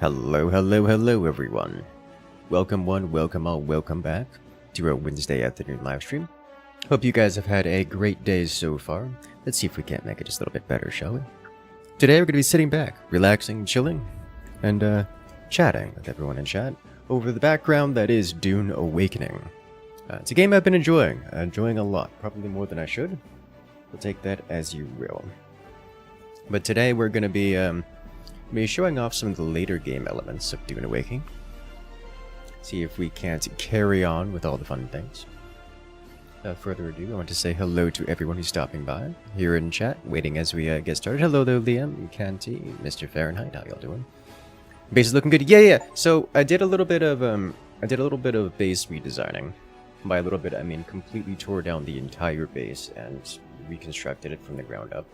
Hello, hello, hello everyone. Welcome one, welcome all, welcome back to our Wednesday afternoon live stream. Hope you guys have had a great day so far. Let's see if we can't make it just a little bit better, shall we? Today we're going to be sitting back, relaxing, chilling, and chatting with everyone in chat over the background that is Dune Awakening. It's a game I've been enjoying a lot, probably more than I should. We'll take that as you will. But today we're going to be showing off some of the later game elements of Dune Awakening. See if we can't carry on with all the fun things. Without further ado, I want to say hello to everyone who's stopping by here in chat, waiting as we get started. Hello there, Liam, Canty, Mr. Fahrenheit, how y'all doing? Base is looking good. Yeah. So I did a little bit of base redesigning. By a little bit, I mean completely tore down the entire base and reconstructed it from the ground up.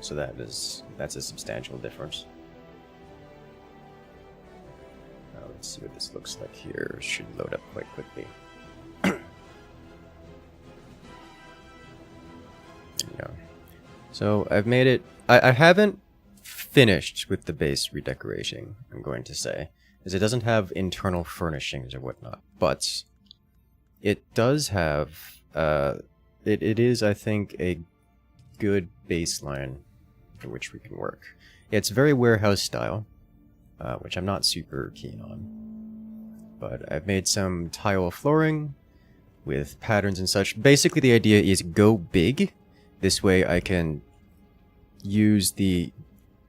So that's a substantial difference. Let's see what this looks like here. Should load up quite quickly. There we go. So I've made it. I haven't finished with the base redecorating, I'm going to say, as it doesn't have internal furnishings or whatnot, but it does have. It is, I think, a good baseline for which we can work. It's very warehouse style, which I'm not super keen on. But I've made some tile flooring with patterns and such. Basically, the idea is go big. This way I can use the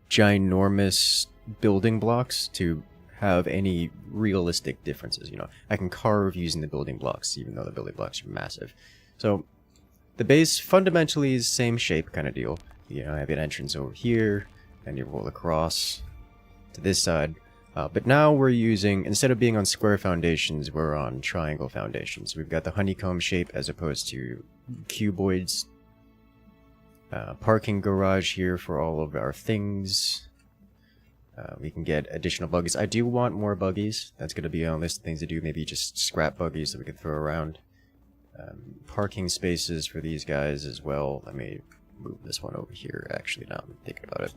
ginormous building blocks to have any realistic differences. You know, I can carve using the building blocks, even though the building blocks are massive. So the base fundamentally is same shape kind of deal. You know, I have an entrance over here, and you roll across to this side. But now we're using, instead of being on square foundations, we're on triangle foundations. We've got the honeycomb shape as opposed to cuboids. Parking garage here for all of our things. We can get additional buggies. I do want more buggies. That's going to be on a list of things to do. Maybe just scrap buggies that we can throw around. Parking spaces for these guys as well. Let me move this one over here, actually, now I'm thinking about it.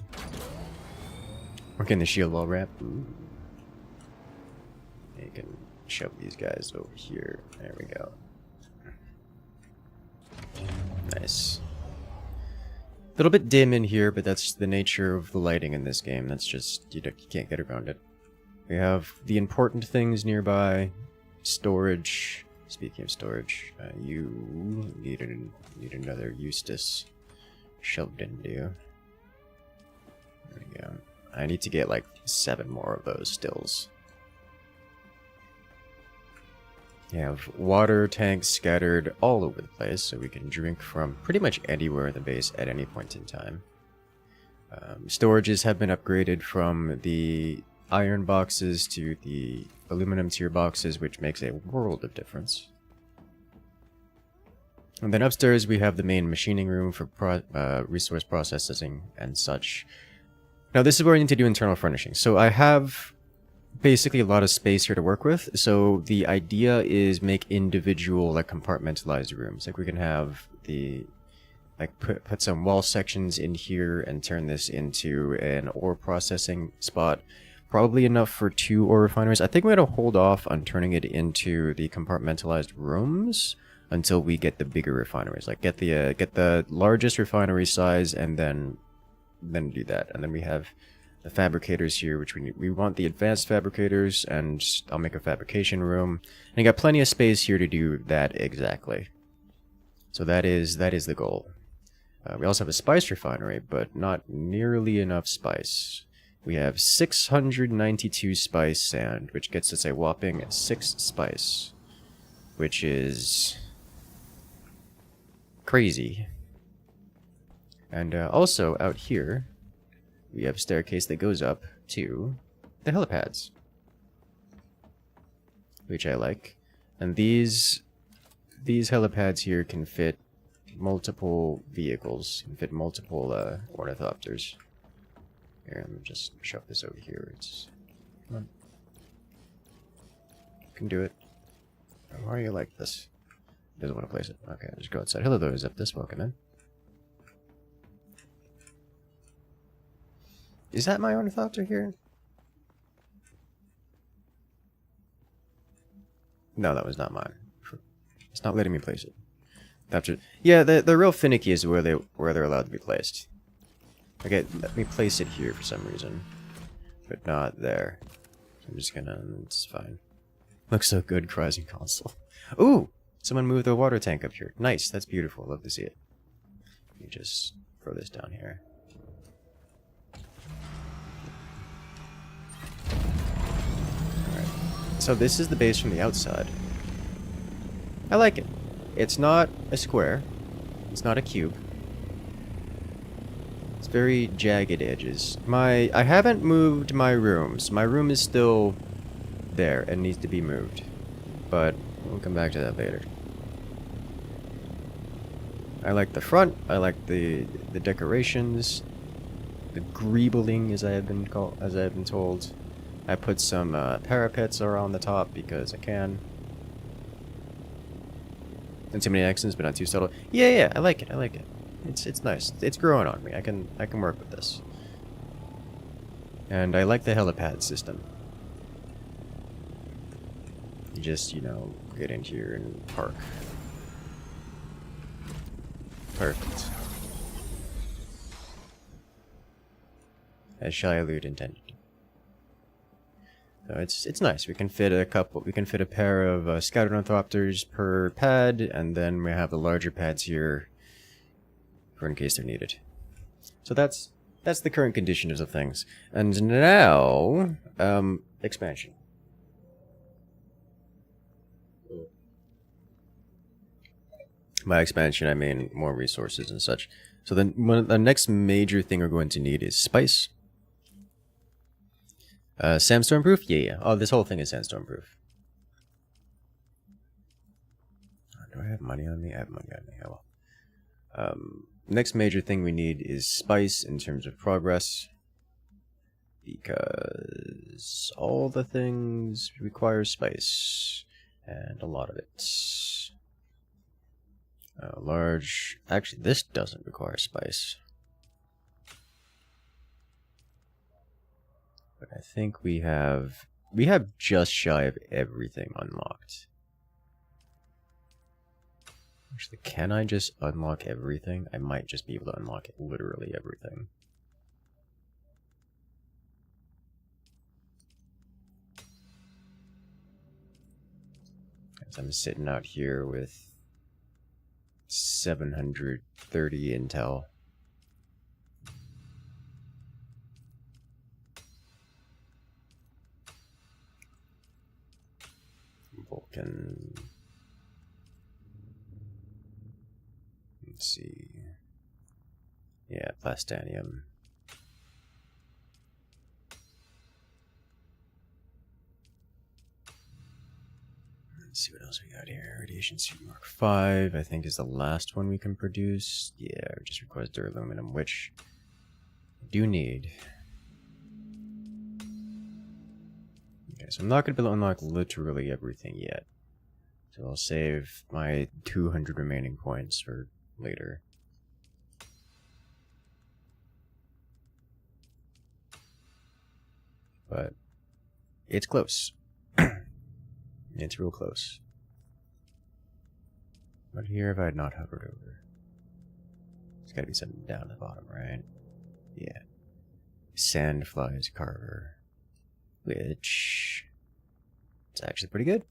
We're getting the shield wall wrap. Ooh. You can shove these guys over here. There we go. Nice. A little bit dim in here, but that's the nature of the lighting in this game. That's just, you can't get around it. We have the important things nearby. Storage. Speaking of storage, you need another Eustace shoved into you. There we go. I need to get like 7 more of those stills. You have water tanks scattered all over the place, so we can drink from pretty much anywhere in the base at any point in time. Storages have been upgraded from the iron boxes to the aluminum tier boxes, which makes a world of difference. And then upstairs we have the main machining room for resource processing and such. Now this is where I need to do internal furnishing. So I have basically a lot of space here to work with. So the idea is make individual like compartmentalized rooms. Like we can have the put some wall sections in here and turn this into an ore processing spot. Probably enough for 2 ore refineries. I think we're going to hold off on turning it into the compartmentalized rooms until we get the bigger refineries. Like get the largest refinery size and then do that. And then we have the fabricators here, which we want the advanced fabricators, and I'll make a fabrication room. And I got plenty of space here to do that exactly. So that is the goal. We also have a spice refinery, but not nearly enough spice. We have 692 spice sand, which gets us a whopping 6 spice, which is crazy. And also out here, we have a staircase that goes up to the helipads, which I like. And these helipads here can fit multiple vehicles, can fit multiple ornithopters. Here, let me just shove this over here. Come on. You can do it. Why are you like this? Doesn't want to place it. Okay, just go outside. Hello there, Zeptus. Welcome in. Is that my Ornithopter here? No, that was not mine. It's not letting me place it. After, yeah, the real finicky is where they're allowed to be placed. Okay, let me place it here for some reason, but not there. So I'm just gonna. It's fine. Looks so good, Crising Console. Ooh, someone moved their water tank up here. Nice, that's beautiful. Love to see it. Let me just throw this down here. Alright. So this is the base from the outside. I like it. It's not a square. It's not a cube. It's very jagged edges. I haven't moved my rooms. My room is still there and needs to be moved. But we'll come back to that later. I like the front. I like the decorations. The greebling, as I have been told. I put some parapets around the top because I can. And too many accents, but not too subtle. Yeah, I like it. I like it. It's nice. It's growing on me. I can work with this. And I like the helipad system. You just, you know, get in here and park. Perfect. As Shia-Lute intended. So it's nice. We can fit a pair of scout ornithopters per pad, and then we have the larger pads here for in case they're needed. So that's the current conditions of things. And now expansion. By expansion, I mean more resources and such. So then the next major thing we're going to need is spice. Sandstorm proof? Yeah. Oh, this whole thing is sandstorm proof. Do I have money on me? I have money on me. Oh well. Next major thing we need is spice in terms of progress. Because all the things require spice. And a lot of it. Large... Actually, this doesn't require spice. But I think we have just shy of everything unlocked. Actually, can I just unlock everything? I might just be able to unlock literally everything. As I'm sitting out here with 730 intel. Vulcan. Let's see. Yeah, plastanium. Let's see what else we got here. Radiation suit Mark 5, I think, is the last one we can produce. Yeah, it just requires dur-aluminum, which I do need. Okay, so I'm not going to be able to unlock literally everything yet. So I'll save my 200 remaining points for later. But it's close. It's real close. What here have I not hovered over? There's gotta be something down at the bottom, right? Yeah. Sandflies carver. Which... it's actually pretty good.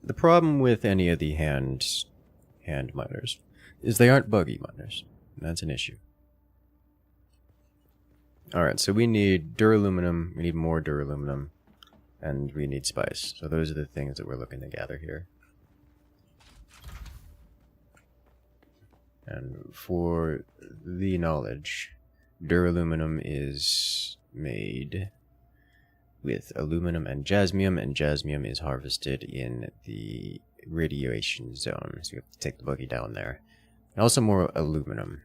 The problem with any of the hand miners is they aren't buggy miners. That's an issue. Alright, so we need dur-aluminum, we need more dur-aluminum, and we need spice. So those are the things that we're looking to gather here. And for the knowledge, dur-aluminum is made with aluminum and jasmium is harvested in the radiation zone. So you have to take the buggy down there. And also more aluminum.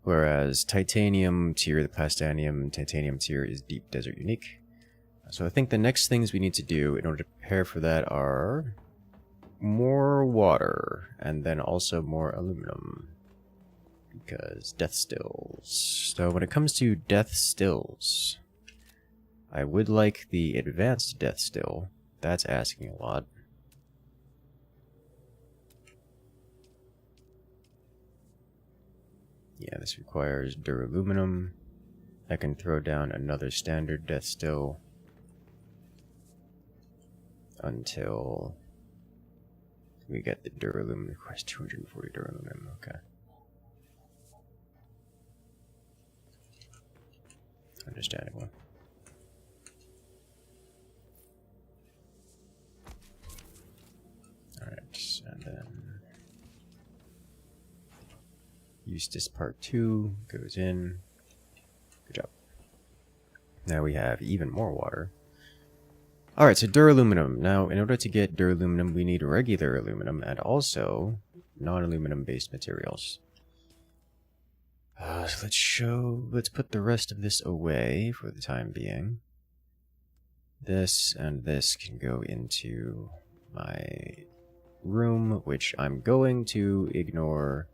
Whereas titanium tier, the plastanium titanium tier is deep desert unique. So I think the next things we need to do in order to prepare for that are more water and then also more aluminum. Because death stills. So when it comes to death stills, I would like the advanced death still That's asking a lot. Yeah, this requires dur-aluminum. I can throw down another standard death still until we get the dur-aluminum. Requires 240 dur-aluminum. Okay. Understandable. Alright, and then Eustace Part 2 goes in. Good job. Now we have even more water. Alright, so dur-aluminum. Now, in order to get dur-aluminum, we need regular aluminum and also non-aluminum based materials. So let's put the rest of this away for the time being. This and this can go into my room, which I'm going to ignore.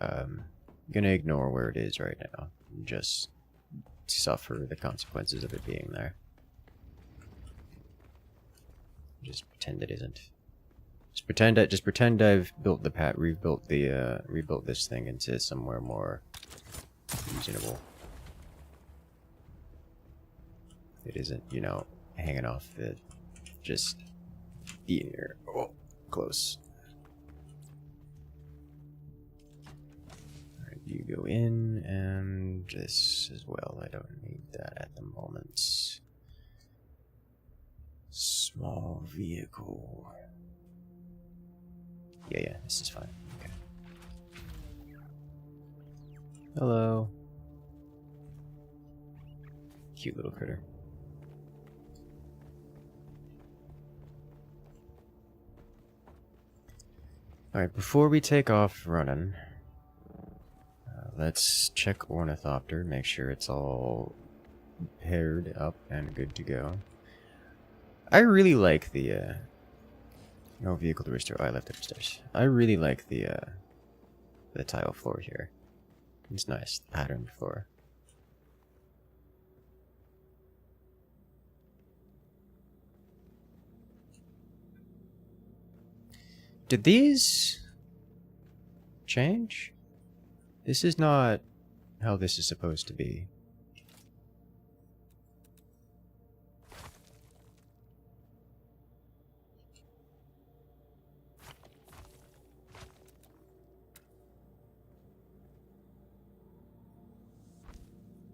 Gonna ignore where it is right now. Just suffer the consequences of it being there. Just pretend it isn't. Just pretend I've built the rebuilt this thing into somewhere more reasonable. It isn't, you know, hanging off the just eating here. Oh, close. Alright, you go in, and this as well. I don't need that at the moment. Small vehicle. Yeah, this is fine. Okay. Hello. Cute little critter. Alright, before we take off running, let's check Ornithopter, make sure it's all paired up and good to go. I really like the, no vehicle to restore. Oh, I left it upstairs. I really like the tile floor here. It's nice, the patterned floor. Did these change? This is not how this is supposed to be.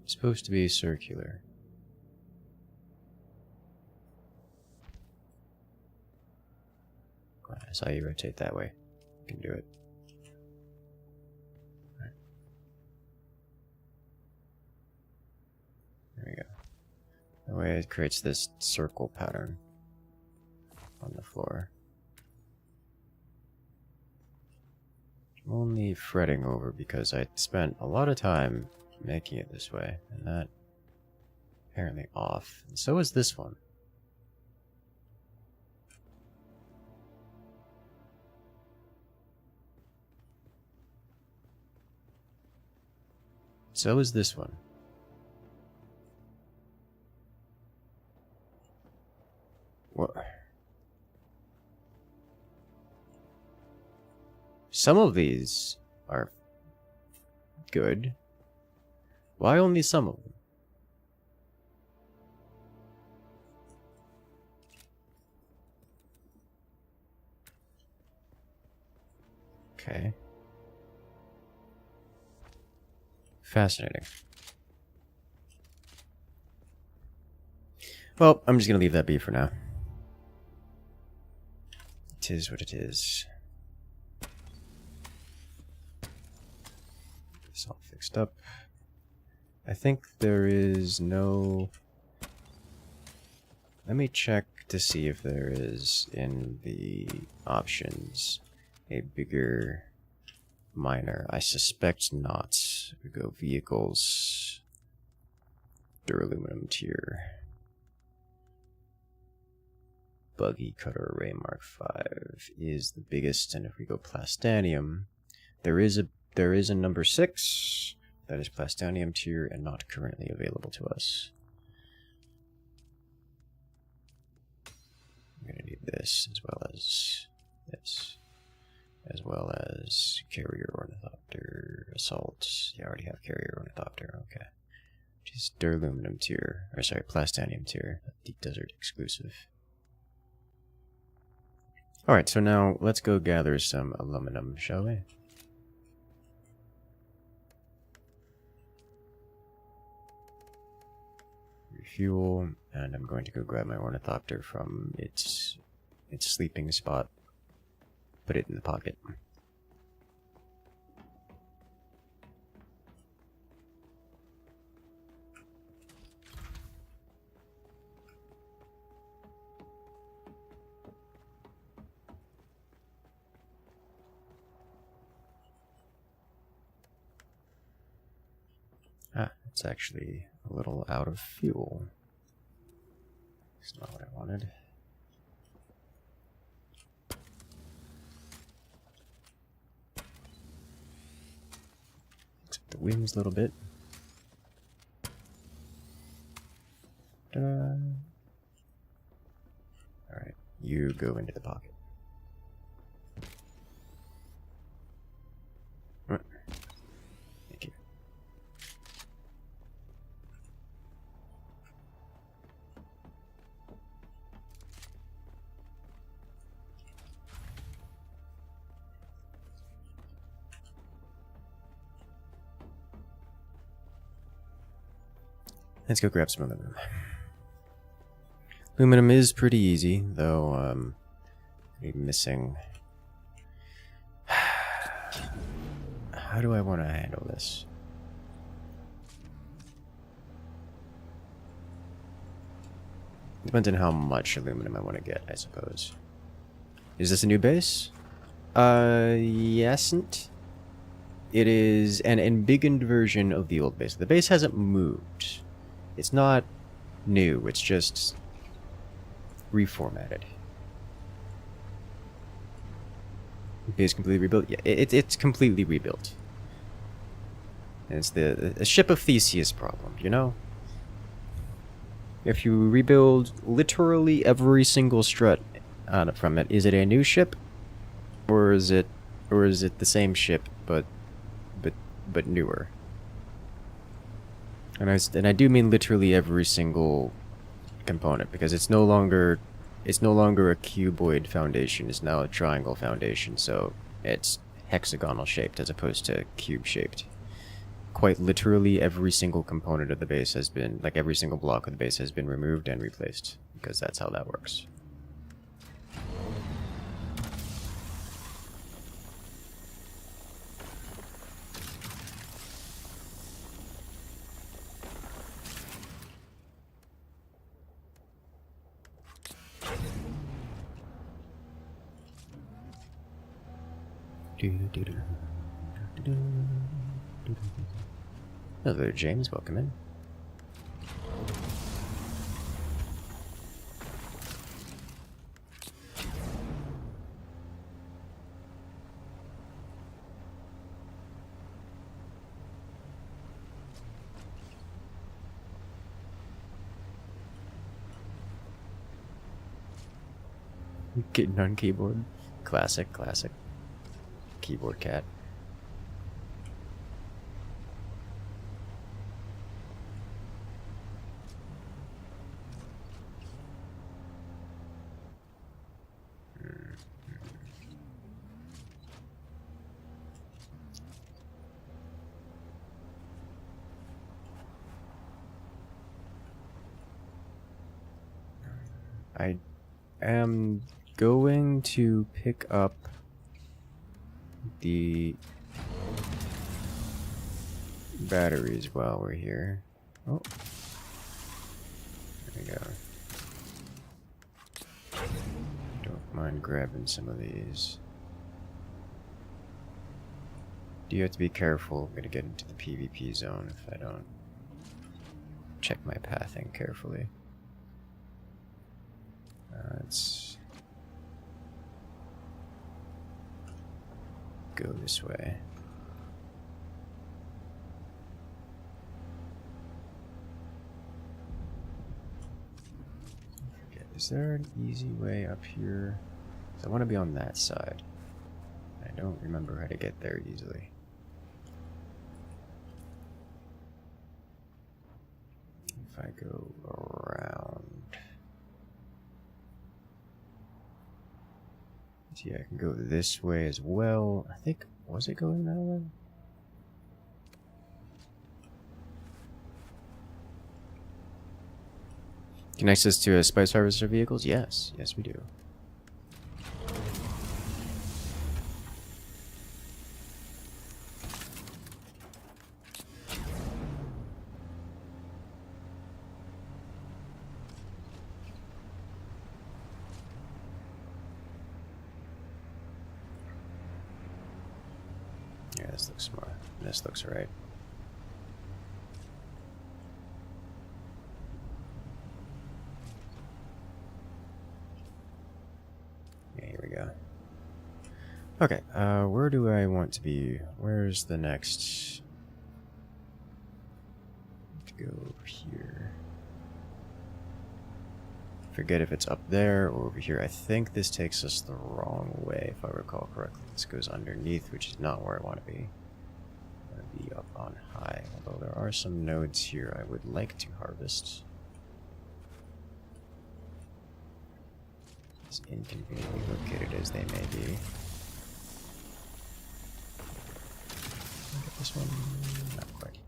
It's supposed to be circular. I saw you rotate that way. You can do it. Right. There we go. That way it creates this circle pattern on the floor. I'm only fretting over because I spent a lot of time making it this way, and that apparently off. And so is this one. So is this one. What? Some of these are good. Why only some of them? Okay. Fascinating. Well, I'm just gonna leave that be for now. It is what it is. It's all fixed up. I think there is no... Let me check to see if there is in the options a bigger miner. I suspect not. We go vehicles, dur-aluminum tier, Buggy cutter array Mark 5 is the biggest, and if we go plastanium, there is a number 6 that is plastanium tier and not currently available to us. gonna need this, as well as this, as well as carrier ornithopter, assault. Yeah, I already have carrier ornithopter, okay. Just dur-aluminum tier, or sorry, plastanium tier, deep desert exclusive. Alright, so now let's go gather some aluminum, shall we? Refuel, and I'm going to go grab my ornithopter from its sleeping spot. Put it in the pocket. Ah, it's actually a little out of fuel. It's not what I wanted. Except the wings a little bit. Ta-da! Alright, you go into the pocket. Thank you. Let's go grab some aluminum. Aluminum is pretty easy, though I'm missing. How do I want to handle this? Depends on how much aluminum I want to get, I suppose. Is this a new base? Yesn't. It is an embiggened version of the old base. The base hasn't moved. It's not new, it's just reformatted. The base completely rebuilt? Yeah, it's completely rebuilt. And it's the ship of Theseus problem, you know? If you rebuild literally every single strut from it, is it a new ship? Or is it the same ship but newer? And I do mean literally every single component, because it's no longer a cuboid foundation, it's now a triangle foundation, so it's hexagonal shaped as opposed to cube shaped. Quite literally every single component of the base has been, like every single block of the base has been removed and replaced, because that's how that works. Hello there, James. Welcome in. Kitten on keyboard. Classic. Keyboard cat. I am going to pick up the batteries while we're here. Oh, there we go. Don't mind grabbing some of these. Do you have to be careful? I'm gonna get into the PvP zone if I don't check my pathing carefully. Let's go this way. Forget Is there an easy way up here? 'Cause I want to be on that side. I don't remember how to get there easily. If I go around... See, I can go this way as well. I think... Was it going that way? Connects us to a spice harvester vehicles? Yes. Yes, we do. Yeah, this looks smart. This looks right. Yeah, here we go. Okay, where do I want to be? Where's the next? To go over here. Forget if it's up there or over here. I think this takes us the wrong way, if I recall correctly. This goes underneath, which is not where I want to be. I want to be up on high. Although there are some nodes here I would like to harvest. As inconveniently located as they may be. Can I get this one? Not quite.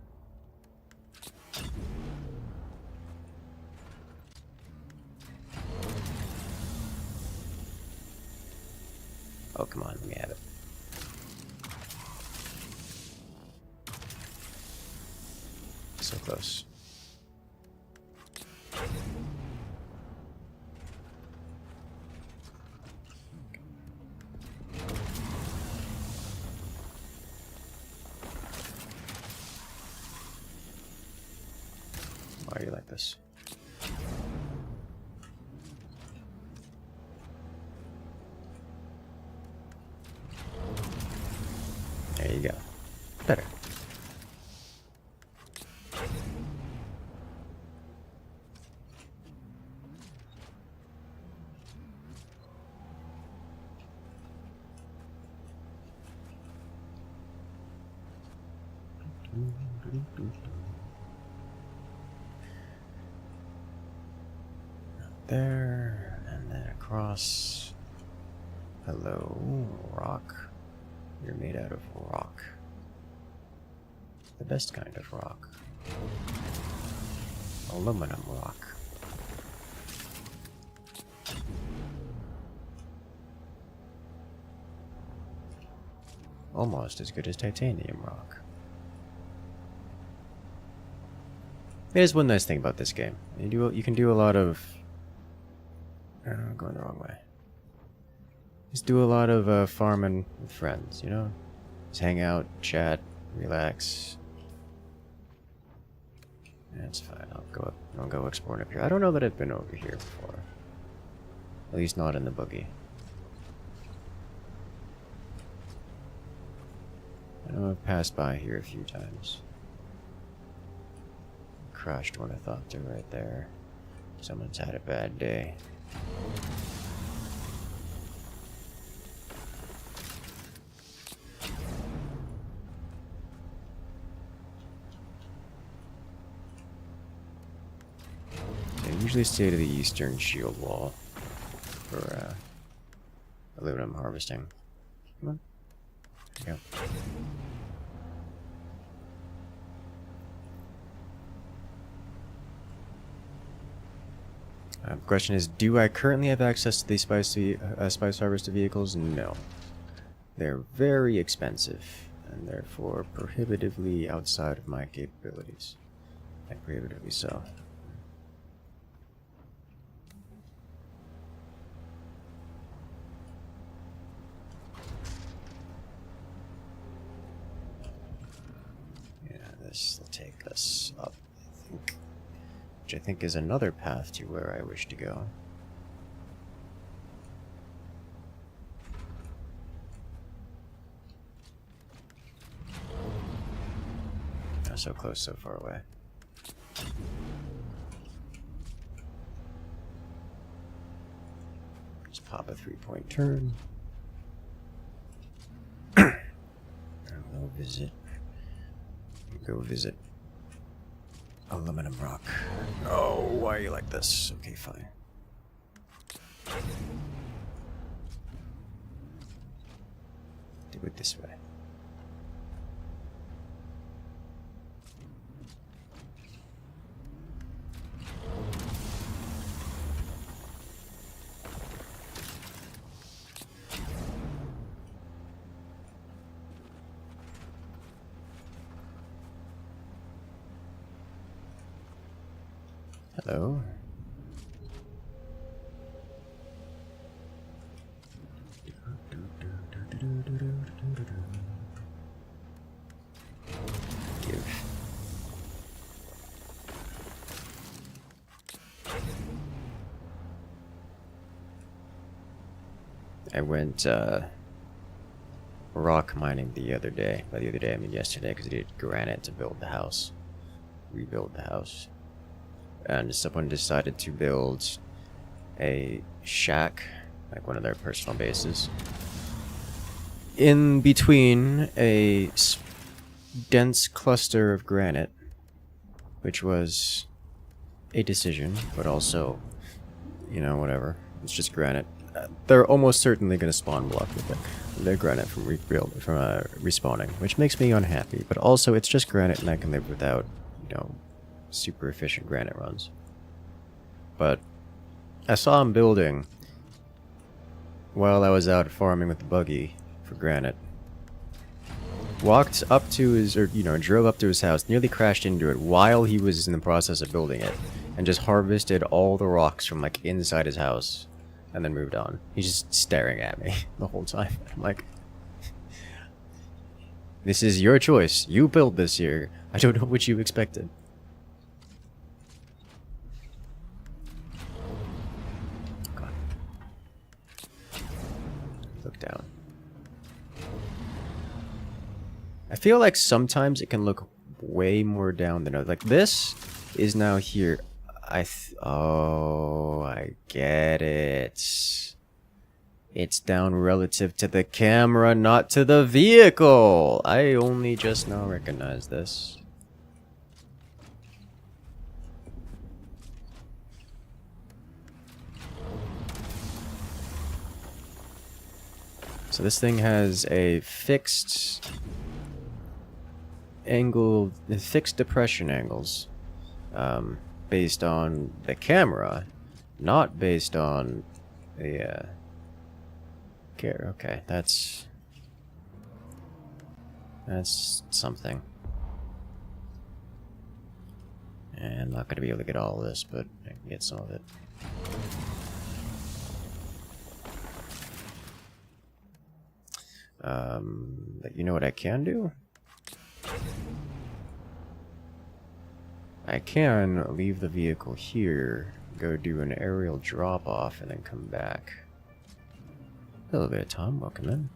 Oh, come on, let me have it. So close. Why are you like this? There you go. Better. There, and then across. Hello, rock. You're made out of rock. The best kind of rock. Aluminum rock. Almost as good as titanium rock. It is one nice thing about this game. You can do a lot of... going the wrong way. Just do a lot of farming with friends, you know? Just hang out, chat, relax. That's fine. I'll go exploring up here. I don't know that I've been over here before. At least not in the Buggy. I know I've passed by here a few times. Crashed Ornithopter right there. Someone's had a bad day. I usually stay to the eastern shield wall for aluminum harvesting. Come on. There you go. The question is, do I currently have access to these spice harvester vehicles? No. They're very expensive, and therefore prohibitively outside of my capabilities. Like, prohibitively so. Yeah, this will take us up, I think. Which I think is another path to where I wish to go. Not so close, so far away. pop a 3-point turn. I'll go visit aluminum rock. Oh, why are you like this? Okay, fine. Do it this way. Hello. Give. I went rock mining the other day. By the other day, I mean yesterday, because I did granite to build the house. Rebuild the house. And someone decided to build a shack, like one of their personal bases, in between a dense cluster of granite, which was a decision, but also, you know, whatever. It's just granite. They're almost certainly going to spawn block with it. They're granite from respawning, which makes me unhappy. But also, it's just granite, and I can live without, you know, super efficient granite runs. But I saw him building while I was out farming with the buggy for granite. Walked up to his, or you know, drove up to his house, nearly crashed into it while he was in the process of building it, and just harvested all the rocks from like inside his house, and then moved on. He's just staring at me the whole time. I'm like, this is your choice. You built this here. I don't know what you expected. God. Look down. I feel like sometimes it can look way more down than others. Like this is now here. Oh, I get it. It's down relative to the camera, not to the vehicle. I only just now recognize this. So this thing has a fixed angle, fixed depression angles, based on the camera, not based on the care. Okay, that's something. And I'm not gonna be able to get all of this, but I can get some of it. But you know what I can do? I can leave the vehicle here, go do an aerial drop-off, and then come back. Hello there, Tom. Welcome in.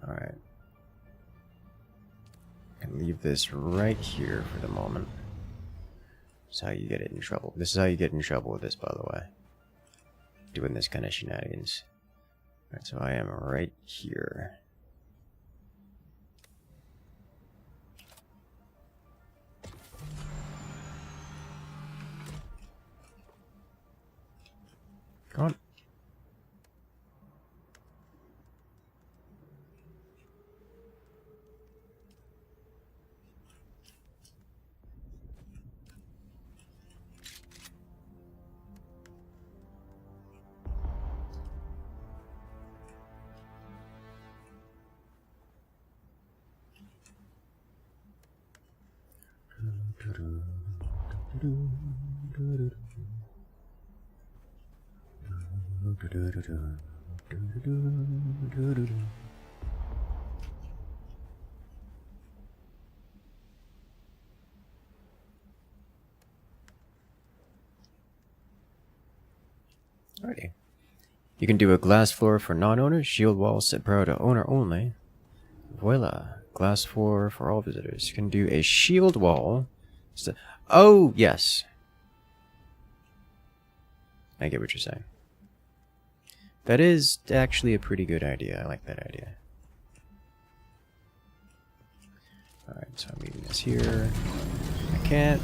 Alright. I can leave this right here for the moment. This is how you get it in trouble. This is how you get in trouble with this, by the way. Doing this kind of shenanigans. Alright, so I am right here. Come on. Alrighty. You can do a glass floor for non-owners, shield wall set prior to owner only. Voila. Glass floor for all visitors. You can do a shield wall So, oh, yes. I get what you're saying. That is actually a pretty good idea. I like that idea. Alright, so I'm leaving this here. I can't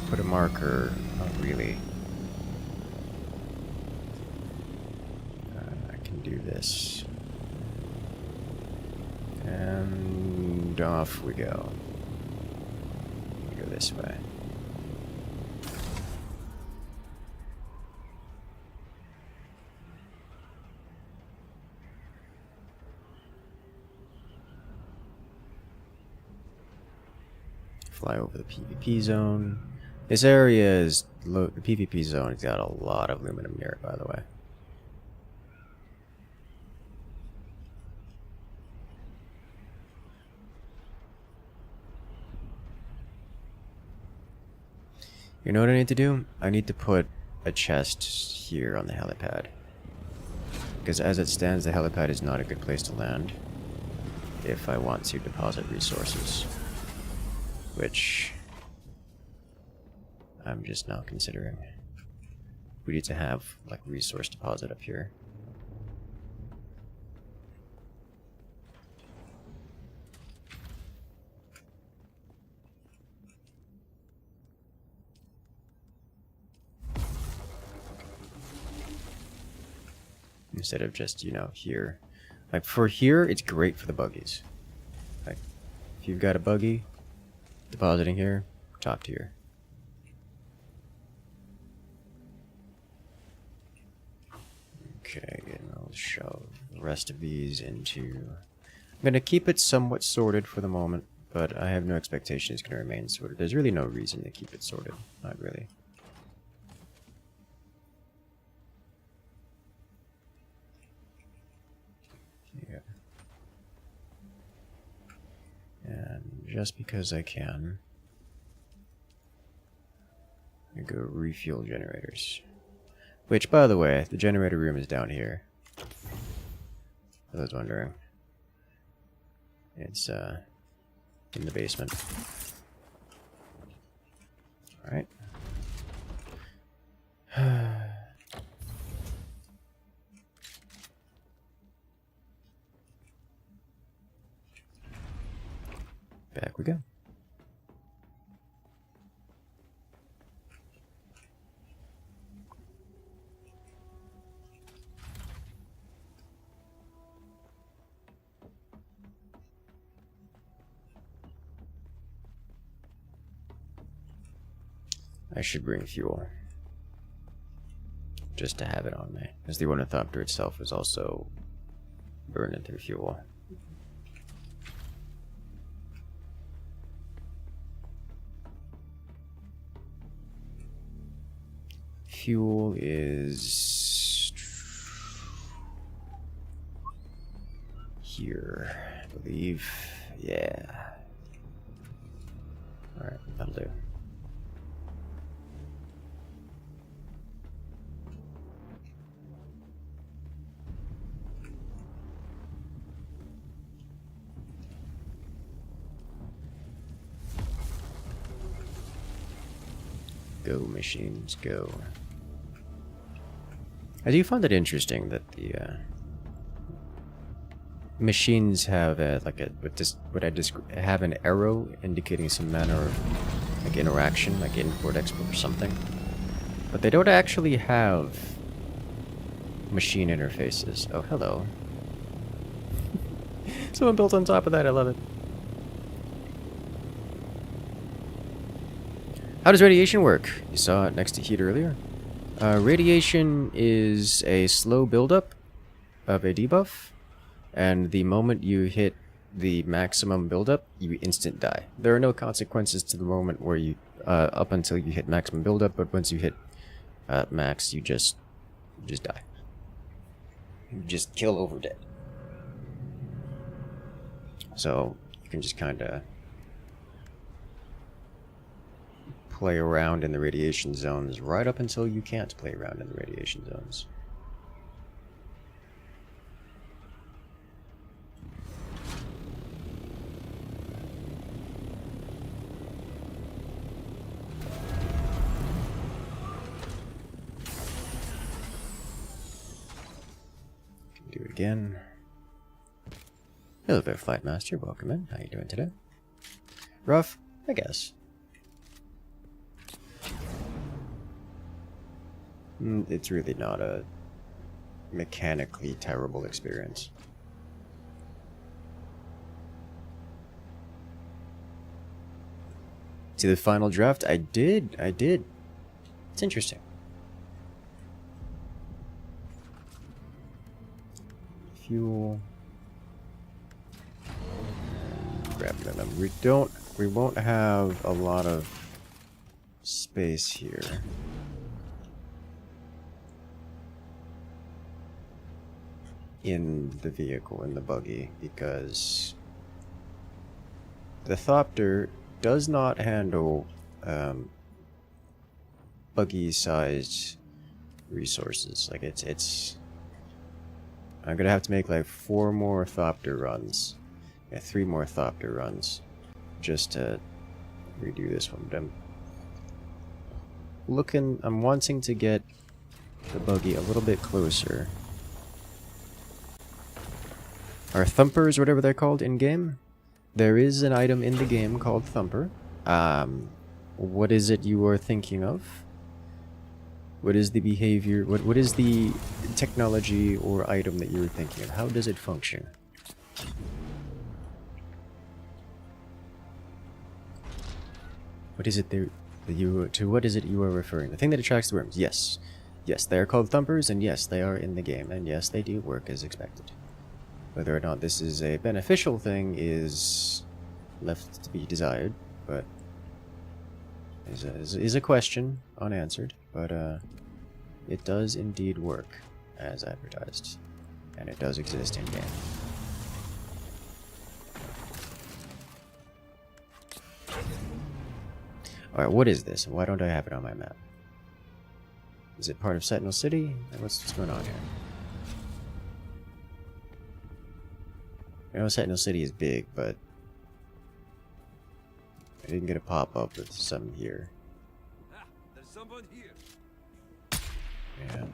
put a marker. Not really. I can do this. And off we go. We go this way. Fly over the PvP zone. This area is low. The PvP zone has got a lot of aluminum near it, by the way. You know what I need to do? I need to put a chest here on the helipad. Because as it stands, the helipad is not a good place to land if I want to deposit resources. Which I'm just now considering. We need to have like resource deposit up here. Instead of just, you know, here. Like for here, it's great for the buggies. Like if you've got a buggy, depositing here, top tier. Okay, and I'll shove the rest of these into... I'm going to keep it somewhat sorted for the moment, but I have no expectation it's going to remain sorted. There's really no reason to keep it sorted. Not really. Yeah. And just because I can, I go refuel generators. Which, by the way, the generator room is down here. I was wondering. It's in the basement. Alright. Back we go. I should bring fuel. Just to have it on me. As the Ornithopter itself is also burning through fuel. Fuel is here, I believe. Yeah. Alright, that'll do. Go, machines, go. I do find it interesting that the machines have have an arrow indicating some manner of like interaction, like import, export, or something, but they don't actually have machine interfaces. Oh, hello. Someone built on top of that. I love it. How does radiation work? You saw it next to heat earlier. Radiation is a slow buildup of a debuff, and the moment you hit the maximum buildup, you instant die. There are no consequences to the moment where you, up until you hit maximum buildup, but once you hit max, you just die. You just kill over dead. So you can just kind of play around in the radiation zones right up until you can't play around in the radiation zones. do it again. Hello there, Flight Master. Welcome in. How you doing today? Rough, I guess. It's really not a mechanically terrible experience. See the final draft? I did. It's interesting. Fuel. Grab them. We won't have a lot of space here. In the vehicle, in the buggy, because the Thopter does not handle buggy-sized resources. Like it's I'm gonna have to make like 4 more Thopter runs, 3 more Thopter runs, just to redo this one. But I'm wanting to get the buggy a little bit closer. Or Thumpers, whatever they're called in game. There is an item in the game called Thumper. What is it you are thinking of? What is the behavior? What is the technology or item that you were thinking of? How does it function? What is it there that what is it you are referring? The thing that attracts the worms. Yes. Yes, they are called Thumpers, and yes, they are in the game, and yes, they do work as expected. Whether or not this is a beneficial thing is left to be desired, but is a question unanswered. But it does indeed work as advertised, and it does exist in game. All right, what is this? Why don't I have it on my map? Is it part of Sentinel City? What's going on here? I know Sentinel City is big, but I didn't get a pop-up with some here. There's someone here. Yeah.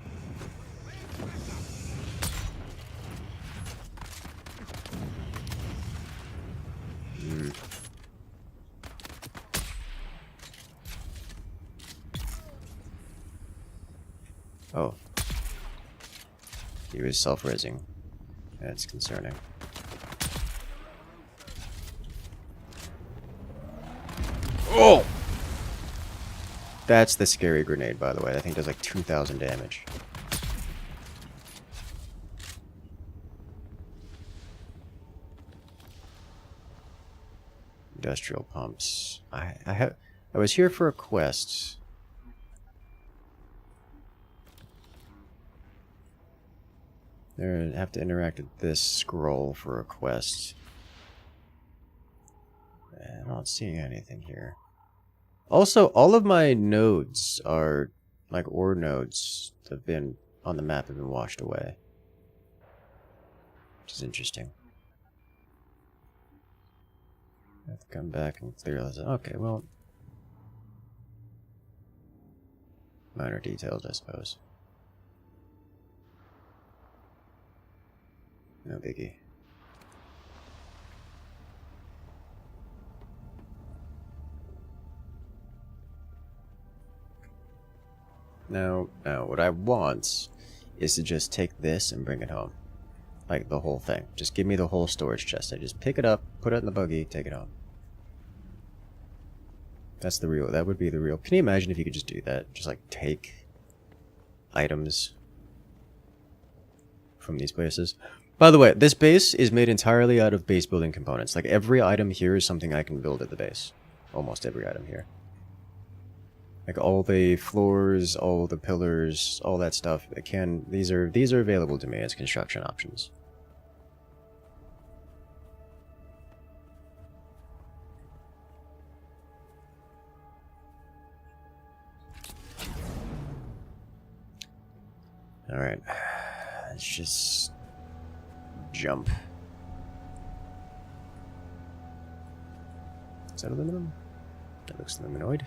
Oh. He was self-resing. That's concerning. Oh! That's the scary grenade, by the way. That thing does like 2,000 damage. Industrial pumps. I was here for a quest. I have to interact with this scroll for a quest. I'm not seeing anything here. Also, all of my nodes are, like, ore nodes that have been on the map have been washed away. Which is interesting. I have to come back and clear this. Okay, well. Minor details, I suppose. No biggie. Now, what I want is to just take this and bring it home. Like, the whole thing. Just give me the whole storage chest. I just pick it up, put it in the buggy, take it home. That's the real, that would be the real. Can you imagine if you could just do that? Just, like, take items from these places. By the way, this base is made entirely out of base building components. Like, every item here is something I can build at the base. Almost every item here. Like, all the floors, all the pillars, all that stuff. These are available to me as construction options. Alright. Let's just jump. Is that aluminum? That looks luminoid.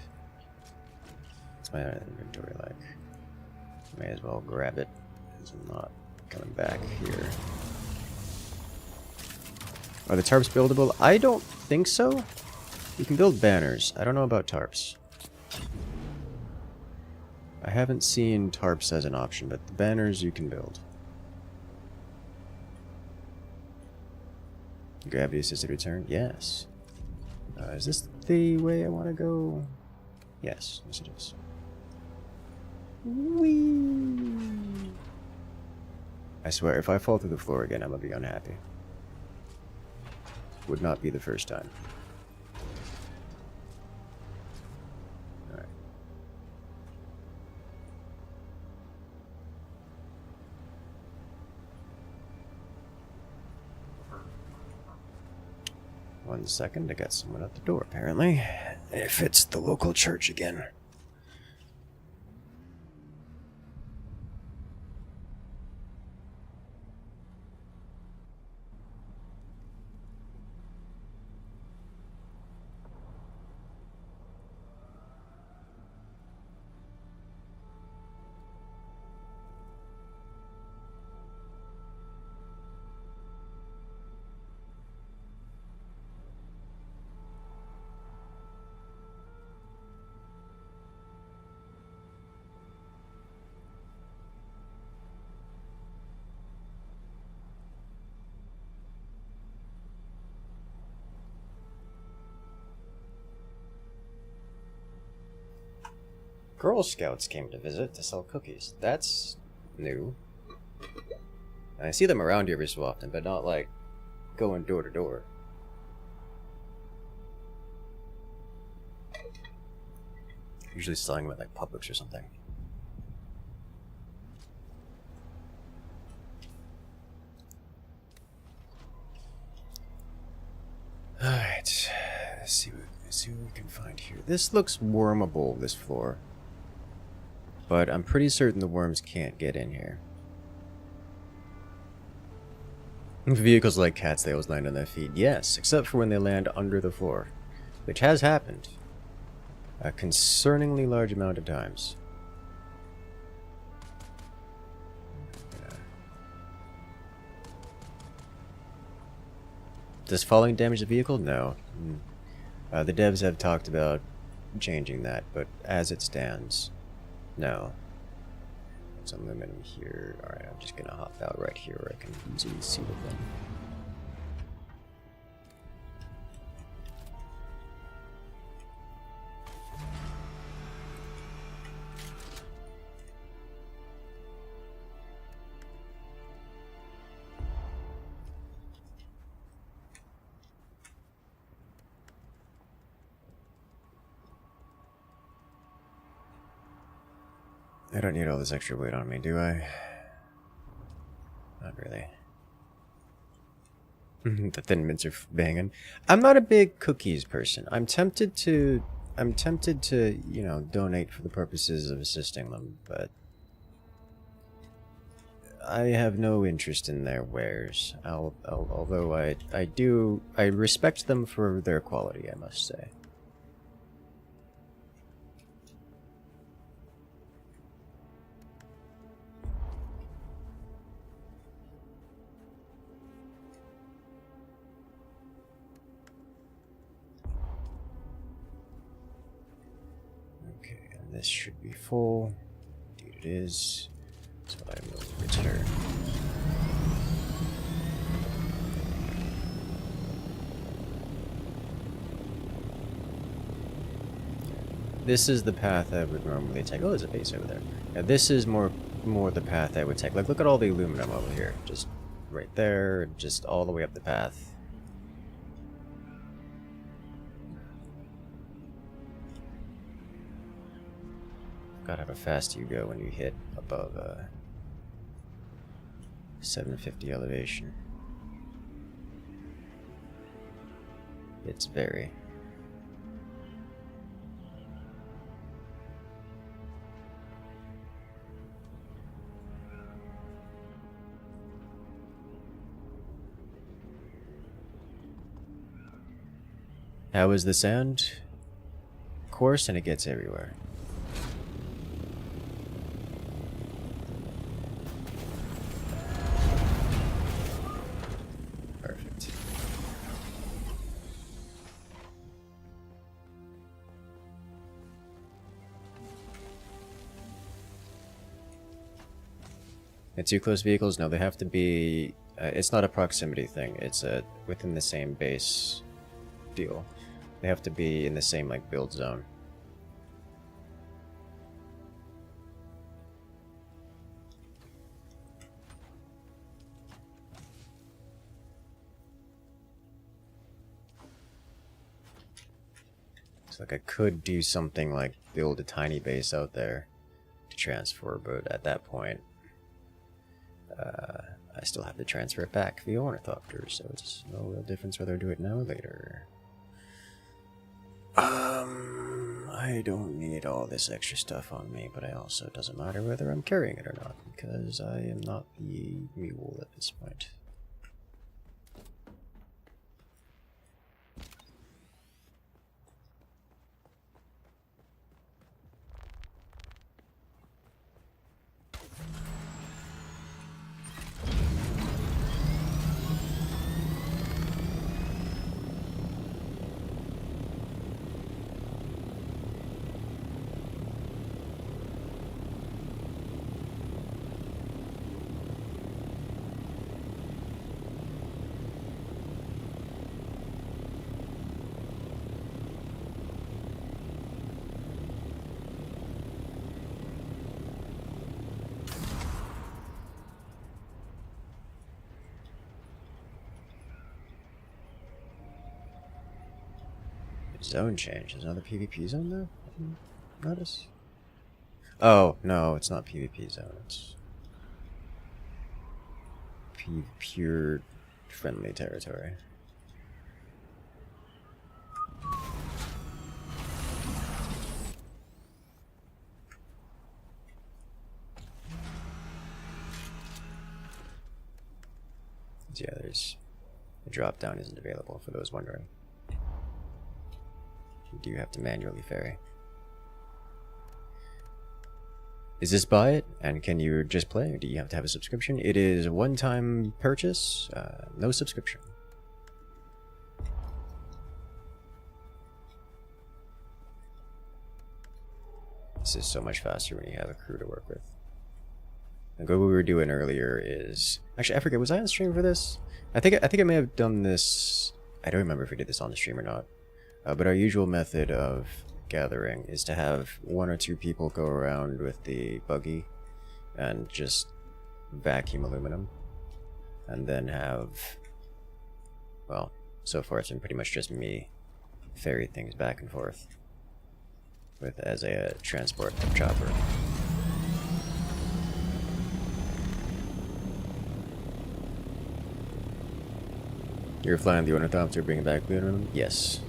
What's my inventory like? May as well grab it, as I'm not Coming back here. Are the tarps buildable? I don't think so. You can build banners. I don't know about tarps. I haven't seen tarps as an option, but the banners you can build. Gravity assisted return? Yes. Is this the way I want to go? Yes, yes it is. Whee! I swear, if I fall through the floor again, I'm gonna be unhappy. Would not be the first time. Alright. One second, I got someone at the door apparently. If it's the local church again. Girl Scouts came to visit to sell cookies. That's new. I see them around here every so often, but not like going door to door. Usually selling them at like Publix or something. Alright, let's see what we can find here. This looks wormable, this floor. But I'm pretty certain the worms can't get in here. Vehicles like cats, they always land on their feet. Yes, except for when they land under the floor. Which has happened. A concerningly large amount of times. Yeah. Does falling damage the vehicle? No. The devs have talked about changing that, but as it stands... No. Some aluminum here. Alright, I'm just gonna hop out right here where I can easily see the thing. I don't need all this extra weight on me, do I? Not really. The thin mints are banging. I'm not a big cookies person. I'm tempted to, you know, donate for the purposes of assisting them, but I have no interest in their wares. Although I respect them for their quality, I must say. This should be full. Indeed it is. So I will return. This is the path I would normally take. Oh, there's a base over there. Now this is more the path I would take. Like, look at all the aluminum over here. Just right there, just all the way up the path. God, how fast you go when you hit above 750 elevation. It's very. How is the sound? Coarse, and it gets everywhere. The too close vehicles, no, they have to be... it's not a proximity thing, it's within the same base deal. They have to be in the same, like, build zone. So, like, I could do something like build a tiny base out there to transfer, but at that point, I still have to transfer it back via Ornithopter, so it's no real difference whether I do it now or later. I don't need all this extra stuff on me, but it doesn't matter whether I'm carrying it or not, because I am not the mule at this point. Zone change. There's another PvP zone there? Notice? Oh, no, it's not PvP zone. It's pure friendly territory. Yeah, there's... the drop down isn't available for those wondering. You do have to manually ferry. Is this buy it? And can you just play? Or do you have to have a subscription? It is a one-time purchase, no subscription. This is so much faster when you have a crew to work with. And what we were doing earlier is... actually, I forget, was I on stream for this? I think I may have done this... I don't remember if we did this on the stream or not. But our usual method of gathering is to have one or two people go around with the buggy and just vacuum aluminum. And then have... well, so far it's been pretty much just me ferry things back and forth with as a transport chopper. You're flying the Ornithopter, bringing back aluminum? Yes.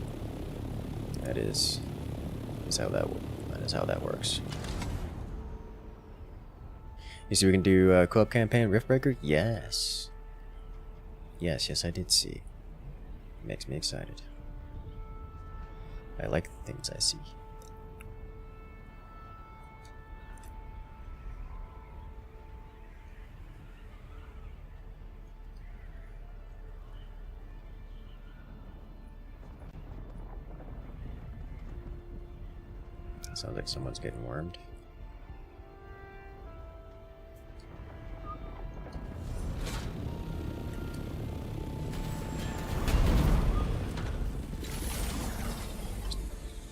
That is how that works. You see we can do co-op campaign Riftbreaker? Yes. Yes, I did see. Makes me excited. I like the things I see. Sounds like someone's getting wormed.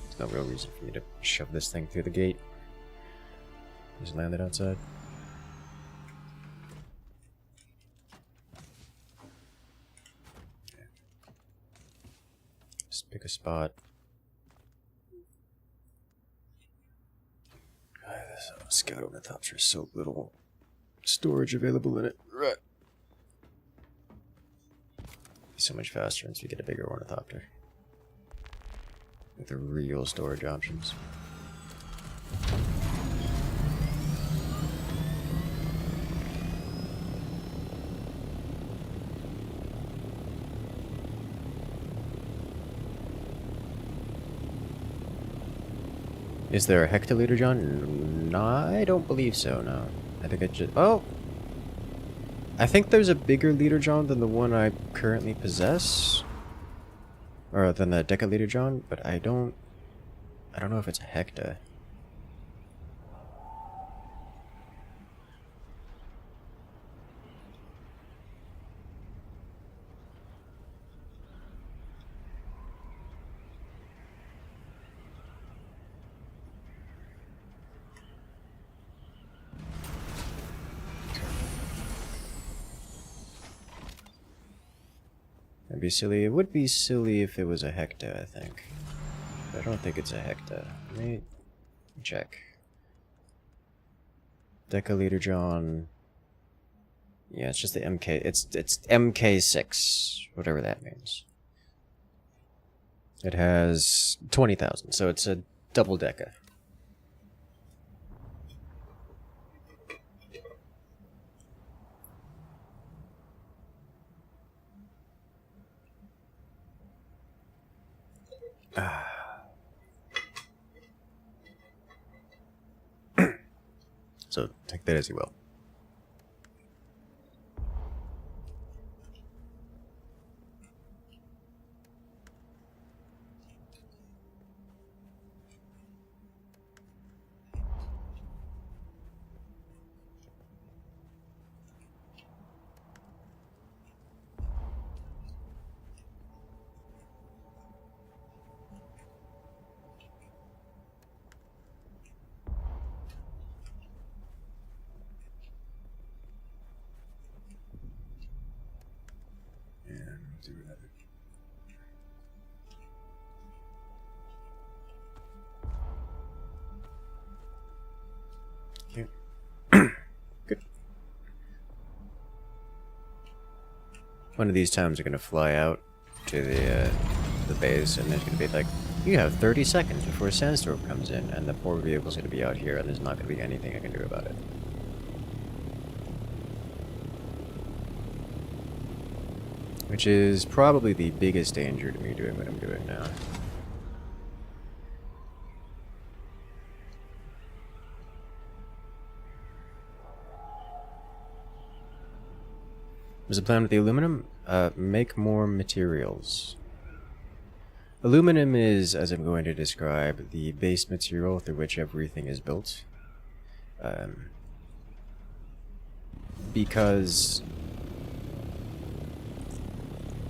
There's no real reason for me to shove this thing through the gate. Just land it outside. Just pick a spot. Scout Ornithopter, so little storage available in it. Right. So much faster once we get a bigger Ornithopter. With the real storage options. Is there a hectoliter, John? No, I don't believe so, no. I think it just... oh! I think there's a bigger leader John than the one I currently possess. Or than the decaliter John, but I don't know if it's a hecta. That'd be silly. It would be silly if it was a hecta, I think. But I don't think it's a hecta. Let me check. Decaliter John. Yeah, it's just the MK. It's MK6, whatever that means. It has 20,000, so it's a double deca. So take that as you will. Do another. Okay. Good. One of these times are gonna fly out to the base, and there's gonna be like, you have 30 seconds before a sandstorm comes in, and the poor vehicle's gonna be out here, and there's not gonna be anything I can do about it. Which is probably the biggest danger to me doing what I'm doing now. What's the plan with the aluminum? Make more materials. Aluminum is, as I'm going to describe, the base material through which everything is built. Because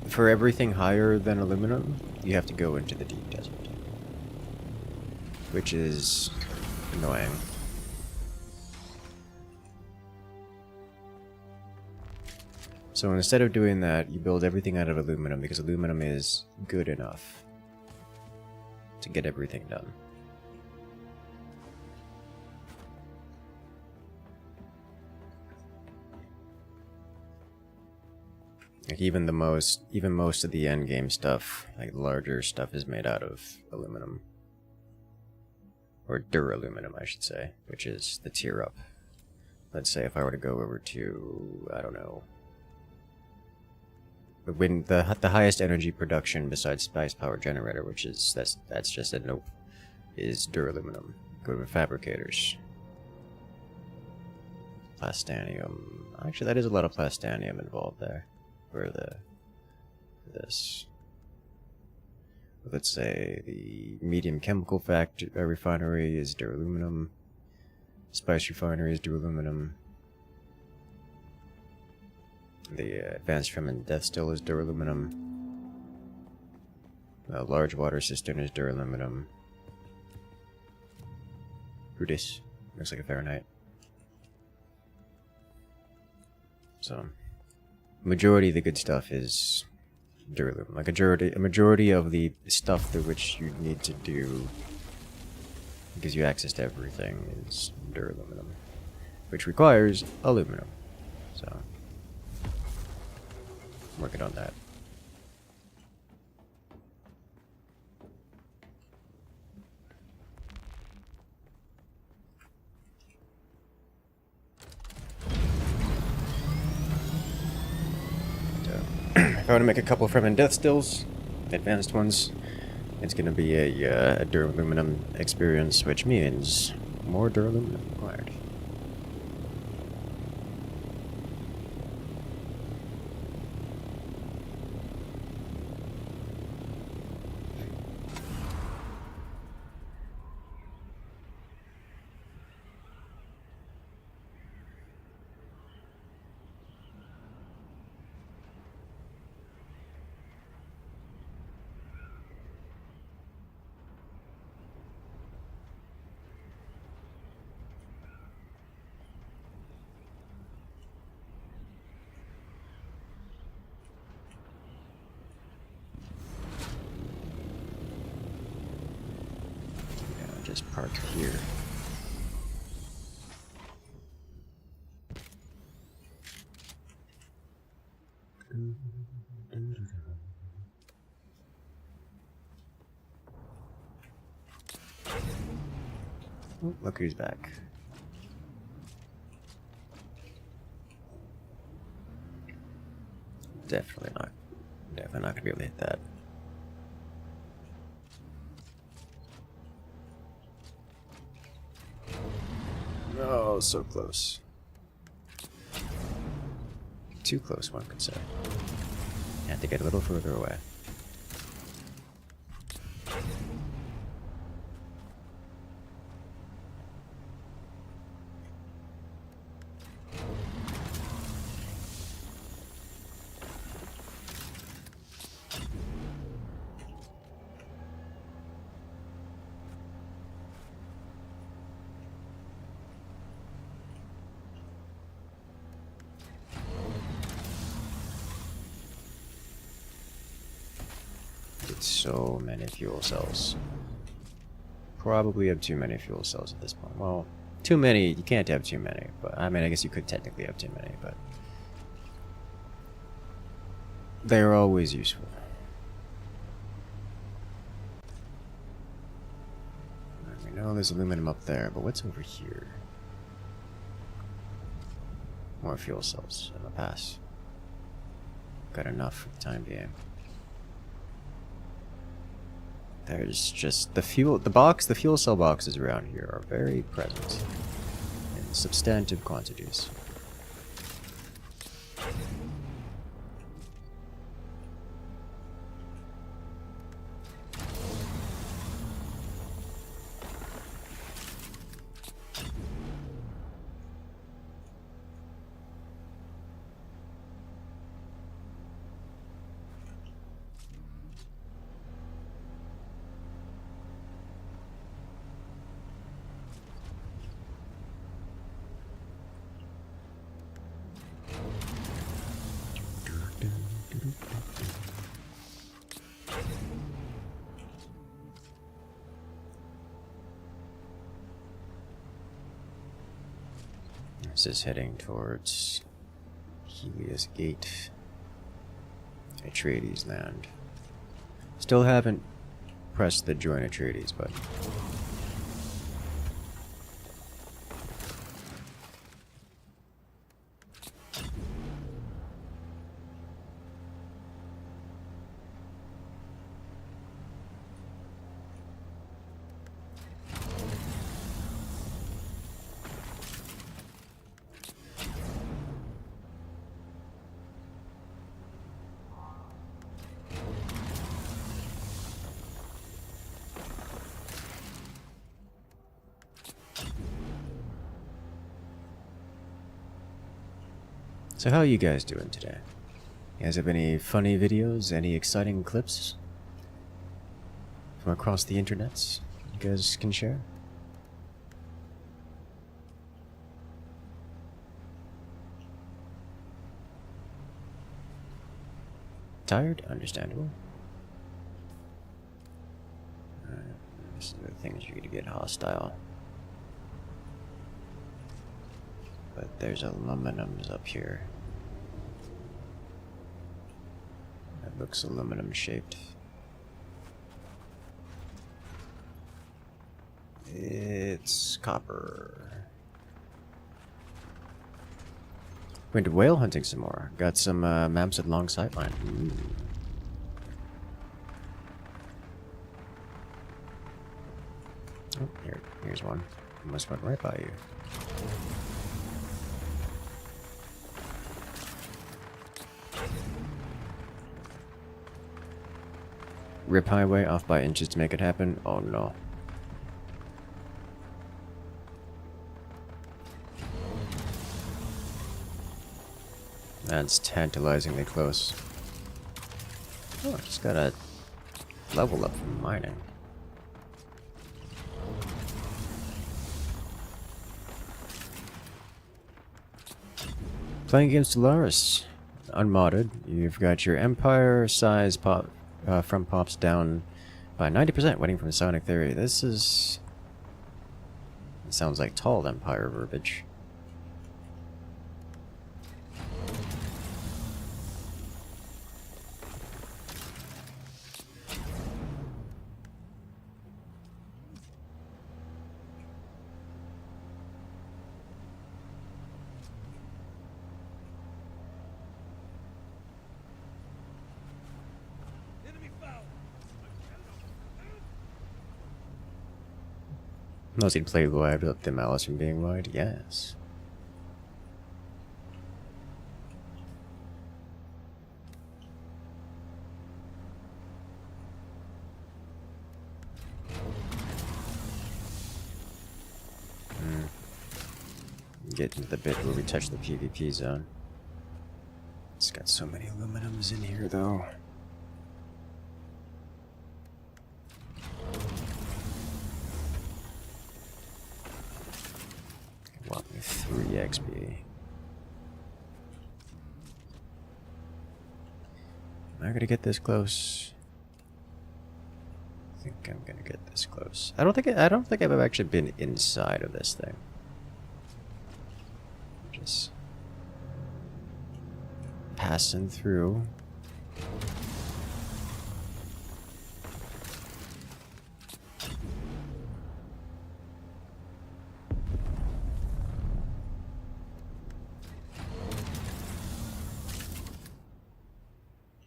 for everything higher than aluminum, you have to go into the deep desert. Which is annoying. So instead of doing that, you build everything out of aluminum, because aluminum is good enough to get everything done. Like even most of the endgame stuff, like larger stuff, is made out of aluminum. Or dur-aluminum, I should say, which is the tier up. Let's say if I were to go over to, I don't know, when the highest energy production besides spice power generator, which is that's just a nope, is dur-aluminum. Go to fabricators. Plastanium. Actually, that is a lot of plastanium involved there. For this. Let's say the medium chemical refinery is dur-aluminum. Spice refinery is dur-aluminum. The advanced trim and death still is dur-aluminum. The large water cistern is dur-aluminum. Brutus. Looks like a Fahrenheit. So, majority of the good stuff is dur-aluminum. Like a majority of the stuff through which you need to do, gives you access to everything, is dur-aluminum, which requires aluminum. So, I'm working on that. If I want to make a couple from and death stills, advanced ones, it's going to be a dur-aluminum experience, which means more dur-aluminum required. mark here. Oh, look who's back. Definitely not gonna be able to hit that. Oh, so close. Too close, one could say. Had to get a little further away. So many fuel cells. Probably have too many fuel cells at this point. Well, too many, you can't have too many, but I mean, I guess you could technically have too many, but they're always useful. We know there's aluminum up there, but what's over here? More fuel cells in the pass. Got enough for the time being. There's just the fuel cell boxes around here are very present in substantive quantities. This is heading towards Helios Gate, Atreides land. Still haven't pressed the join Atreides, but so how are you guys doing today? You guys have any funny videos, any exciting clips from across the internets you guys can share? Tired? Understandable. Alright, these are the things you're gonna get hostile. But there's aluminums up here. That looks aluminum shaped. It's copper. Went whale hunting some more. Got some maps at long sightline. Ooh. Oh, here's one. Almost went right by you. Rip highway off by inches to make it happen? Oh no. That's tantalizingly close. Oh, I just got a level up from mining. Playing against Solaris. Unmodded. You've got your Empire size pop from pops down by 90%, waiting from Sonic Theory. This is sounds like tall Empire verbiage. Enemy found. Knows he'd play wide up the malice from being wide? Yes. Get into the bit where we touch the PvP zone. It's got so many aluminums in here, though. Want me 3 XP. Am I gonna get this close? I think I'm gonna get this close. I don't think I've ever actually been inside of this thing. Just passing through.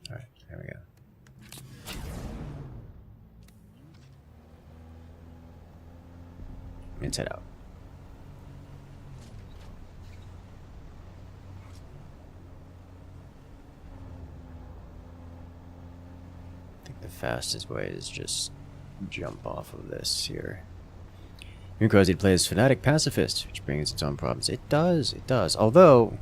Alright, there we go. Let's head out. The fastest way is just jump off of this here. Because it plays Fanatic Pacifist, which brings its own problems. It does. Although,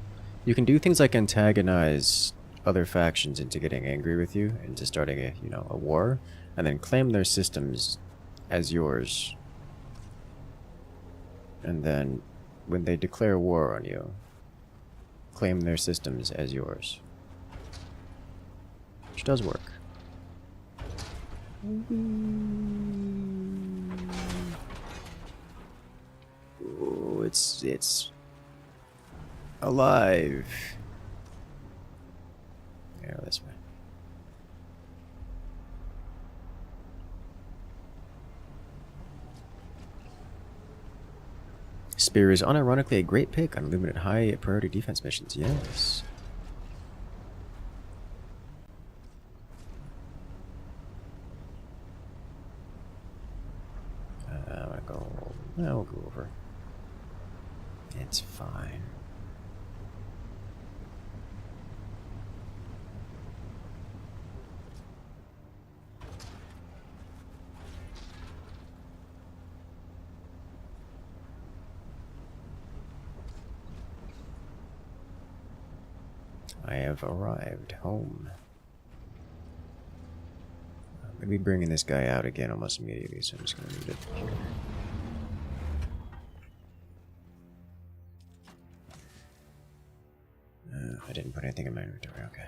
you can do things like antagonize other factions into getting angry with you, into starting a war, and then claim their systems as yours. And then, when they declare war on you, claim their systems as yours. Which does work. Oh, it's alive. Yeah, this way. Spear is unironically a great pick on limited high priority defense missions. Yes. We'll go over. It's fine. I have arrived home. I'm going to be bringing this guy out again almost immediately, so I'm just going to leave it here. I didn't put anything in my inventory, okay.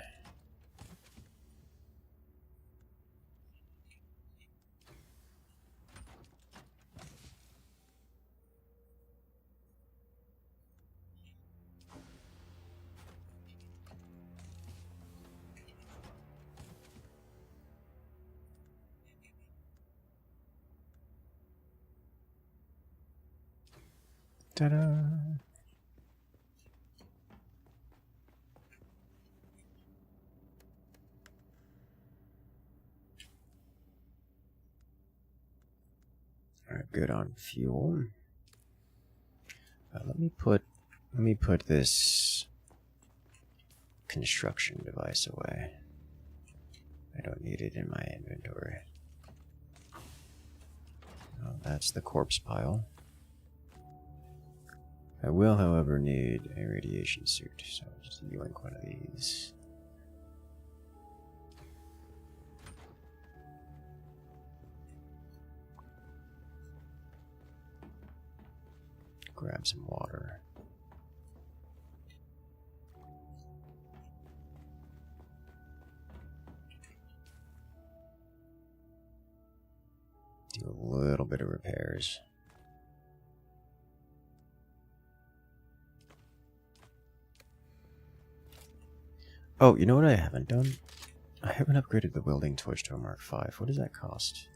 Ta-da! Alright, good on fuel. Let me put this construction device away. I don't need it in my inventory. Oh, that's the corpse pile. I will, however, need a radiation suit, so I'll just yoink one of these. Grab some water. Do a little bit of repairs. Oh, you know what I haven't done? I haven't upgraded the welding torch to a Mark V. What does that cost?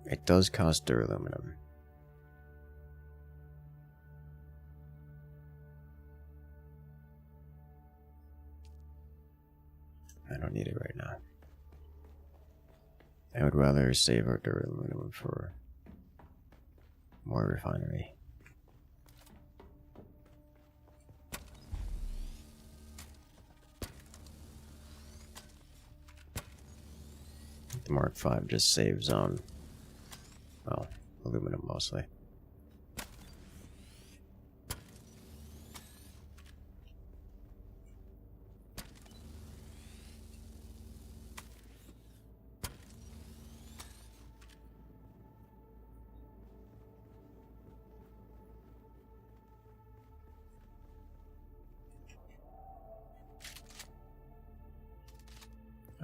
It does cost dur-aluminum. I don't need it right now. I would rather save our dur-aluminum for more refinery. The Mark V just saves on, well, aluminum mostly.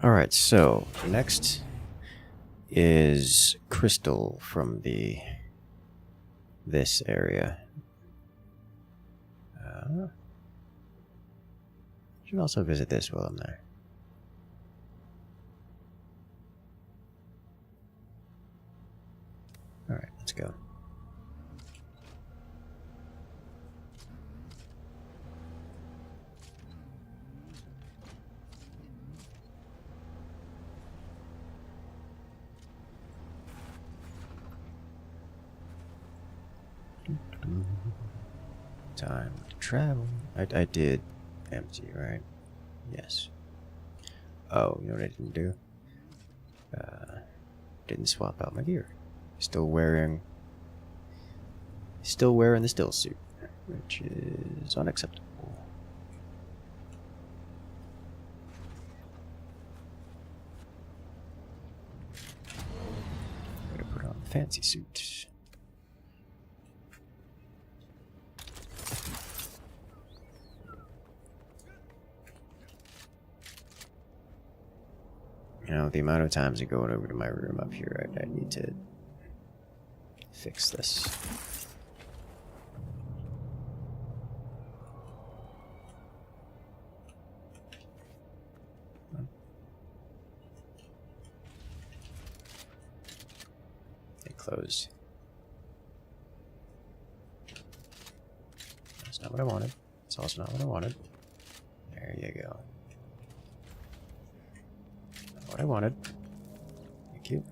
Alright, so next is crystal from this area. Should also visit this while I'm there. Alright, let's go. Time to travel. I did empty, right? Yes. Oh, you know what I didn't do? Didn't swap out my gear. Still wearing the still suit, which is unacceptable. I'm gonna put on the fancy suit. You know, the amount of times I go over to my room up here, I need to fix this. It closed. That's not what I wanted. It's also not what I wanted. There you go. What I wanted. Thank you.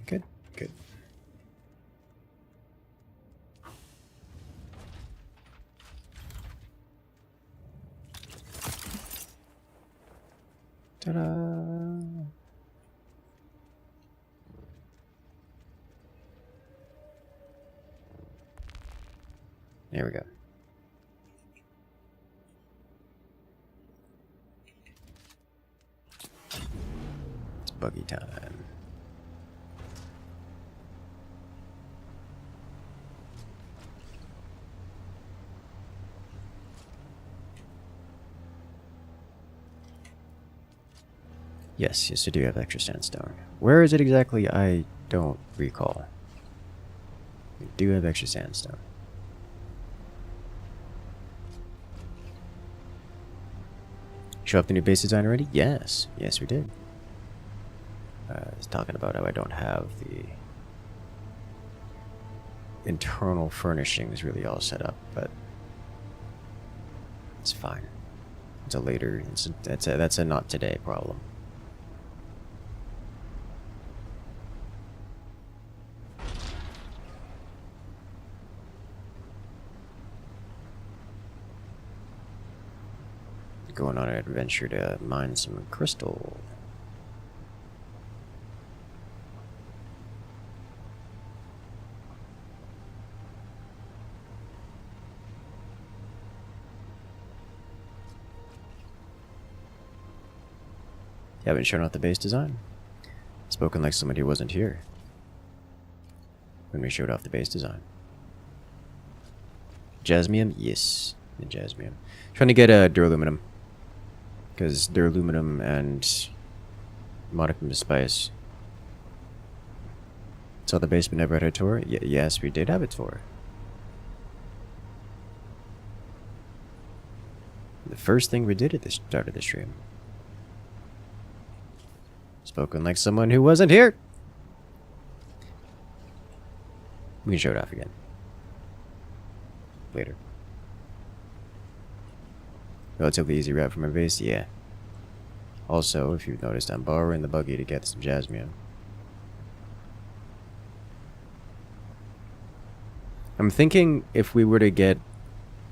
Good, good. Ta-da! There we go. Buggy time. Yes, I do have extra sandstone. Where is it exactly? I don't recall. We do have extra sandstone. Show up the new base design already? Yes. Yes, we did. I was talking about how I don't have the internal furnishings really all set up, but it's fine. It's a later. That's a not today problem. Going on an adventure to mine some crystal. You haven't shown off the base design? Spoken like somebody who wasn't here when we showed off the base design. Jasmium? Yes, the Jasmium. Trying to get a dur-aluminum. Because dur-aluminum and modicum of spice. Saw the basement never had a tour? Yes, we did have a tour. The first thing we did at the start of the stream. Spoken like someone who wasn't here. We can show it off again. Later. Relatively easy route from my base, yeah. Also, if you've noticed, I'm borrowing the buggy to get some Jasmium. I'm thinking if we were to get...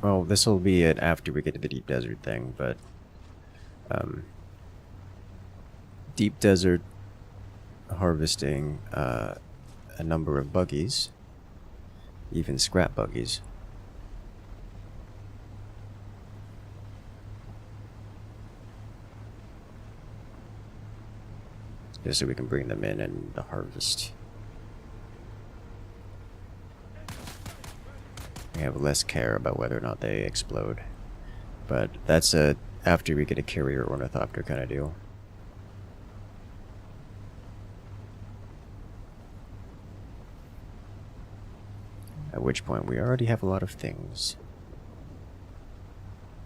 Well, this will be it after we get to the deep desert thing, but... deep desert harvesting a number of buggies. Even scrap buggies. Just so we can bring them in and harvest. We have less care about whether or not they explode. But that's after we get a carrier ornithopter kind of deal. At which point we already have a lot of things.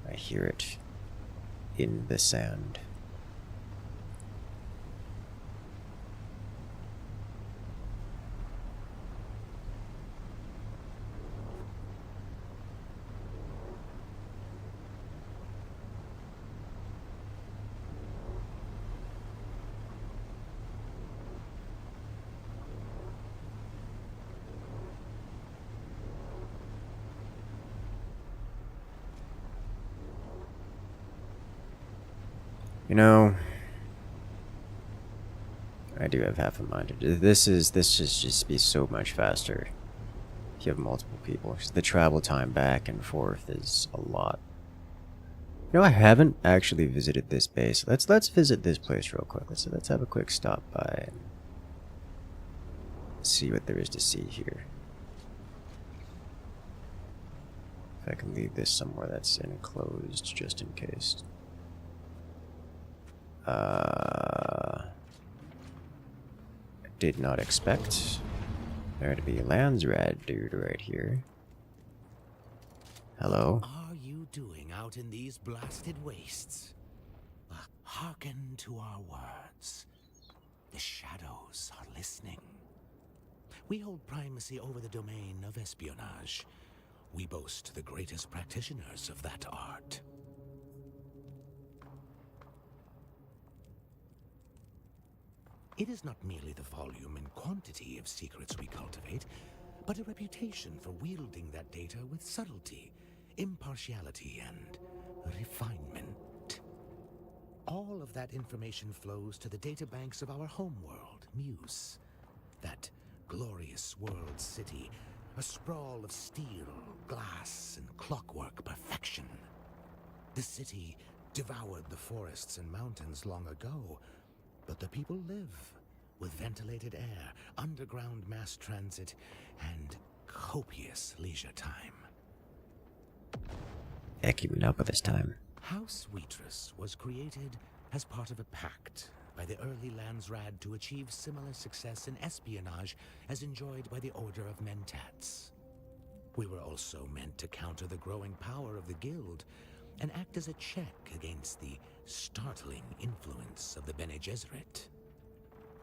I hear it in the sand. You know, I do have half a mind. This should just be so much faster if you have multiple people. The travel time back and forth is a lot. You know, I haven't actually visited this base. Let's visit this place real quick. Let's have a quick stop by and see what there is to see here. If I can leave this somewhere that's enclosed, just in case. Did not expect there to be a Landsrad dude right here. Hello. What are you doing out in these blasted wastes? Hearken to our words. The shadows are listening. We hold primacy over the domain of espionage. We boast the greatest practitioners of that art. It is not merely the volume and quantity of secrets we cultivate, but a reputation for wielding that data with subtlety, impartiality, and refinement. All of that information flows to the databanks of our homeworld, Muse. That glorious world city, a sprawl of steel, glass, and clockwork perfection. The city devoured the forests and mountains long ago, but the people live with ventilated air, underground mass transit, and copious leisure time. Keeping up with this time. House Wheatress was created as part of a pact by the early Landsrad to achieve similar success in espionage as enjoyed by the Order of Mentats. We were also meant to counter the growing power of the Guild and act as a check against the startling influence of the Bene Gesserit.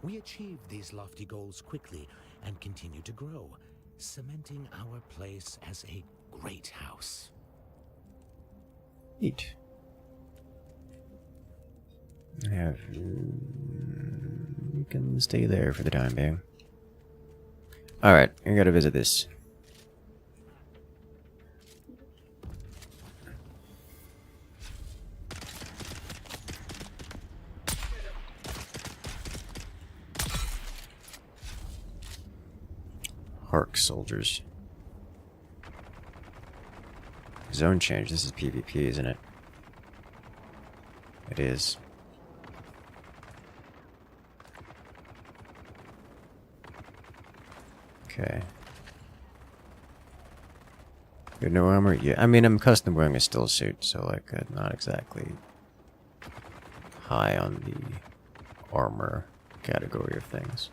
We achieved these lofty goals quickly and continue to grow, cementing our place as a great house. Neat. You can stay there for the time being. Alright, I gotta visit this. Hark soldiers. Zone change. This is PvP, isn't it? It is. Okay. You no armor? Yeah, I mean, I'm custom wearing a still suit, so like, not exactly high on the armor category of things.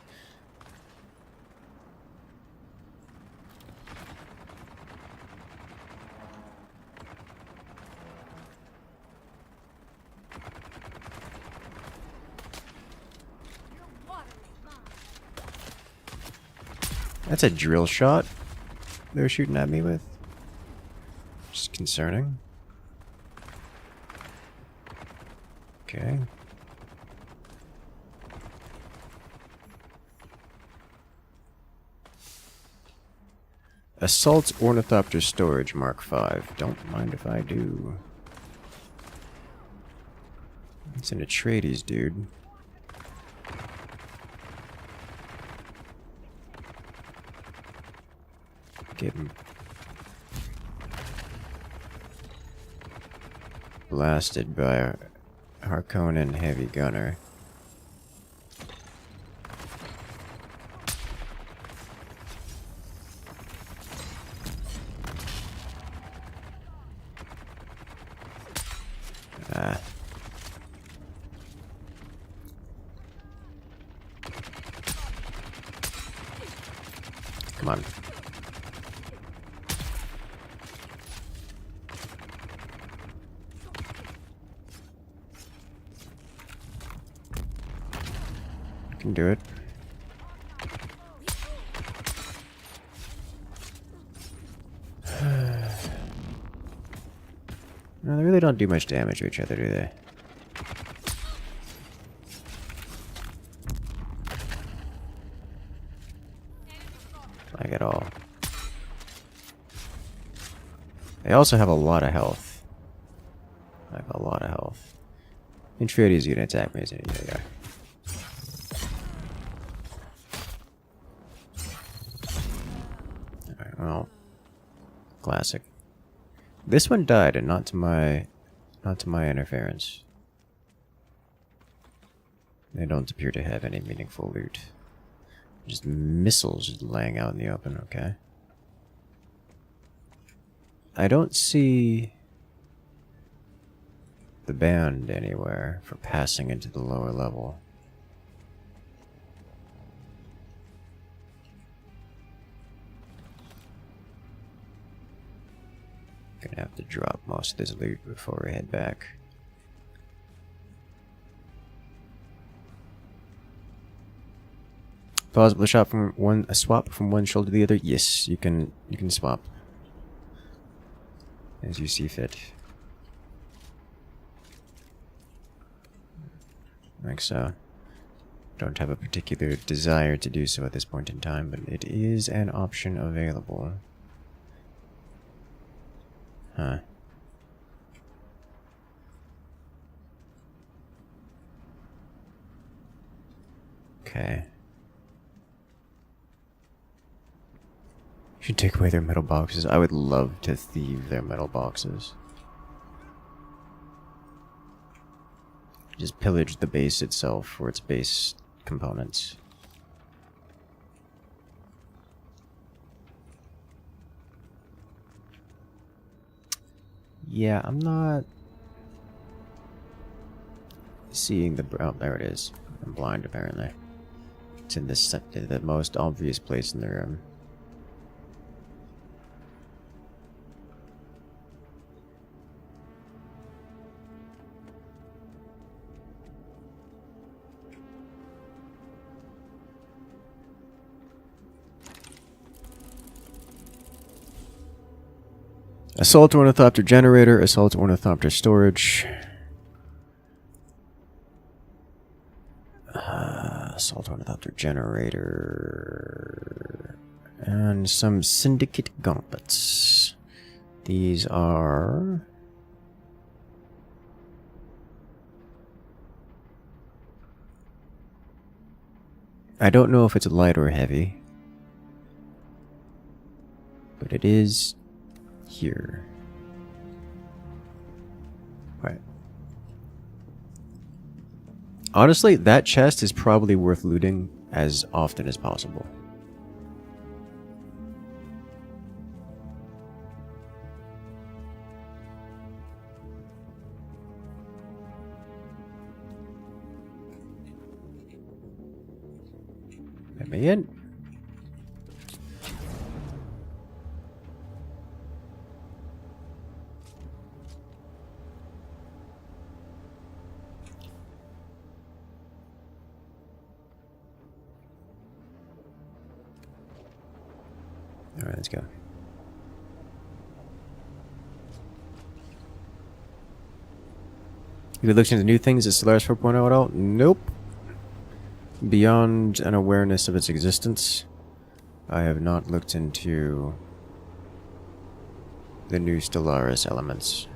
That's a drill shot they're shooting at me with. Just concerning. Okay. Assault Ornithopter Storage Mark 5. Don't mind if I do. It's an Atreides, dude. Get him. Blasted by a Harkonnen heavy gunner. Ah. Come on. Can do it. No, they really don't do much damage to each other, do they? Like at all. They also have a lot of health. Like a lot of health. Infiltrating is gonna attack me, isn't he? Yeah. Alright, well. Classic. This one died, and not to my interference. They don't appear to have any meaningful loot. Just missiles just laying out in the open, okay. I don't see the band anywhere for passing into the lower level. Gonna have to drop most of this loot before we head back. Possible to swap from one shoulder to the other? Yes, you can swap. As you see fit. Like so. Don't have a particular desire to do so at this point in time, but it is an option available. Huh. Okay. Should take away their metal boxes. I would love to thieve their metal boxes. Just pillage the base itself for its base components. Yeah, I'm not seeing the... Oh, there it is. I'm blind, apparently. It's in the most obvious place in the room. Assault Ornithopter Generator, Assault Ornithopter Storage. Assault Ornithopter Generator. And some Syndicate Gauntlets. These are... I don't know if it's light or heavy. But it is... here. Right. Honestly, that chest is probably worth looting as often as possible. Let me in. Alright, let's go. Have you looked into new things at Stellaris 4.0 at all? Nope. Beyond an awareness of its existence, I have not looked into the new Stellaris elements.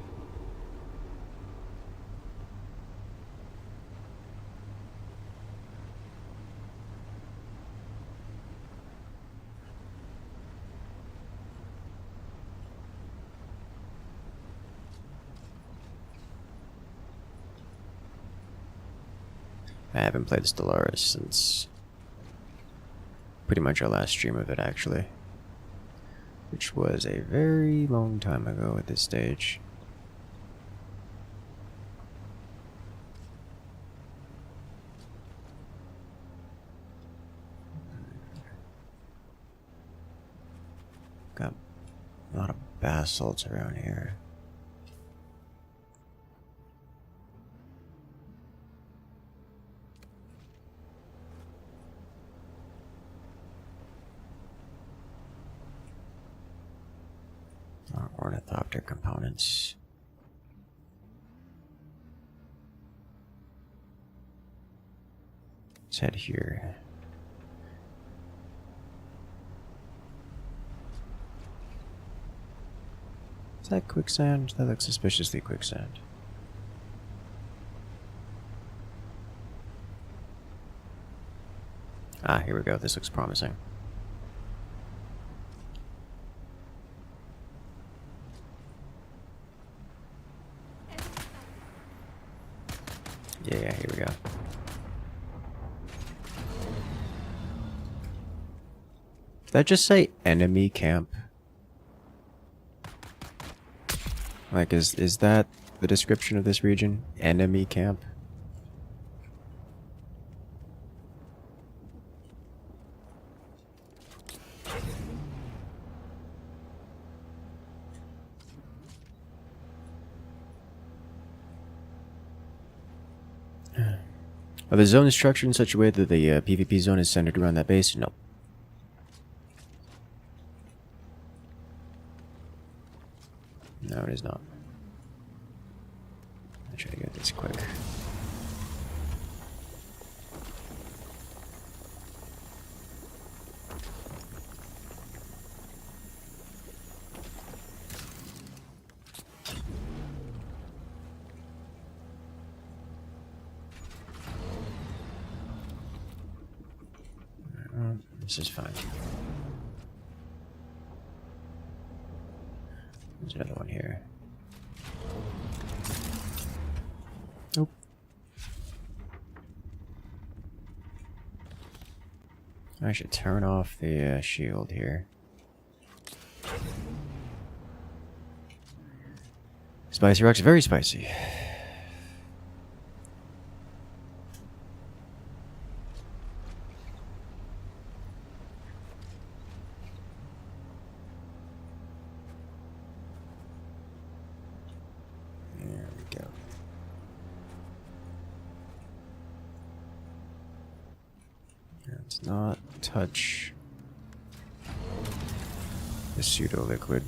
I haven't played Stellaris since pretty much our last stream of it, actually. Which was a very long time ago at this stage. Got a lot of basalts around here. Ornithopter components. Let's head here. Is that quicksand? That looks suspiciously quicksand. Ah, here we go. This looks promising. Yeah, here we go. Did that just say enemy camp? Like, is that the description of this region? Enemy camp? Are the zone is structured in such a way that the PvP zone is centered around that base? No. No, it is not. I'll try to get this quick. This is fine. There's another one here. Nope. I should turn off the shield here. Spicy rocks, very spicy. Let's not touch the pseudo liquid.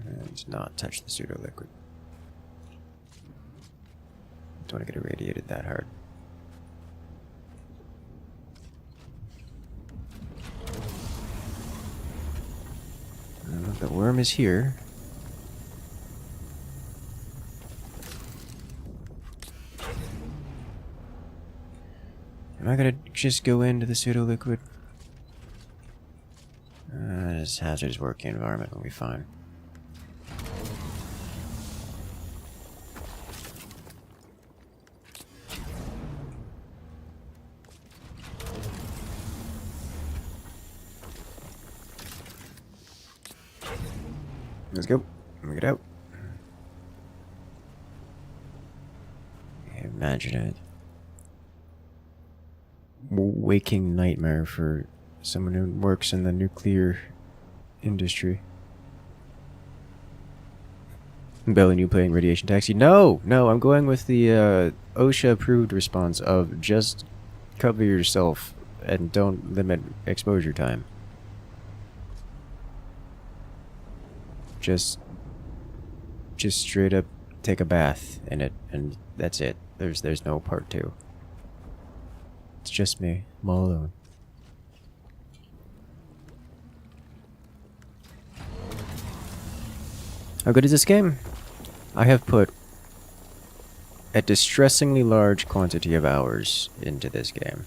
And not touch the pseudo liquid. Don't want to get irradiated that hard. The worm is here. Am I gonna just go into the pseudo liquid? This hazardous working environment will be fine. Let's go. Get out. Imagine it. Waking nightmare for someone who works in the nuclear industry. Belly, you playing Radiation Taxi? No! No, I'm going with the OSHA-approved response of just cover yourself and don't limit exposure time. Just straight up take a bath in it, and that's it. There's no part two. It's just me. I'm all alone. How good is this game? I have put a distressingly large quantity of hours into this game.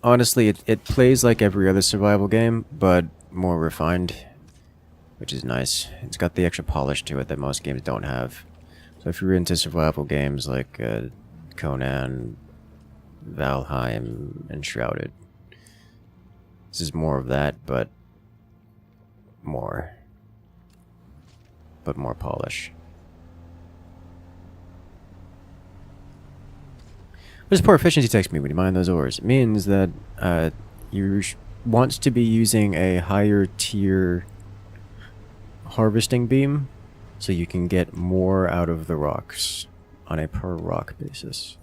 Honestly, it plays like every other survival game, but more refined, which is nice. It's got the extra polish to it that most games don't have. So if you're into survival games like Conan, Valheim, and Shrouded, this is more of that, but more polish. What does poor efficiency text mean when you mine those ores? It means that you want to be using a higher tier harvesting beam so you can get more out of the rocks on a per rock basis.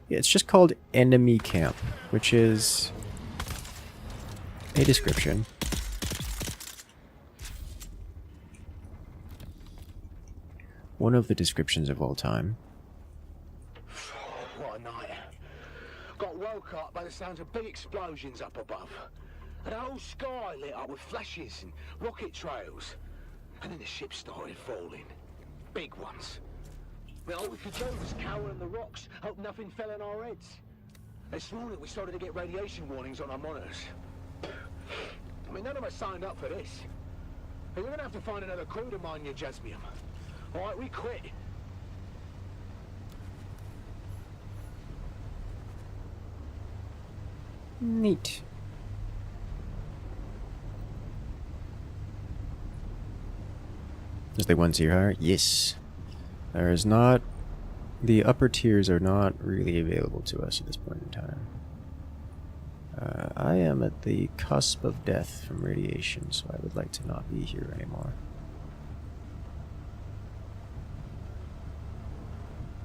Yeah, it's just called enemy camp, which is a description. One of the descriptions of all time. What a night. Got woke up by the sounds of big explosions up above. And the whole sky lit up with flashes and rocket trails. And then the ship started falling. Big ones. Well, all we could do was cower in the rocks, hope nothing fell on our heads. This morning we started to get radiation warnings on our monitors. I mean, none of us signed up for this. But we're gonna have to find another crew to mine your Jasmium. Alright, we quit. Neat. Is the one tier higher? Yes. There is not... The upper tiers are not really available to us at this point in time. I am at the cusp of death from radiation, so I would like to not be here anymore.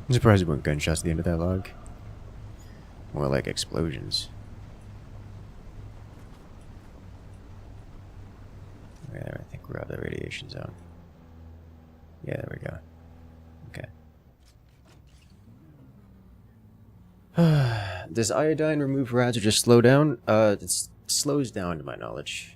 I'm surprised there weren't gunshots at the end of that log. More like explosions. There, I think we're out of the radiation zone. Yeah, there we go. Okay. Does iodine remove rats or just slow down? It slows down to my knowledge.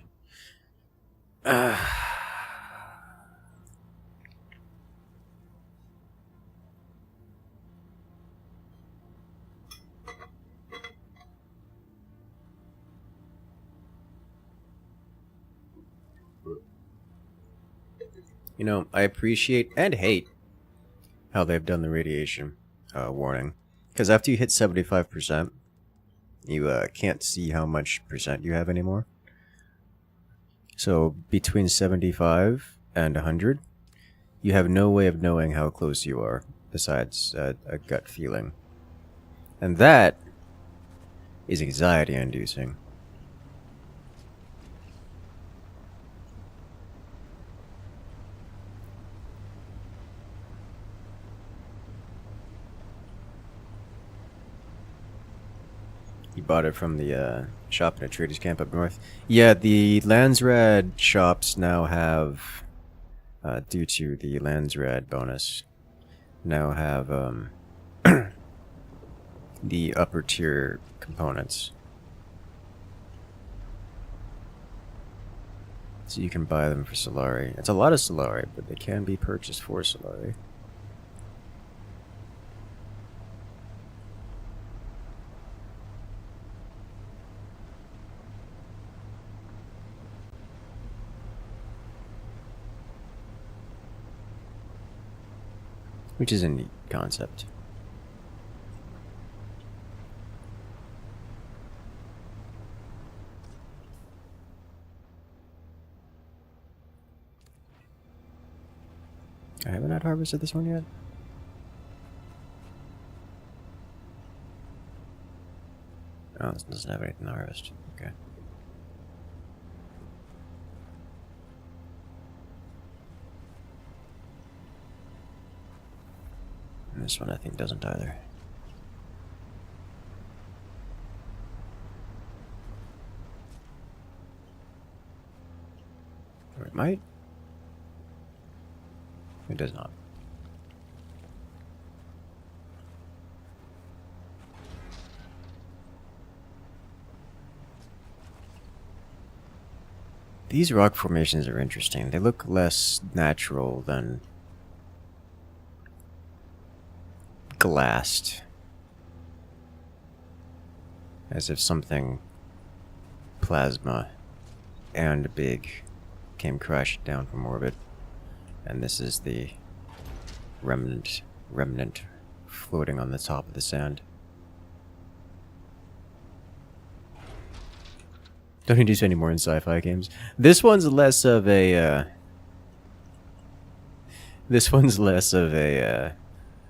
You know, I appreciate and hate how they've done the radiation warning. Because after you hit 75%, you can't see how much percent you have anymore. So between 75 and 100, you have no way of knowing how close you are, besides a gut feeling. And that is anxiety-inducing. You bought it from the shop in a traders camp up north. Yeah, the Landsrad shops now have, due to the Landsrad bonus, now have the upper tier components. So you can buy them for Solari. It's a lot of Solari, but they can be purchased for Solari. Which is a neat concept. I haven't had harvested this one yet. Oh, this doesn't have anything to harvest. Okay. And this one I think doesn't either. Or it might. It does not. These rock formations are interesting. They look less natural than glassed. As if something plasma and big came crashing down from orbit. And this is the remnant floating on the top of the sand. Don't need to do any more in sci-fi games. This one's less of a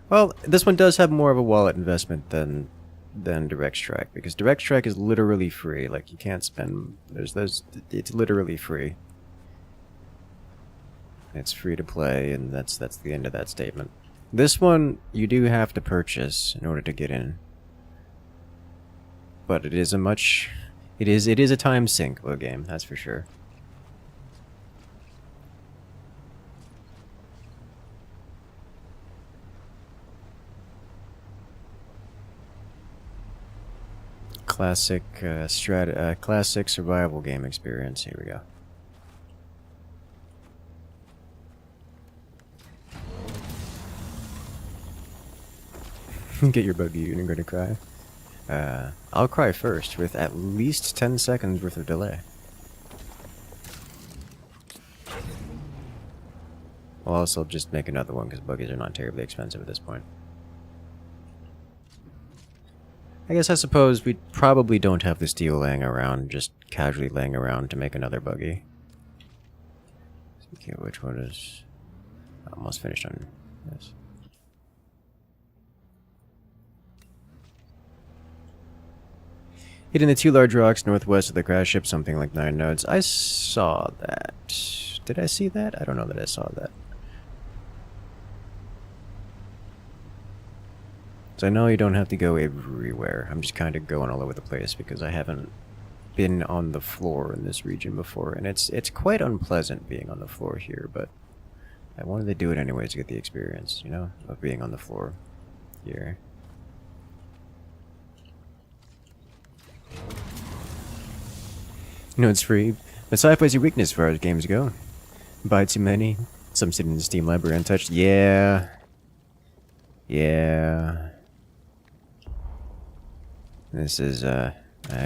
well, this one does have more of a wallet investment than Direct Strike, because Direct Strike is literally free. Like, you can't spend it's literally free. It's free to play, and that's the end of that statement. This one you do have to purchase in order to get in. But it is a time sink of a game, that's for sure. Classic classic survival game experience. Here we go. Get your buggy, you're gonna cry. I'll cry first, with at least 10 seconds worth of delay. I'll also just make another one, because buggies are not terribly expensive at this point. I suppose we probably don't have the steel laying around, just casually laying around to make another buggy. Okay, which one is... almost finished on this. Hitting the two large rocks northwest of the crash ship, something like 9 nodes. I saw that. Did I see that? I don't know that I saw that. So I know you don't have to go everywhere. I'm just kind of going all over the place because I haven't been on the floor in this region before. And it's quite unpleasant being on the floor here, but I wanted to do it anyways to get the experience, you know, of being on the floor here. No, it's free. But sci-fi is your weakness as far as games go. Buy too many. Some sitting in the Steam library untouched. Yeah. Yeah. This is, I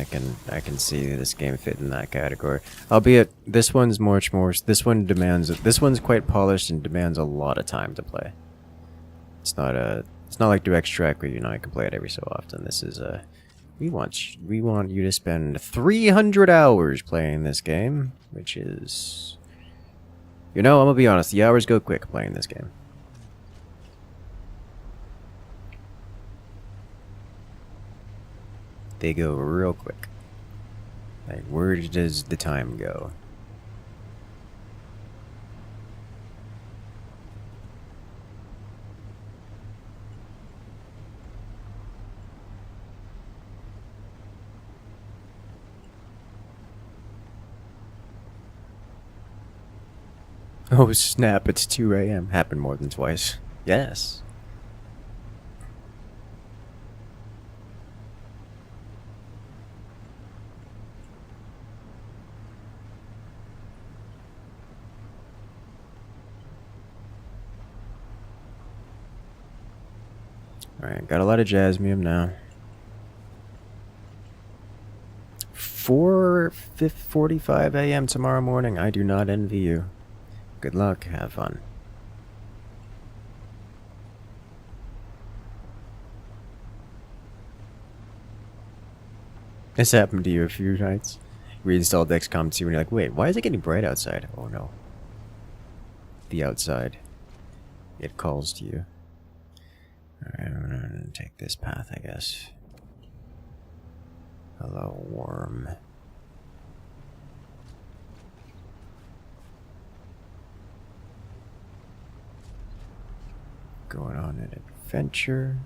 can see this game fit in that category. Albeit, this one's much more, this one's quite polished and demands a lot of time to play. It's not like Direct Strike where, you know, I can play it every so often. This is, we want you to spend 300 hours playing this game, which is, you know, I'm gonna be honest, the hours go quick playing this game. They go real quick. Like, where does the time go? Oh snap, it's 2 AM. Happened more than twice. Yes. Alright, got a lot of Jasmium now. 4:45 AM tomorrow morning. I do not envy you. Good luck, have fun. This happened to you a few nights. Reinstalled XCOM 2 and you're like, wait, why is it getting bright outside? Oh no. The outside it calls to you. Alright, I'm gonna take this path, I guess. Hello, worm. Going on an adventure.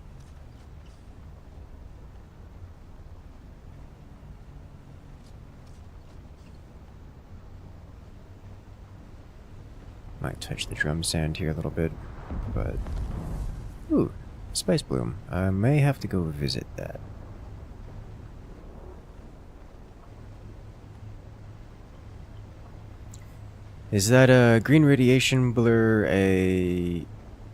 Might touch the drum sand here a little bit, but... Ooh, spice bloom. I may have to go visit that. Is that a green radiation blur a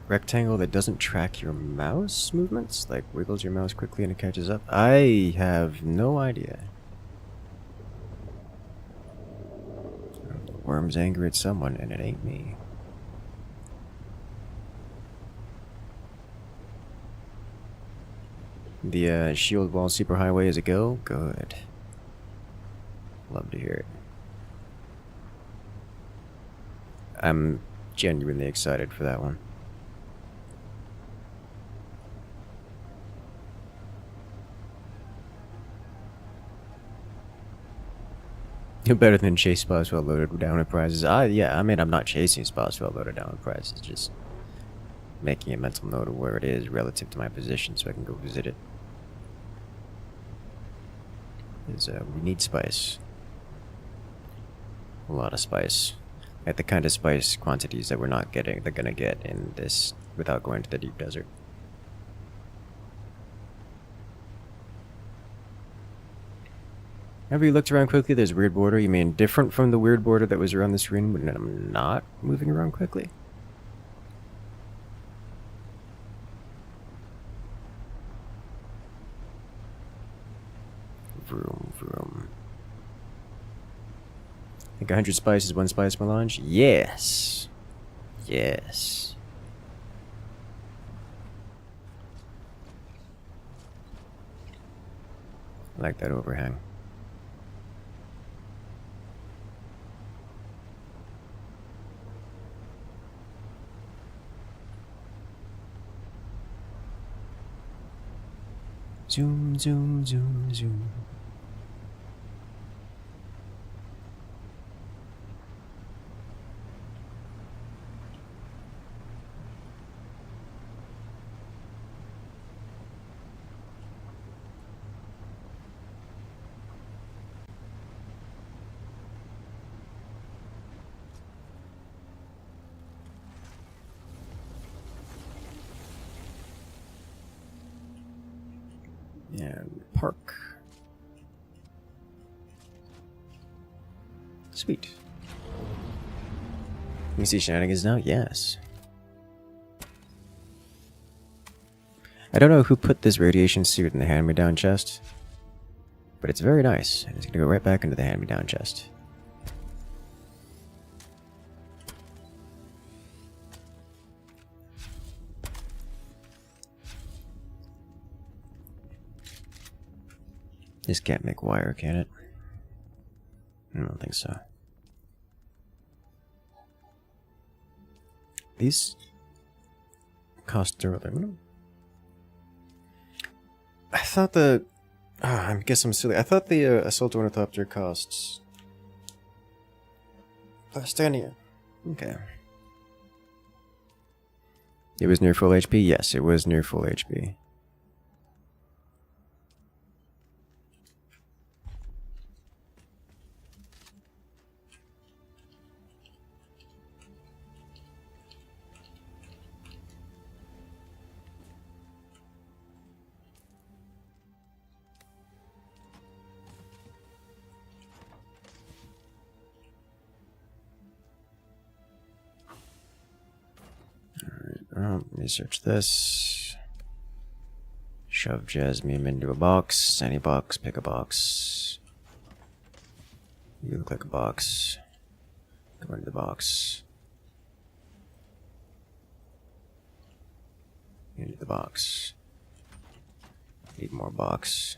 rectangle that doesn't track your mouse movements? Like wiggles your mouse quickly and it catches up? I have no idea. The worm's angry at someone and it ain't me. The shield wall superhighway is a go? Good. Love to hear it. I'm genuinely excited for that one. You're better than chase spots while loaded down with prizes. Yeah, I mean, I'm not chasing spots while loaded down with prizes. Just making a mental note of where it is relative to my position so I can go visit it. We need spice. A lot of spice. Like the kind of spice quantities that we're not getting, they're gonna get in this without going to the deep desert. Have you looked around quickly? There's a weird border. You mean different from the weird border that was around the screen when I'm not moving around quickly? Vroom, vroom. Think 100 spice is 1 spice melange? Yes. Yes. I like that overhang. Zoom, zoom, zoom, zoom. And park. Sweet. Can you see shenanigans now? Yes. I don't know who put this radiation suit in the hand-me-down chest, but it's very nice, and it's gonna go right back into the hand-me-down chest. This can't make wire, can it? I don't think so. These cost dur-aluminum? I thought the... I guess I'm silly. I thought the Assault Ornithopter costs... Plastania. Okay. It was near full HP? Yes, it was near full HP. Research this. Shove Jasmium into a box. Any box, pick a box. You look like a box. Go into the box. Into the box. Need more box.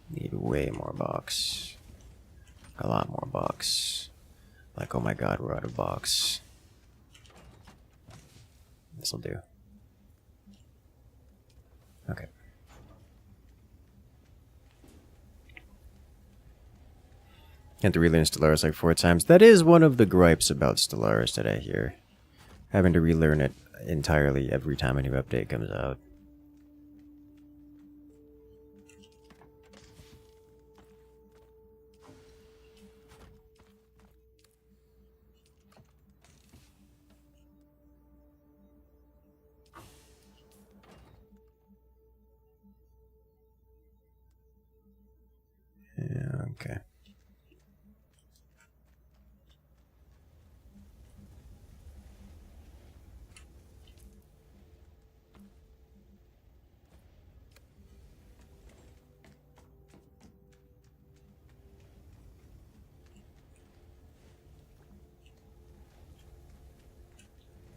Need way more box. A lot more box. Like, oh my god, we're out of box. This'll do. Okay. Had to relearn Stellaris like 4 times. That is one of the gripes about Stellaris that I hear. Having to relearn it entirely every time a new update comes out. Yeah, okay.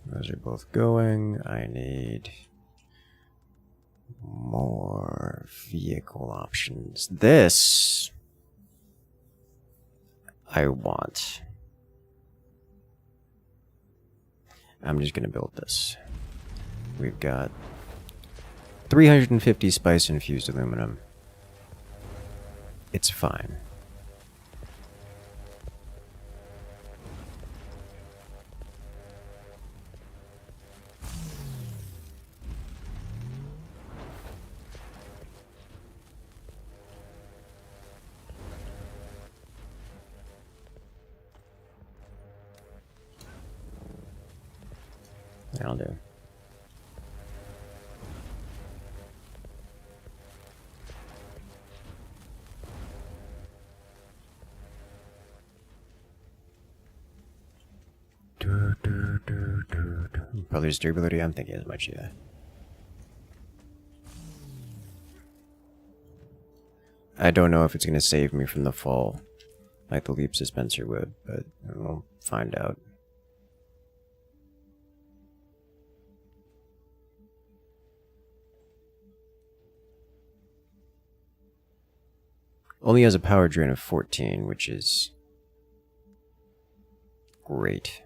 Those are both going. I need more vehicle options. This I want. I'm just gonna build this. We've got 350 spice infused aluminum. It's fine. That'll do. Probably just durability. I'm thinking as much, yeah. I don't know if it's going to save me from the fall like the leap dispenser would, but we'll find out. Only has a power drain of 14, which is great.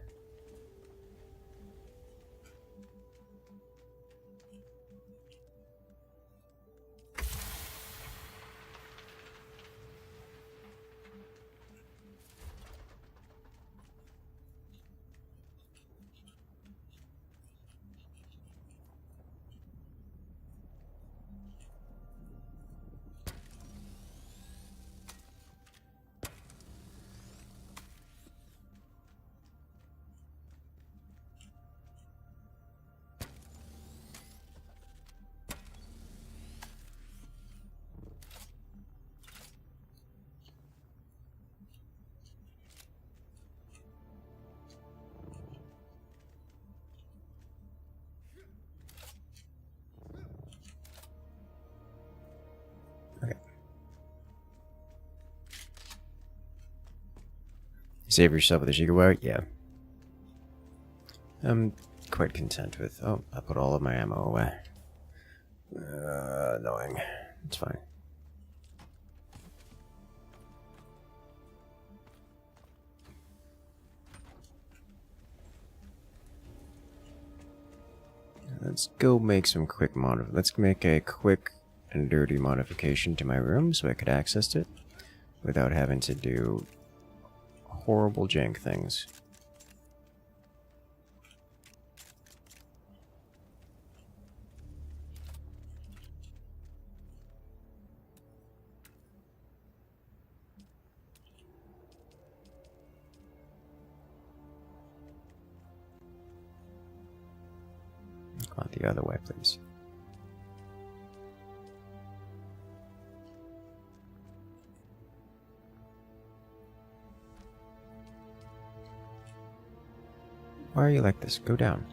Save yourself with a gigawire? Yeah. I'm quite content with... Oh, I put all of my ammo away. Annoying. It's fine. Let's go make some quick Let's make a quick and dirty modification to my room so I could access it without having to do horrible jank things. Go out the other way, please. Why are you like this? Go down.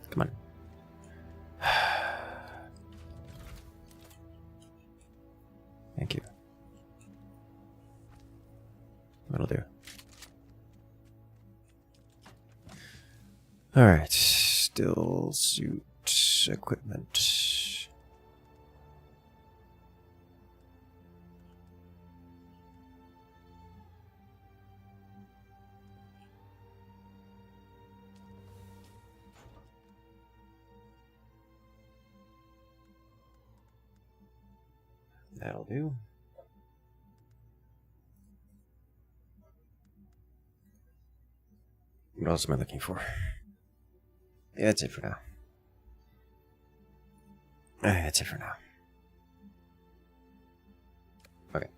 Come on. Thank you. That'll do. Alright. Still suit equipment. That'll do. What else am I looking for? Yeah, that's it for now. That's it for now. Okay.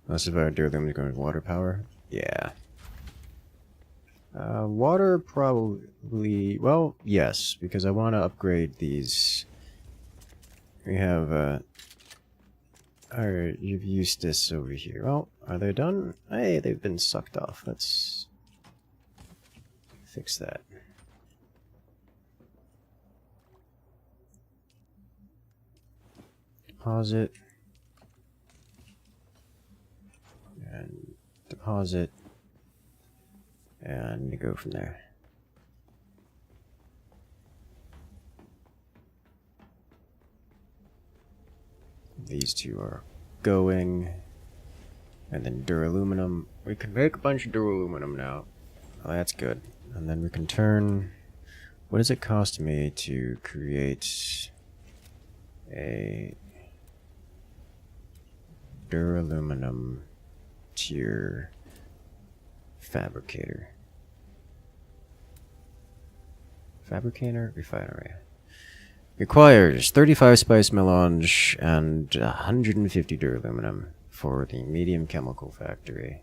Unless if I do them going with water power? Yeah. Water probably... Well, yes, because I want to upgrade these. We have, our Hephaestus over here. Well, are they done? Hey, they've been sucked off. Let's fix that. Deposit. And deposit. And go from there. These two are going. And then dur-aluminum. We can make a bunch of dur-aluminum now. Oh, that's good. And then we can turn... What does it cost me to create a dur-aluminum tier fabricator? Fabricator? Refinery. Requires 35 spice melange and 150 dur-aluminum for the medium chemical factory.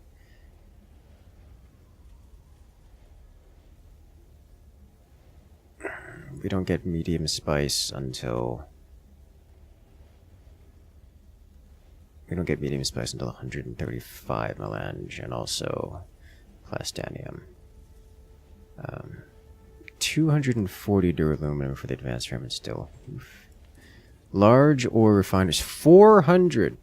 We don't get medium spice until... We don't get medium spice until 135 melange and also plastanium. 240 dur-aluminum for the advanced frame and still. Oof. Large ore refiners, 400!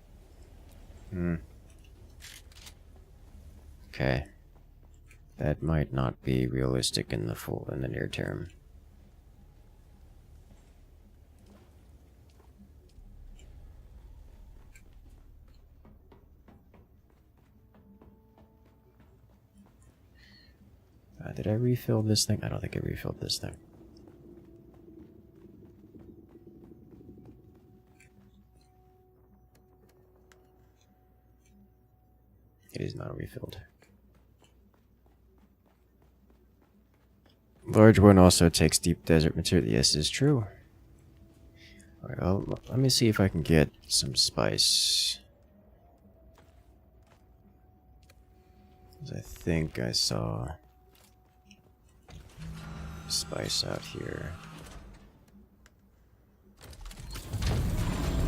Okay. That might not be realistic in the near term. Did I refill this thing? I don't think I refilled this thing. It is not refilled. Large one also takes deep desert material. Yes, it's true. Alright, well, let me see if I can get some spice. 'Cause I think I saw spice out here.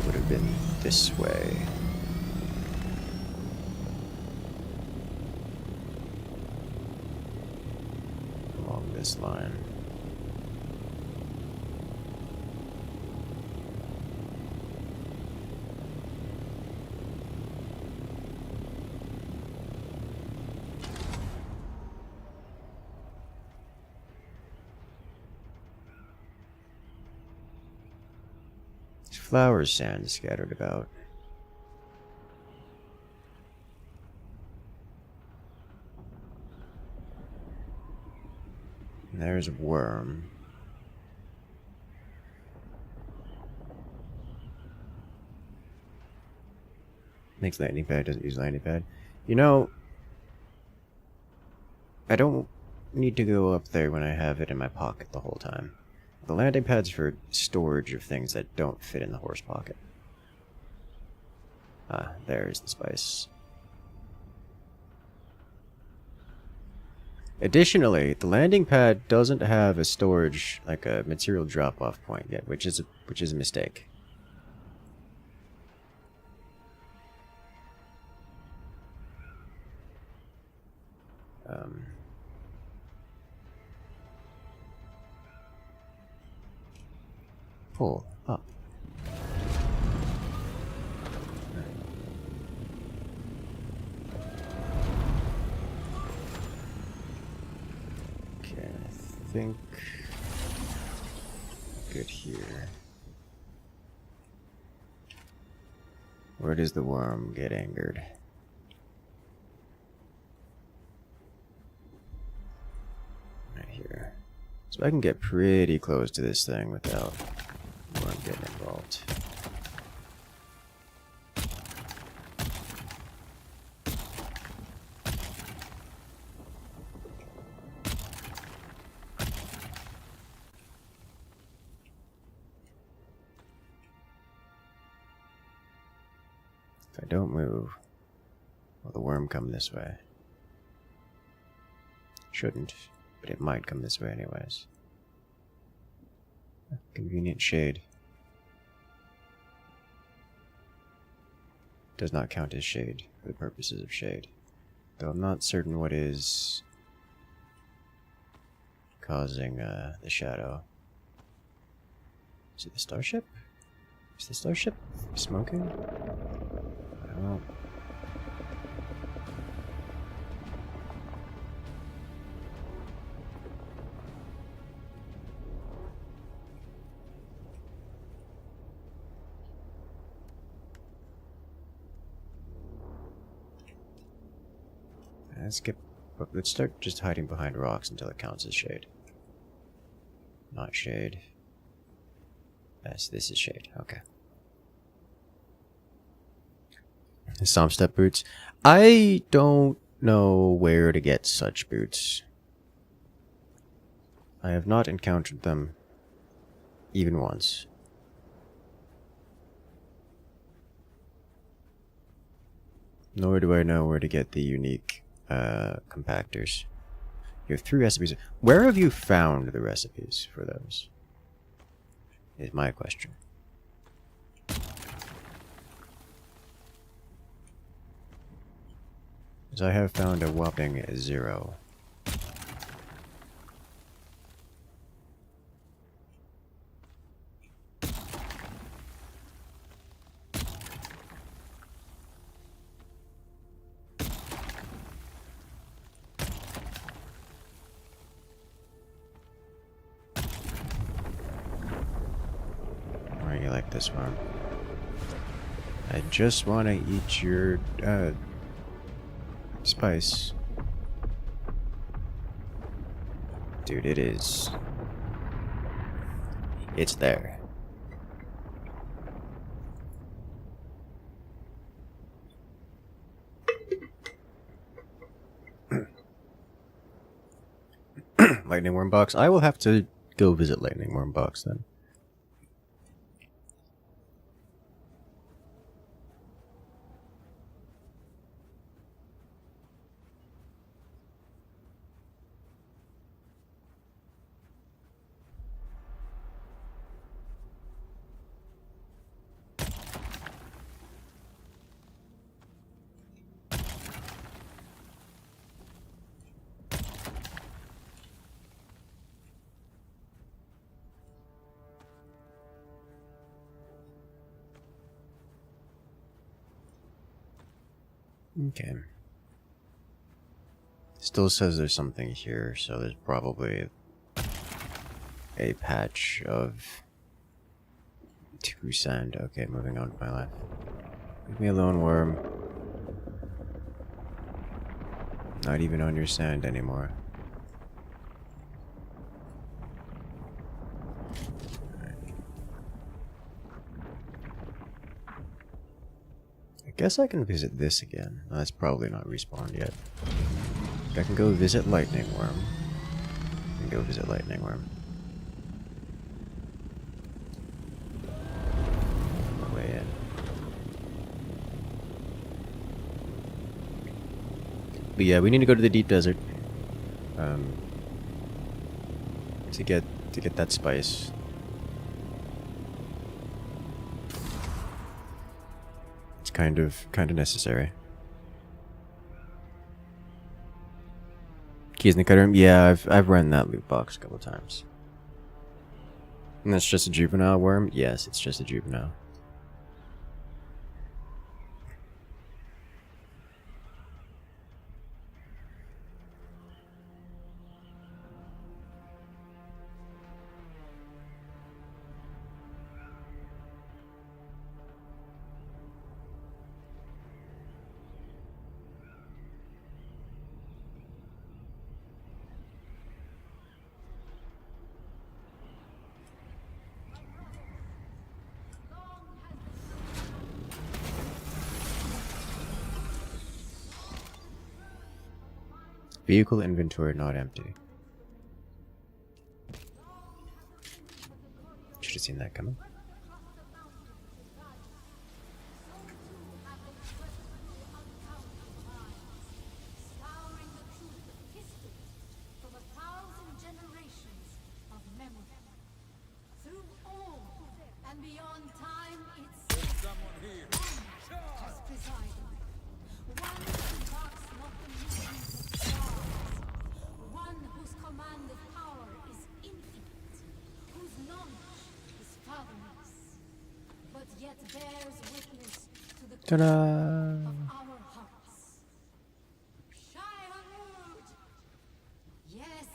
Would have been this way. Along this line. Flower sand scattered about. And there's a worm. Makes landing pad, doesn't use landing pad. You know, I don't need to go up there when I have it in my pocket the whole time. The landing pad's for storage of things that don't fit in the horse pocket. Ah, there's the spice. Additionally, the landing pad doesn't have a storage, like a material drop-off point yet, which is a mistake. Pull up. Okay, I think good here. Where does the worm get angered? Right here. So I can get pretty close to this thing without the worm getting involved. If I don't move, will the worm come this way? Shouldn't, but it might come this way anyways. Convenient shade. Does not count as shade for the purposes of shade. Though I'm not certain what is causing the shadow. Is it the starship? Is the starship smoking? I don't know. Let's start just hiding behind rocks until it counts as shade. Not shade. Yes, this is shade. Okay. Some step boots. I don't know where to get such boots. I have not encountered them even once. Nor do I know where to get the unique compactors. You have 3 recipes. Where have you found the recipes for those? Is my question. As I have found a whopping 0. You like this one? I just want to eat your spice. Dude, it is. It's there. Lightning Worm Box. I will have to go visit Lightning Worm Box then. Okay. Still says there's something here, so there's probably a patch of 2 sand. Okay, moving on with my life. Leave me alone, worm. Not even on your sand anymore. I guess I can visit this again. That's probably not respawned yet. I can go visit Lightning Worm. I can go visit Lightning Worm. My way in. But yeah, we need to go to the deep desert. To get that spice. Kind of necessary. Keys in the cutter room? Yeah, I've run that loot box a couple times. And that's just a juvenile worm? Yes, it's just a juvenile. Vehicle inventory not empty. Should have seen that coming. Ta-da! Yes,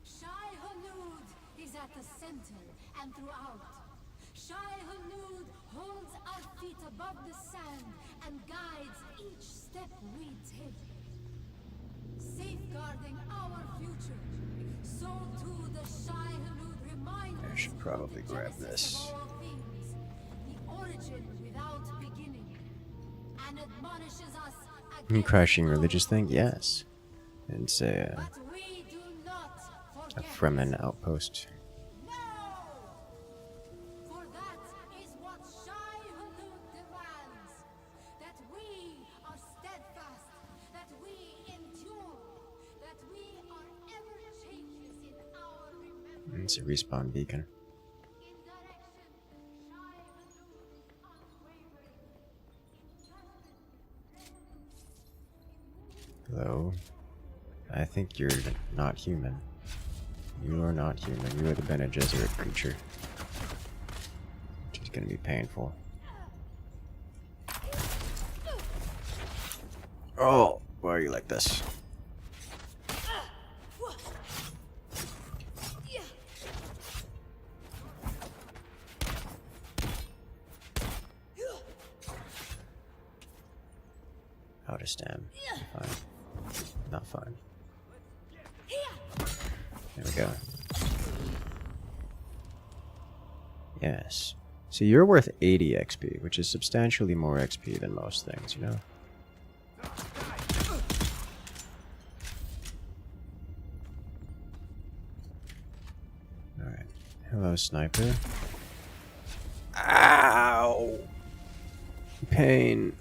Shai Hanud is at the center and throughout. Shai Hanud holds our feet above the sand and guides each step we take, safeguarding our future. So too the Shai Hanud reminds us. I should probably grab this. The origin without beginning. And admonishes us Crashing religious thing? Yes. And say a Fremen outpost. No! For that is what Shai Hulud demands. That we are steadfast, that we endure, that we are ever changeless in our remembrance. It's a respawn beacon. In direction, Shai Hulud unwavering. Hello. I think you're not human. You are not human. You are the Bene Gesserit creature. Which is gonna be painful. Oh! Why are you like this? Out of stam. Fine. Not fine. There we go. Yes. So you're worth 80 XP, which is substantially more XP than most things, you know? Alright. Hello, sniper. Ow! Pain.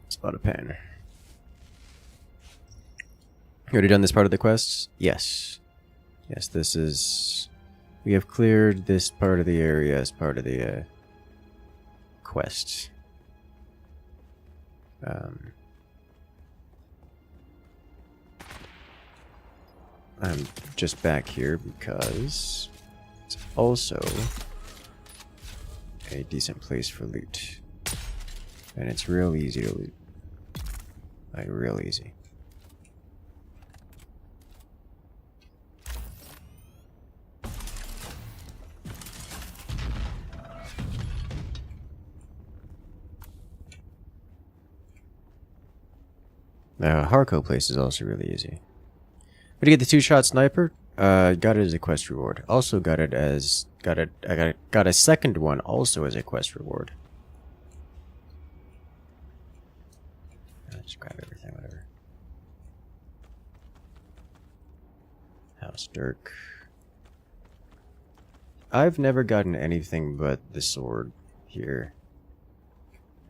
It's a lot of pain. You already done this part of the quests? Yes. Yes, this is... We have cleared this part of the area as part of the quest. I'm just back here because it's also a decent place for loot. And it's real easy to loot. Like, real easy. The Harco place is also really easy. But to get the 2-shot sniper, got it as a quest reward. Also got it as I got a second one also as a quest reward. Just grab everything, whatever. House Dirk. I've never gotten anything but the sword here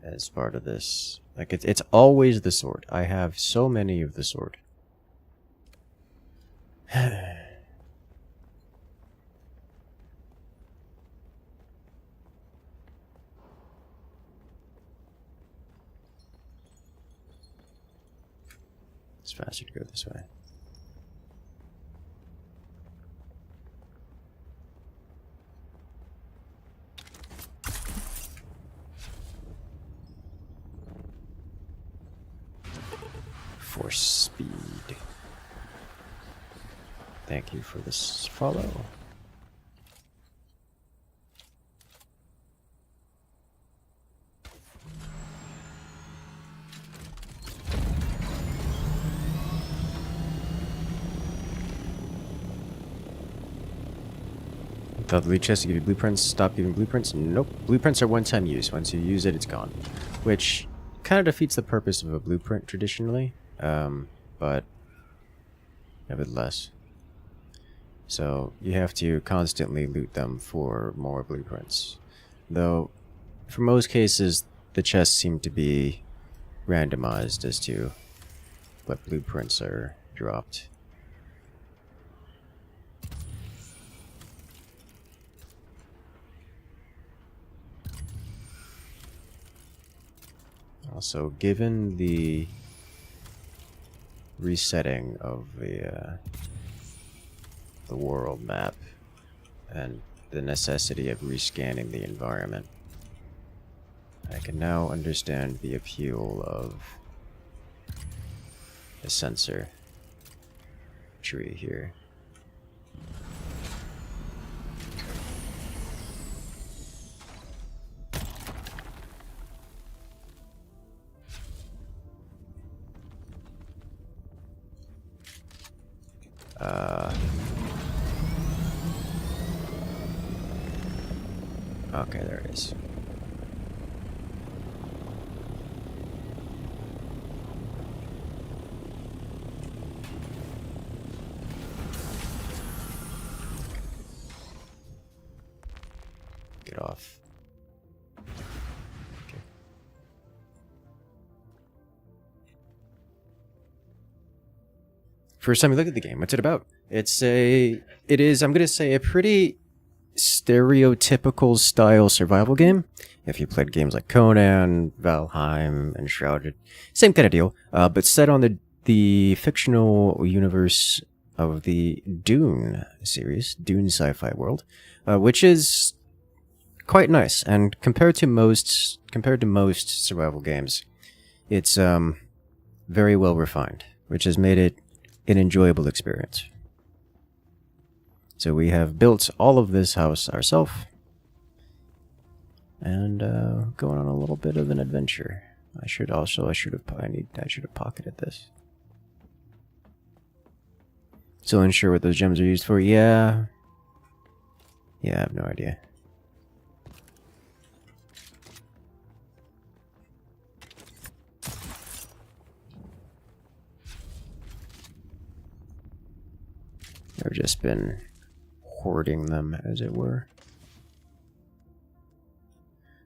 as part of this. Like, it's always the sword. I have so many of the sword. It's faster to go this way. For speed. Thank you for this follow. Thought the loot chest to give you blueprints. Stop giving blueprints? Nope. Blueprints are one-time use. Once you use it, it's gone. Which kind of defeats the purpose of a blueprint traditionally. but nevertheless. So you have to constantly loot them for more blueprints. Though, for most cases, the chests seem to be randomized as to what blueprints are dropped. Also, given the resetting of the world map and the necessity of rescanning the environment, I can now understand the appeal of the sensor tree here. Okay, there it is. Get off. Okay. First time you look at the game, what's it about? It is, I'm gonna say, a pretty stereotypical style survival game. If you played games like Conan, Valheim, and Shrouded, same kind of deal, but set on the fictional universe of the Dune series, Dune sci-fi world, which is quite nice. And compared to most survival games, it's very well refined, which has made it an enjoyable experience. So we have built all of this house ourselves, and going on a little bit of an adventure. I should have pocketed this. Still unsure what those gems are used for. Yeah, I have no idea. I've just been hoarding them, as it were.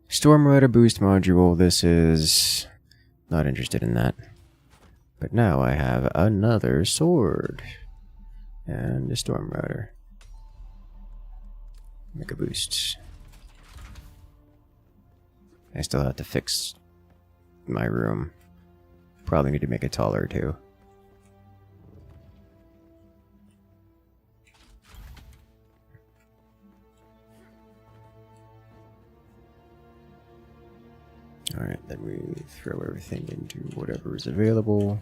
Storm Rider boost module. This is not interested in that. But now I have another sword and a Storm Rider. Make a boost. I still have to fix my room. Probably need to make it taller too. Alright, then we throw everything into whatever is available.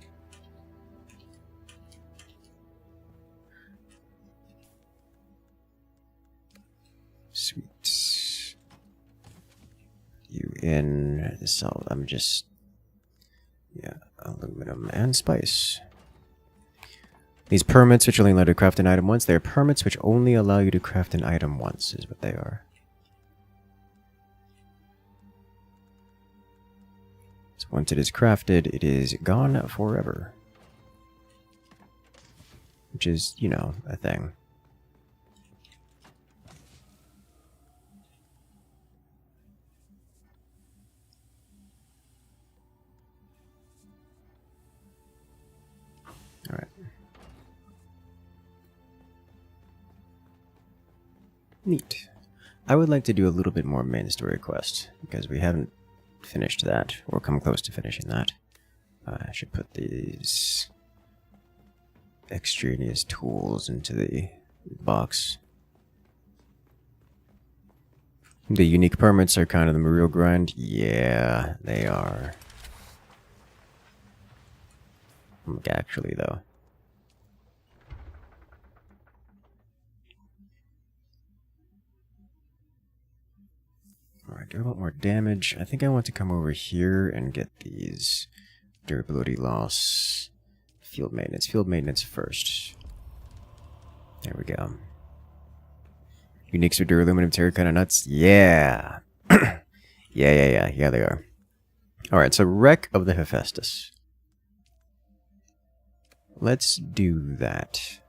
Sweet. You in the cell. I'm just... yeah, aluminum and spice. These permits, which only allow you to craft an item once, they are permits which only allow you to craft an item once, is what they are. Once it is crafted, it is gone forever. Which is, you know, a thing. Alright. Neat. I would like to do a little bit more main story quest, because we haven't finished that, or come close to finishing that. I should put these extraneous tools into the box. The unique permits are kind of the real grind. Yeah, they are. Actually, though. Alright, do I want more damage? I think I want to come over here and get these durability loss, field maintenance first. There we go. Uniques with dur-aluminum terror kind of nuts? Yeah! Yeah, they are. Alright, so Wreck of the Hephaestus. let's do that.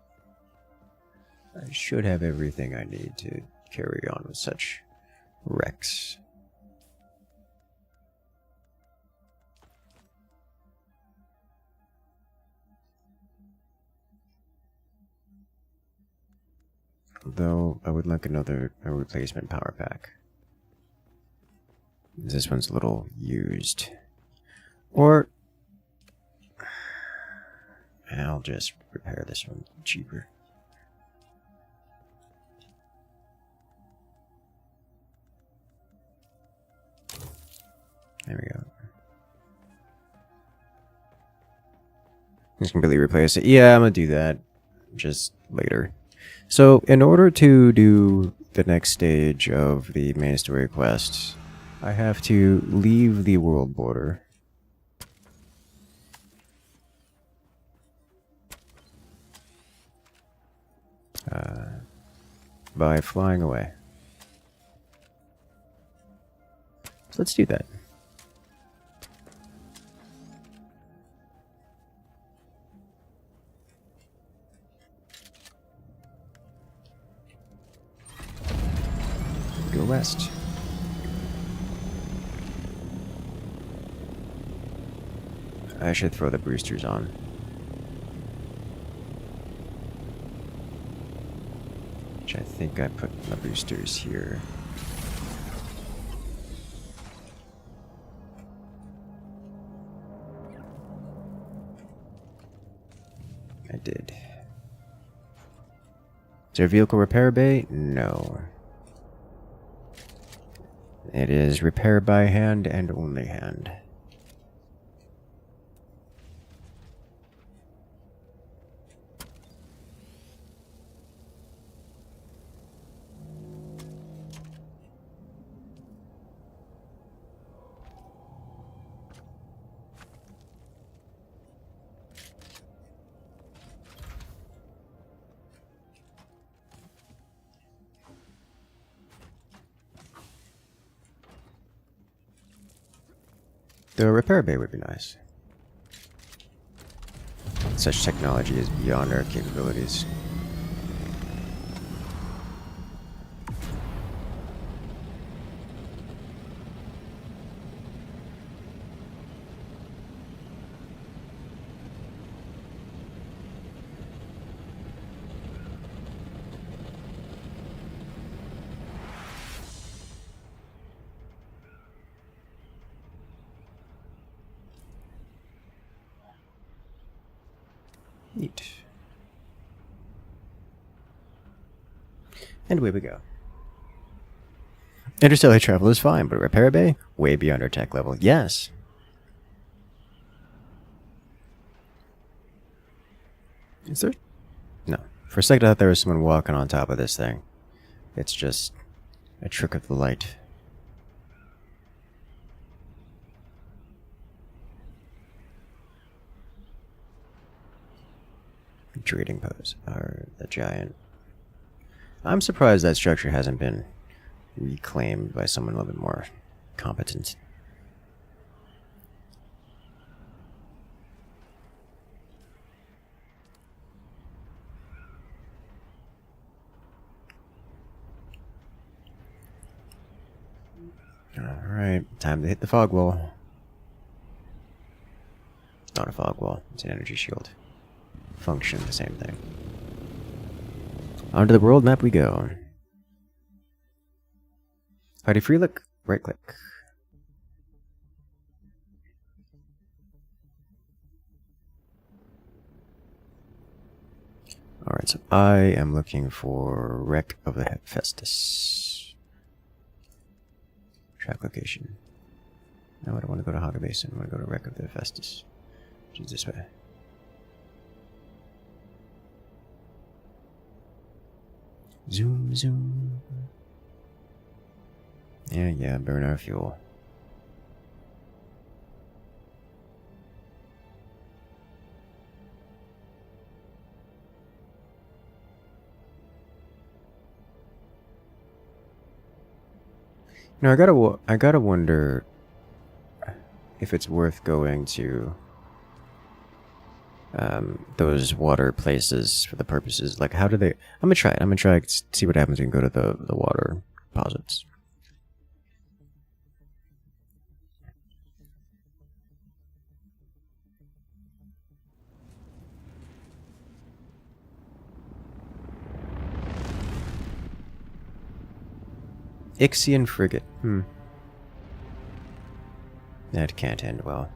I should have everything I need to carry on with such wrecks. Though I would like a replacement power pack. This one's a little used. Or I'll just repair this one cheaper. There we go. Just completely replace it. Yeah, I'm gonna do that just later. So, in order to do the next stage of the main story quest, I have to leave the world border. By flying away. Let's do that. Go west. I should throw the boosters on. Which I think I put the boosters here. I did. Is there a vehicle repair bay? No. It is repair by hand and only hand. The repair bay would be nice. Such technology is beyond our capabilities. Neat. And away we go. Interstellar travel is fine, but repair bay? Way beyond our tech level. Yes. Is there? No. For a second I thought there was someone walking on top of this thing. It's just a trick of the light. Trading pose, or the giant. I'm surprised that structure hasn't been reclaimed by someone a little bit more competent. Alright, time to hit the fog wall. Not a fog wall, it's an energy shield. Function, the same thing. Onto the world map we go. Party free look, right click. Alright, so I am looking for wreck of the Hephaestus. Track location. No, I don't want to go to Hogger Basin. I want to go to wreck of the Hephaestus, which is this way. Zoom, zoom. Yeah, burn our fuel. No, I gotta wonder if it's worth going to those water places for the purposes. Like, how do they? I'm gonna try it. I'm gonna try to see what happens when we go to the water deposits. Ixian frigate. That can't end well.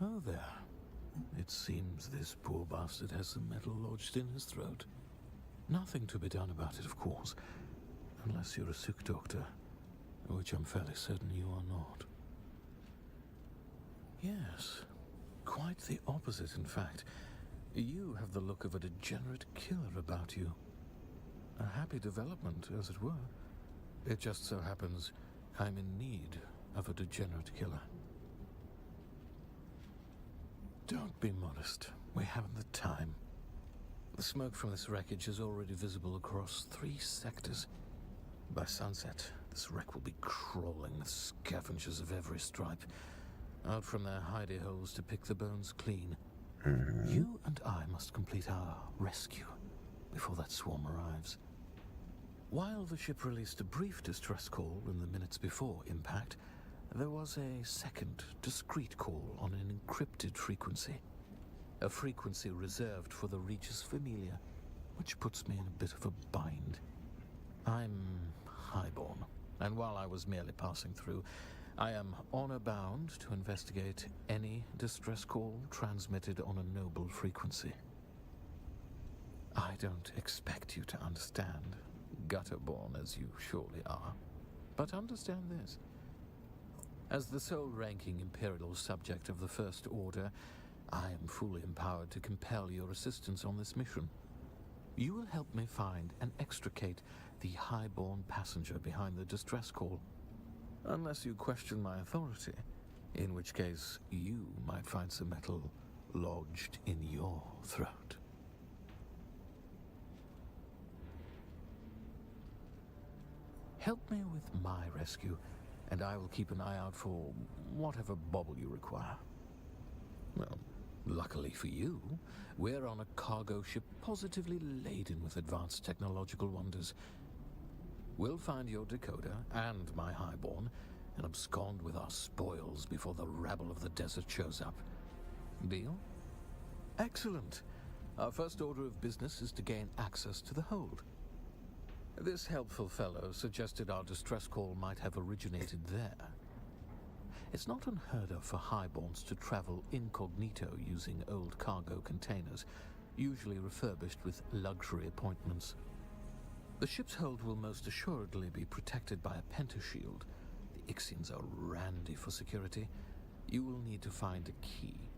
Oh, there. It seems this poor bastard has some metal lodged in his throat. Nothing to be done about it, of course. Unless you're a sick doctor, which I'm fairly certain you are not. Yes, quite the opposite, in fact. You have the look of a degenerate killer about you. A happy development, as it were. It just so happens I'm in need of a degenerate killer. Don't be modest. We haven't the time. The smoke from this wreckage is already visible across 3 sectors. By sunset, this wreck will be crawling with scavengers of every stripe, out from their hidey holes to pick the bones clean. You and I must complete our rescue before that swarm arrives. While the ship released a brief distress call in the minutes before impact, there was a second, discreet call on an encrypted frequency. A frequency reserved for the Regis Familia, which puts me in a bit of a bind. I'm highborn, and while I was merely passing through, I am honor-bound to investigate any distress call transmitted on a noble frequency. I don't expect you to understand, gutter-born as you surely are, but understand this. As the sole-ranking Imperial subject of the First Order, I am fully empowered to compel your assistance on this mission. You will help me find and extricate the highborn passenger behind the distress call. Unless you question my authority, in which case you might find some metal lodged in your throat. Help me with my rescue, and I will keep an eye out for whatever bauble you require. Well, luckily for you, we're on a cargo ship positively laden with advanced technological wonders. We'll find your decoder and my highborn and abscond with our spoils before the rabble of the desert shows up. Deal? Excellent. Our first order of business is to gain access to the hold. This helpful fellow suggested our distress call might have originated there. It's not unheard of for highborns to travel incognito using old cargo containers, usually refurbished with luxury appointments. The ship's hold will most assuredly be protected by a pentashield. The Ixians are randy for security. You will need to find a key.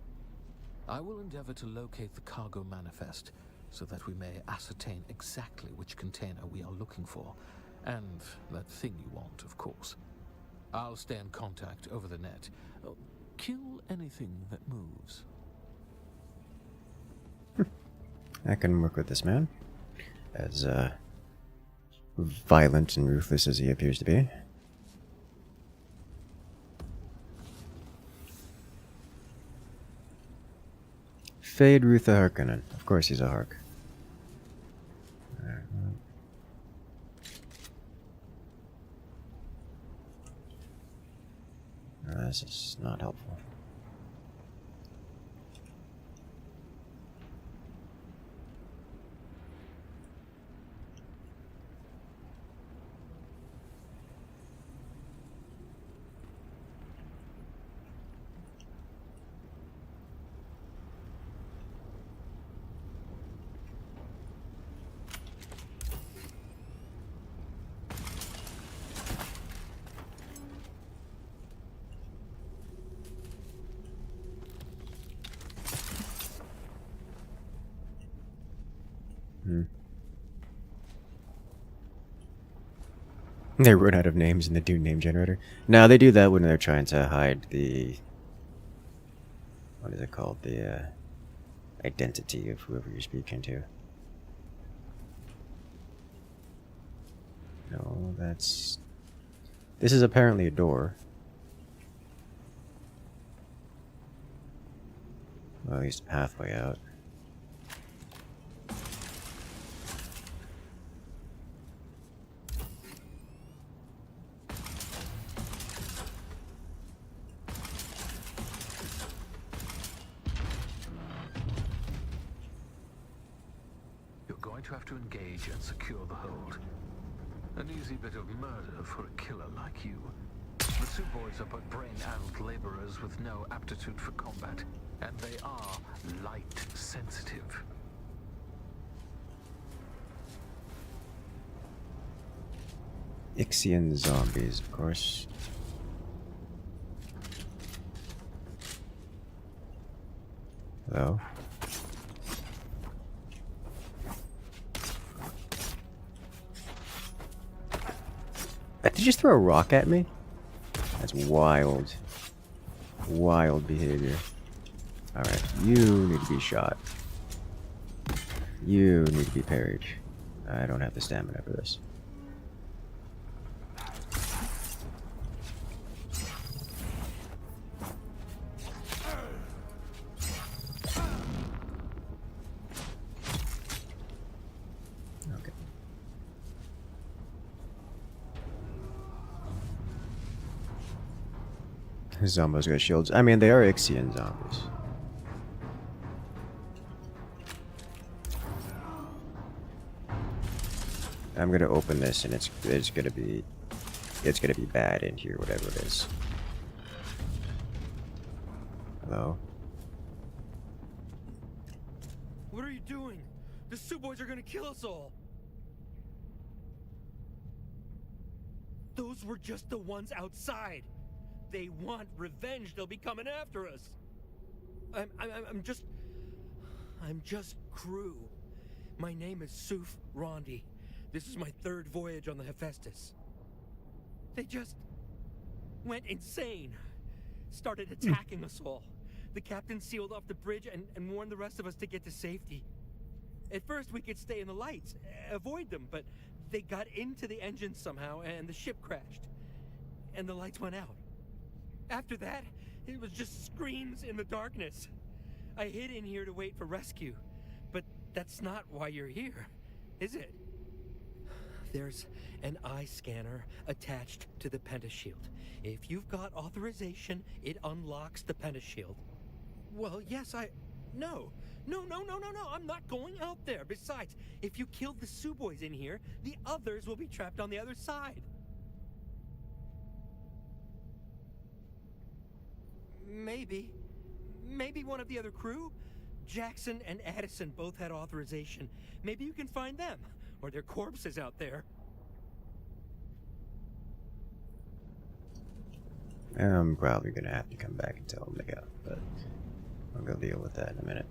I will endeavor to locate the cargo manifest, so that we may ascertain exactly which container we are looking for, and that thing you want, of course. I'll stay in contact over the net. Kill anything that moves. I can work with this man, as violent and ruthless as he appears to be. Fade Rutha Harkonnen. Of course he's a Hark. This is not helpful. They run out of names in the Dune name generator. No, they do that when they're trying to hide the... What is it called? The identity of whoever you're speaking to. No, that's... This is apparently a door. Well, at least a pathway out. You're going to have to engage and secure the hold. An easy bit of murder for a killer like you. The Suboids are but brain-addled laborers with no aptitude for combat, and they are light-sensitive. Ixian zombies, of course. Hello? Did you just throw a rock at me? That's wild. Wild behavior. Alright, you need to be shot. You need to be parried. I don't have the stamina for this. Okay. Zombies got shields. I mean, they are Ixian zombies. I'm gonna open this, and it's gonna be bad in here, whatever it is. Hello. What are you doing? The Suboids are gonna kill us all. Those were just the ones outside. They want revenge. They'll be coming after us. I'm just crew. My name is Suf Rondi. This is my third voyage on the Hephaestus. They just went insane. Started attacking us all. The captain sealed off the bridge and warned the rest of us to get to safety. At first we could stay in the lights, avoid them, but they got into the engine somehow and the ship crashed. And the lights went out. After that, it was just screams in the darkness. I hid in here to wait for rescue, but that's not why you're here, is it? There's an eye scanner attached to the pentashield. If you've got authorization, it unlocks the pentashield. Well, yes, No, I'm not going out there. Besides, if you killed the Suboids in here, the others will be trapped on the other side. Maybe one of the other crew? Jackson and Addison both had authorization. Maybe you can find them, or their corpses out there. I'm probably gonna have to come back and tell them to go, but I'll go deal with that in a minute.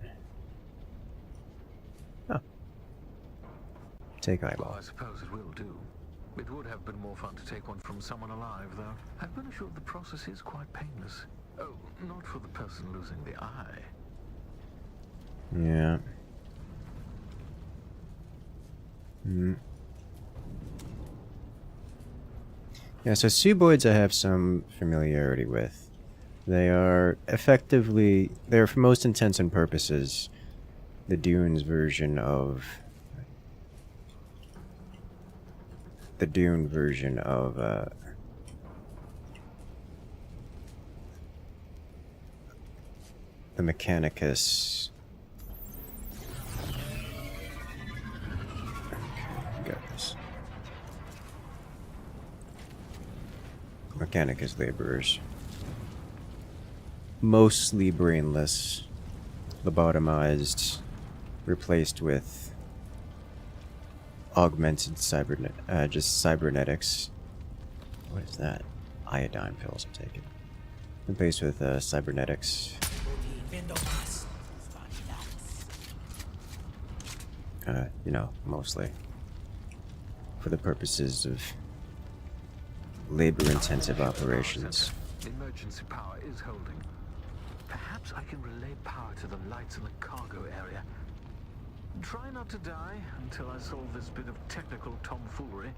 Oh. Take eyeball. Well, I suppose it will do. It would have been more fun to take one from someone alive, though. I've been assured the process is quite painless. Oh, not for the person losing the eye. Yeah. Yeah, so Suboids I have some familiarity with. They are effectively, they're for most intents and purposes, the Dune's version of... the Dune version of, the Mechanicus. Okay, got this. Mechanicus laborers. Mostly brainless, lobotomized, replaced with augmented cybernetics. What is that? Iodine pills, I'm taking. Replaced with cybernetics. You know, mostly for the purposes of labor-intensive operations. The emergency power is holding. Perhaps I can relay power to the lights in the cargo area. Try not to die until I solve this bit of technical tomfoolery.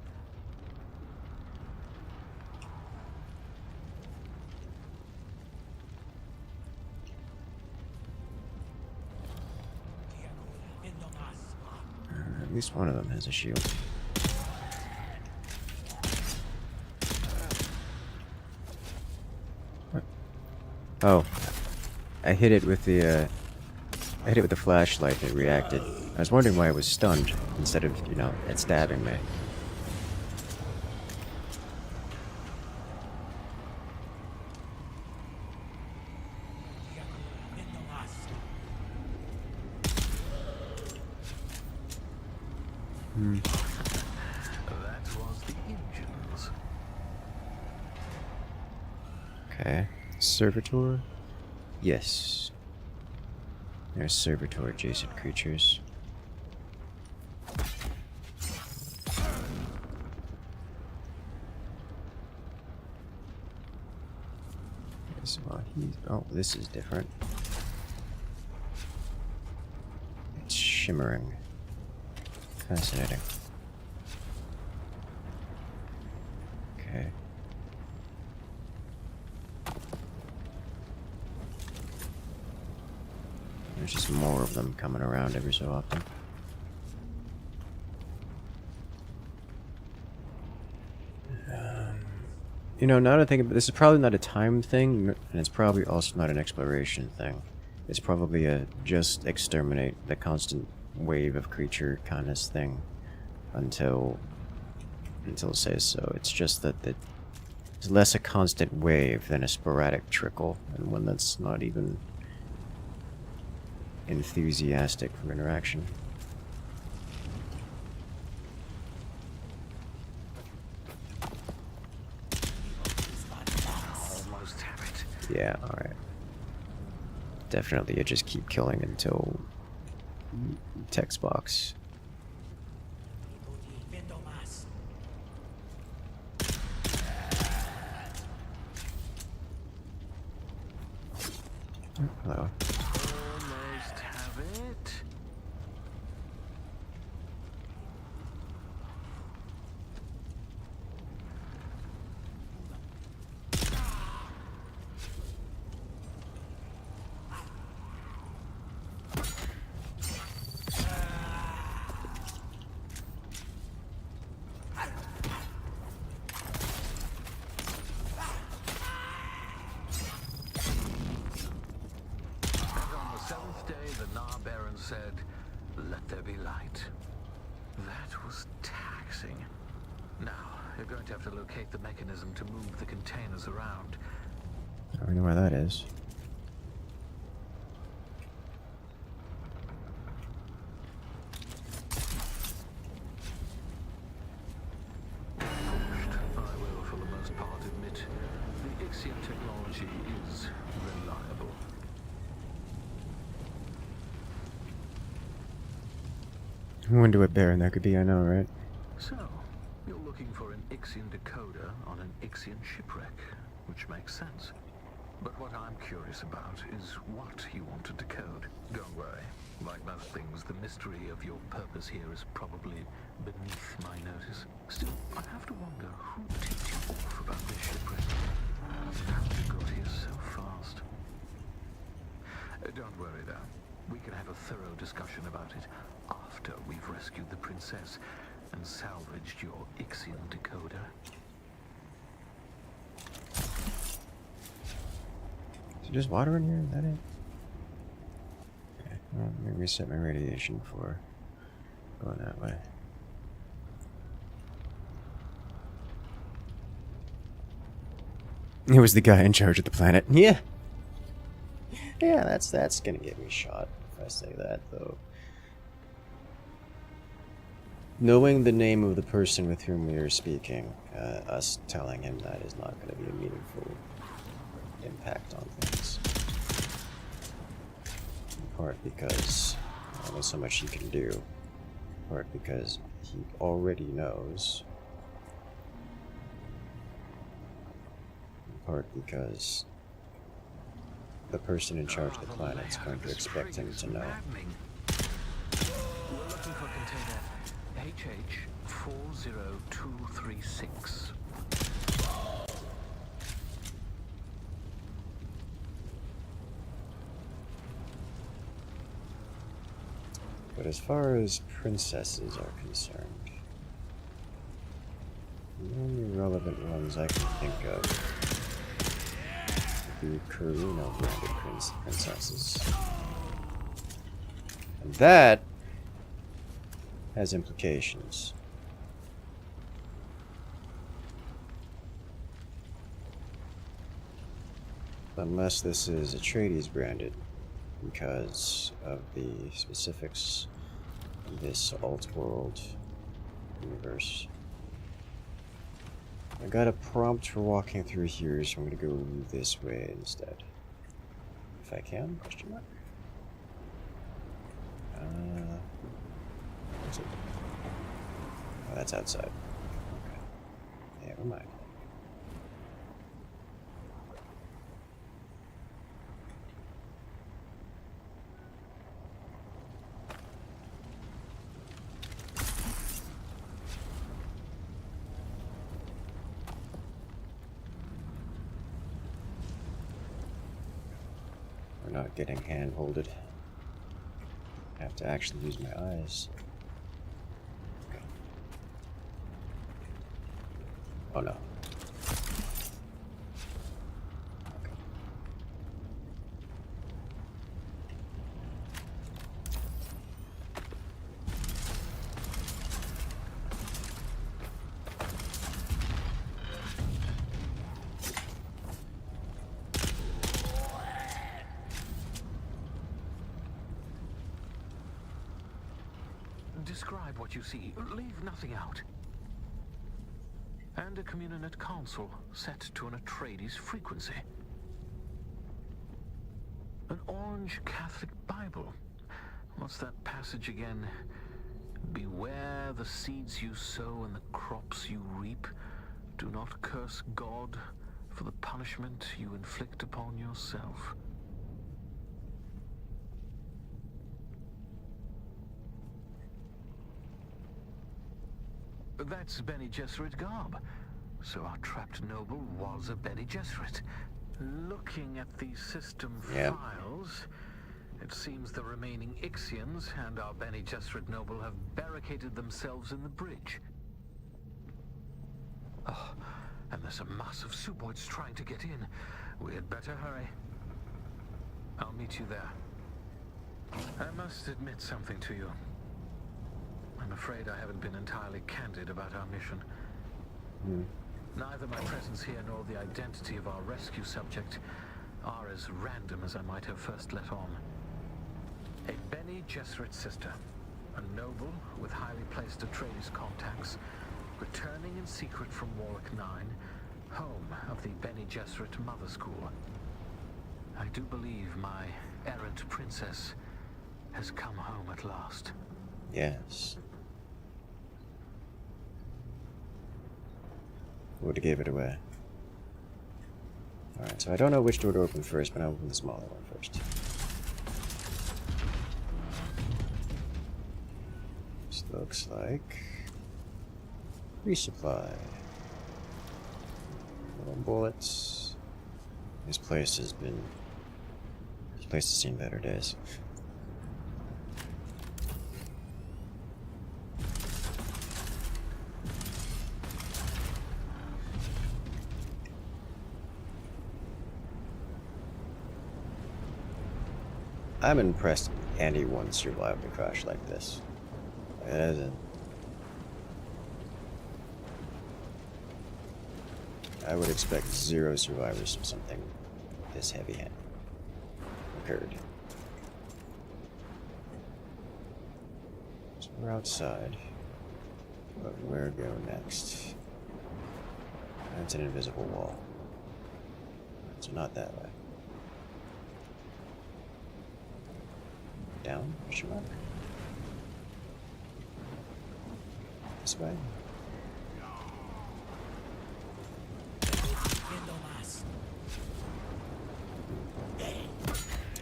At least one of them has a shield. What? Oh, I hit it with the flashlight and it reacted. I was wondering why it was stunned instead of, you know, it stabbing me. That was the engines. Okay. Servitor? Yes. There's servitor adjacent creatures. Oh, this is different. It's shimmering. Fascinating. Okay. There's just more of them coming around every so often. You know, now that I think about it, this is probably not a time thing, and it's probably also not an exploration thing. It's probably a just exterminate the constant wave of creature kind of thing until it says so. It's just that it's less a constant wave than a sporadic trickle, and one that's not even enthusiastic for interaction. Almost have it. Yeah, alright. Definitely, you just keep killing until text box. Oh, hello. Almost have it. Said, "Let there be light." That was taxing. Now, you're going to have to locate the mechanism to move the containers around. I don't know where that is. I will, for the most part, admit the Ixion technology is reliable. I wonder what Baron that could be, I know, right? So, you're looking for an Ixion decoder on an Ixion shipwreck, which makes sense. But what I'm curious about is what you want to decode. Don't worry. Like most things, the mystery of your purpose here is probably beneath my notice. Still, I have to wonder who tipped you off about this shipwreck. How you got here so fast. Don't worry, though. We can have a thorough discussion about it after we've rescued the princess and salvaged your Ixion decoder. Is there just water in here? Is that it? Okay, well, let me reset my radiation before going that way. It was the guy in charge of the planet. Yeah. Yeah, that's gonna get me shot if I say that, though. Knowing the name of the person with whom we are speaking, us telling him that is not going to be a meaningful impact on things. In part because there's so much you can do part because he already knows. In part because the person in charge of the planet is going to expect him to know. We're looking for container HH40236. But as far as princesses are concerned, the only relevant ones I can think of would be Karuna-branded princesses. And that has implications. Unless this is Atreides branded, because of the specifics of this alt-world universe. I got a prompt for walking through here, so I'm gonna go this way instead. If I can, question mark? What's it? Oh, that's outside. Okay. Never mind. We're not getting hand-holded. I have to actually use my eyes. Okay. Oh no. Okay. Describe what you see. Leave nothing out. And a communionate console set to an Atreides frequency. An orange Catholic Bible. What's that passage again? Beware the seeds you sow and the crops you reap. Do not curse God for the punishment you inflict upon yourself. That's Bene Gesserit garb. So our trapped noble was a Bene Gesserit. Looking at the system files, it seems the remaining Ixians and our Bene Gesserit noble have barricaded themselves in the bridge. Oh, and there's a mass of Suboids trying to get in. We had better hurry. I'll meet you there. I must admit something to you. I'm afraid I haven't been entirely candid about our mission. Neither my presence here nor the identity of our rescue subject are as random as I might have first let on. A Bene Gesserit sister, a noble with highly placed Atreides contacts, returning in secret from Warwick 9, home of the Bene Gesserit Mother School. I do believe my errant princess has come home at last. Yes. Would have gave it away. Alright, so I don't know which door to open first, but I'll open the smaller one first. This looks like resupply. Little bullets. This place has seen better days. I'm impressed anyone survived a crash like this. It isn't. I would expect 0 survivors from something this heavy-handed occurred. So we're outside, but where go next? That's an invisible wall. So not that way. Down? Question mark? This way.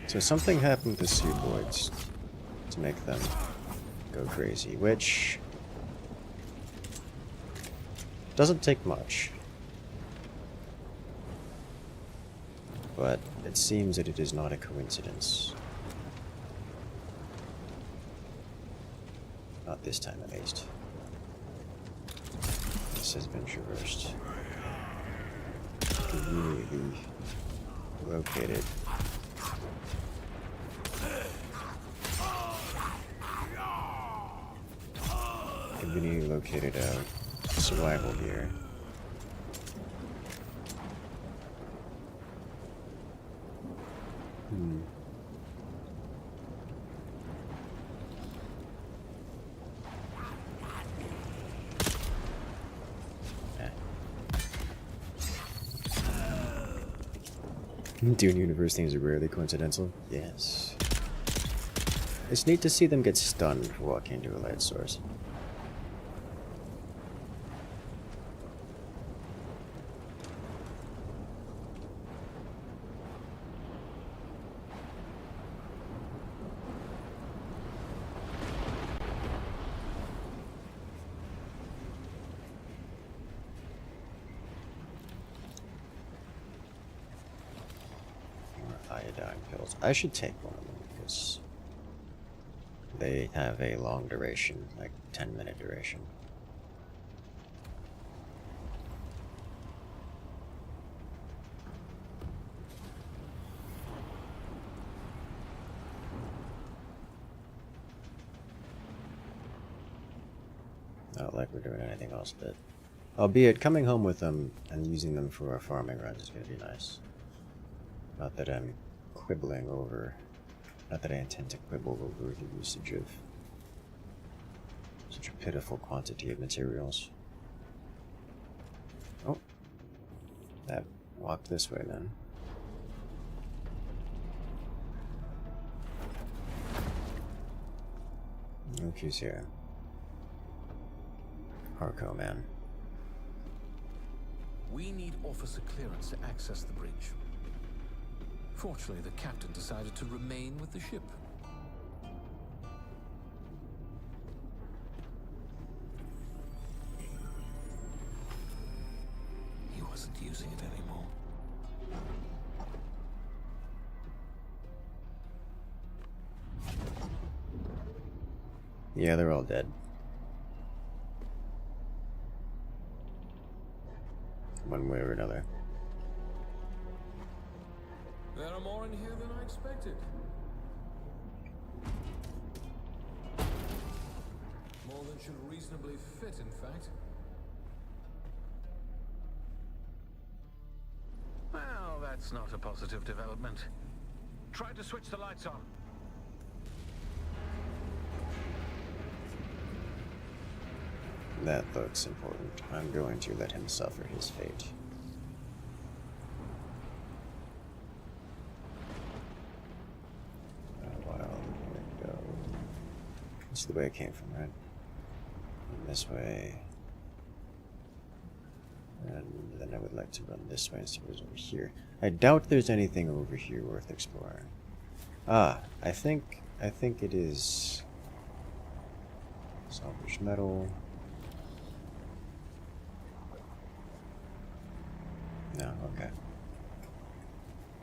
So something happened to Suboids to make them go crazy, which doesn't take much. But it seems that it is not a coincidence. Not this time, at least. This has been traversed. Conveniently located. Conveniently located survival gear. Dune universe things are rarely coincidental. Yes. It's neat to see them get stunned for walking into a light source. Iodine pills. I should take one of them because they have a long duration, like 10-minute duration. Not like we're doing anything else with it. Albeit, coming home with them and using them for our farming runs is going to be nice. Not that I'm quibbling over... Not that I intend to quibble over the usage of such a pitiful quantity of materials. Oh. That walked this way then. Look who's here. Harco man. We need officer clearance to access the bridge. Fortunately, the captain decided to remain with the ship. He wasn't using it anymore. Yeah, they're all dead. One way or another. There are more in here than I expected. More than should reasonably fit, in fact. Well, that's not a positive development. Try to switch the lights on. That looks important. I'm going to let him suffer his fate. This is the way it came from, right? And this way. And then I would like to run this way and see what's over here. I doubt there's anything over here worth exploring. Ah, I think it is salvaged metal. No, okay.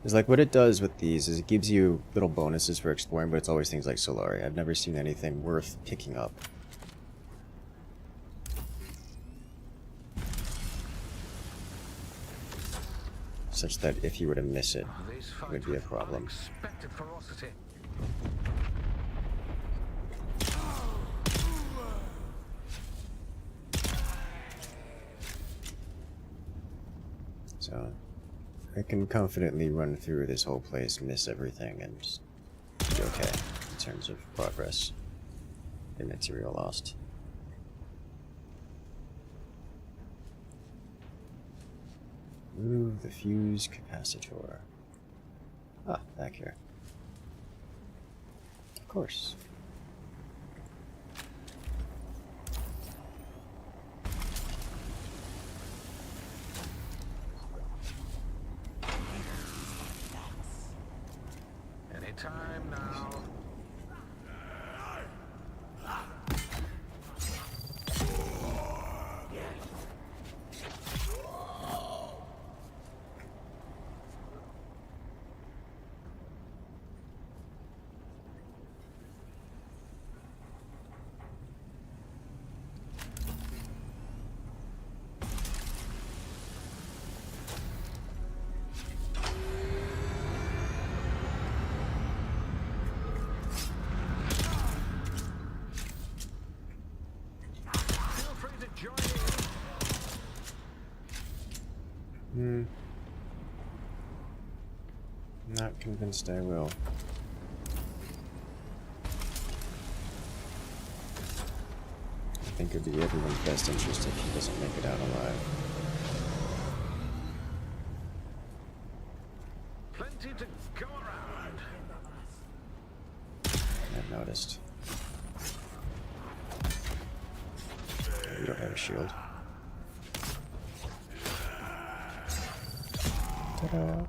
It's like what it does with these is it gives you little bonuses for exploring, but it's always things like Solari. I've never seen anything worth picking up. Such that if you were to miss it, it would be a problem. Unexpected ferocity. So I can confidently run through this whole place, miss everything, and just be okay in terms of progress and material lost. Move the fuse capacitor. Ah, back here. Of course. Not convinced I will. I think it would be everyone's best interest if he doesn't make it out alive. Plenty to go around. I've noticed. You don't have a shield. Ta-da!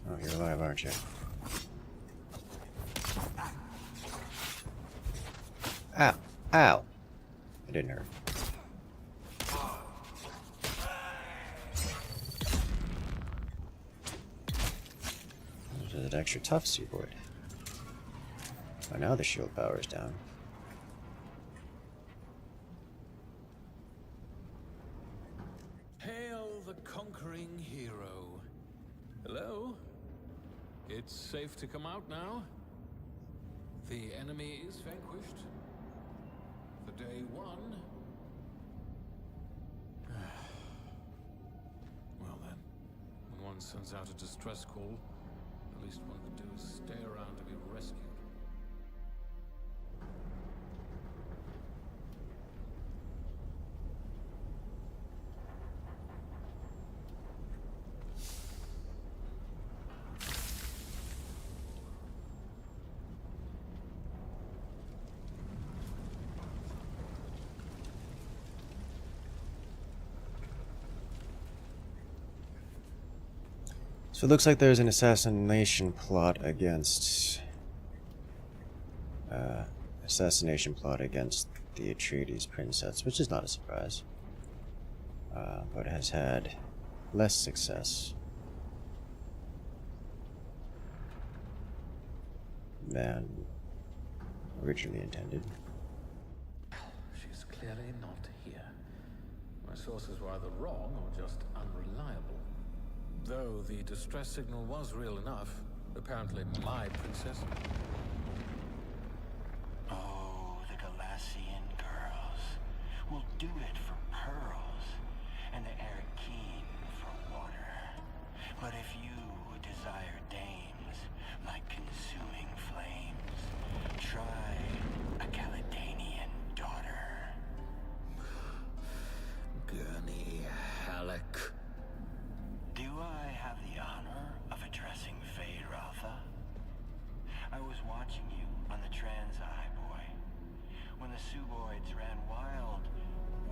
Oh, you're alive, aren't you? Ow! Ow! It didn't hurt. There's an extra tough seaboard. Oh, now the shield power's down. Hail the conquering hero. Hello? It's safe to come out now? The enemy is vanquished. For day one. Well then, when one sends out a distress call, the least one could do is stay around to be rescued. So it looks like there's an assassination plot against the Atreides princess, which is not a surprise, but has had less success than originally intended. She's clearly not here. My sources were either wrong or just unreliable. Though the distress signal was real enough, apparently my princess. Oh, the Galasian girls will do it for pearls, and the Arrakis for water. But if you desire dames like consuming flames, try a Caledonian daughter. Gurney Halleck. Do I have the honor of addressing Fade Rotha? I was watching you on the Transeye, boy. When the Suboids ran wild,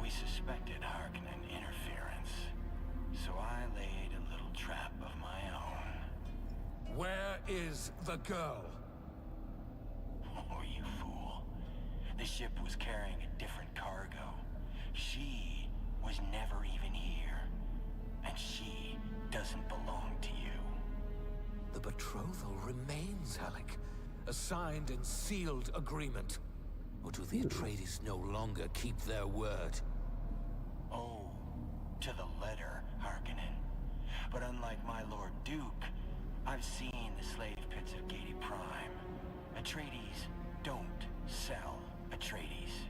we suspected Harkonnen interference. So I laid a little trap of my own. Where is the girl? Oh, you fool. The ship was carrying a different cargo. She was never even here. And she doesn't belong to you. The betrothal remains, Halleck. A signed and sealed agreement. Or do the Atreides no longer keep their word? Oh, to the letter, Harkonnen. But unlike my Lord Duke, I've seen the slave pits of Gady Prime. Atreides don't sell Atreides.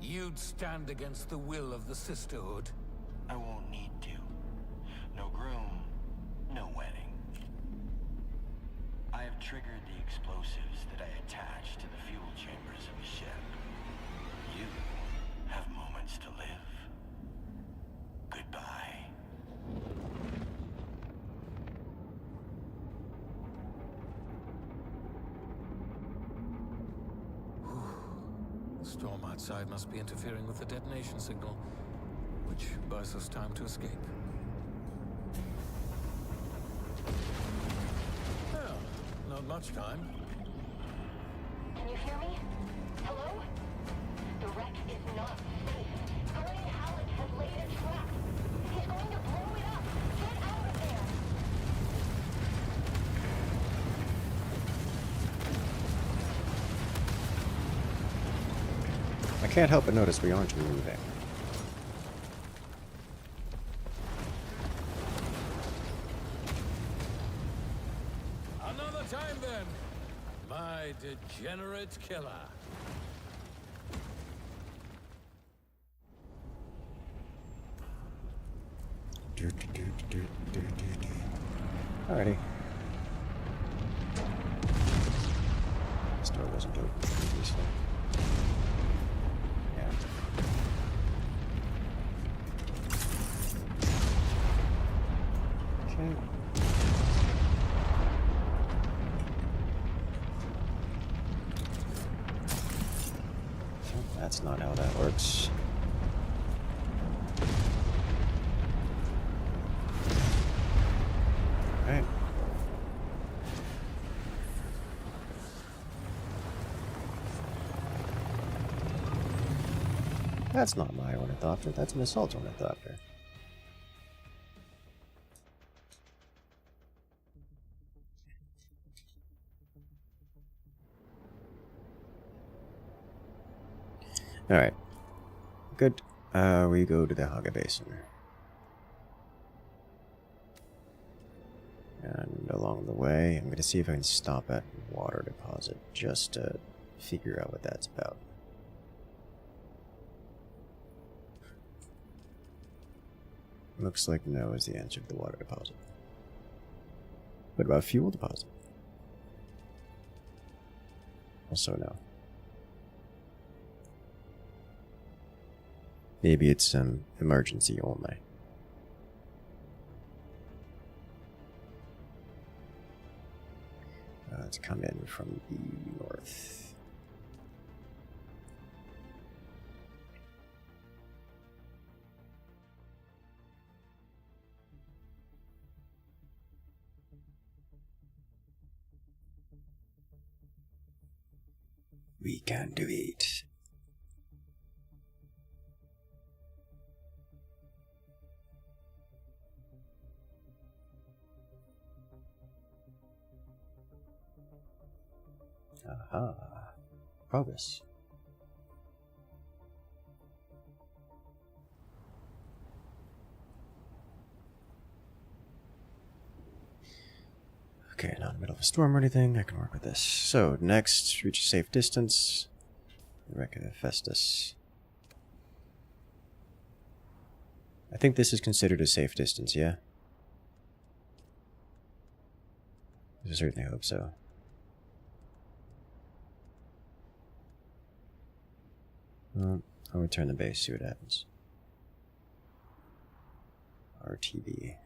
You'd stand against the will of the Sisterhood. I won't need to. No groom, no wedding. I have triggered the explosives that I attach to the fuel chambers of a ship. You have moments to live. Goodbye. The storm outside must be interfering with the detonation signal, which buys us time to escape. Well, not much time. Can you hear me? Hello? The wreck is not safe. Gray Halleck has laid a trap. He's going to blow it up. Get out of there! I can't help but notice we aren't moving. Degenerate killer. Alrighty. This door wasn't open previously. Yeah. Okay. That's not how that works. Alright. That's not my Ornithopter, that's an assault Ornithopter. Alright. Good. We go to the Haga Basin. And along the way, I'm going to see if I can stop at water deposit just to figure out what that's about. Looks like no is the answer to the water deposit. What about fuel deposit? Also no. Maybe it's emergency only. Let's come in from the north. We can do it. Aha. Progress. Okay, not in the middle of a storm or anything. I can work with this. So, next, reach a safe distance. Wreck of Hephaestus. I think this is considered a safe distance, yeah? I certainly hope so. Well, I'll return the base, see what happens. RTB.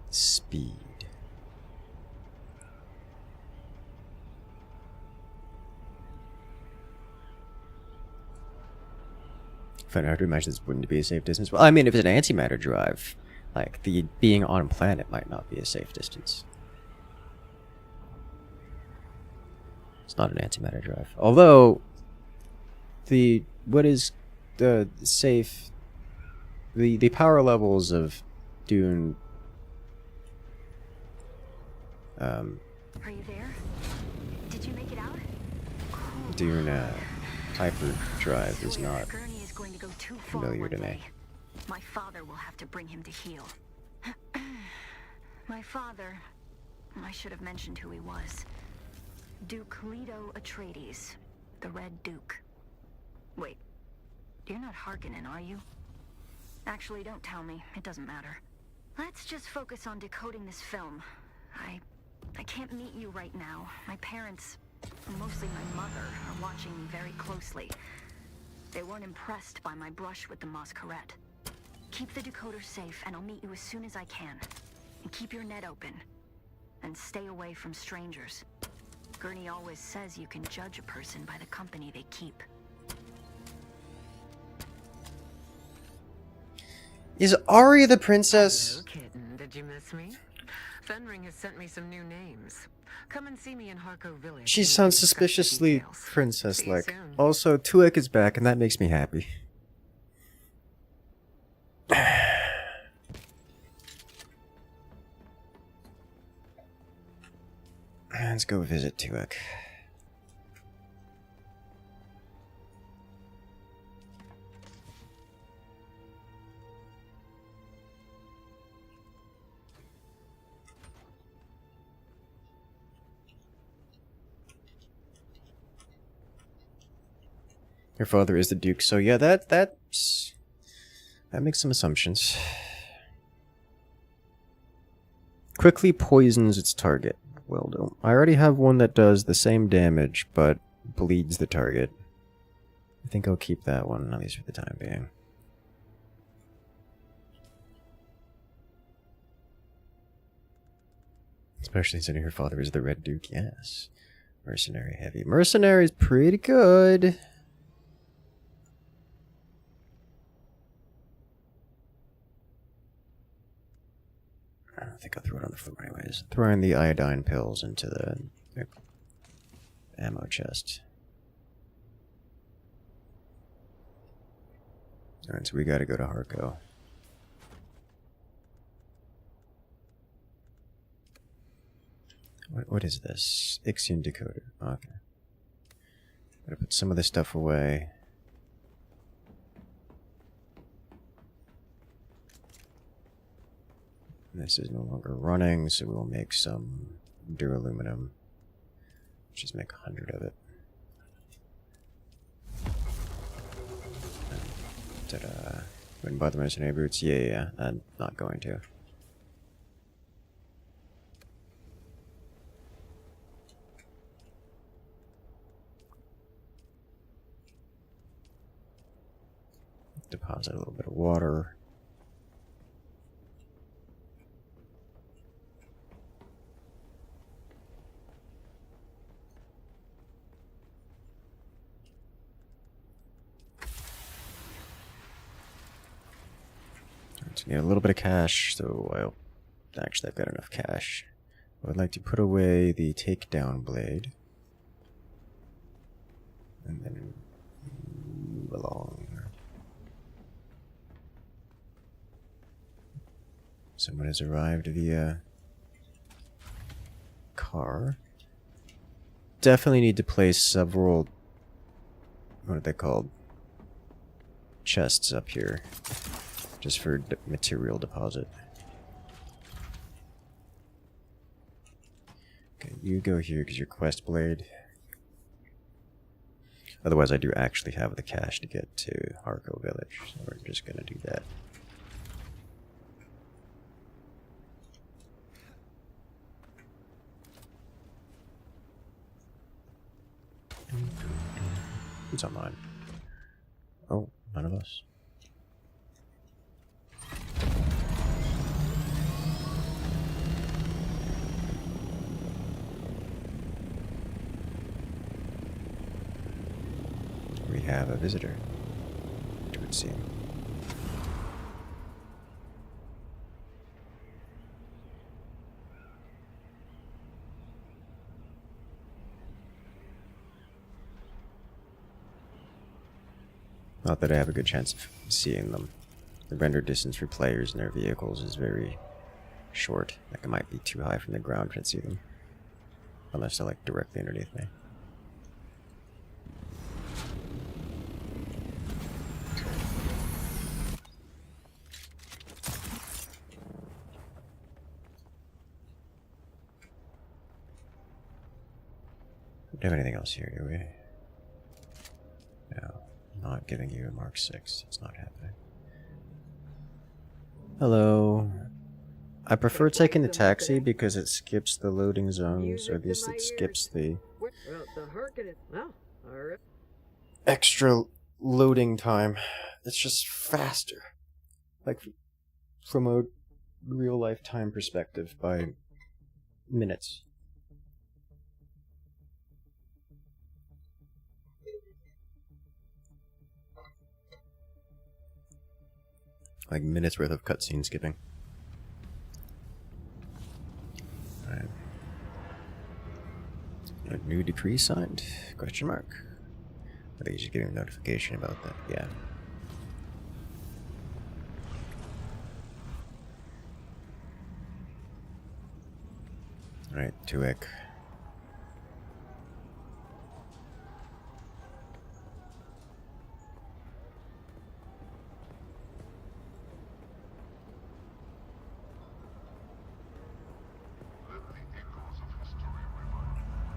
Speed. I find it hard to imagine this wouldn't be a safe distance. Well, I mean, if it's an antimatter drive, like, the being on planet might not be a safe distance. It's not an antimatter drive. Although, what is the safe, the power levels of Dune, Are you there? Did you make it out? Dune hyperdrive is not Gurney is going to go too far familiar one to me. day. My father will have to bring him to heel. My father, I should have mentioned who he was. Duke Leto Atreides, the Red Duke. Wait, you're not Harkonnen, are you? Actually, don't tell me. It doesn't matter. Let's just focus on decoding this film. I can't meet you right now. My parents, mostly my mother, are watching me very closely. They weren't impressed by my brush with the Masquerade. Keep the decoder safe, and I'll meet you as soon as I can. And keep your net open. And stay away from strangers. Gurney always says you can judge a person by the company they keep. Is Ari the princess? Hello, kitten. Did you miss me? Fenring has sent me some new names. Come and see me in Harco Village. She and we sounds can discuss the suspiciously details. See you princess-like. soon. Also, Tuek is back, and that makes me happy. Let's go visit Tuek. Your father is the Duke, so yeah, that makes some assumptions. Quickly poisons its target. Well done. I already have one that does the same damage, but bleeds the target. I think I'll keep that one, at least for the time being. Especially since her father is the Red Duke, yes. Mercenary heavy. Mercenary's pretty good. I don't think I'll throw it on the floor anyways. Throwing the iodine pills into the ammo chest. Alright, so we gotta go to Harco. What is this? Ixion decoder. Okay. Gotta put some of this stuff away. This is no longer running, so we'll make some dur-aluminum. Just make 100 of it. Ta-da. Wouldn't buy the mercenary boots? Yeah, I'm not going to. Deposit a little bit of water. Need a little bit of cash, so I've got enough cash. I would like to put away the takedown blade. And then move along. Someone has arrived via car. Definitely need to place several, what are they called? Chests up here. Just for material deposit. Okay, you go here because you're quest blade. Otherwise, I do actually have the cash to get to Harco Village, so we're just gonna do that. Who's on mine? Oh, none of us. We have a visitor, it would seem. Not that I have a good chance of seeing them. The render distance for players and their vehicles is very short. Like, it might be too high from the ground to see them. Unless they're like directly underneath me. Don't have anything else here, do we? No. Not giving you a Mark 6. It's not happening. Hello. I prefer taking the taxi because it skips the loading zones, or at least it skips the extra loading time. It's just faster. Like, from a real-life time perspective, by minutes. Like minutes worth of cutscene skipping. New decree signed? Question mark. I think you should get a notification about that. Yeah. Alright, Tuek.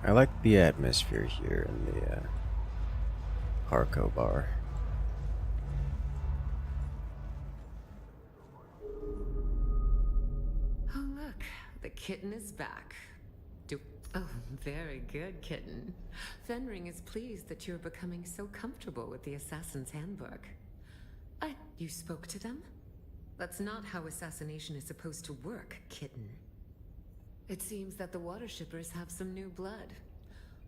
I like the atmosphere here in the Harco bar. Oh, look, the kitten is back. Oh, very good, kitten. Fenring is pleased that you're becoming so comfortable with the Assassin's Handbook. You spoke to them? That's not how assassination is supposed to work, kitten. It seems that the water shippers have some new blood.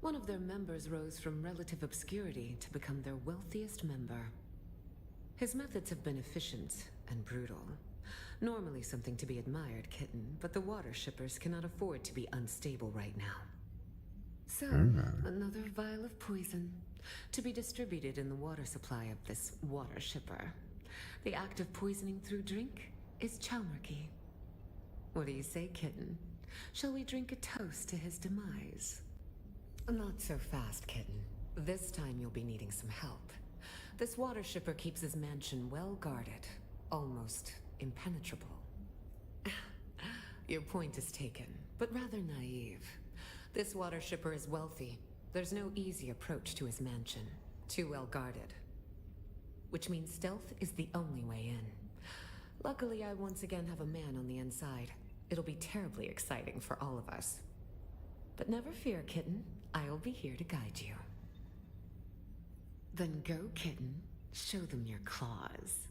One of their members rose from relative obscurity to become their wealthiest member. His methods have been efficient and brutal. Normally something to be admired, kitten, but the water shippers cannot afford to be unstable right now. So, another vial of poison, to be distributed in the water supply of this water shipper. The act of poisoning through drink is Chalmarchy. What do you say, kitten? Shall we drink a toast to his demise? Not so fast, kitten. This time you'll be needing some help. This water shipper keeps his mansion well guarded, almost impenetrable. Your point is taken, but rather naive. This water shipper is wealthy. There's no easy approach to his mansion. Too well guarded. Which means stealth is the only way in. Luckily, I once again have a man on the inside. It'll be terribly exciting for all of us. But never fear, kitten. I'll be here to guide you. Then go, kitten. Show them your claws.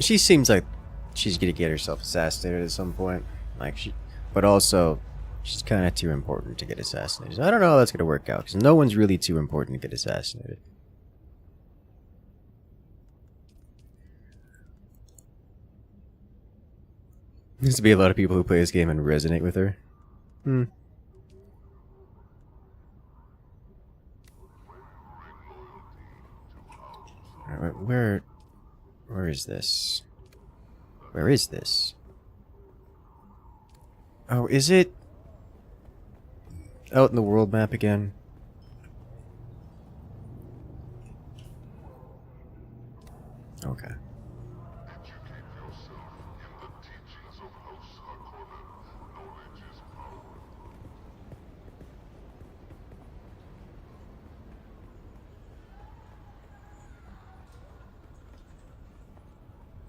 She seems like she's gonna get herself assassinated at some point. But also, she's kind of too important to get assassinated. I don't know how that's gonna work out, because no one's really too important to get assassinated. There's to be a lot of people who play this game and resonate with her. Alright, where is this? Where is this? Oh, is it out in the world map again? Okay.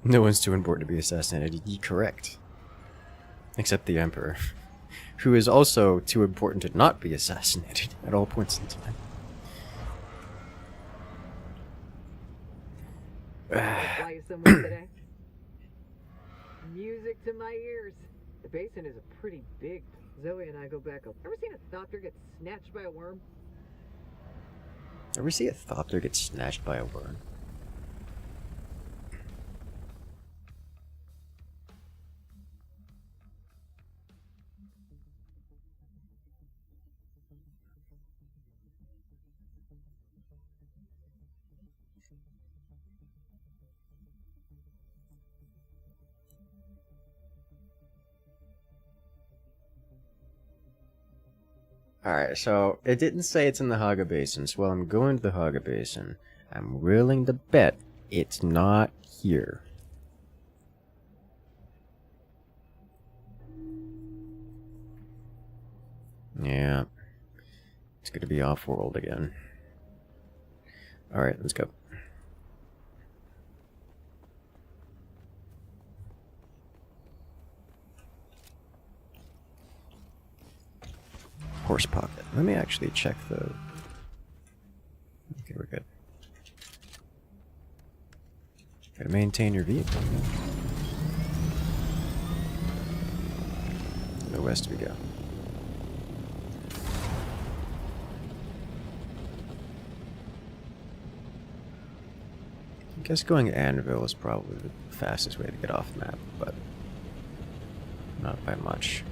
No one's too important to be assassinated. You're correct. Except the Emperor, who is also too important to not be assassinated at all points in time. Fly you somewhere today? Music to my ears. The basin is a pretty big. Zoe and I go back up. Ever seen a thopter get snatched by a worm? Ever see a thopter get snatched by a worm? Alright, so it didn't say it's in the Haga Basin, so while I'm going to the Haga Basin, I'm willing to bet it's not here. Yeah. It's gonna be off-world again. Alright, let's go. Horse pocket. Let me actually check the... Okay, we're good. Gotta maintain your vehicle. The west we go. guess going Anvil is probably the fastest way to get off the map, but not by much.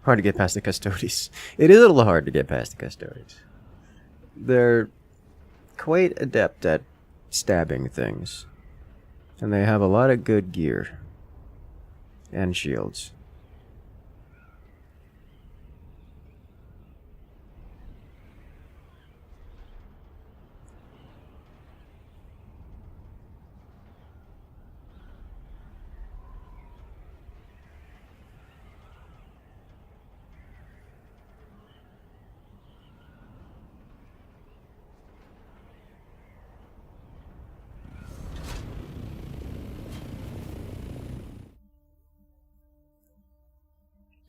Hard to get past the Custodes. It is a little hard to get past the Custodes. They're quite adept at stabbing things. And they have a lot of good gear. And shields.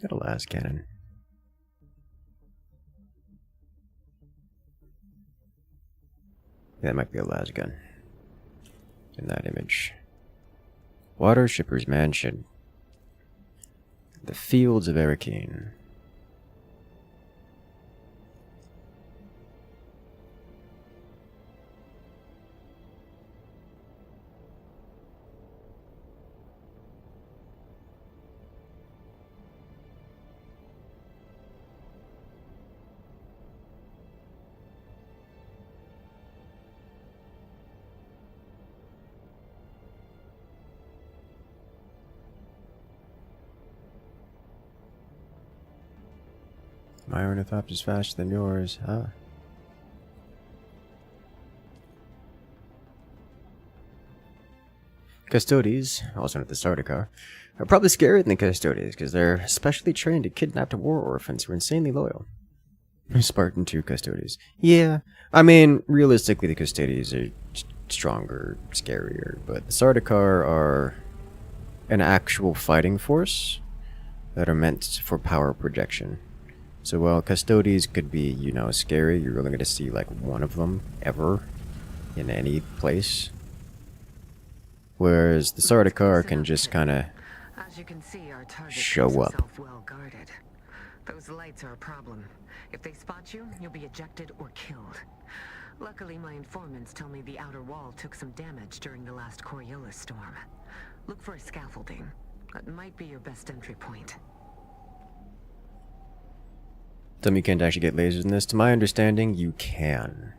Got a las cannon. Yeah, that might be a las gun. In that image. Water Shipper's Mansion. The Fields of Arrakis. My Ornithopter is faster than yours, huh? Custodes, also known as the starter car, are probably scarier than the Custodes because they're specially trained to kidnap war orphans who are insanely loyal. Spartan 2 Custodes. Yeah, I mean, realistically, the Custodes are stronger, scarier, but the starter car are an actual fighting force that are meant for power projection. So while Custodes could be, you know, scary, you're only going to see like one of them ever in any place. Whereas the Sardaukar can just kind of show up. Well guarded. Those lights are a problem. If they spot you, you'll be ejected or killed. Luckily, my informants tell me the outer wall took some damage during the last Coriolis storm. Look for a scaffolding. That might be your best entry point. Tell me you can't actually get lasers in this. To my understanding, you can.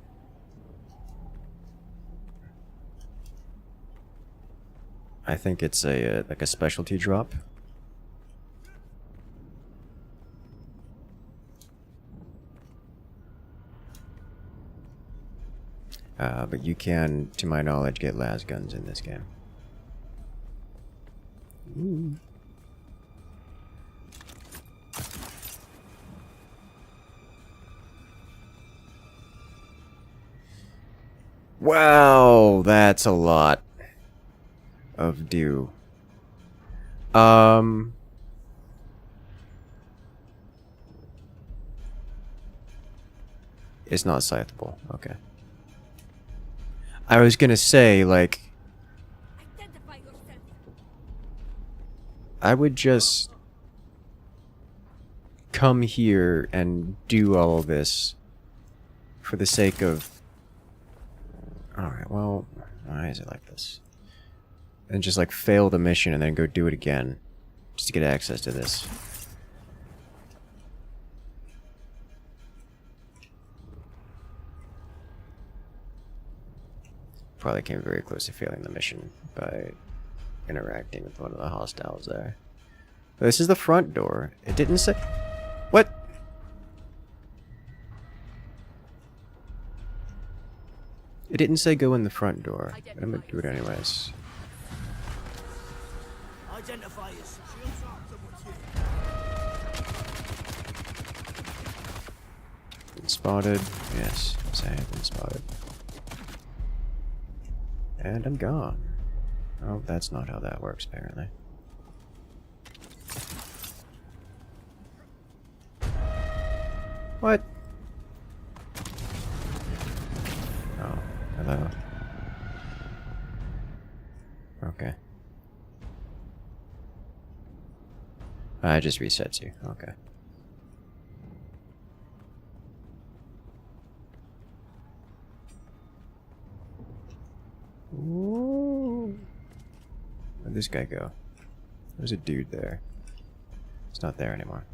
I think it's a like a specialty drop. But you can, to my knowledge, get las guns in this game. Ooh. Wow, that's a lot of dew. It's not scythable. Okay. I was gonna say, like, I would just come here and do all this for the sake of... Alright, well, why is it like this? And just like fail the mission and then go do it again. Just to get access to this. Probably came very close to failing the mission by interacting with one of the hostiles there. But this is the front door. It didn't say... What? It didn't say go in the front door. But I'm gonna do it anyways. Identifiers. Been spotted. Yes, I have been spotted. And I'm gone. Oh, that's not how that works, apparently. What? Oh, hello. Okay. It just resets you. Okay. this guy go? There's a dude there. It's not there anymore.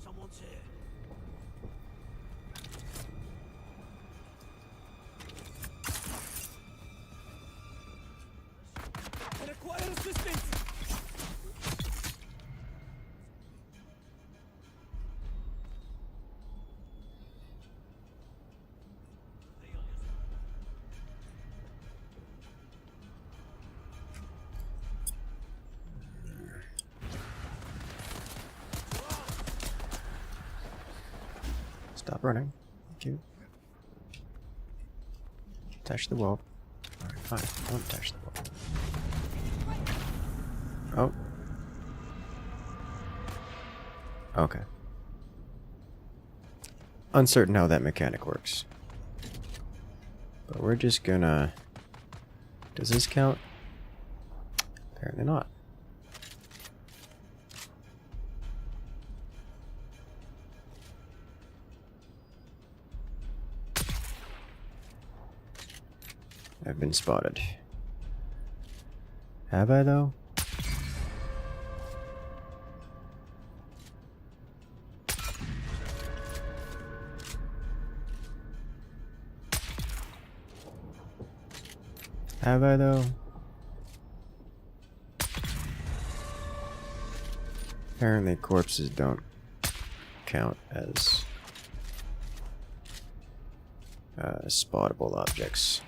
Someone's here. And acquire assistance. Stop running. Thank you. Touch the wall. Alright, fine. I won't touch the wall. Oh. Okay. Uncertain how that mechanic works. But we're just gonna... Does this count? Apparently not. I've been spotted. Have I, though? Have I, though? Apparently corpses don't count as spottable objects.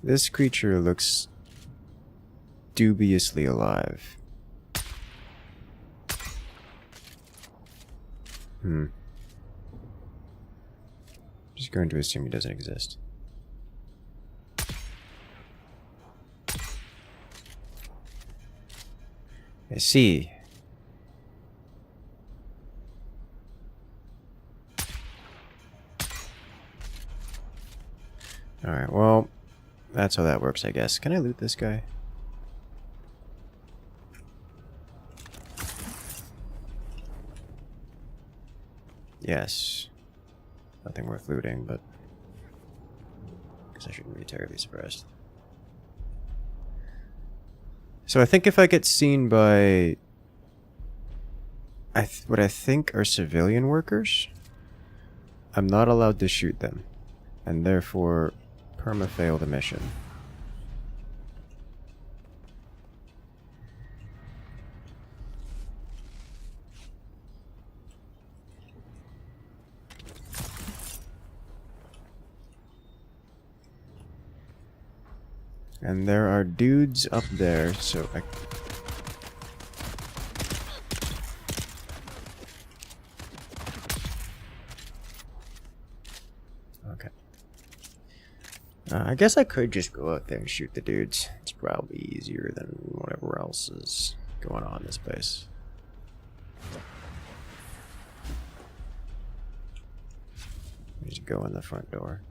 This creature looks dubiously alive. Just going to assume he doesn't exist. I see. Alright, well, that's how that works, I guess. Can I loot this guy? Yes. Nothing worth looting, but I guess I shouldn't be terribly surprised. So I think if I get seen by what I think are civilian workers, I'm not allowed to shoot them, and therefore perma-fail the mission. And there are dudes up there, so I... Okay. I guess I could just go out there and shoot the dudes. It's probably easier than whatever else is going on in this place. Just go in the front door.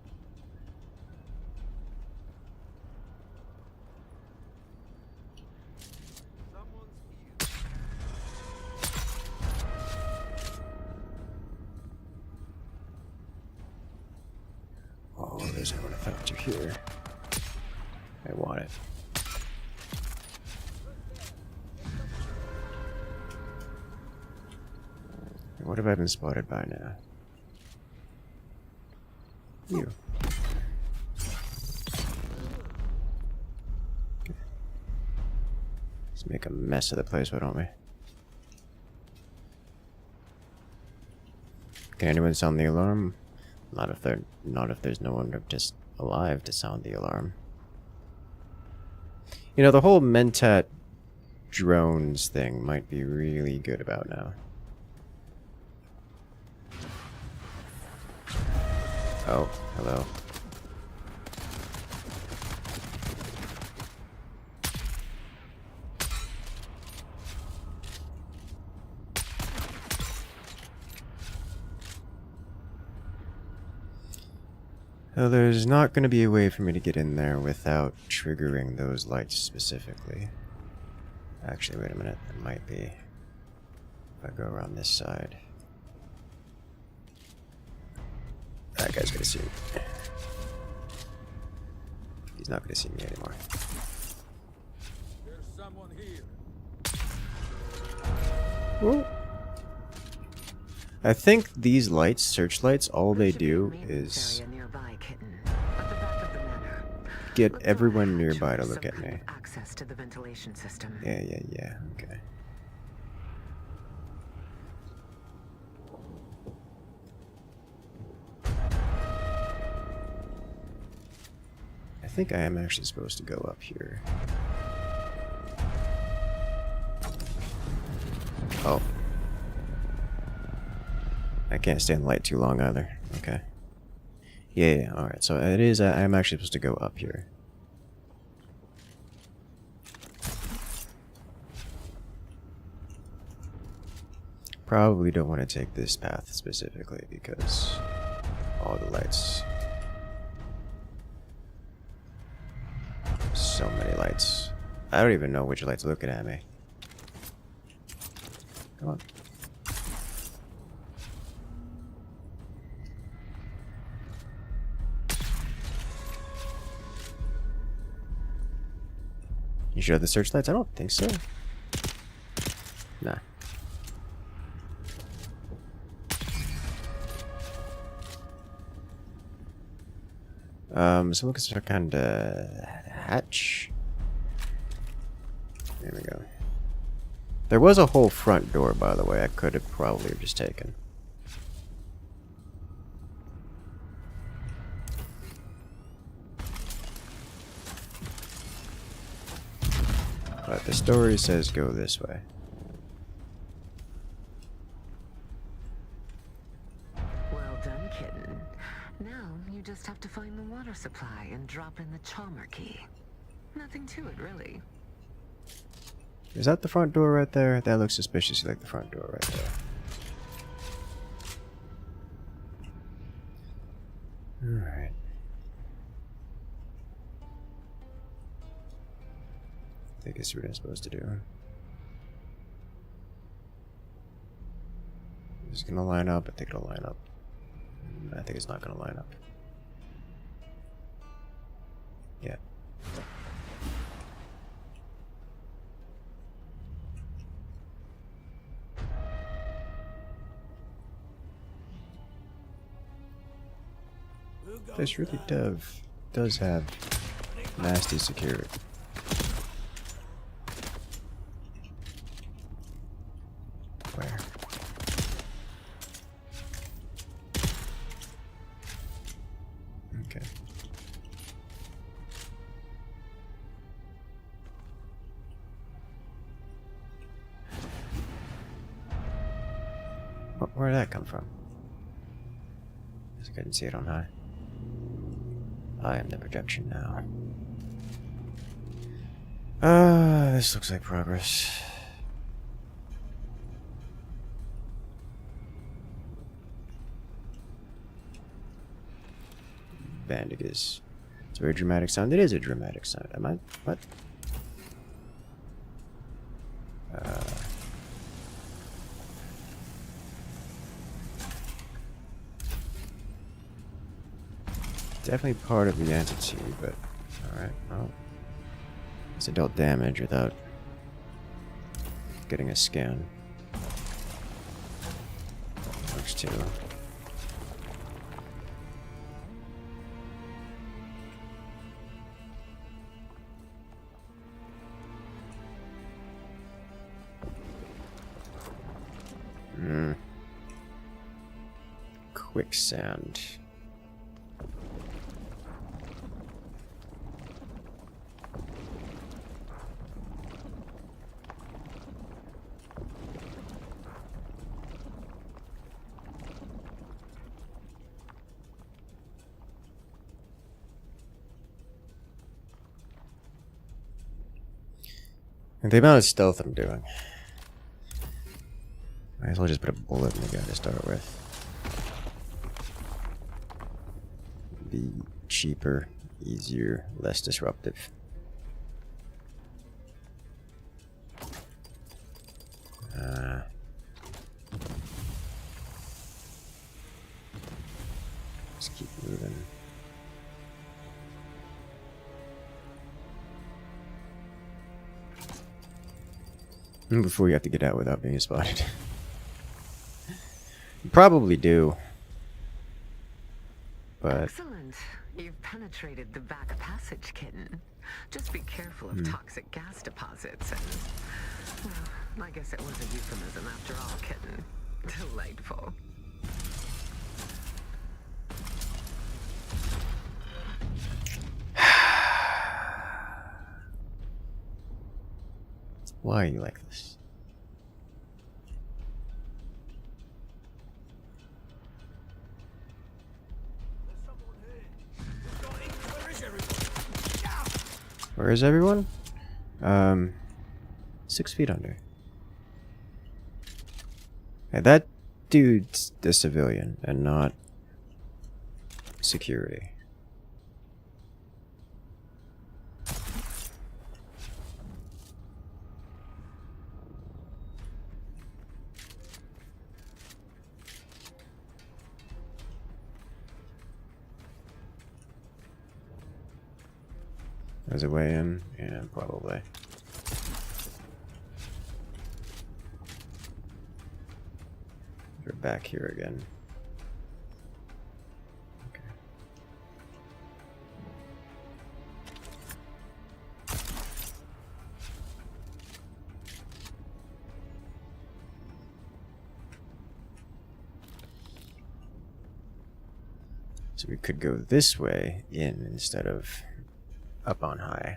Oh, there's an Ornithopter here. I want it. What have I been spotted by now? You. Okay. Let's make a mess of the place, why don't we? Can anyone sound the alarm? Not if there's no one just alive to sound the alarm. You know, the whole Mentat drones thing might be really good about now. Oh, hello. So there's not going to be a way for me to get in there without triggering those lights specifically. Actually, wait a minute. There might be. If I go around this side. That guy's gonna see me. He's not gonna see me anymore. There's someone here. Ooh. I think these lights, searchlights, all they There should be a do maintenance is area nearby, kitten. At the back of the manor. get Look through a everyone hatch nearby for to look some at kind me. of access to the ventilation system. Yeah, okay. I think I am actually supposed to go up here. Oh. I can't stay in light too long either. Okay. Yeah, alright. So it is, I'm actually supposed to go up here. Probably don't want to take this path specifically because all the lights. So many lights. I don't even know which light's looking at me. Come on. You sure the searchlights? I don't think so. Nah. So look at some kind of hatch. There we go. There was a whole front door, by the way. I could have probably just taken. But the story says go this way. Well done, kitten. Now you just have to find the water supply and drop in the Chalmer key. Nothing to it, really. Is that the front door right there? That looks suspiciously like the front door right there. Alright. I think it's what I'm supposed to do. Is it gonna line up? I think it'll line up. I think it's not gonna line up. Yeah. This really does have nasty security. Where? Okay. Where did that come from? I couldn't see it on high. I am the projection now. This looks like progress. Bandages. It's a very dramatic sound. It is a dramatic sound. Am I? What? Definitely part of the entity, but alright, well. It's adult damage without getting a scan. Works too. Quicksand. And the amount of stealth I'm doing. Might as well just put a bullet in the guy to start with. Be cheaper, easier, less disruptive. Let's keep moving. Before you have to get out without being spotted. You probably do. But Excellent. You've penetrated the back passage, kitten. Just be careful of toxic gas deposits and... Well, I guess it was a euphemism after all, kitten. Delightful. why are you like this? Where is everyone? 6 feet under. Hey, that dude's the civilian and not security. There's a way in? Yeah, probably. We're back here again. Okay. So we could go this way in instead of up on high.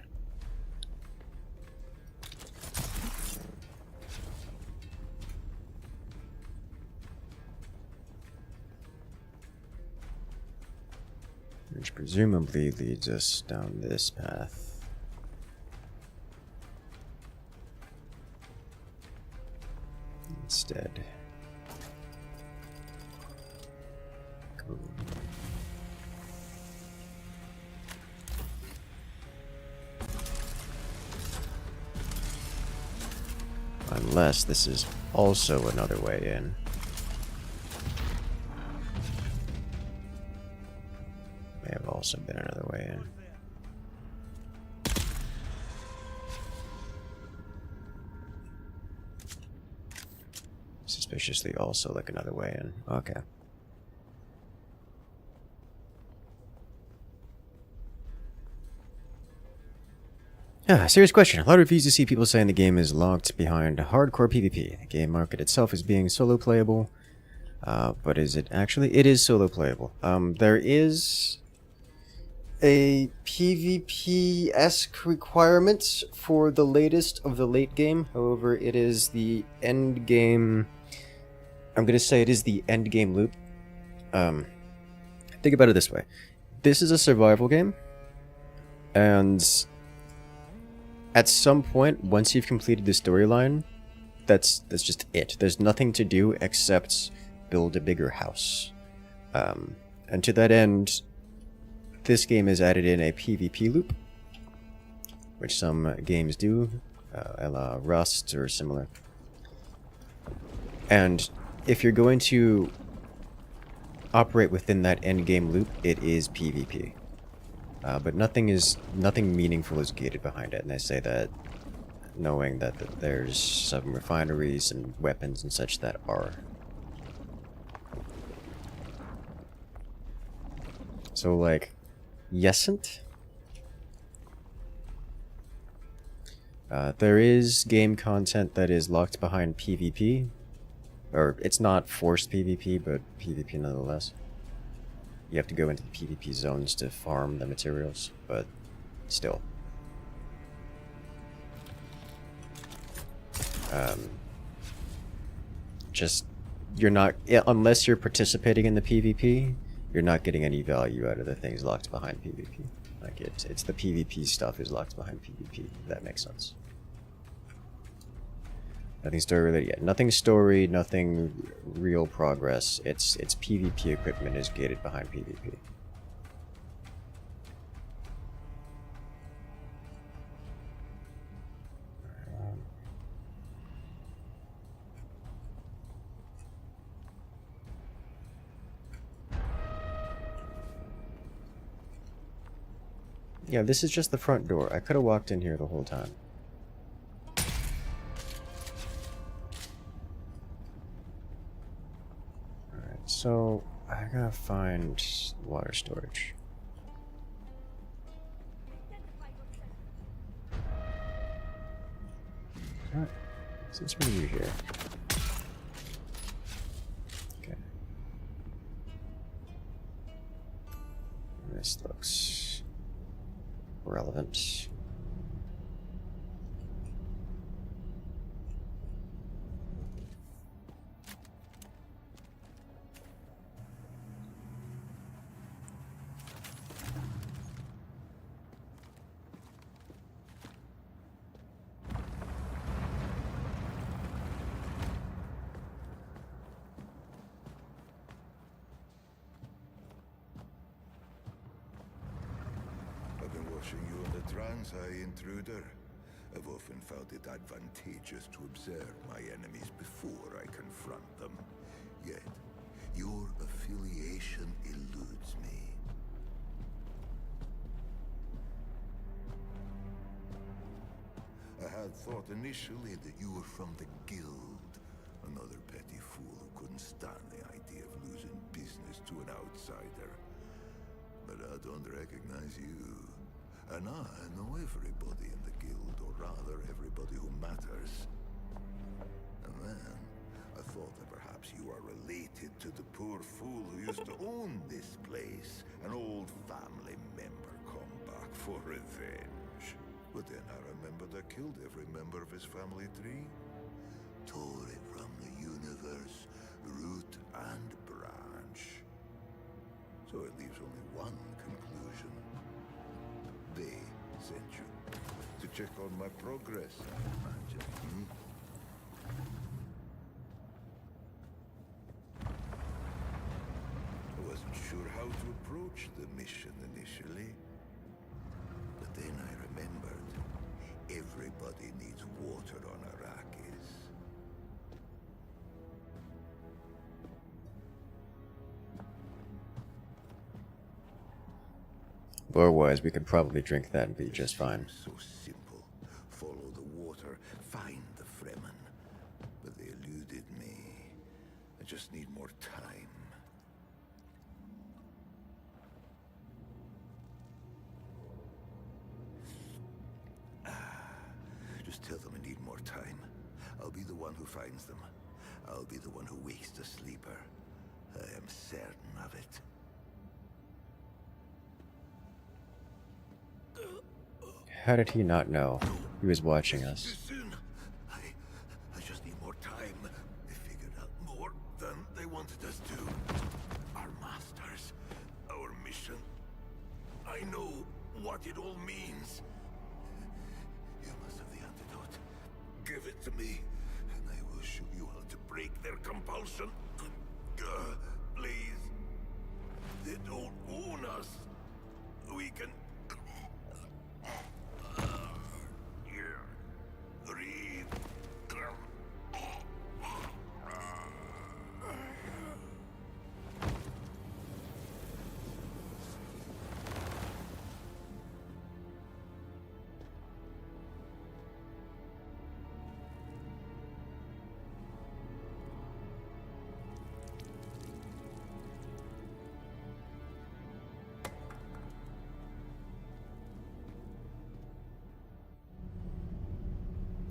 Which presumably leads us down this path. Instead. Cool. Unless this is also another way in. May have also been another way in. Suspiciously also like another way in. Okay. Serious question. A lot of reviews to see people saying the game is locked behind hardcore PvP. The game market itself is being solo playable. But is it actually? It is solo playable. There is a PvP-esque requirement for the latest of the late game. However, it is the end game. I'm going to say it is the end game loop. Think about it this way. This is a survival game. And at some point, once you've completed the storyline, that's just it. There's nothing to do except build a bigger house. And to that end, this game has added in a PvP loop, which some games do, a la Rust or similar. And if you're going to operate within that endgame loop, it is PvP. But nothing meaningful is gated behind it, and I say that knowing that there's some refineries and weapons and such that are. So, like, yesn't? There is game content that is locked behind PvP. Or, it's not forced PvP, but PvP nonetheless. You have to go into the PvP zones to farm the materials, but still. Just, you're not, unless you're participating in the PvP, you're not getting any value out of the things locked behind PvP. Like, it's the PvP stuff is locked behind PvP, if that makes sense. Nothing story related yet. Nothing story, nothing real progress. It's PvP equipment is gated behind PvP. Yeah, this is just the front door. I could have walked in here the whole time. So, I gotta find water storage. Alright, since what are you here? Okay. This looks relevant. I've been watching you on the Transeye, intruder. I've often found it advantageous to observe my enemies before I confront them. Yet, your affiliation eludes me. I had thought initially that you were from the Guild. Another petty fool who couldn't stand the idea of losing business to an outsider. But I don't recognize you. And I know everybody in the Guild, or rather, everybody who matters. And then, I thought that perhaps you are related to the poor fool who used to own this place. An old family member come back for revenge. But then I remembered I killed every member of his family tree. Tore it from the universe, root and branch. So it leaves only one conclusion. They sent you to check on my progress, I imagine. I wasn't sure how to approach the mission initially. But then I remembered everybody needs water on Arrakis. Lore-wise, we could probably drink that and be just fine. So simple. Follow the water, find the Fremen. But they eluded me. I just need more time. Just tell them I need more time. I'll be the one who finds them. I'll be the one who wakes the sleeper. I am certain of it. How did he not know? He was watching us. Soon. I just need more time. They figured out more than they wanted us to. Our masters, our mission. I know what it all means. You must have the antidote. Give it to me, and I will show you how to break their compulsion. Please. They don't own us. We can... Breathe.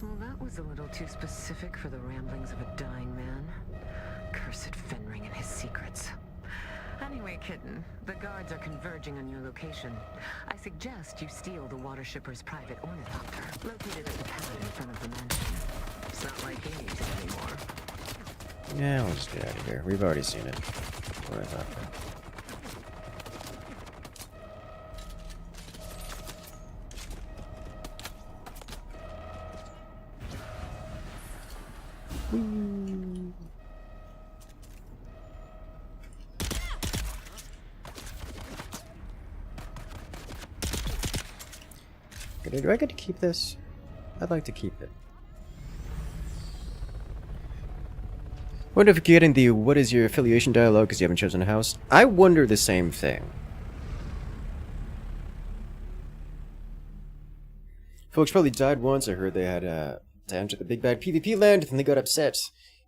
Well, that was a little too specific for the ramblings of a dying man. Cursed Fenring and his secrets. Anyway, kitten, the guards are converging on your location. I suggest you steal the water shipper's private ornithopter, located at the pad in front of the mansion. It's not like Hades anymore. Yeah, we'll just get out of here. We've already seen it. Ornithopter. Do I get to keep this? I'd like to keep it. Wonder if getting the what is your affiliation dialogue because you haven't chosen a house? I wonder the same thing. Folks probably died once. I heard they had to enter the big bad PvP land and they got upset.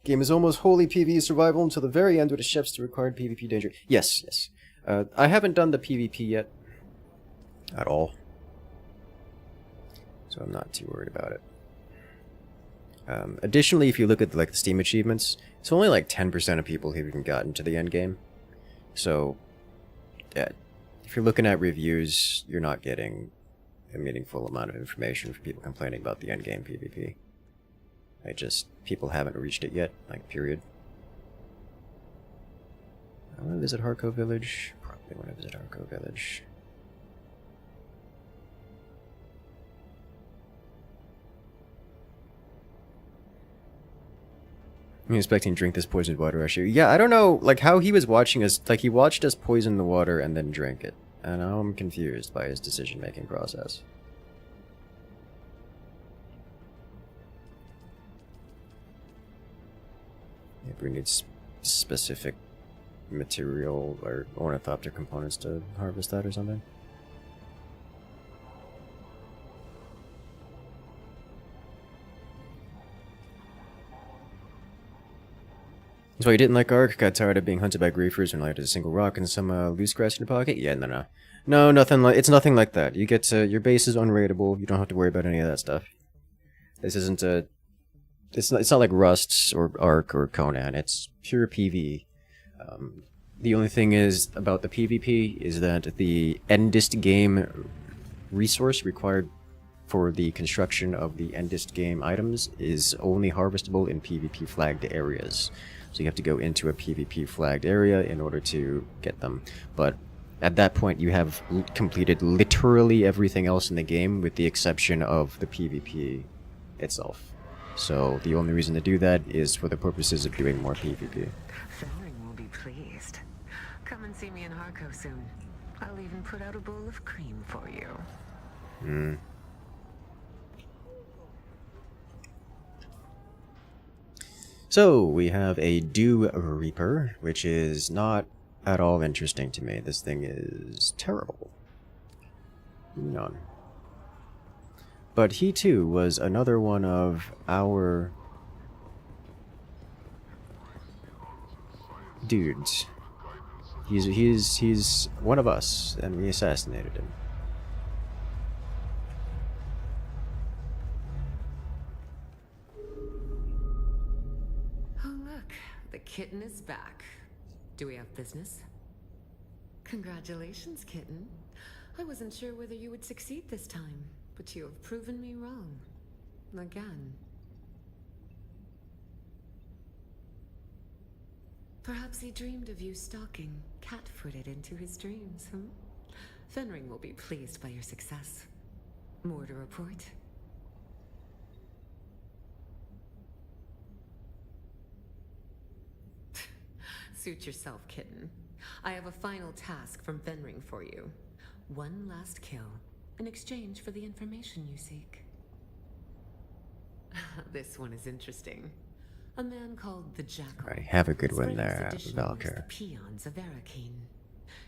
Game is almost wholly PvE survival until the very end with the chefs to required PvP danger. Yes, yes. I haven't done the PvP yet. At all. So I'm not too worried about it. Additionally, if you look at like the Steam achievements, it's only like 10% of people who've even gotten to the end game. So, yeah, if you're looking at reviews, you're not getting a meaningful amount of information for people complaining about the end game PvP. People haven't reached it yet, like, period. I want to visit Harco Village. Probably want to visit Harco Village. I'm expecting to drink this poisoned water issue. Yeah, I don't know, like, how he was watching us. Like, he watched us poison the water and then drink it. And now I'm confused by his decision-making process. Maybe we need specific material or Ornithopter components to harvest that or something. That's why you didn't like Ark? Got tired of being hunted by griefers and landed a single rock and some loose grass in your pocket? Yeah, no. No, nothing like, it's nothing like that. You get to, your base is unraidable, you don't have to worry about any of that stuff. This isn't a, it's not like Rust or Ark or Conan, it's pure PvE. The only thing is about the PvP is that the endist game resource required for the construction of the endist game items is only harvestable in PvP flagged areas. So you have to go into a PvP flagged area in order to get them. But at that point you have completed literally everything else in the game with the exception of the PvP itself. So the only reason to do that is for the purposes of doing more PvP. Fenring will be pleased. Come and see me in Harco soon. I'll even put out a bowl of cream for you. So, we have a Dew Reaper, which is not at all interesting to me. This thing is terrible. Moving on. But he too was another one of our dudes. He's one of us, and we assassinated him. The kitten is back. Do we have business? Congratulations, kitten. I wasn't sure whether you would succeed this time, but you have proven me wrong. Again. Perhaps he dreamed of you stalking, cat-footed into his dreams, Fenring will be pleased by your success. More to report? Suit yourself, kitten. I have a final task from Fenring for you. One last kill, in exchange for the information you seek. This one is interesting. A man called the Jackal. Alright, have a good one there, Valkyr. The peons of Arrakis.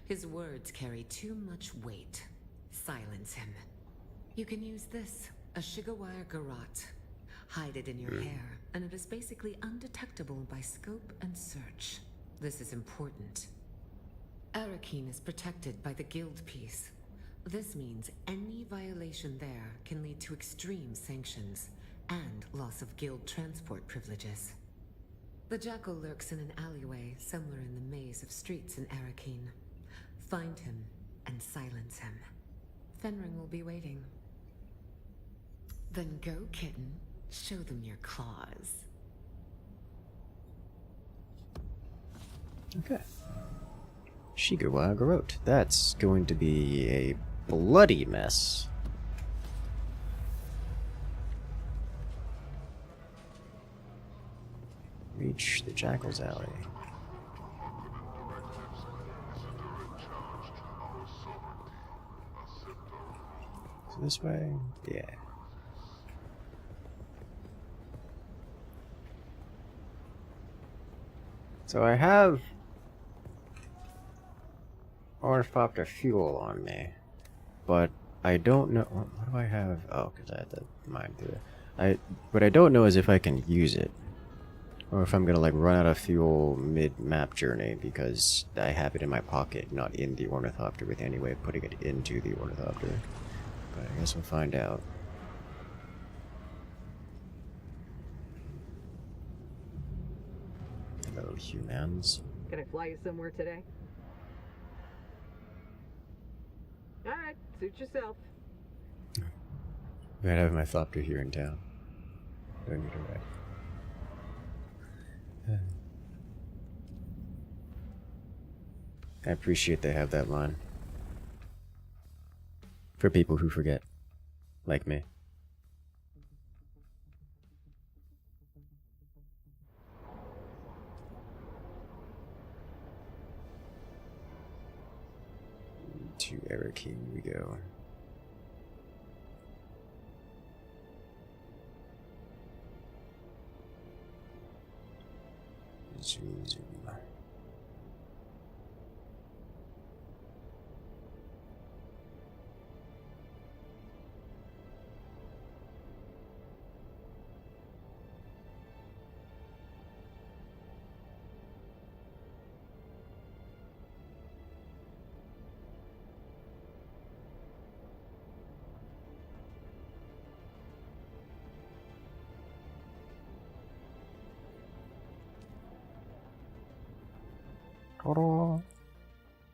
His words carry too much weight. Silence him. You can use this, a Shigawire garrote. Hide it in your hair, and it is basically undetectable by scope and search. This is important. Arrakis is protected by the guild peace. This means any violation there can lead to extreme sanctions and loss of guild transport privileges. The Jackal lurks in an alleyway somewhere in the maze of streets in Arrakis. Find him and silence him. Fenring will be waiting. Then go, kitten. Show them your claws. Okay. Shigawire garrote. That's going to be a bloody mess. Reach the Jackal's alley. So this way? Yeah. So I have Ornithopter fuel on me, but I don't know. What do I have? Oh, because I had to mine through it. What I don't know is if I can use it. Or if I'm gonna like run out of fuel mid-map journey because I have it in my pocket, not in the Ornithopter, with any way of putting it into the Ornithopter. But I guess we'll find out. Hello, humans. Can I fly you somewhere today? Alright, suit yourself. I have my Thopter here in town. Don't need a ride. I appreciate they have that line. For people who forget. Like me. To Arrakis we go. Zoom, zoom.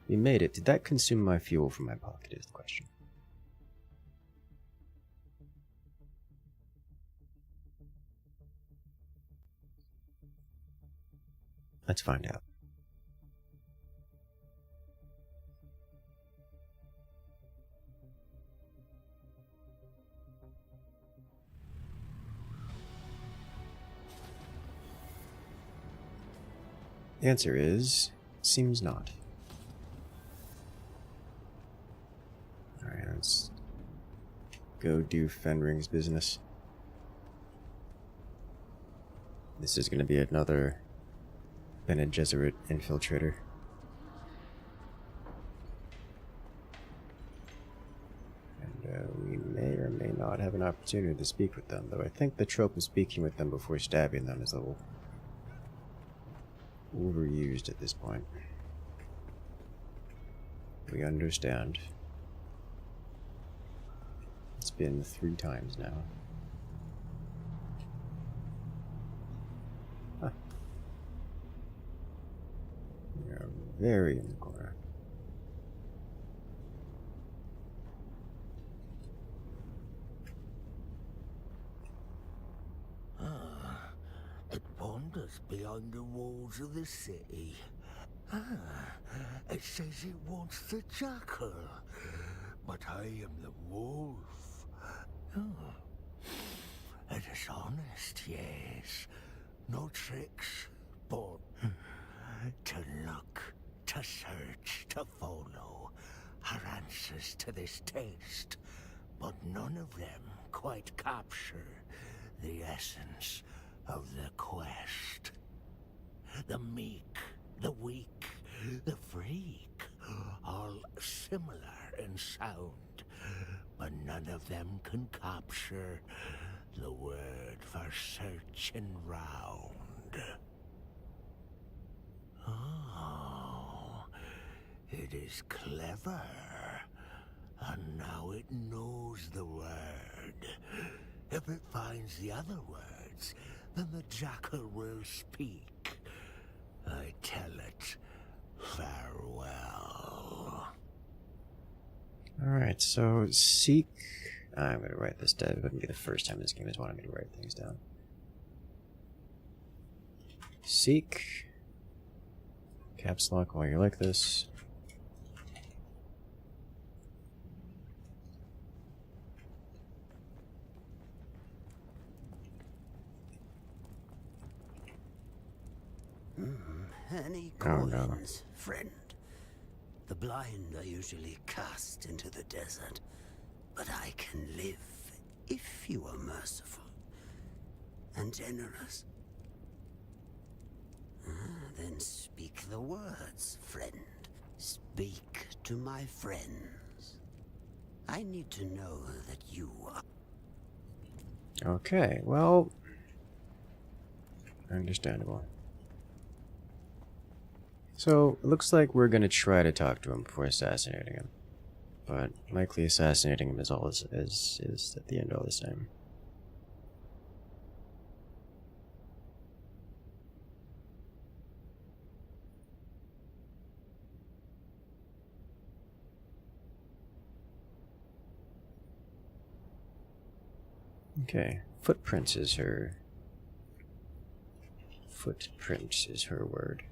We made it. Did that consume my fuel from my pocket is the question. Let's find out. The answer is, seems not. Alright, let's go do Fenring's business. This is going to be another Bene Gesserit infiltrator. And we may or may not have an opportunity to speak with them, though I think the trope of speaking with them before stabbing them is a little overused at this point. We understand. It's been 3 times now. Huh. We are very in the corner. It wanders beyond the walls of the city. It says it wants the jackal, but I am the wolf. It is honest, yes. No tricks, but to look, to search, to follow are answers to this test, but none of them quite capture the essence of the quest. The meek, the weak, the freak, all similar in sound, but none of them can capture the word for searching round. Oh, it is clever, and now it knows the word. If it finds the other words, then the jackal will speak. I tell it farewell. Alright, so seek... I'm going to write this down. It wouldn't be the first time this game has wanted me to write things down. Seek. Caps lock while you're like this. Any Oh, no. coins, friend? The blind are usually cast into the desert, but I can live if you are merciful and generous. Then speak the words, friend. Speak to my friends. I need to know that you are... Okay, well... Understandable. So, it looks like we're gonna try to talk to him before assassinating him. But likely assassinating him is at the end all this time. Okay, footprints is her word.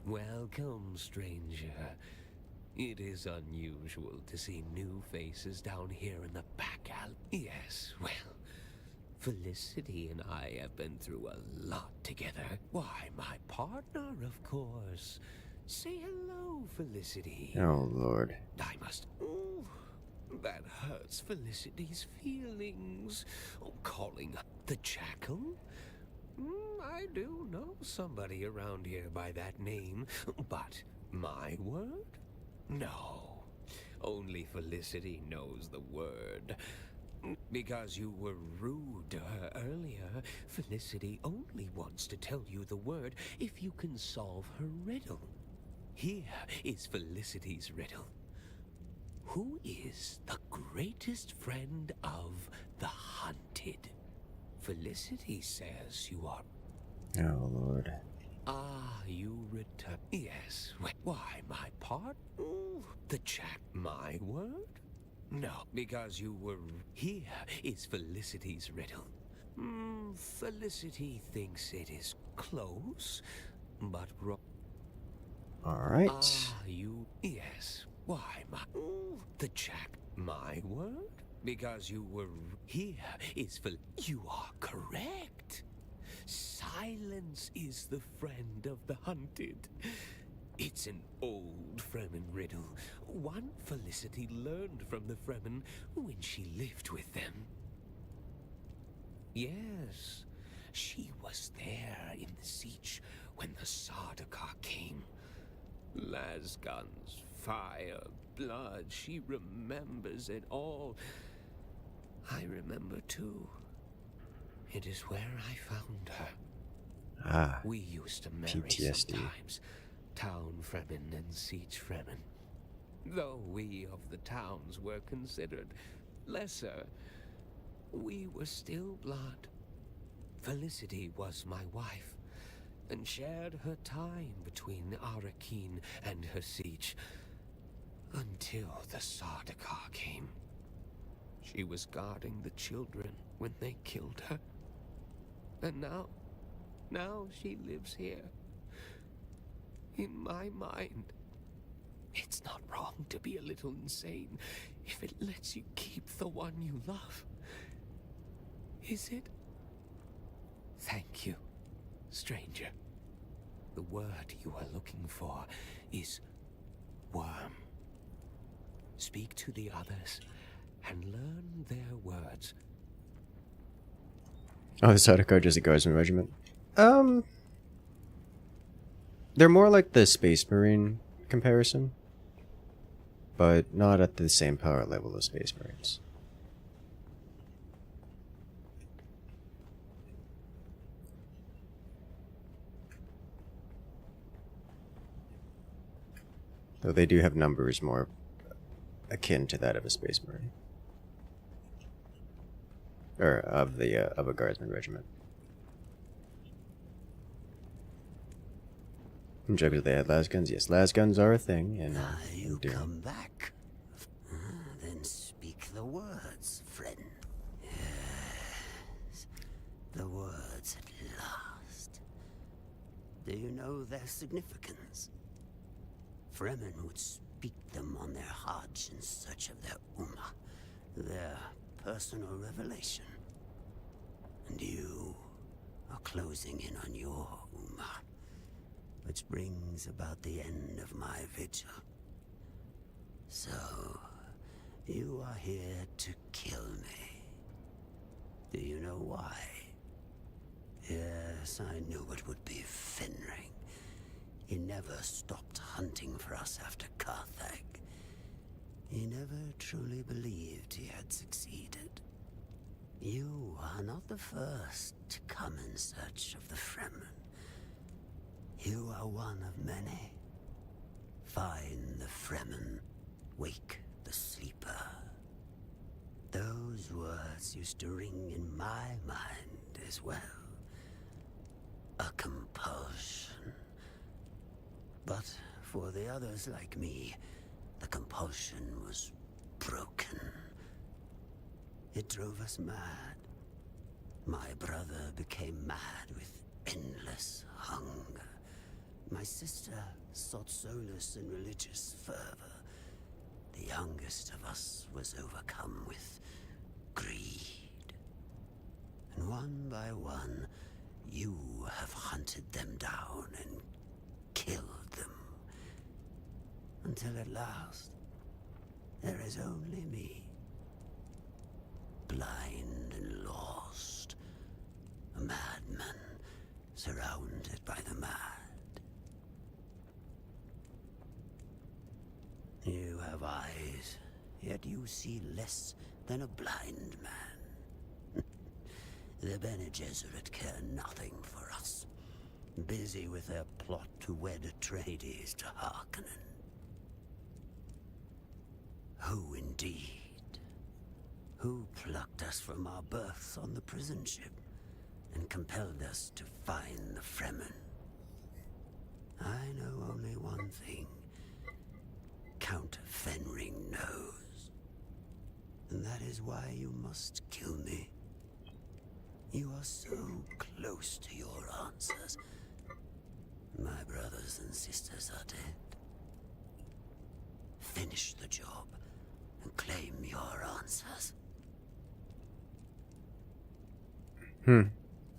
Welcome, stranger. It is unusual to see new faces down here in the back alley. Yes, well, Felicity and I have been through a lot together. Why, my partner, of course. Say hello, Felicity. Oh, Lord. I must... Ooh, that hurts Felicity's feelings. Oh, calling the Jackal? I do know somebody around here by that name, but my word? No. Only Felicity knows the word. Because you were rude to her earlier, Felicity only wants to tell you the word if you can solve her riddle. Here is Felicity's riddle. Who is the greatest friend of the hunted? Felicity says you are... Oh, Lord. Ah, you return... Yes, why, my part? Ooh, the Jack, my word? No, because you were... Here is Felicity's riddle. Felicity thinks it is close, but wrong. Alright. Ah, you... Yes, why, my... Ooh, the Jack, my word? Because you were... Here is You are correct. Silence is the friend of the hunted. It's an old Fremen riddle. One Felicity learned from the Fremen when she lived with them. Yes, she was there in the siege when the Sardaukar came. Las guns, fire, blood, she remembers it all. I remember too. It is where I found her. Ah, we used to marry PTSD. Sometimes. Town Fremen and siege Fremen. Though we of the towns were considered lesser, we were still blood. Felicity was my wife, and shared her time between Arrakis and her siege, until the Sardaukar came. She was guarding the children when they killed her. And now she lives here. In my mind. It's not wrong to be a little insane if it lets you keep the one you love. Is it? Thank you, stranger. The word you are looking for is worm. Speak to the others and learn their words. Oh, the Sardaukar just a guardsman regiment. They're more like the Space Marine comparison, but not at the same power level as Space Marines. Though they do have numbers more akin to that of a Space Marine. Or of a guardsman regiment. I'm joking if they had las guns. Yes, las guns are a thing in You Dune. come back. Then speak the words, friend. Yes, the words at last. Do you know their significance? Fremen would speak them on their Hajj in search of their Ummah, their personal revelation. And you are closing in on your Ummah, which brings about the end of my vigil. So, you are here to kill me. Do you know why? Yes, I knew it would be Fenring. In never stopped hunting for us after Carthage. He never truly believed he had succeeded. You are not the first to come in search of the Fremen. You are one of many. Find the Fremen, wake the sleeper. Those words used to ring in my mind as well. A compulsion. But for the others like me, the compulsion was broken. It drove us mad. My brother became mad with endless hunger. My sister sought solace in religious fervor. The youngest of us was overcome with greed. And one by one, you have hunted them down and killed them. Until at last, there is only me. Blind and lost. A madman surrounded by the mad. You have eyes, yet you see less than a blind man. The Bene Gesserit care nothing for us. Busy with their plot to wed Atreides to Harkonnen. Who indeed? Who plucked us from our berths on the prison ship and compelled us to find the Fremen? I know only one thing. Count Fenring knows. And that is why you must kill me. You are so close to your answers. My brothers and sisters are dead. Finish the job and claim your answers.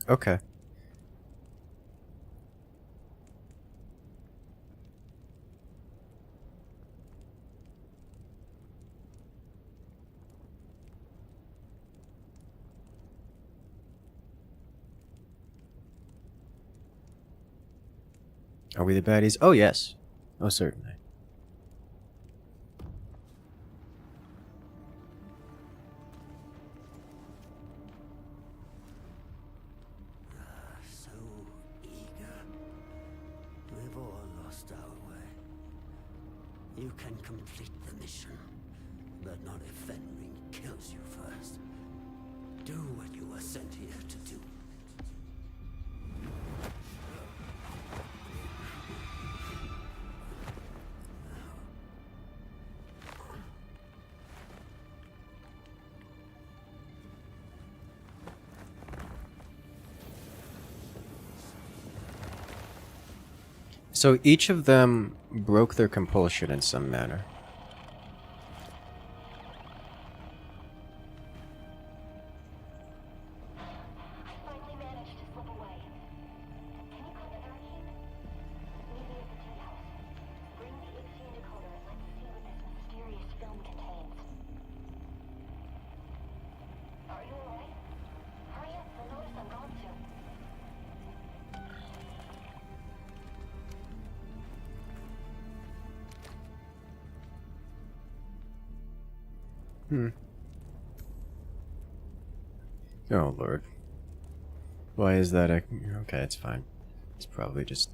Okay. Are we the baddies? Oh, yes. Oh, certainly. So eager. We've all lost our way. You can complete the mission, but not if Fenring kills you first. Do what you were sent here to do. So each of them broke their compulsion in some manner. I finally managed to slip away. Can you come to Arrakis? Meet me at the tea house. Bring the HD decoder and let's see what this mysterious film contains. Are you alright? Hurry up, they'll notice I'm gone soon. Oh, Lord. Why is that? Okay, it's fine. It's probably just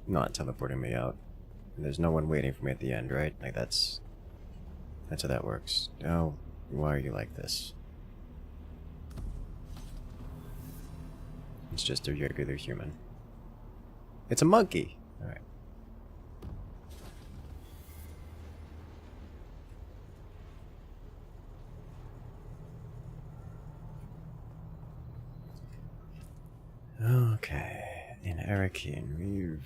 not teleporting me out. There's no one waiting for me at the end, right? Like, that's how that works. Oh, why are you like this? It's just a regular human. It's a monkey! Alright. Okay, in Arrakis, we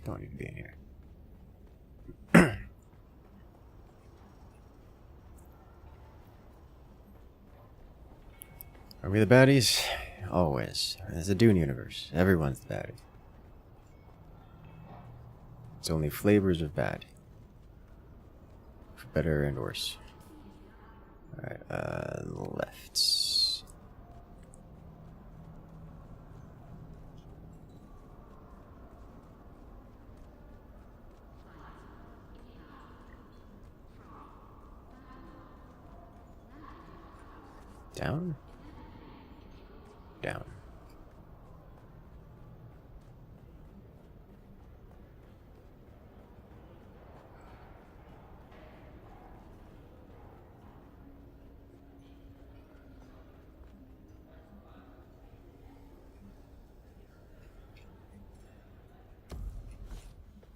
don't need to be in here. Are we the baddies? Always. It's a Dune universe. Everyone's the baddie. It's only flavors of bad. For better and worse. Alright, left. Down? Down.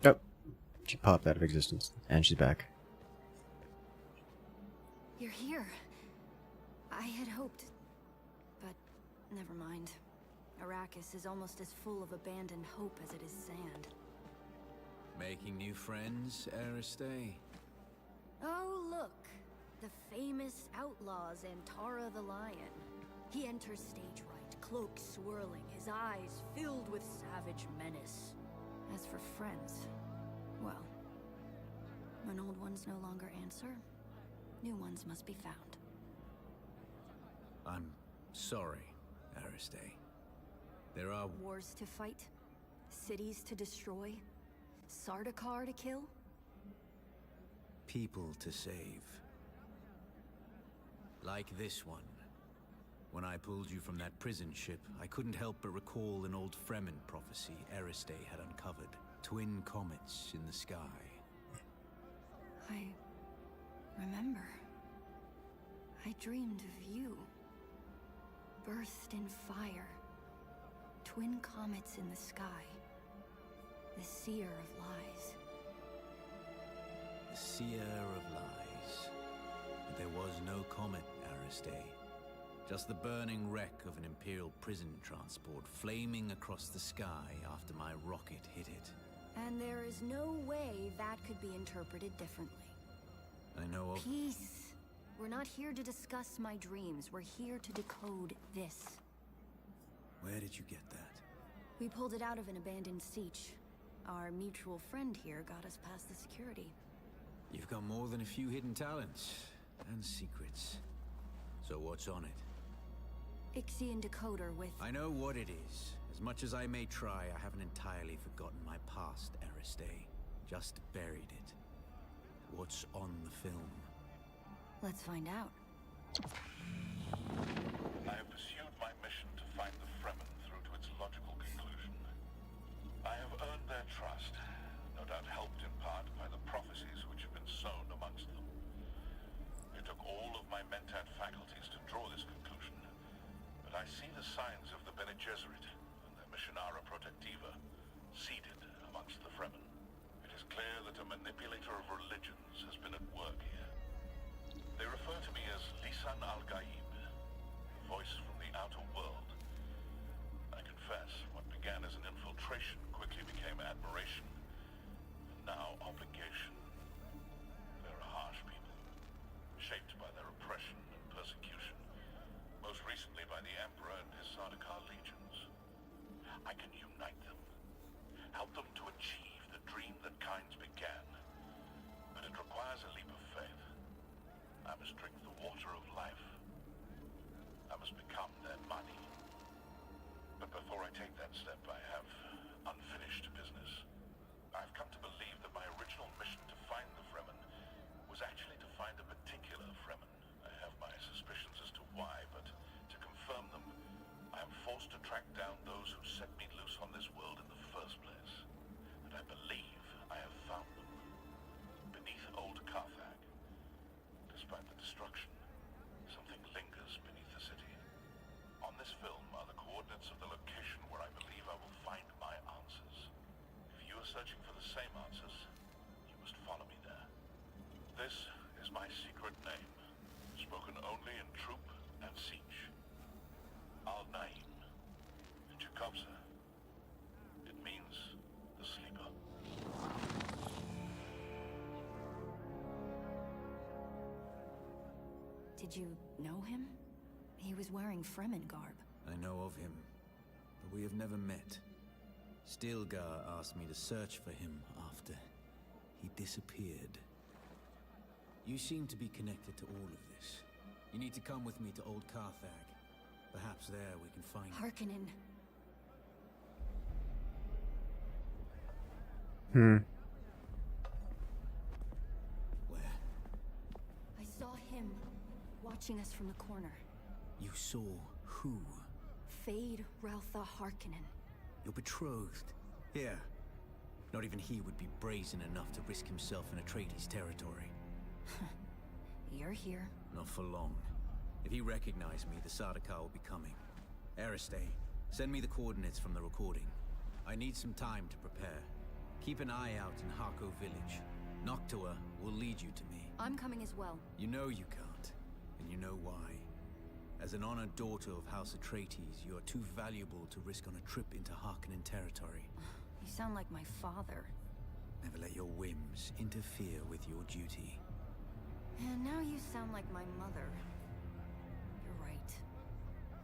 Oh, she popped out of existence, and she's back. You're here. I had hoped, but never mind. Arrakis is almost as full of abandoned hope as it is sand. Making new friends, Ariste? Oh, look. The famous outlaws Antara the Lion. He enters stage right, cloak swirling, his eyes filled with savage menace. As for friends, well, when old ones no longer answer, new ones must be found. I'm sorry, Ariste. There are Wars to fight, cities to destroy, Sardaukar to kill. people to save. Like this one. When I pulled you from that prison ship, I couldn't help but recall an old Fremen prophecy Ariste had uncovered. Twin comets in the sky. I remember. I dreamed of you. Birthed in fire. Twin comets in the sky. The seer of lies. The seer of lies. But there was no comet, Ariste. Just the burning wreck of an Imperial prison transport flaming across the sky after my rocket hit it. And there is no way that could be interpreted differently. I know of... Peace. We're not here to discuss my dreams. We're here to decode this. Where did you get that? We pulled it out of an abandoned siege. Our mutual friend here got us past the security. You've got more than a few hidden talents and secrets. So what's on it? Ixian decoder with... I know what it is. As much as I may try, I haven't entirely forgotten my past, Ariste. Just buried it. What's on the film? Let's find out. I have pursued my mission to find the Fremen through to its logical conclusion. I have earned their trust, no doubt helped in part by the prophecies which have been sown amongst them. It took all of my mentat faculties to draw this conclusion, but I see the signs of the Bene Gesserit and their Missionara Protectiva seeded amongst the Fremen. It is clear that a manipulator of religions has been at work here. They refer to me as Lisan al-Gaib, the voice from the outer world. I confess, what began as an infiltration quickly became admiration, and now obligation. They're a harsh people, shaped by their oppression and persecution, most recently by the Emperor and his Sardaukar legions. I can unite them, help them to achieve the dream that kinds began, but it requires a leap of faith. I must drink the water of life. I must become their money. But before I take that step, I have unfinished business. I've come to believe that my original mission to find the Fremen was actually to find a particular Fremen. I have my suspicions as to why, but to confirm them, I am forced to track down those who set me loose on this world in the first place. And I believe I have found them. Beneath old Carthag. Despite the destruction, something lingers beneath the city. On this film are the coordinates of the location where I believe I will find my answers. If you are searching for the same answers, you must follow me there. This is my secret name, spoken only in troop and siege. Al-Naim. In Jacobsa, it means the sleeper. Did you know him? He was wearing Fremen garb. I know of him, but we have never met. Stilgar asked me to search for him after he disappeared. You seem to be connected to all of this. You need to come with me to Old Carthag. Perhaps there we can find... Harkonnen. Where? I saw him watching us from the corner. You saw who? Fade Raltha Harkonnen. Your betrothed. Yeah. Not even he would be brazen enough to risk himself in Atreides territory. You're here. Not for long. If he recognized me, the Sardaukar will be coming. Aristay, send me the coordinates from the recording. I need some time to prepare. Keep an eye out in Harko village. Noctua will lead you to me. I'm coming as well. You know you can't, and you know why. As an honored daughter of House Atreides, you are too valuable to risk on a trip into Harkonnen territory. You sound like my father. Never let your whims interfere with your duty. And now you sound like my mother. You're right.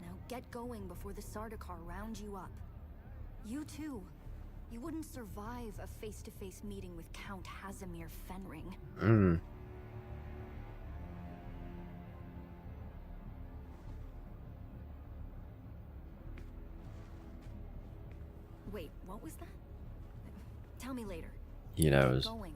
Now get going before the Sardaukar round you up. You too. You wouldn't survive a face-to-face meeting with Count Hazimir Fenring. Wait, what was that? Tell me later. He knows. Get going.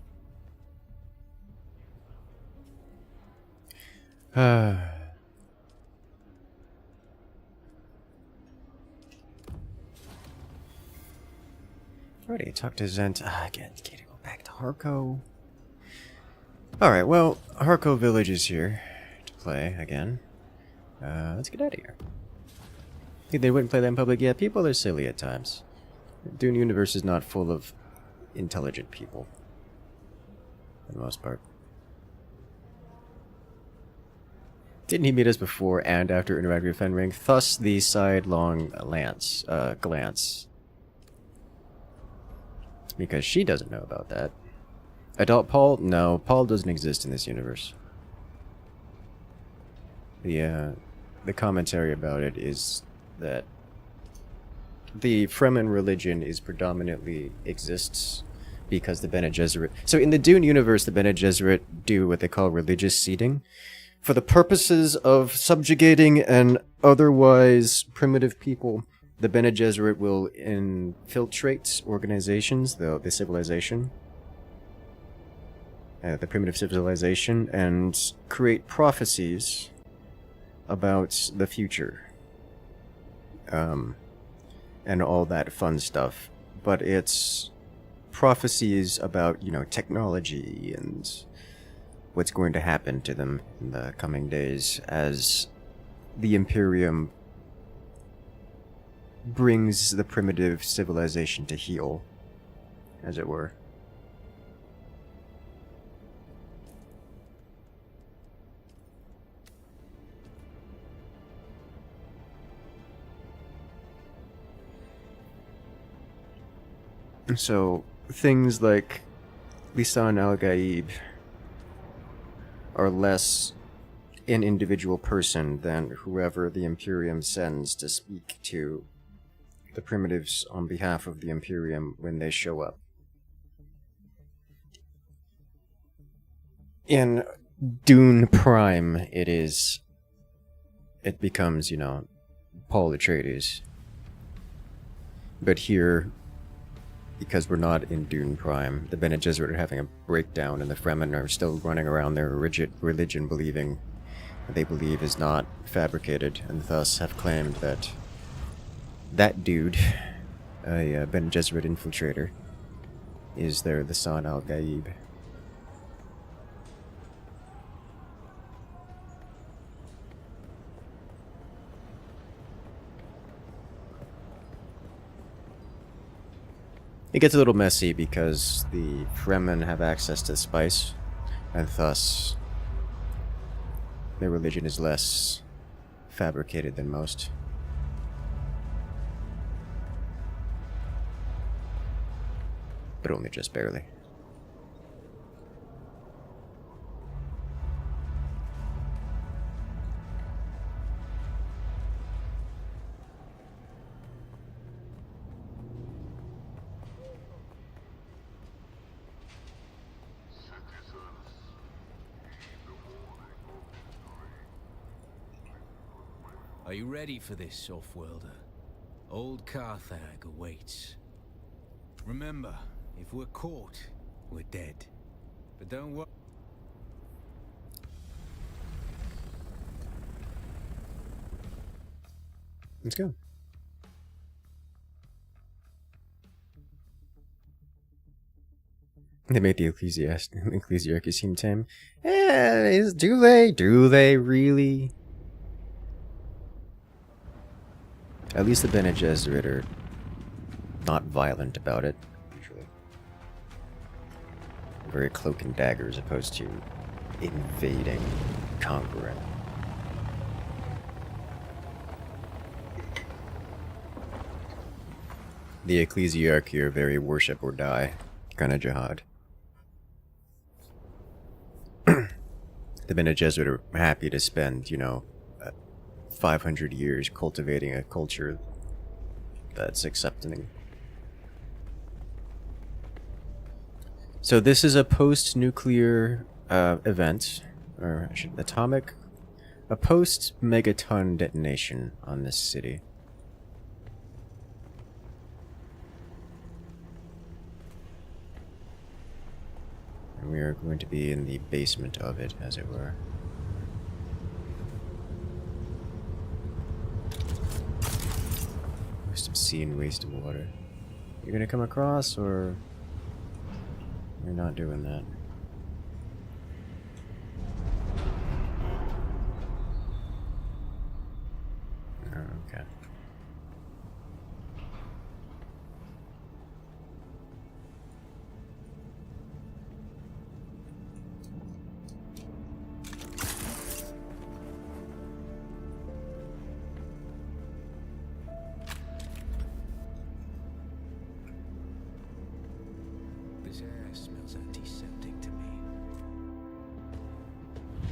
Already talked to Zent. Again, need to go back to Harko. Alright, well, Harko Village is here to play again. Let's get out of here. They wouldn't play that in public yet. People are silly at times. Dune universe is not full of intelligent people. For the most part. Didn't he meet us before and after interacting with Fenring? Thus the sidelong glance. Because she doesn't know about that. Adult Paul? No, Paul doesn't exist in this universe. The commentary about it is that the Fremen religion is predominantly exists because the Bene Gesserit... So in the Dune universe, the Bene Gesserit do what they call religious seeding. For the purposes of subjugating an otherwise primitive people, the Bene Gesserit will infiltrate organizations, the civilization, the primitive civilization, and create prophecies about the future. And all that fun stuff. But it's prophecies about, you know, technology and what's going to happen to them in the coming days as the Imperium brings the primitive civilization to heel, as it were. So, things like Lisan al-Gaib are less an individual person than whoever the Imperium sends to speak to the primitives on behalf of the Imperium when they show up. In Dune Prime, it becomes, you know, Paul Atreides. But here, because we're not in Dune Prime, the Bene Gesserit are having a breakdown, and the Fremen are still running around their rigid religion, believing what they believe is not fabricated, and thus have claimed that that dude, a Bene Gesserit infiltrator, is their Lisan al-Gaib. It gets a little messy because the Fremen have access to spice, and thus their religion is less fabricated than most. But only just barely. Are you ready for this, off-worlder? Old Carthag awaits. Remember, if we're caught, we're dead. But don't worry. Let's go. They made the Ecclesiarchy seem tame. Do they? Do they really? At least the Bene Gesserit are not violent about it, usually. Very cloak and dagger as opposed to invading, conquering. The Ecclesiarchy are very worship or die kind of jihad. The Bene Gesserit are happy to spend, 500 years cultivating a culture that's accepting. So this is a post-nuclear event, or a post-megaton detonation on this city. And we are going to be in the basement of it, as it were. Waste of sea and waste of water. You're gonna come across, or you're not doing that? Oh, okay.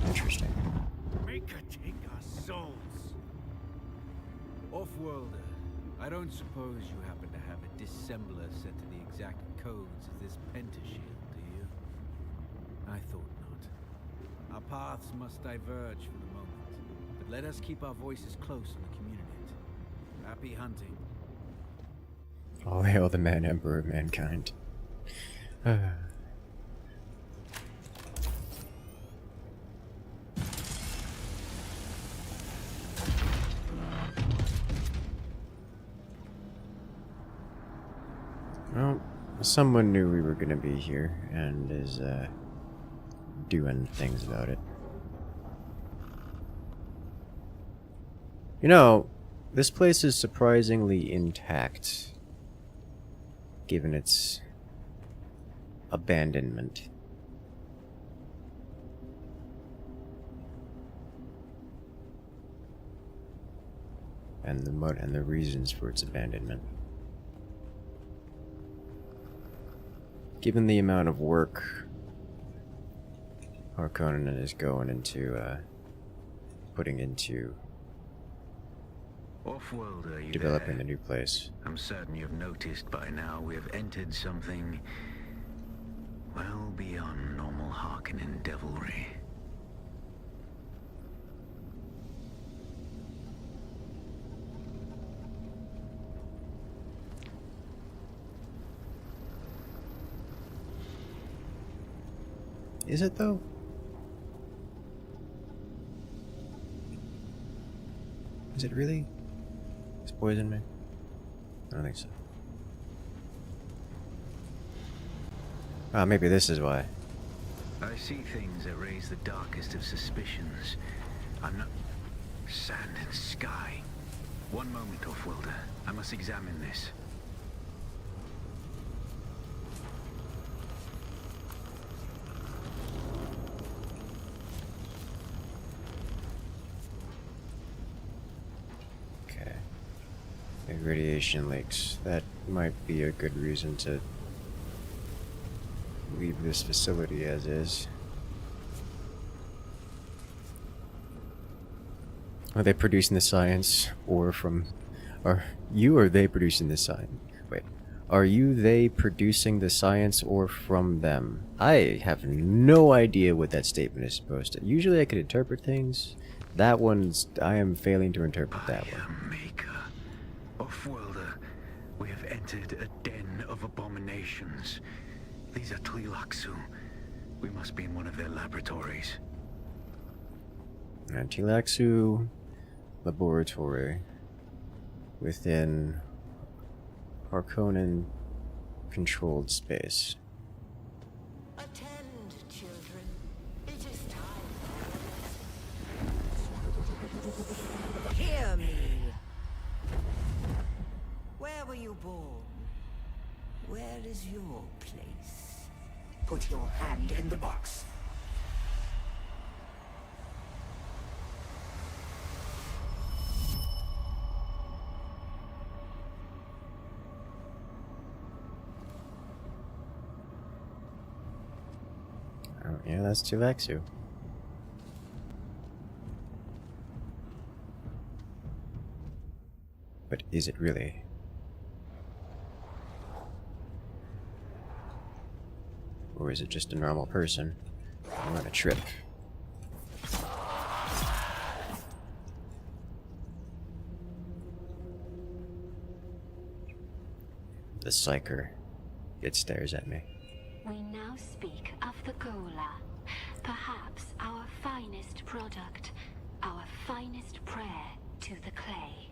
Interesting. Make her take our souls. Off-worlder, I don't suppose you happen to have a dissembler set to the exact codes of this pentashield, do you? I thought not. Our paths must diverge for the moment, but let us keep our voices close in the community. Happy hunting. All hail the man emperor of mankind. Well, someone knew we were gonna be here and is doing things about it. You know, this place is surprisingly intact, given its abandonment. And the reasons for its abandonment. Given the amount of work Harkonnen is going into putting into Off-worlder, you developing there? a new place. I'm certain you've noticed by now we have entered something well beyond normal Harkonnen devilry. Is it though? Is it really? It's poison me? I don't think so. Ah, maybe this is why. I see things that raise the darkest of suspicions. I'm not... Sand and sky. One moment, Off-worlder. I must examine this. Okay. Big radiation leaks. That might be a good reason to leave this facility as is. Are they producing the science, or from... Are you or they producing the science? Wait. Are you they producing the science, or from them? I have no idea what that statement is supposed to... Usually I could interpret things. That one's... I am failing to interpret that one. Maker. Off-worlder, we have entered a den of abominations. These are Tleilaxu. We must be in one of their laboratories. Tleilaxu laboratory. within Harkonnen controlled space. Attend, children. It is time. Hear me. Where were you born? Where is your place? Put your hand in the box. Oh, yeah, that's Tuvexu. But is it really? Or is it just a normal person? I'm on a trip. The psyker. It stares at me. We now speak of the gola, perhaps our finest product, our finest prayer to the clay.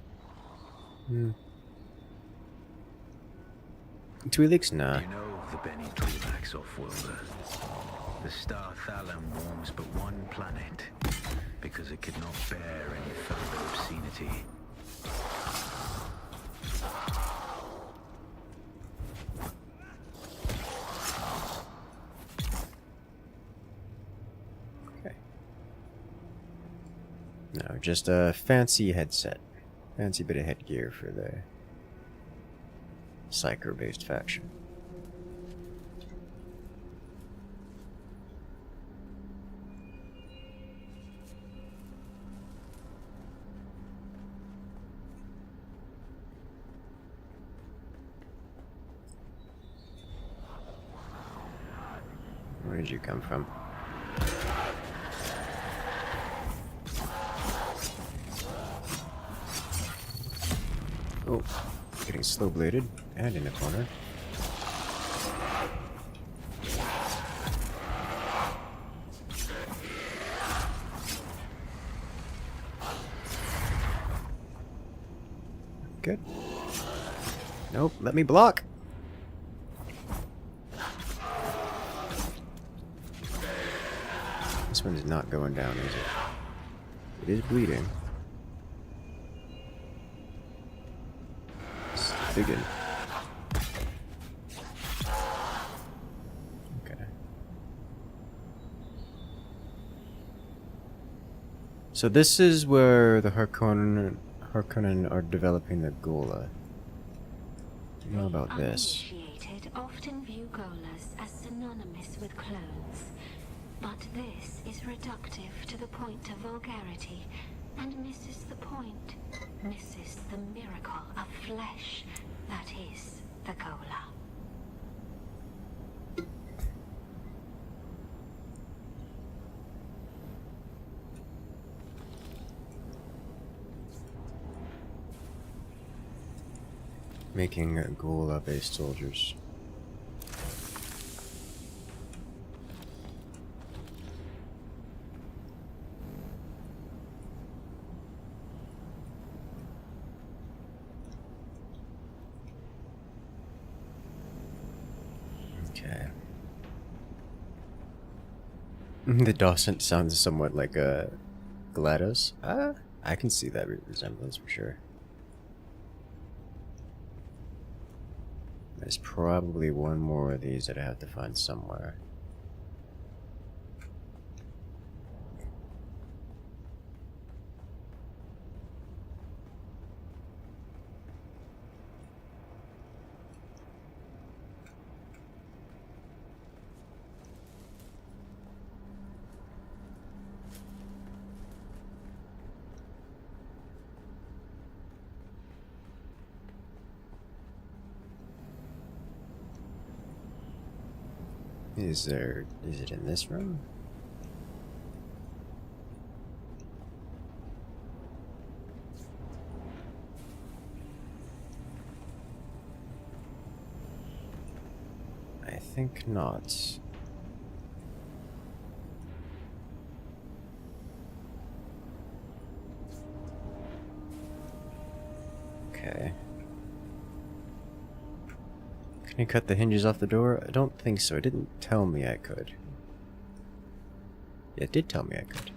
Twi'leks, nah. You know the Benny Twi'leks off-worlder. The star Thalam warms but one planet, because it could not bear any further obscenity. Okay. No, just a fancy headset. Fancy bit of headgear for the psyker-based faction. Where did you come from? Oh, getting slow-bladed and in a corner. Good. Nope, let me block. This one is not going down, is it? It is bleeding. Digging. Okay. So this is where the Harkonnen are developing the gola. You know about this? Uninitiated often view golas as synonymous with clothes, but this is reductive to the point of vulgarity and misses the point, misses the miracle of flesh that is the gola. Making gola-based soldiers. Okay. The docent sounds somewhat like a GLaDOS. I can see that resemblance for sure. There's probably one more of these that I have to find somewhere. Is it in this room? I think not. Okay. Can you cut the hinges off the door? I don't think so. It didn't tell me I could. It did tell me I could.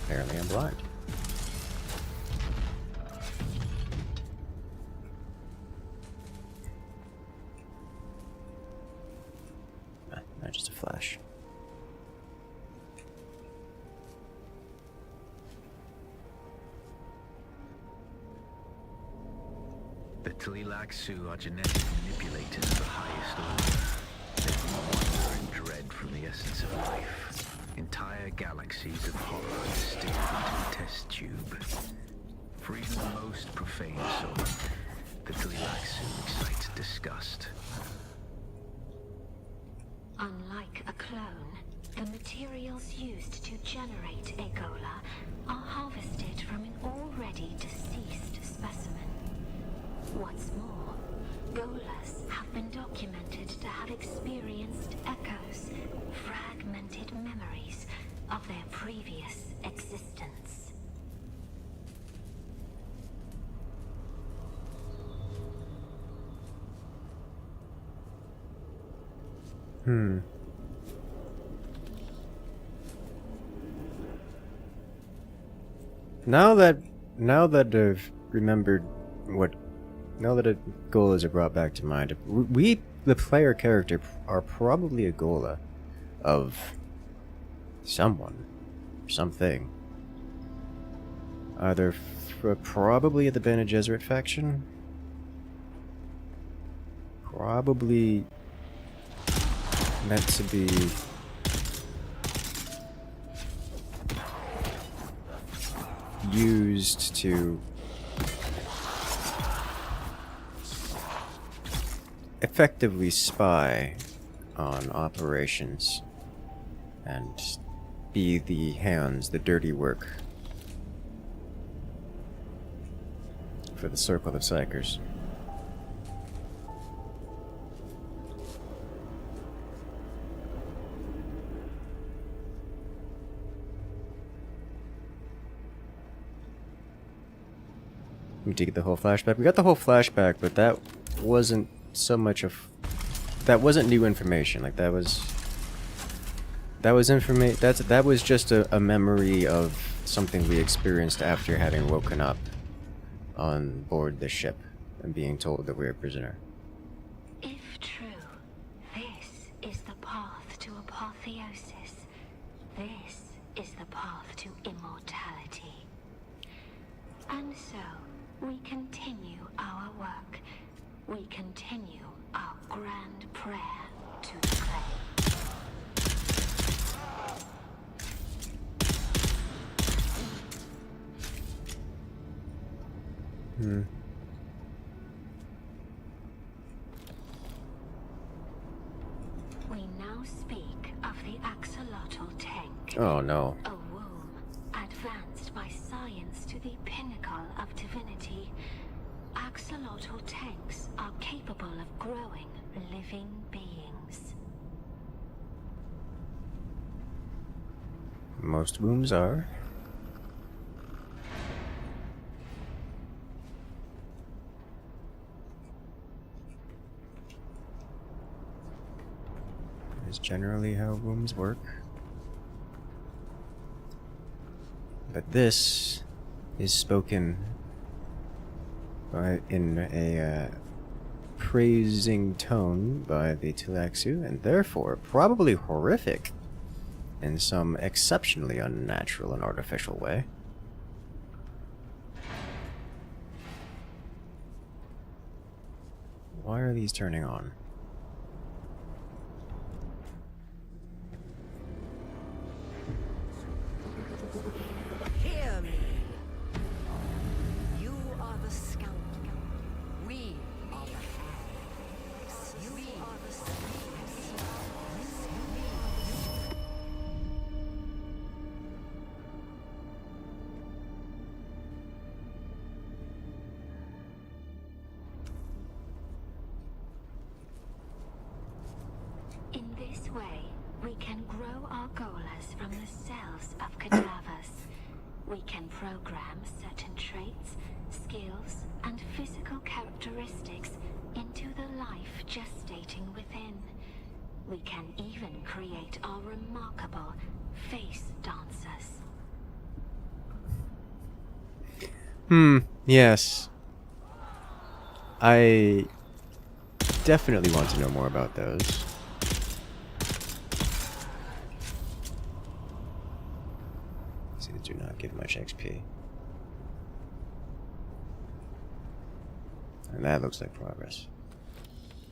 Apparently I'm blind. Not just a flash. The Tleilaxu are genetic manipulators of the highest order. They wonder and dread from the essence of life. Entire galaxies of horror distilled into a test tube. For even the most profane soul, the Tleilaxu excites disgust. Unlike a clone, the materials used to generate a gola are harvested from an already deceased specimen. What's more, golas have been documented to have experienced echoes, fragmented memories of their previous existence. Now that I've remembered what, now that golas are brought back to mind, we, the player character, are probably a gola of someone, something. Either probably the Bene Gesserit faction, probably meant to be used to effectively spy on operations and be the hands, the dirty work for the Circle of Psychers. We did get the whole flashback. We got the whole flashback, but that wasn't so much of... That wasn't new information. Like, that was information... That was just a memory of something we experienced after having woken up on board the ship and being told that we were a prisoner. If true, this is the path to apotheosis. This is the path to immortality. And so, we continue our work. We continue our grand prayer to the clay. We now speak of the axolotl tank. Oh no. A womb advanced by science to the pinnacle of divinity. Axolotl tanks are capable of growing living beings. Most wombs are. Is generally how wombs work. But this is spoken in a praising tone by the Tleilaxu, and therefore probably horrific in some exceptionally unnatural and artificial way. Why are these turning on? Hear me. You are the scoundrel. We are the hags. You are the slaves. In this way, we can grow our golas from the cells of cadavers. We can program certain traits, skills, and physical characteristics into the life gestating within. We can even create our remarkable face dancers. Yes. I definitely want to know more about those. See, they do not give much XP. And that looks like progress.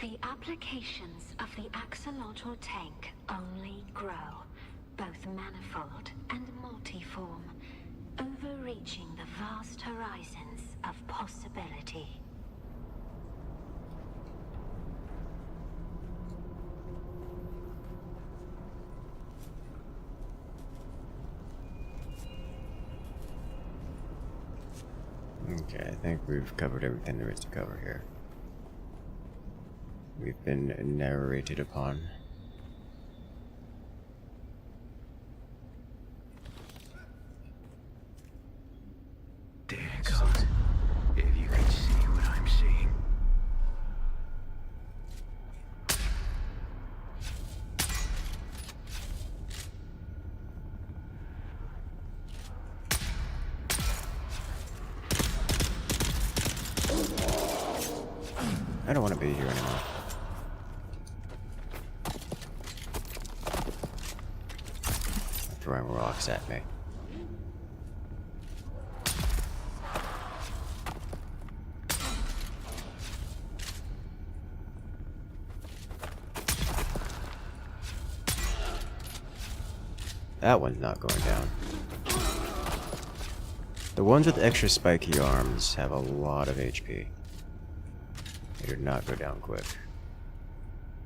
The applications of the axolotl tank only grow, both manifold and multiform, overreaching the vast horizons of possibility. Okay, I think we've covered everything there is to cover here. We've been narrated upon. Dear God, if you could see what I'm seeing. I don't want to be here anymore. Throwing rocks at me. That one's not going down. The ones with extra spiky arms have a lot of HP. They do not go down quick.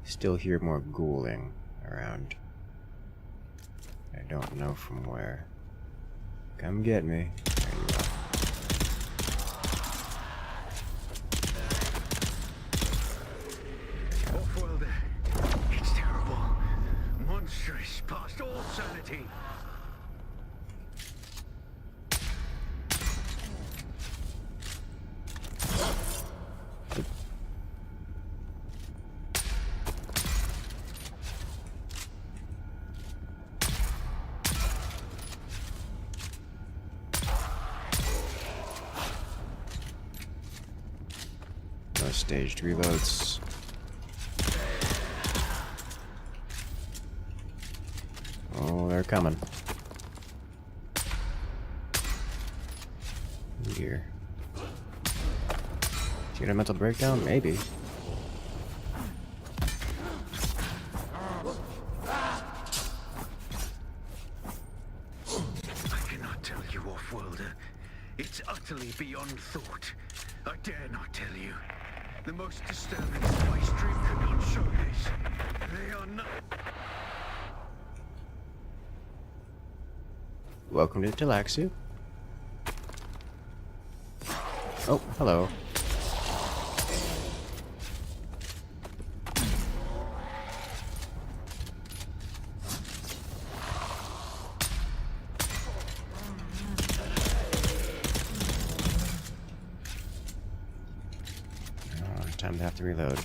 Still hear more ghouling around. I don't know from where. Come get me. There you are. Off-worlder. It's terrible. Monstrous past all sanity. Staged reloads. Oh, they're coming. Here. Get a mental breakdown? Maybe. I cannot tell you, off-worlder. It's utterly beyond thought. I dare not tell you. The most disturbing spice dream could not show this. They are not. Welcome to Talaxu. Oh, hello. Time to have to reload.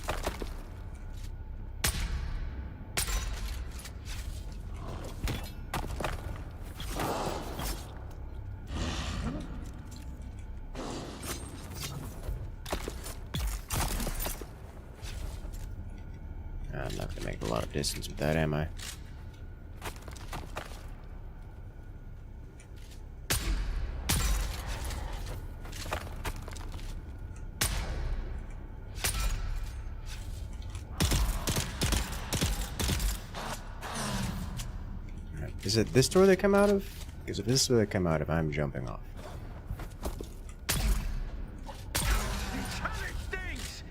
I'm not gonna make a lot of distance with that, am I? Is it this door they come out of? Because if this is where they come out of, I'm jumping off. Metallic things!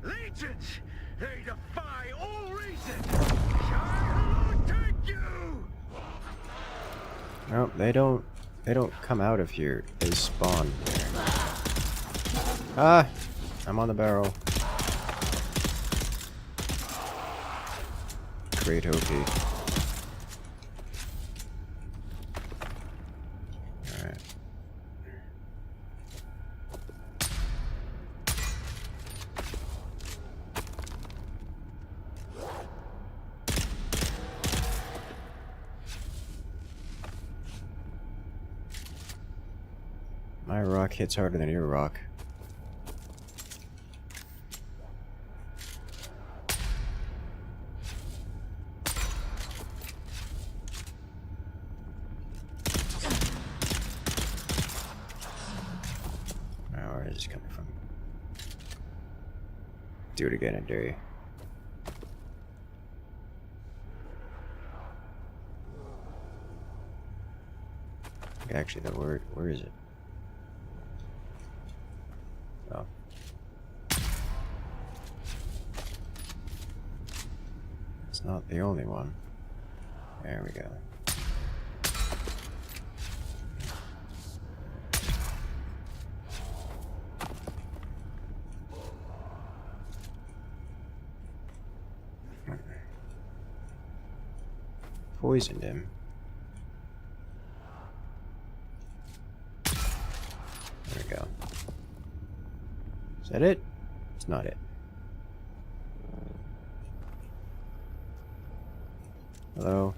Legions! They defy all reason! I will take you! No, they don't come out of here. They spawn there. Ah! I'm on the barrel. Great OP. My rock hits harder than your rock. Now, where is this coming from? Do it again, I dare you. Actually, the word, where is it? Oh. It's not the only one. There we go. Poisoned him. There we go. Is that it? It's not it. Hello?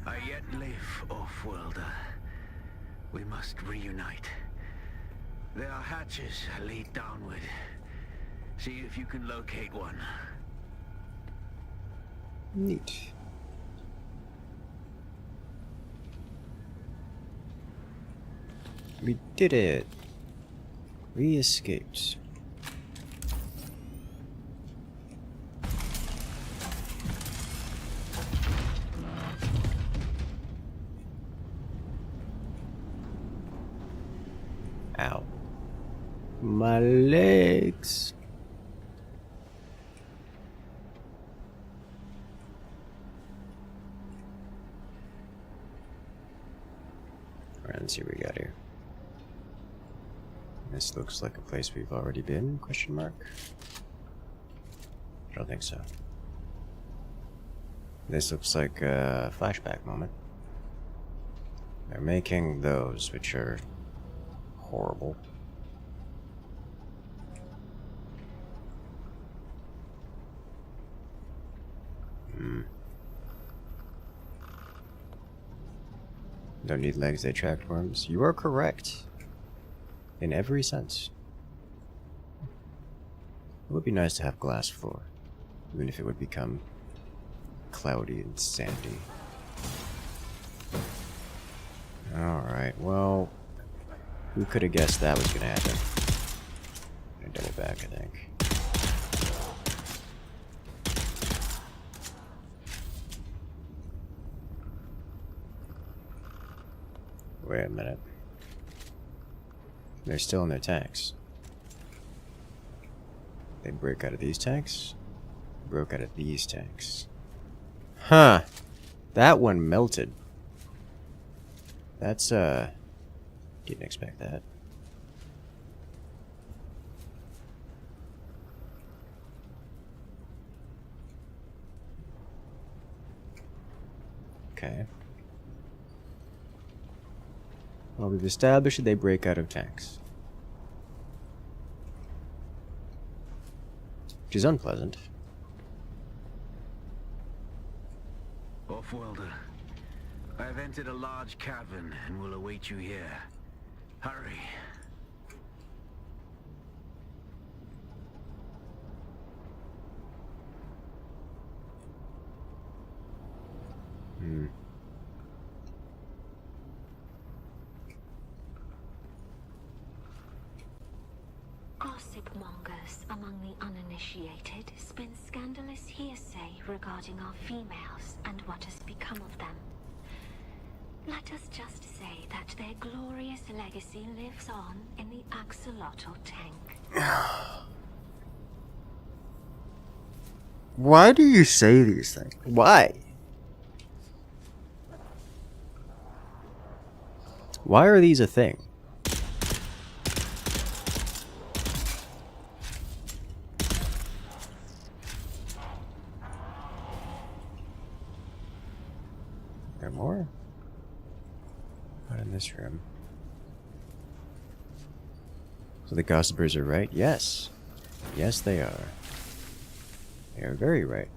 I yet live, off-worlder. We must reunite. There are hatches that lead downward. See if you can locate one. Neat. We did it. We escaped. Ow. My legs. Alright, let's see what we got here. This looks like a place we've already been, question mark? I don't think so. This looks like a flashback moment. They're making those, which are horrible. Don't need legs, they attract worms. You are correct. In every sense. It would be nice to have glass floor. Even if it would become cloudy and sandy. Alright, well... who could have guessed that was gonna happen? I'm gonna double back, I think. Wait a minute. They're still in their tanks. They break out of these tanks? Broke out of these tanks. Huh. That one melted. That's, didn't expect that. Okay. Well, we've established that they break out of tanks. Which is unpleasant. Off-worlder, I have entered a large cavern and will await you here. Hurry. Gossip mongers among the uninitiated spin scandalous hearsay regarding our females and what has become of them. Let us just say that their glorious legacy lives on in the axolotl tank. Why do you say these things? Why? Why are these a thing? There more? Not in this room. So the gossipers are right? Yes. Yes, they are. They are very right.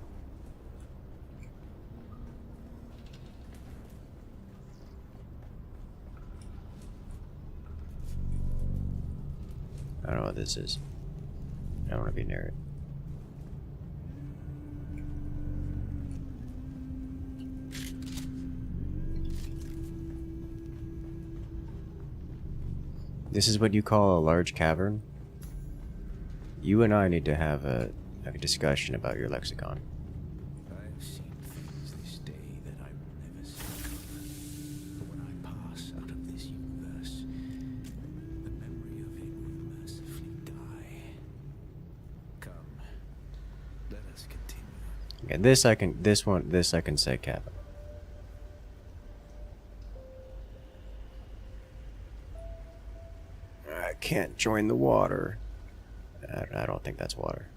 I don't know what this is. I don't want to be near it. This is what you call a large cavern? You and I need to have a discussion about your lexicon. I've seen things this day that I will never see. But when I pass out of this universe, the memory of it will mercifully die. Come, let us continue. Okay, this I can say cavern. I can't join the water. I don't think that's water.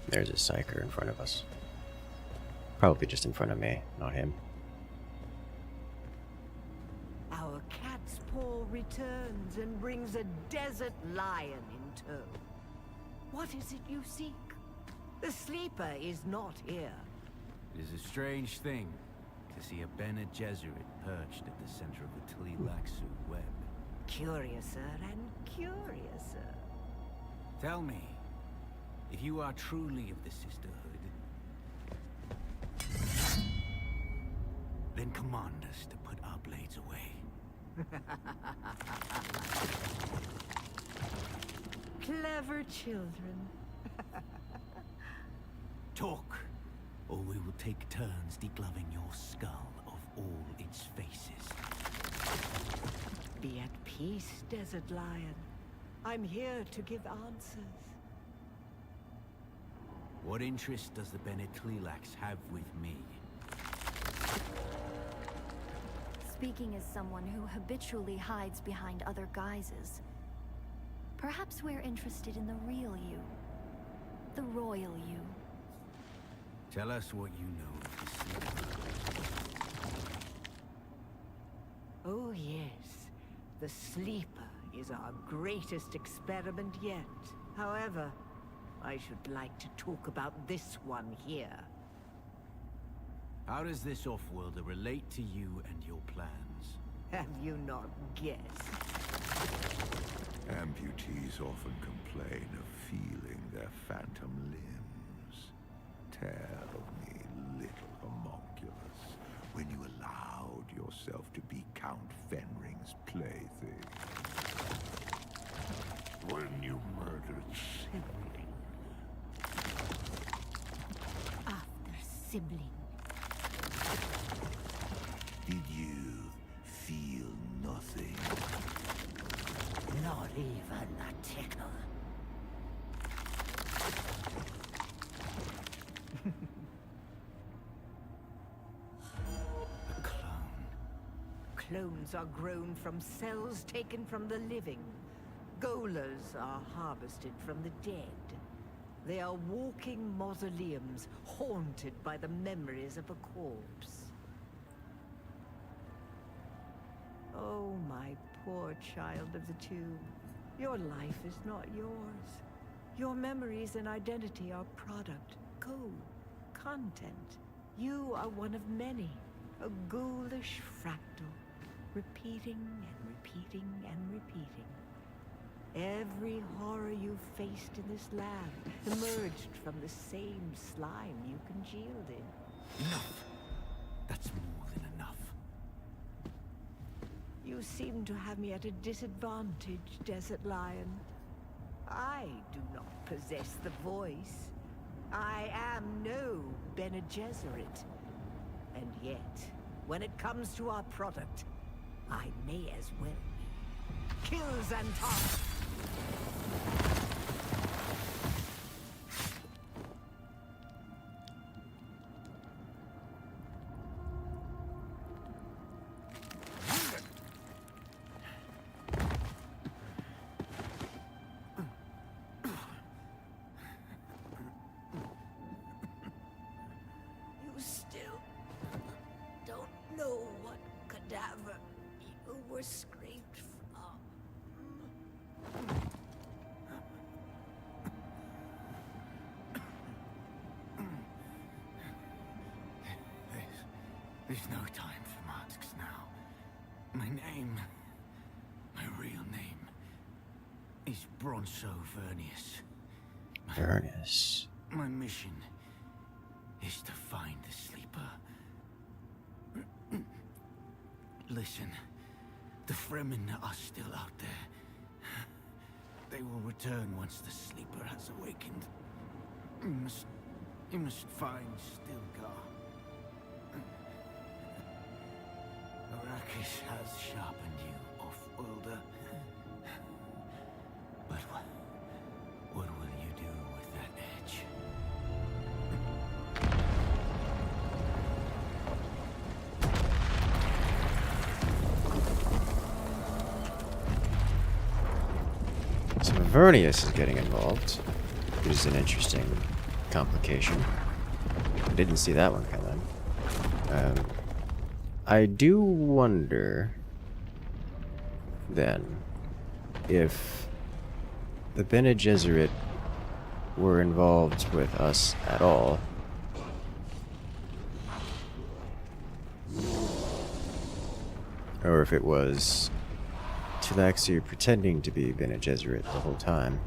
There's a psyker in front of us. Probably just in front of me, not him. Our cat's paw returns and brings a desert lion in tow. What is it you seek? The sleeper is not here. It is a strange thing to see a Bene Gesserit perched at the center of the Tlilaxu web. Curiouser and curiouser. Tell me, if you are truly of the Sisterhood, then command us to put our blades away. Clever children. Talk, or we will take turns degloving your skull of all its faces. Be at peace, Desert Lion. I'm here to give answers. What interest does the Bene Tlilax have with me? Speaking as someone who habitually hides behind other guises, perhaps we're interested in the real you. The royal you. Tell us what you know of the Sleeper. Oh yes, the Sleeper is our greatest experiment yet. However, I should like to talk about this one here. How does this off-worlder relate to you and your plans? Have you not guessed? Amputees often complain of feeling their phantom limbs. Tell me, little homunculus, when you allowed yourself to be Count Fenring's plaything. When you murdered sibling. After sibling. Did you feel nothing? Not even a tickle. A clone. Clones are grown from cells taken from the living. Golas are harvested from the dead. They are walking mausoleums, haunted by the memories of a corpse. Oh, my poor child of the tube. Your life is not yours. Your memories and identity are product, code, content. You are one of many, a ghoulish fractal, repeating and repeating and repeating. Every horror you've faced in this lab emerged from the same slime you congealed in. Enough! That's more than enough. You seem to have me at a disadvantage, Desert Lion. I do not possess the voice. I am no Bene Gesserit. And yet, when it comes to our product, I may as well be. Kill Xantar! were scraped from. There's no time for masks now. My name, my real name, is Bronso Vernius. Vernius. My mission is to find the sleeper. Listen, the Fremen are still out there. They will return once the sleeper has awakened. You must find Stilgar. Arrakis has sharpened you, off-worlder. But what will you do with that edge? So Vernius is getting involved, which is an interesting complication. I didn't see that one coming. I do wonder, then, if the Bene Gesserit were involved with us at all. Or if it was Talaxir pretending to be Bene Gesserit the whole time.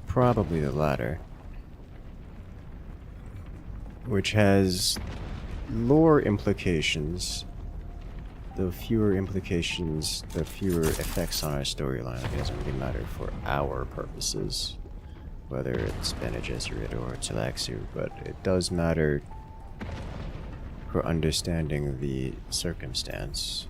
Probably the latter. Which has lore implications. The fewer implications, the fewer effects on our storyline. It doesn't really matter for our purposes, whether it's Bene Gesserit or Talaxir, but it does matter for understanding the circumstance.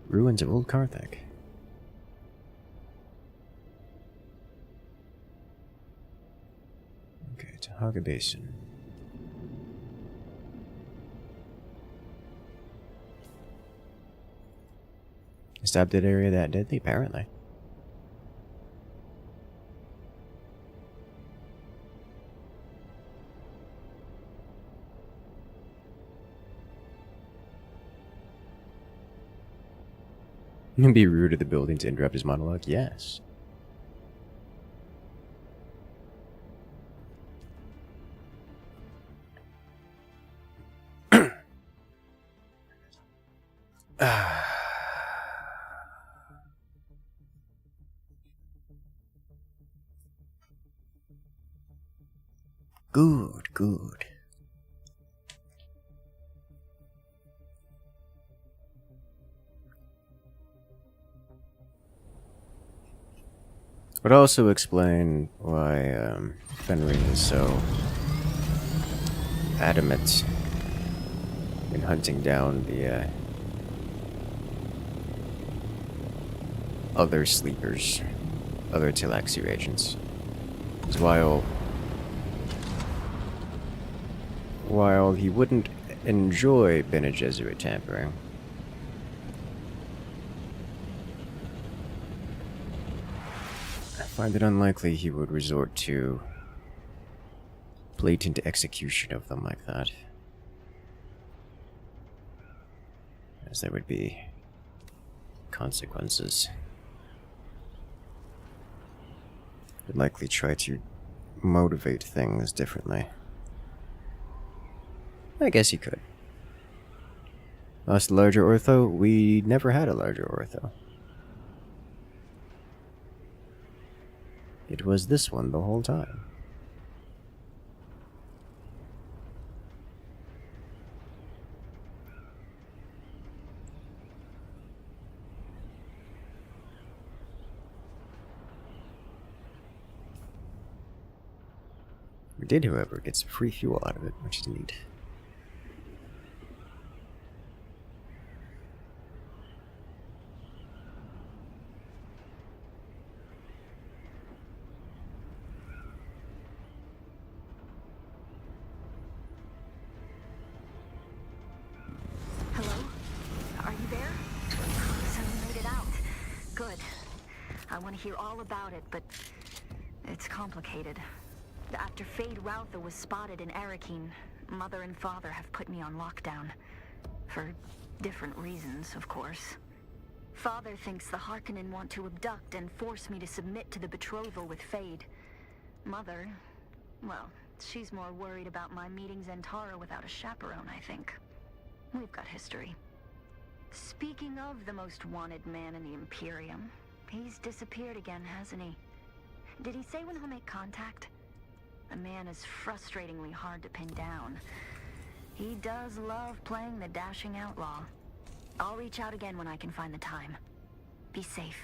Ruins of Old Carthage. Okay, Tahaga Basin. Stabbed that area that deadly, apparently. Be rude to the building to interrupt his monologue? Yes. Good, good. Would also explain why Fenrir is so adamant in hunting down the other sleepers, other Talaxir agents. Because while he wouldn't enjoy Bene Gesserit tampering, I find it unlikely he would resort to blatant execution of them like that. As there would be consequences. Would likely try to motivate things differently. I guess he could. Lost a larger ortho? We never had a larger ortho. It was this one the whole time. We did, however, get some free fuel out of it, which is neat. I want to hear all about it, but it's complicated. After Fade Routha was spotted in Arrakis, Mother and Father have put me on lockdown. For different reasons, of course. Father thinks the Harkonnen want to abduct and force me to submit to the betrothal with Fade. Mother, well, she's more worried about my meeting Zentara without a chaperone, I think. We've got history. Speaking of the most wanted man in the Imperium, he's disappeared again, hasn't he? Did he say when he'll make contact? The man is frustratingly hard to pin down. He does love playing the dashing outlaw. I'll reach out again when I can find the time. Be safe.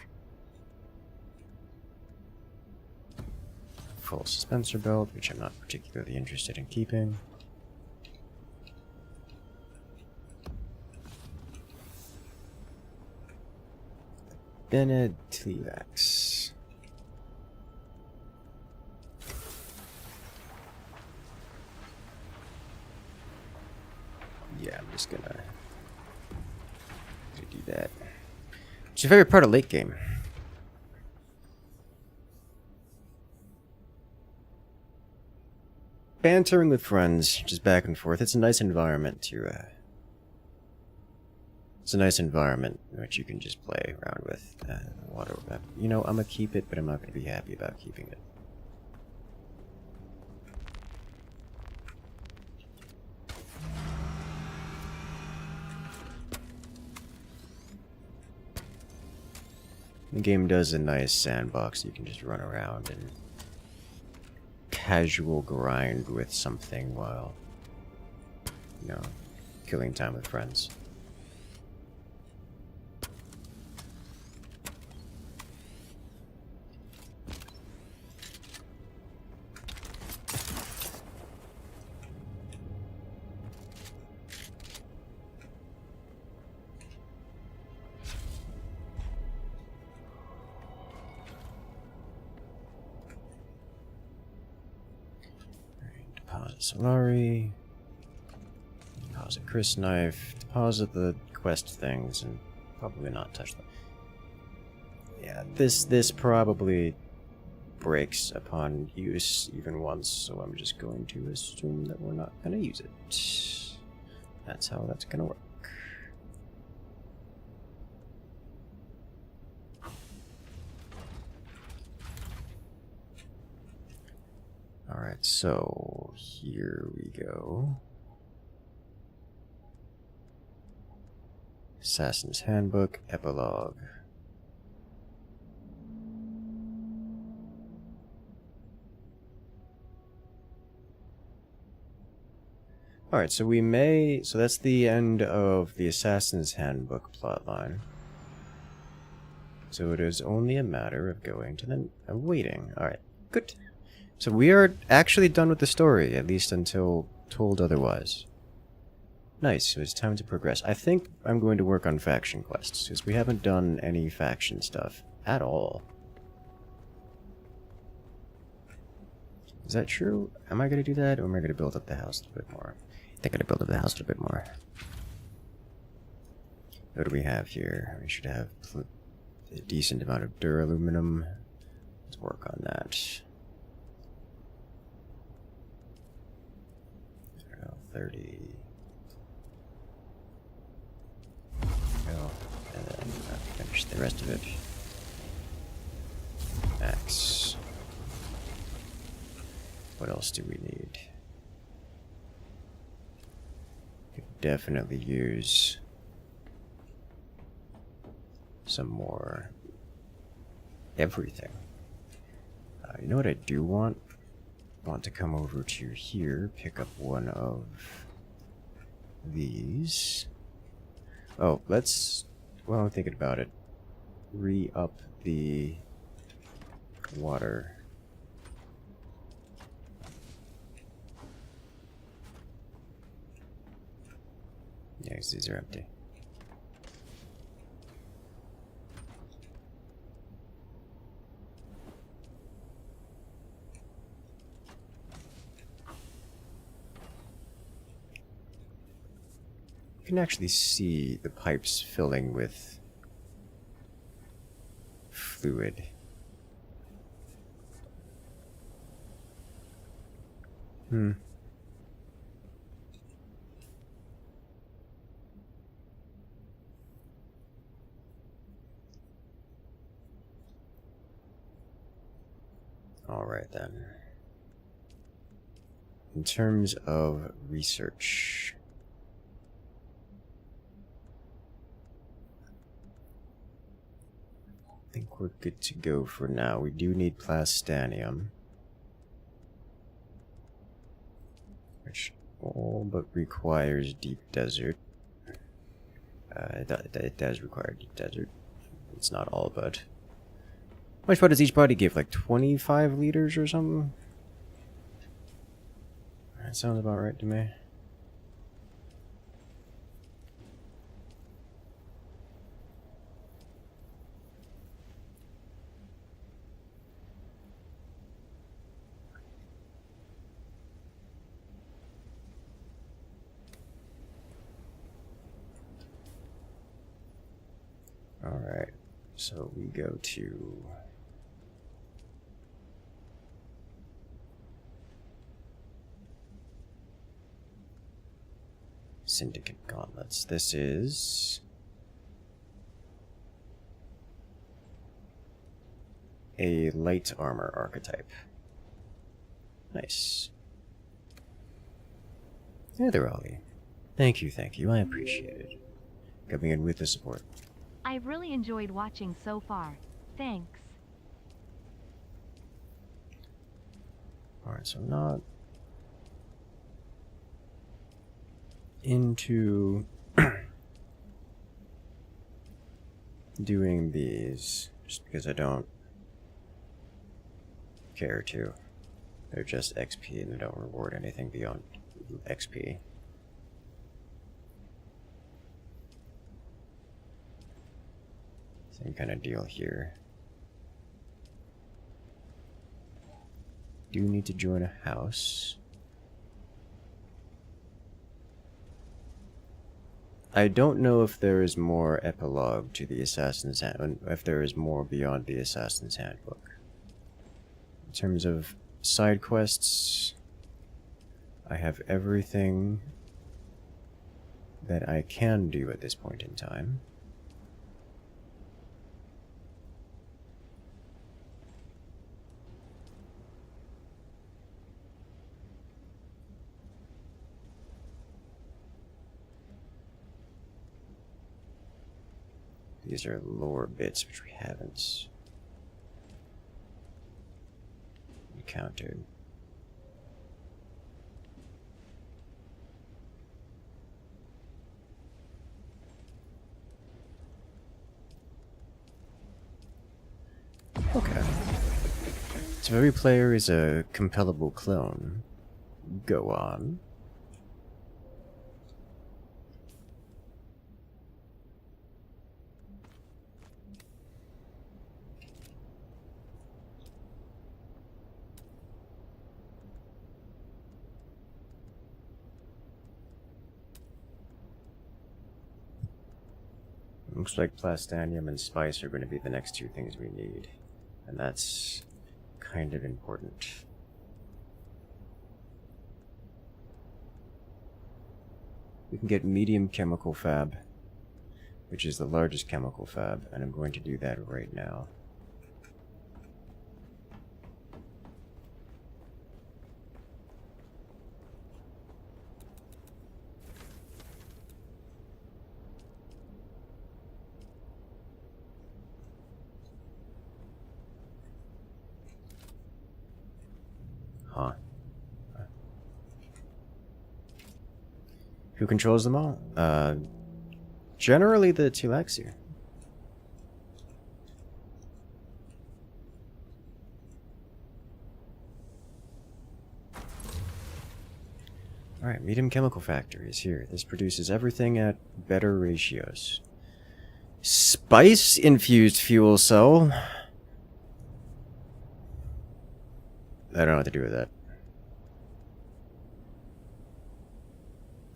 Full suspensor belt, which I'm not particularly interested in keeping. Bennett Tlevax. Yeah, I'm just gonna do that. It's your favorite part of late game. Bantering with friends, just back and forth. It's a nice environment to it's a nice environment in which you can just play around with water. You know, I'm gonna keep it, but I'm not gonna be happy about keeping it. The game does a nice sandbox. You can just run around and casual grind with something while, you know, killing time with friends. Solari, deposit Chris knife, deposit the quest things, and probably not touch them. Yeah, this probably breaks upon use even once, so I'm just going to assume that we're not going to use it. That's how that's going to work. Alright, so here we go. Assassin's Handbook, epilogue. Alright, so so that's the end of the Assassin's Handbook plotline. So it is only a matter of going to the waiting. Alright, good. So we are actually done with the story, at least until told otherwise. Nice, so it's time to progress. I think I'm going to work on faction quests, because we haven't done any faction stuff at all. Is that true? Am I going to do that, or am I going to build up the house a bit more? I think I'm going to build up the house a bit more. What do we have here? We should have a decent amount of dur-aluminum. Let's work on that. 30. Go. And then finish the rest of it. Max. What else do we need? Could definitely use some more everything. You know what I do want? Want to come over to here, pick up one of these. Oh, let's, well, I'm thinking about it, re-up the water. Yeah, 'cause these are empty. You can actually see the pipes filling with fluid Hmm. Alright then. In terms of research, I think we're good to go for now. We do need plastanium, which all but requires deep desert. It does require deep desert. It's not all but. How much does each body give? Like 25 liters or something? That sounds about right to me. Alright, so we go to Syndicate Gauntlets. This is a light armor archetype. Nice. Hey there, Ollie. Thank you, I appreciate it. Coming in with the support. I've really enjoyed watching so far. Thanks. Alright, so not into doing these just because I don't care to. They're just XP and they don't reward anything beyond XP. Same kind of deal here. Do need to join a house. I don't know if there is more epilogue to the Assassin's Handbook, if there is more beyond the Assassin's Handbook. In terms of side quests, I have everything that I can do at this point in time. These are lore bits which we haven't encountered. Okay. So every player is a compellable clone. Go on. Looks like plastanium and spice are going to be the next two things we need. And that's kind of important. We can get medium chemical fab, which is the largest chemical fab, and I'm going to do that right now. Huh. Who controls them all? Generally the Tulaxir. Alright, medium chemical factory is here. This produces everything at better ratios. Spice infused fuel cell. I don't know what to do with that.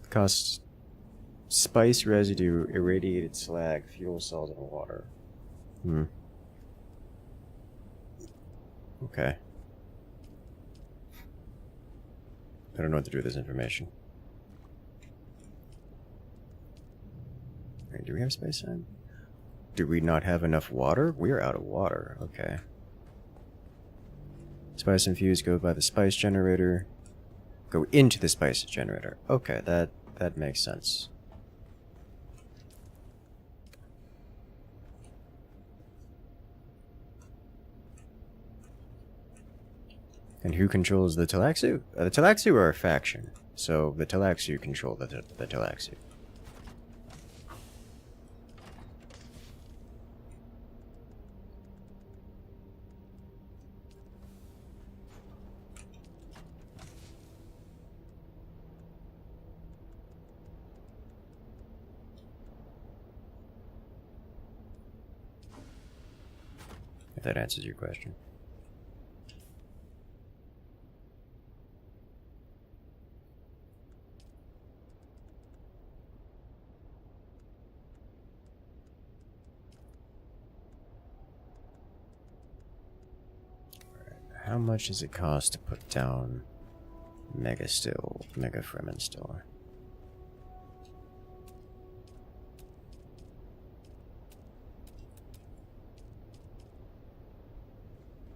Costs spice residue, irradiated slag, fuel cells, and water. Okay. I don't know what to do with this information. Right, do we have space time? Do we not have enough water? We're out of water. Okay. Spice infused, go by the spice generator. Go into the spice generator. Okay, that makes sense. And who controls the Talaxu? The Talaxu are a faction, so the Talaxu control the Talaxu. If that answers your question. How much does it cost to put down Mega Fremen Still?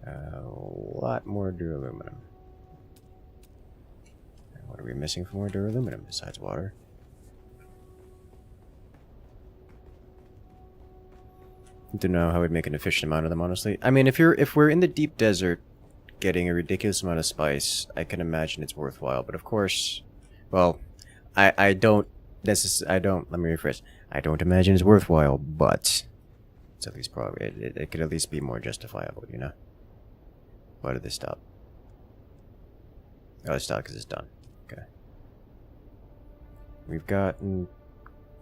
A lot more dur-aluminum. What are we missing for more dur-aluminum besides water? I don't know how we'd make an efficient amount of them, honestly. I mean, if we're in the deep desert, getting a ridiculous amount of spice, I can imagine it's worthwhile. But of course, well, let me rephrase. I don't imagine it's worthwhile, but it's at least probably it could at least be more justifiable, you know. Why did they stop? Oh, it stopped because it's done. Okay. We've gotten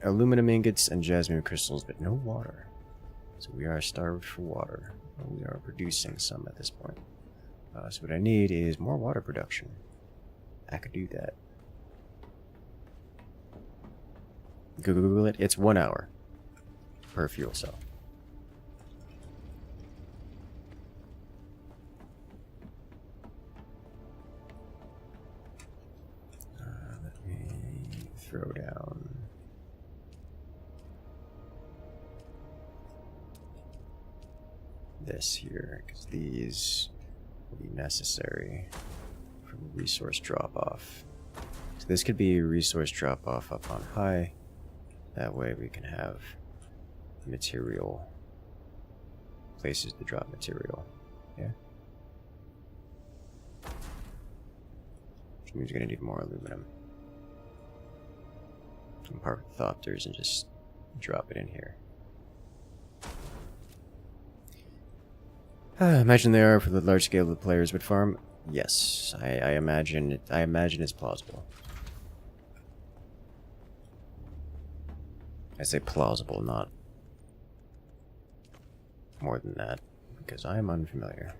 aluminum ingots and jasmine crystals, but no water. So we are starved for water. We are producing some at this point. So what I need is more water production. I could do that. Google it. It's 1 hour per fuel cell. Let me throw down this here, because these will be necessary for the resource drop-off. So this could be a resource drop-off up on high. That way we can have material, places to drop material. Yeah. Which means we're going to need more aluminum. From Ornithopters and just drop it in here. Imagine they are for the large scale the players would farm. Yes, I imagine it. I imagine it's plausible. I say plausible, not more than that, because I am unfamiliar.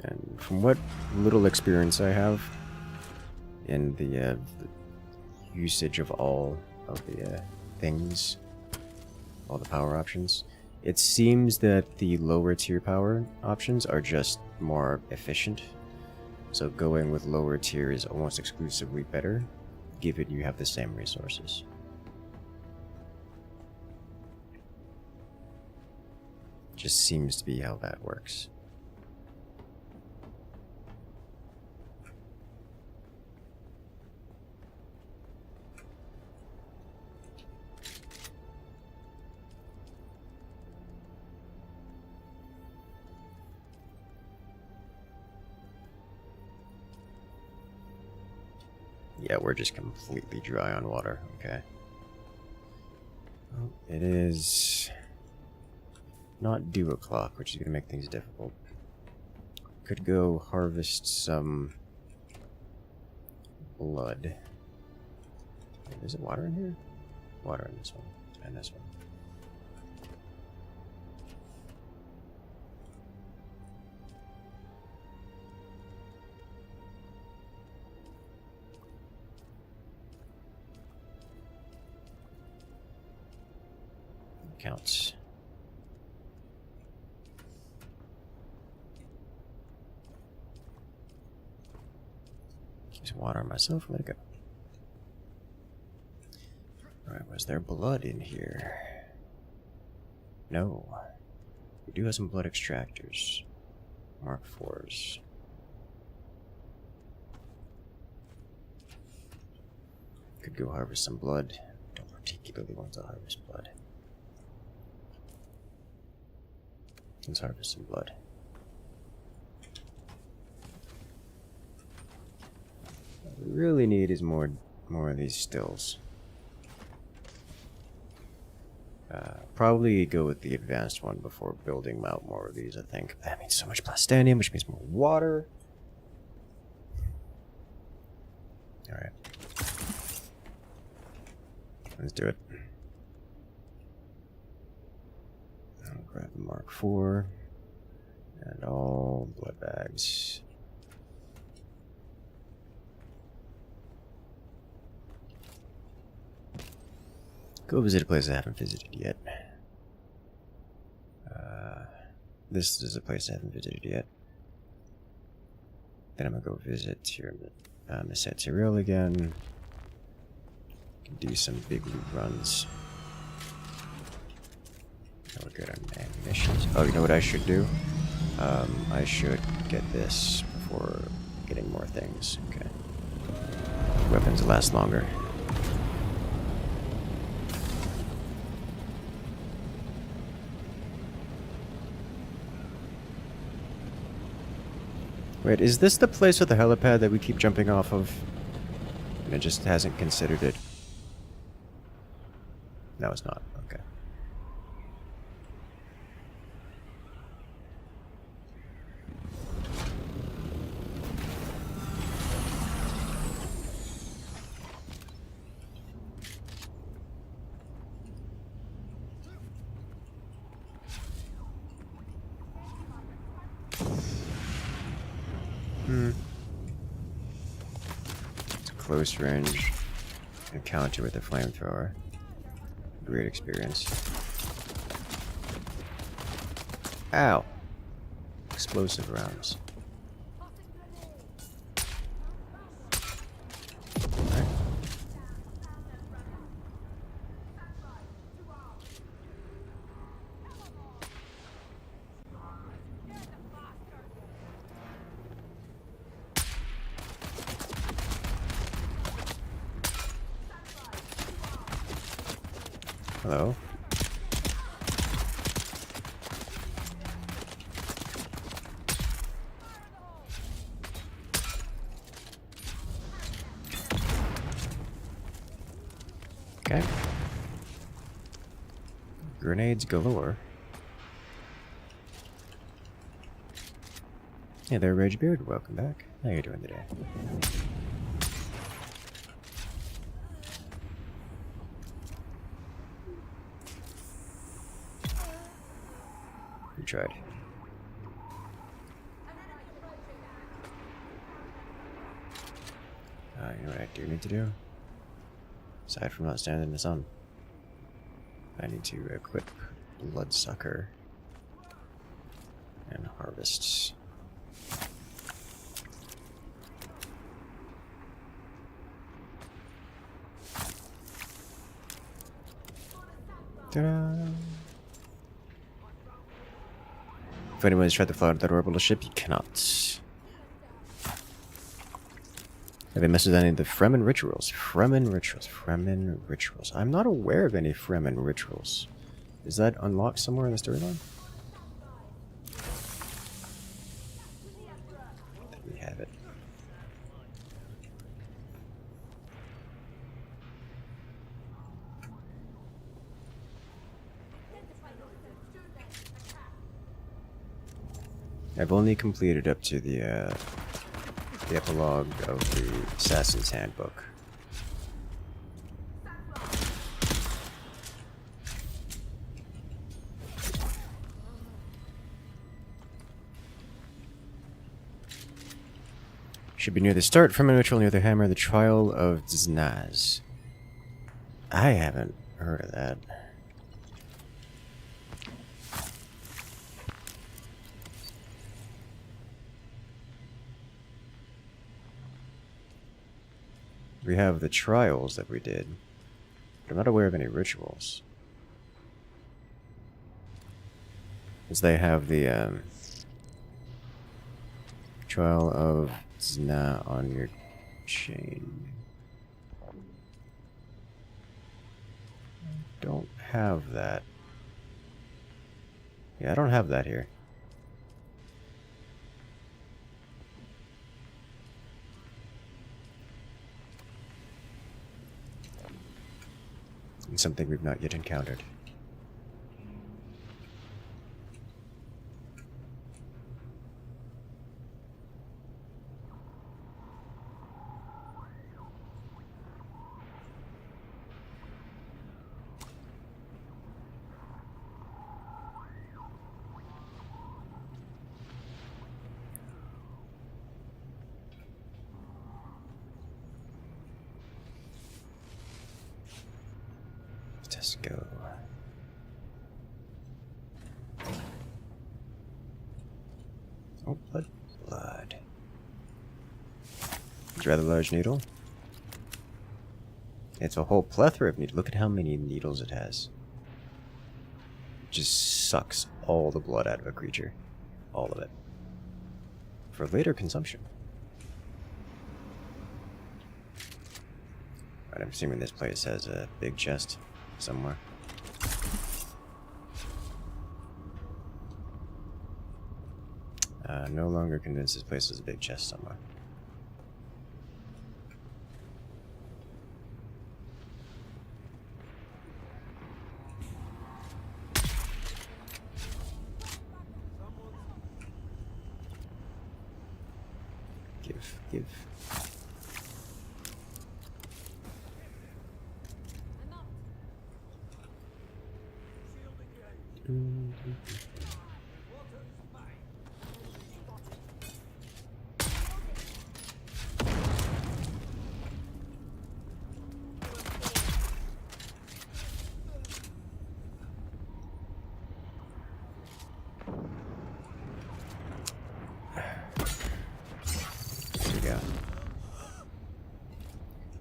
And from what little experience I have in the usage of all of the things, all the power options, it seems that the lower tier power options are just more efficient. So going with lower tier is almost exclusively better, given you have the same resources. Just seems to be how that works. Yeah, we're just completely dry on water. Okay. Well, it is not dew o'clock, which is going to make things difficult. Could go harvest some blood. Wait, is it water in here? Water in this one. And this one. Counts. Use water on myself. Let it go. Alright, was there blood in here? No. We do have some blood extractors. Mark 4s. Could go harvest some blood. Don't particularly want to harvest blood. Let's harvest some blood. What we really need is more of these stills. Probably go with the advanced one before building out more of these, I think. That means so much plastanium, which means more water. Alright. Let's do it. I'll grab the Mark IV. And all blood bags. Go visit a place I haven't visited yet. This is a place I haven't visited yet. Then I'm gonna go visit here, Miss Tyrell again. Do some big loot runs. Now we're good on ammunitions. Oh, you know what I should do? I should get this before getting more things. Okay. Weapons last longer. Wait, is this the place with the helipad that we keep jumping off of? And it just hasn't considered it. No, it's not. Okay. It's a close range encounter with a flamethrower. Great experience. Ow! Explosive rounds. Right. Hello? Okay. Grenades galore. Hey there, Ragebeard. Welcome back. How you doing today? We tried. You know what I do need to do? Aside from not standing in the sun, I need to equip Bloodsucker and harvest. Ta-da! If anyone has tried to fly out that orbital ship, you cannot. Have they messed with any of the Fremen rituals? Fremen rituals. Fremen rituals. I'm not aware of any Fremen rituals. Is that unlocked somewhere in the storyline? We have it. I've only completed up to the epilogue of the Assassin's Handbook. Should be near the start from a ritual near the hammer, the trial of Znaz. I haven't heard of that. we have the trials that we did, but I'm not aware of any rituals. As they have the trial of Zna on your chain. Don't have that. Yeah, I don't have that here. And something we've not yet encountered. Let's go. Oh, blood. It's a rather large needle. It's a whole plethora of needles. Look at how many needles it has. It just sucks all the blood out of a creature. All of it. For later consumption. Right, I'm assuming this place has a big chest somewhere. No longer convinced this place has a big chest somewhere. Give.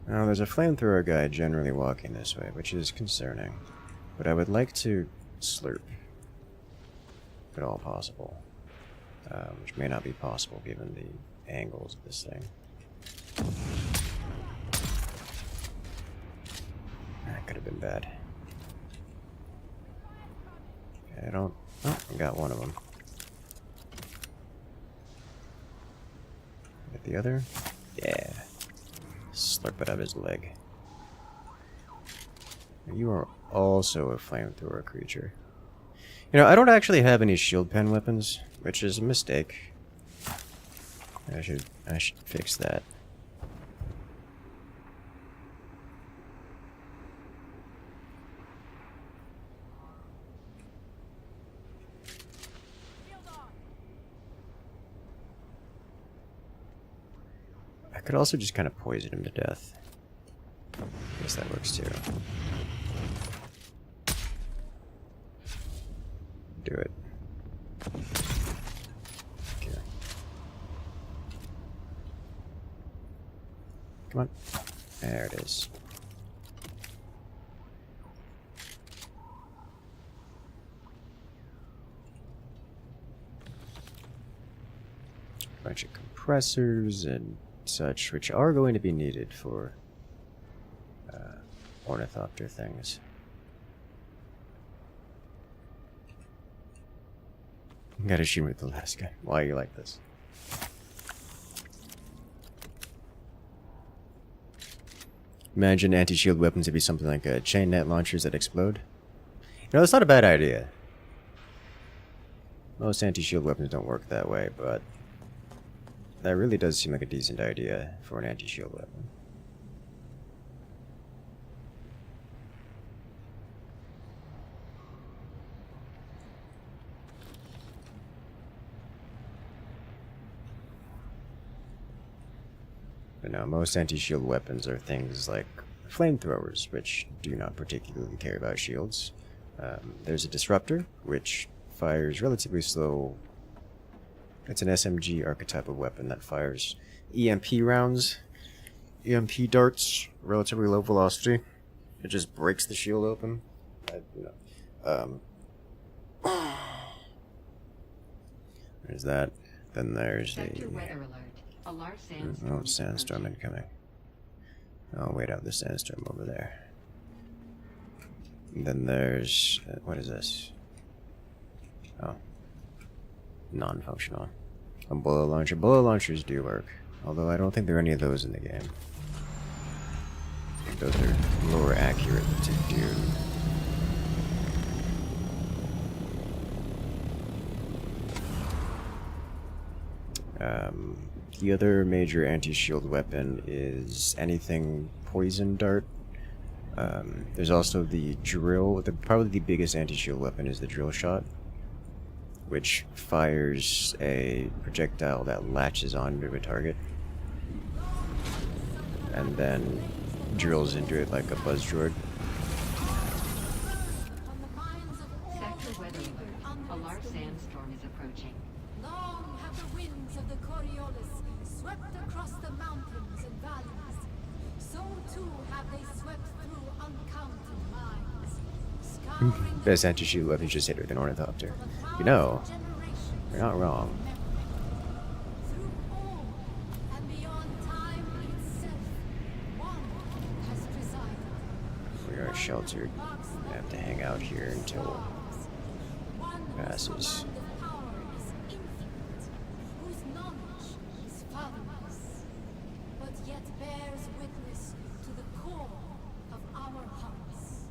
Now, there's a flamethrower guy generally walking this way, which is concerning. But I would like to slurp, if at all possible. Which may not be possible given the angles of this thing. That could have been bad. Okay, I don't... Oh, I got one of them. Get the other? Yeah. Slurp it out of his leg. You are also a flamethrower creature. You know, I don't actually have any shield pen weapons, which is a mistake. I should fix that. I could also just kind of poison him to death. I guess that works too. Do it. Okay. Come on. There it is. Bunch of compressors and such, which are going to be needed for Ornithopter things. Gotta shoot with the last guy. Why are you like this? Imagine anti-shield weapons to be something like chain net launchers that explode. You know, that's not a bad idea. Most anti-shield weapons don't work that way, but that really does seem like a decent idea for an anti-shield weapon. But no, most anti-shield weapons are things like flamethrowers, which do not particularly care about shields. There's a disruptor, which fires relatively slow. It's an SMG archetype of weapon that fires EMP rounds EMP darts, relatively low velocity. It just breaks the shield open. There's that. Then there's a sandstorm incoming. Oh, wait out the sandstorm over there. And then there's what is this? Oh, non-functional. A bullet launcher. Bullet launchers do work, although I don't think there are any of those in the game. I think those are more accurate to Dune. The other major anti-shield weapon is anything poison dart. There's also the drill. Probably the biggest anti-shield weapon is the drill shot, which fires a projectile that latches onto a target and then drills into it like a buzz droid. Sector weather alert. A large sandstorm is approaching. Long have the winds of the Coriolis swept across the mountains and valleys. So too have they swept through uncounted mines. Best anti-shield weapon just hit with an Ornithopter. You know, you're not wrong. We are sheltered. We have to hang out here until it passes. Whose knowledge is fatherless, but yet bears witness to the core of our hearts.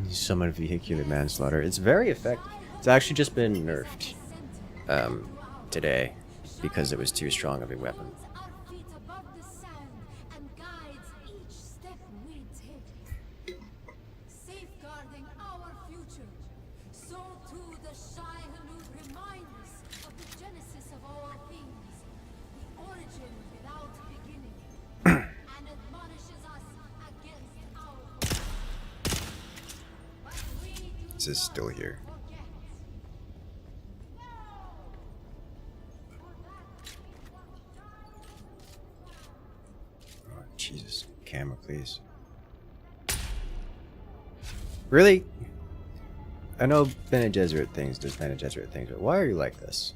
Summon vehicular manslaughter. It's very effective. It's actually just been nerfed today because it was too strong of a weapon. Safeguarding our future, so too the Shai-Hulud remind us of the genesis of all things, the origin without beginning, and admonishes us against our This is still here. Oh, Jesus. Camera, please. Really? I know Bene Gesserit things does Bene Gesserit things, but why are you like this?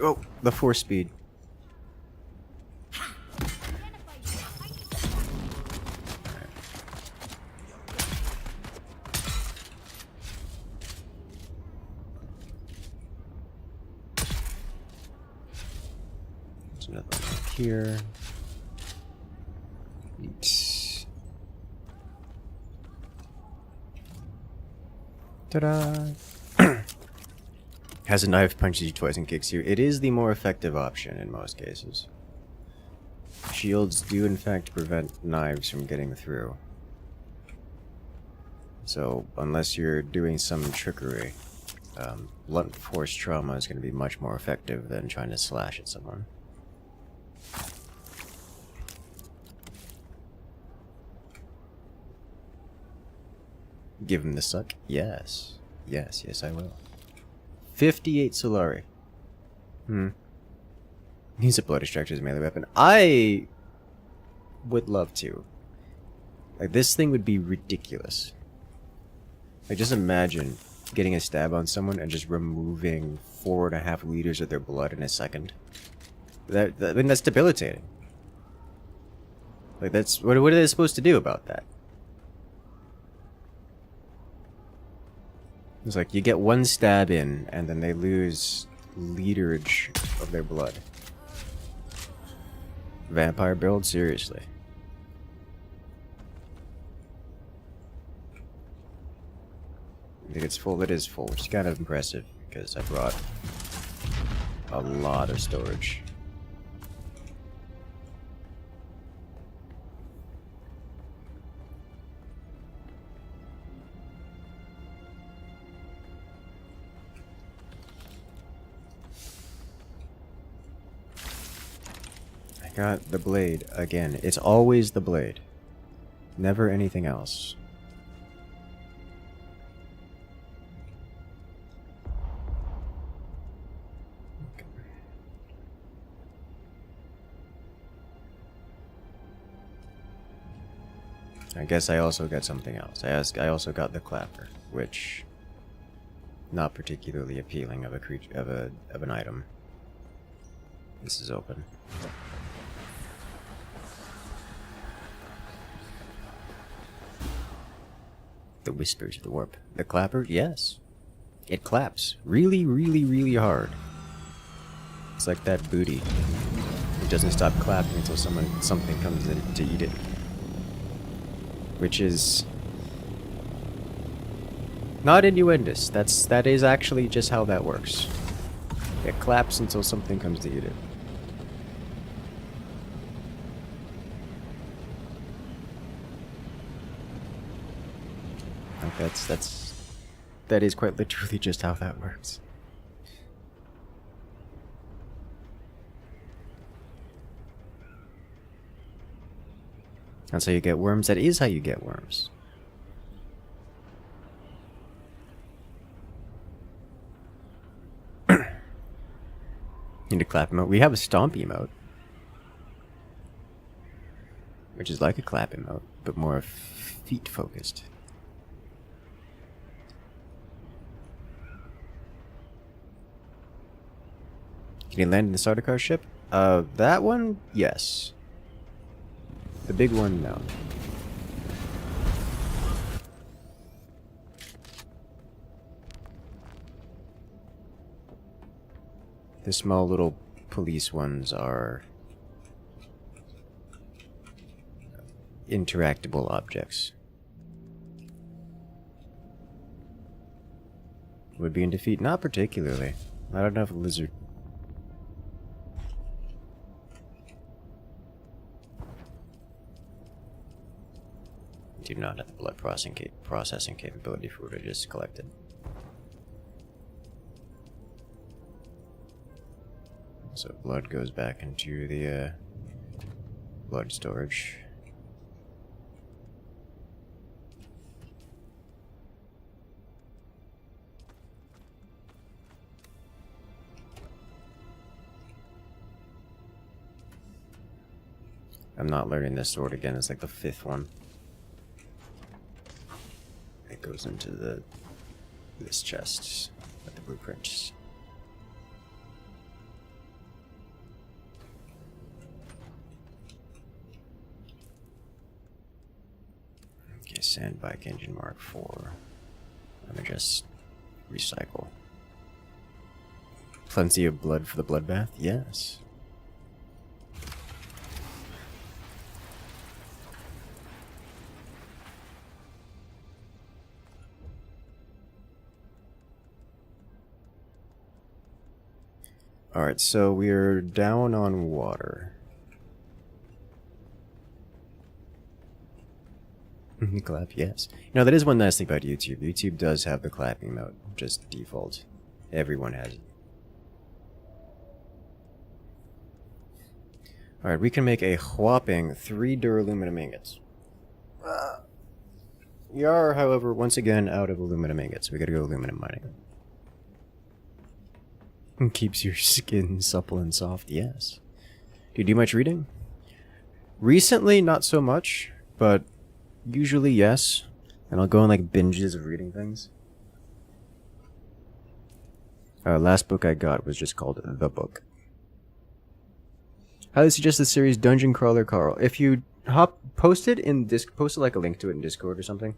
Oh, the force speed. There's another one here. Neat. Ta-da! Has a knife, punches you twice, and kicks you. It is the more effective option in most cases. Shields do in fact prevent knives from getting through. So, unless you're doing some trickery, blunt force trauma is going to be much more effective than trying to slash at someone. Give him the suck? Yes. Yes, yes I will. 58 Solari. Use a blow distractor as a melee weapon. I would love to. Like, this thing would be ridiculous. Like, just imagine getting a stab on someone and just removing 4.5 liters of their blood in a second. I mean, that's debilitating. Like, that's... What are they supposed to do about that? It's like, you get one stab in, and then they lose literage of their blood. Vampire build? Seriously. I think it's full. It is full, which is kind of impressive, because I brought a lot of storage. Got the blade again. It's always the blade. Never anything else. I guess I also got something else. I also got the clapper, which not particularly appealing of a creature of an item. This is open. The whispers of the warp. The clapper, yes. It claps really, really, really hard. It's like that booty. It doesn't stop clapping until something comes in to eat it. Which is not innuendous. That is actually just how that works. It claps until something comes to eat it. Like that is quite literally just how that works. That's how you get worms. That is how you get worms. Need a clap emote. We have a stomp emote, which is like a clap emote, but more feet focused. Can you land in the Sardaukar ship? That one, yes. The big one, no. The small little police ones are interactable objects. Would be in defeat? Not particularly. I don't have a lizard. Do not have the blood processing capability for what I just collected. So blood goes back into the blood storage. I'm not learning this sword again. It's like the 5th one. It goes into this chest with the blueprints. Okay, sandbike engine Mark 4. Let me just recycle. Plenty of blood for the bloodbath? Yes. Alright, so we're down on water. Clap, yes. No, that is one nice thing about YouTube. YouTube does have the clapping mode, just default. Everyone has it. Alright, we can make a whopping 3 dur-aluminum ingots. We are, however, once again out of aluminum ingots. We gotta go aluminum mining. Keeps your skin supple and soft, yes. Do you do much reading? Recently, not so much, but usually yes. And I'll go on like binges of reading things. Last book I got was just called The Book. Highly suggest the series Dungeon Crawler Carl. If you post it like a link to it in Discord or something.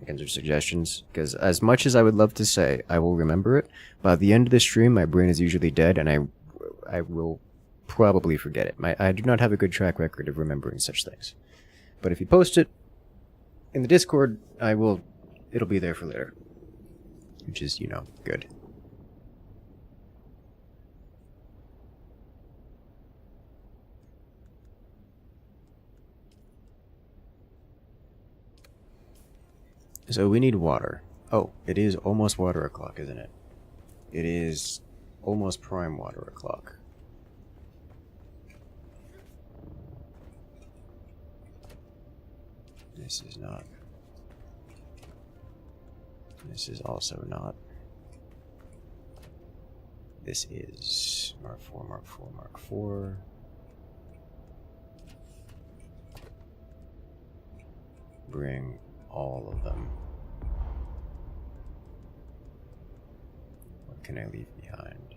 Again, there's suggestions, because as much as I would love to say I will remember it, by the end of the stream my brain is usually dead and I will probably forget it. I do not have a good track record of remembering such things. But if you post it in the Discord, it'll be there for later. Which is, good. So we need water. Oh, it is almost water o'clock, isn't it? It is almost prime water o'clock. This is not. This is also not. This is Mark 4, Mark 4, Mark 4. bring all of them. What can I leave behind?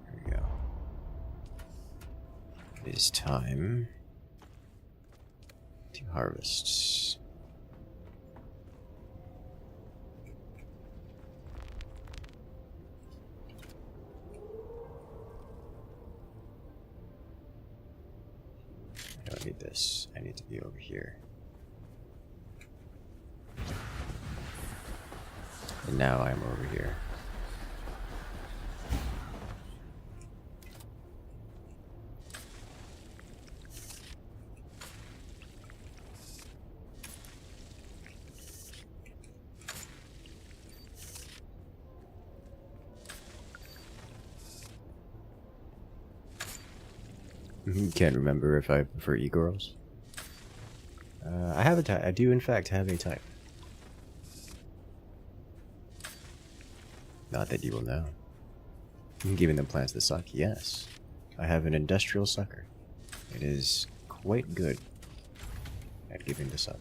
There we go. It is time to harvest. I don't need this. I need to be over here. And now I'm over here. Can't remember if I prefer e-girls. I have a type. I do in fact have a type. Not that you will know. Giving them plants that suck, yes. I have an industrial sucker. It is quite good at giving the suck.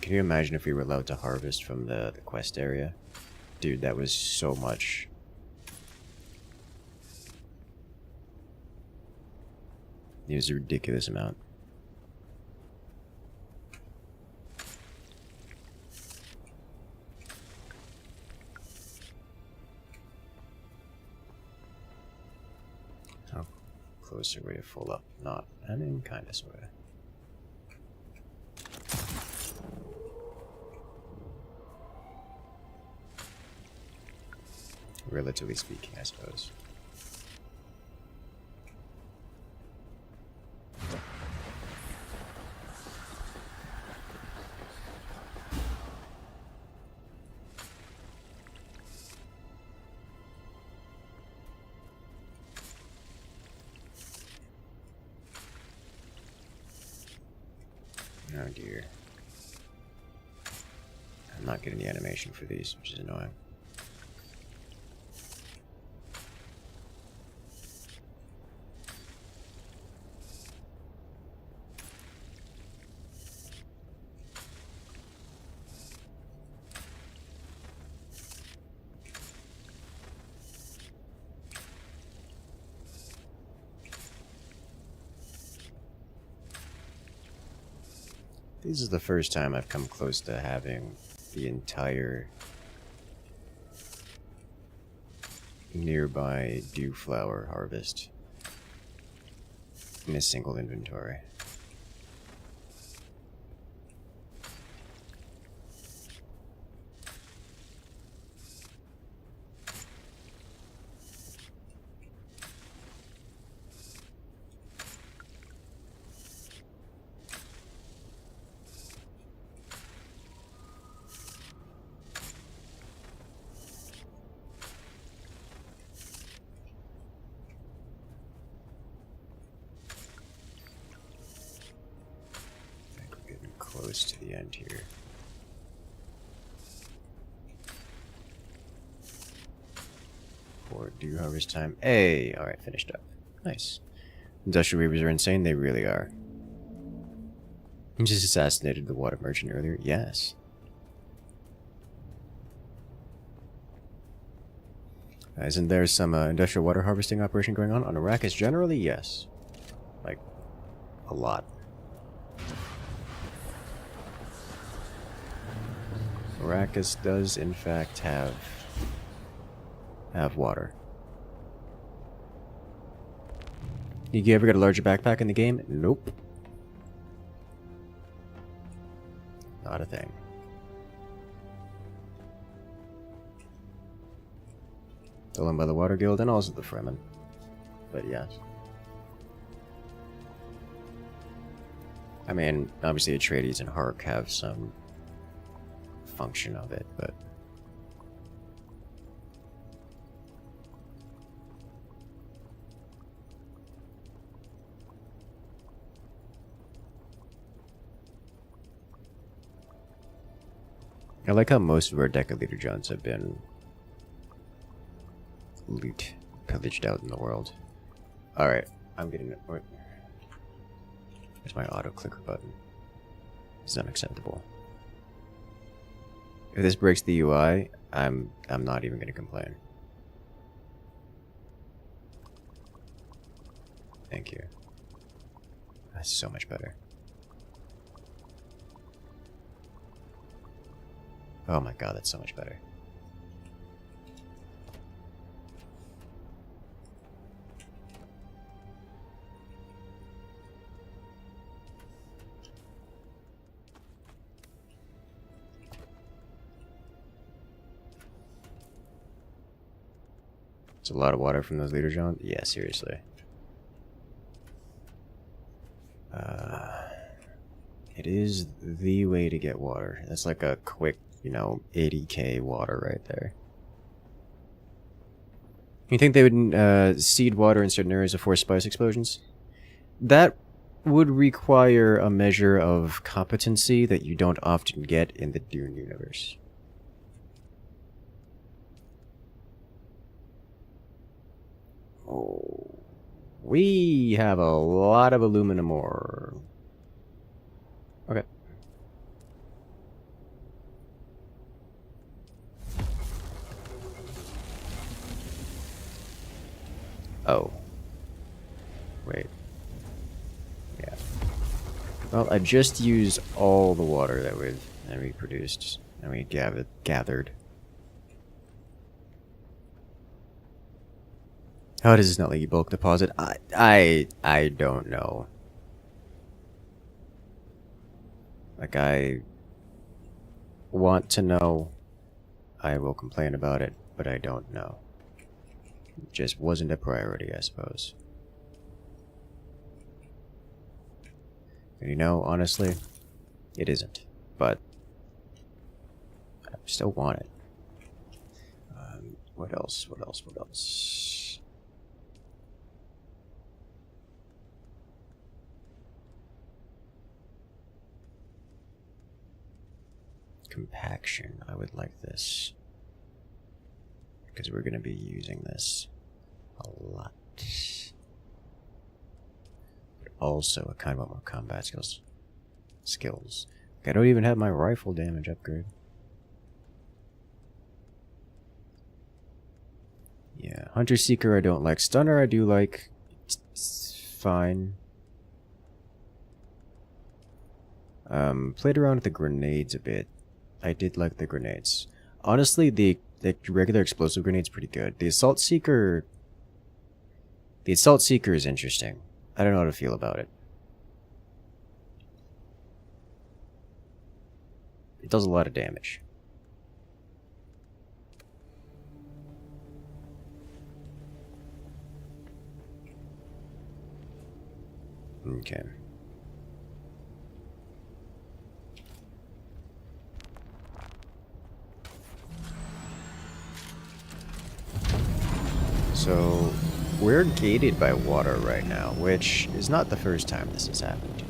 Can you imagine if we were allowed to harvest from the quest area? Dude, that was so much. It was a ridiculous amount. How close are we to full up? Not. I mean, kinda, sorta. Relatively speaking, I suppose. Oh dear. I'm not getting the animation for these, which is annoying. This is the first time I've come close to having the entire nearby dew flower harvest in a single inventory. Close to the end here. For dew harvest time. Hey! Alright, finished up. Nice. Industrial weavers are insane, they really are. You just assassinated the water merchant earlier? Yes. Isn't there some industrial water harvesting operation going on Arrakis? Generally, yes. Like, a lot. Arrakis does, in fact, have water. You ever get a larger backpack in the game? Nope. Not a thing. Stolen by the Water Guild and also the Fremen. But yes. I mean, obviously Atreides and Hark have some function of it, but I like how most of our decaliter Johns have been pillaged out in the world. Alright, I'm getting it. Wait. There's my auto clicker button. It's unacceptable. If this breaks the UI, I'm not even gonna complain. Thank you. That's so much better. Oh my god, that's so much better. It's a lot of water from those leader John. Yeah, seriously. It is the way to get water. That's like a quick, you know, 80k water right there. You think they would seed water in certain areas to force spice explosions? That would require a measure of competency that you don't often get in the Dune universe. Oh, we have a lot of aluminum ore. Okay. Oh. Wait. Yeah. Well, I just used all the water that we produced and we gathered. How does this not let you bulk deposit? I don't know. Like, I want to know. I will complain about it, but I don't know. It just wasn't a priority, I suppose. And you know, honestly, it isn't. But I still want it. What else? What else? What else? Compaction. I would like this. Because we're going to be using this a lot. But also, I kind of want more combat skills. I don't even have my rifle damage upgrade. Yeah, Hunter Seeker I don't like. Stunner I do like. It's fine. Played around with the grenades a bit. I did like the grenades. Honestly, the regular explosive grenade's pretty good. The Assault Seeker is interesting. I don't know how to feel about it. It does a lot of damage. Okay. So, we're gated by water right now, which is not the first time this has happened.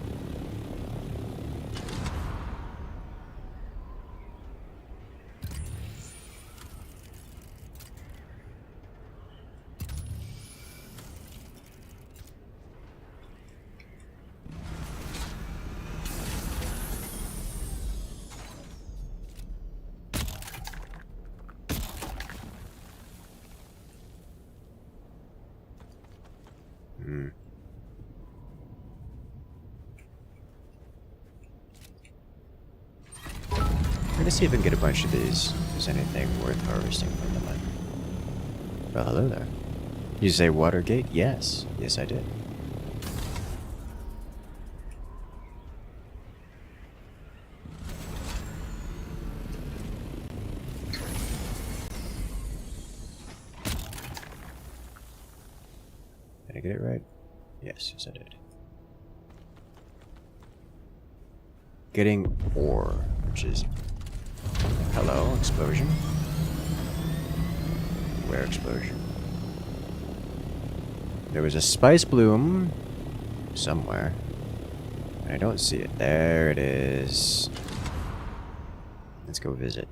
I'm gonna see if I can get a bunch of these. If there's anything worth harvesting from them. Well, hello there. You say Watergate? Yes. Yes, I did. Did I get it right? Yes, yes I did. Getting ore, which is... Hello, explosion. Where explosion? There was a spice bloom somewhere. And I don't see it. There it is. Let's go visit.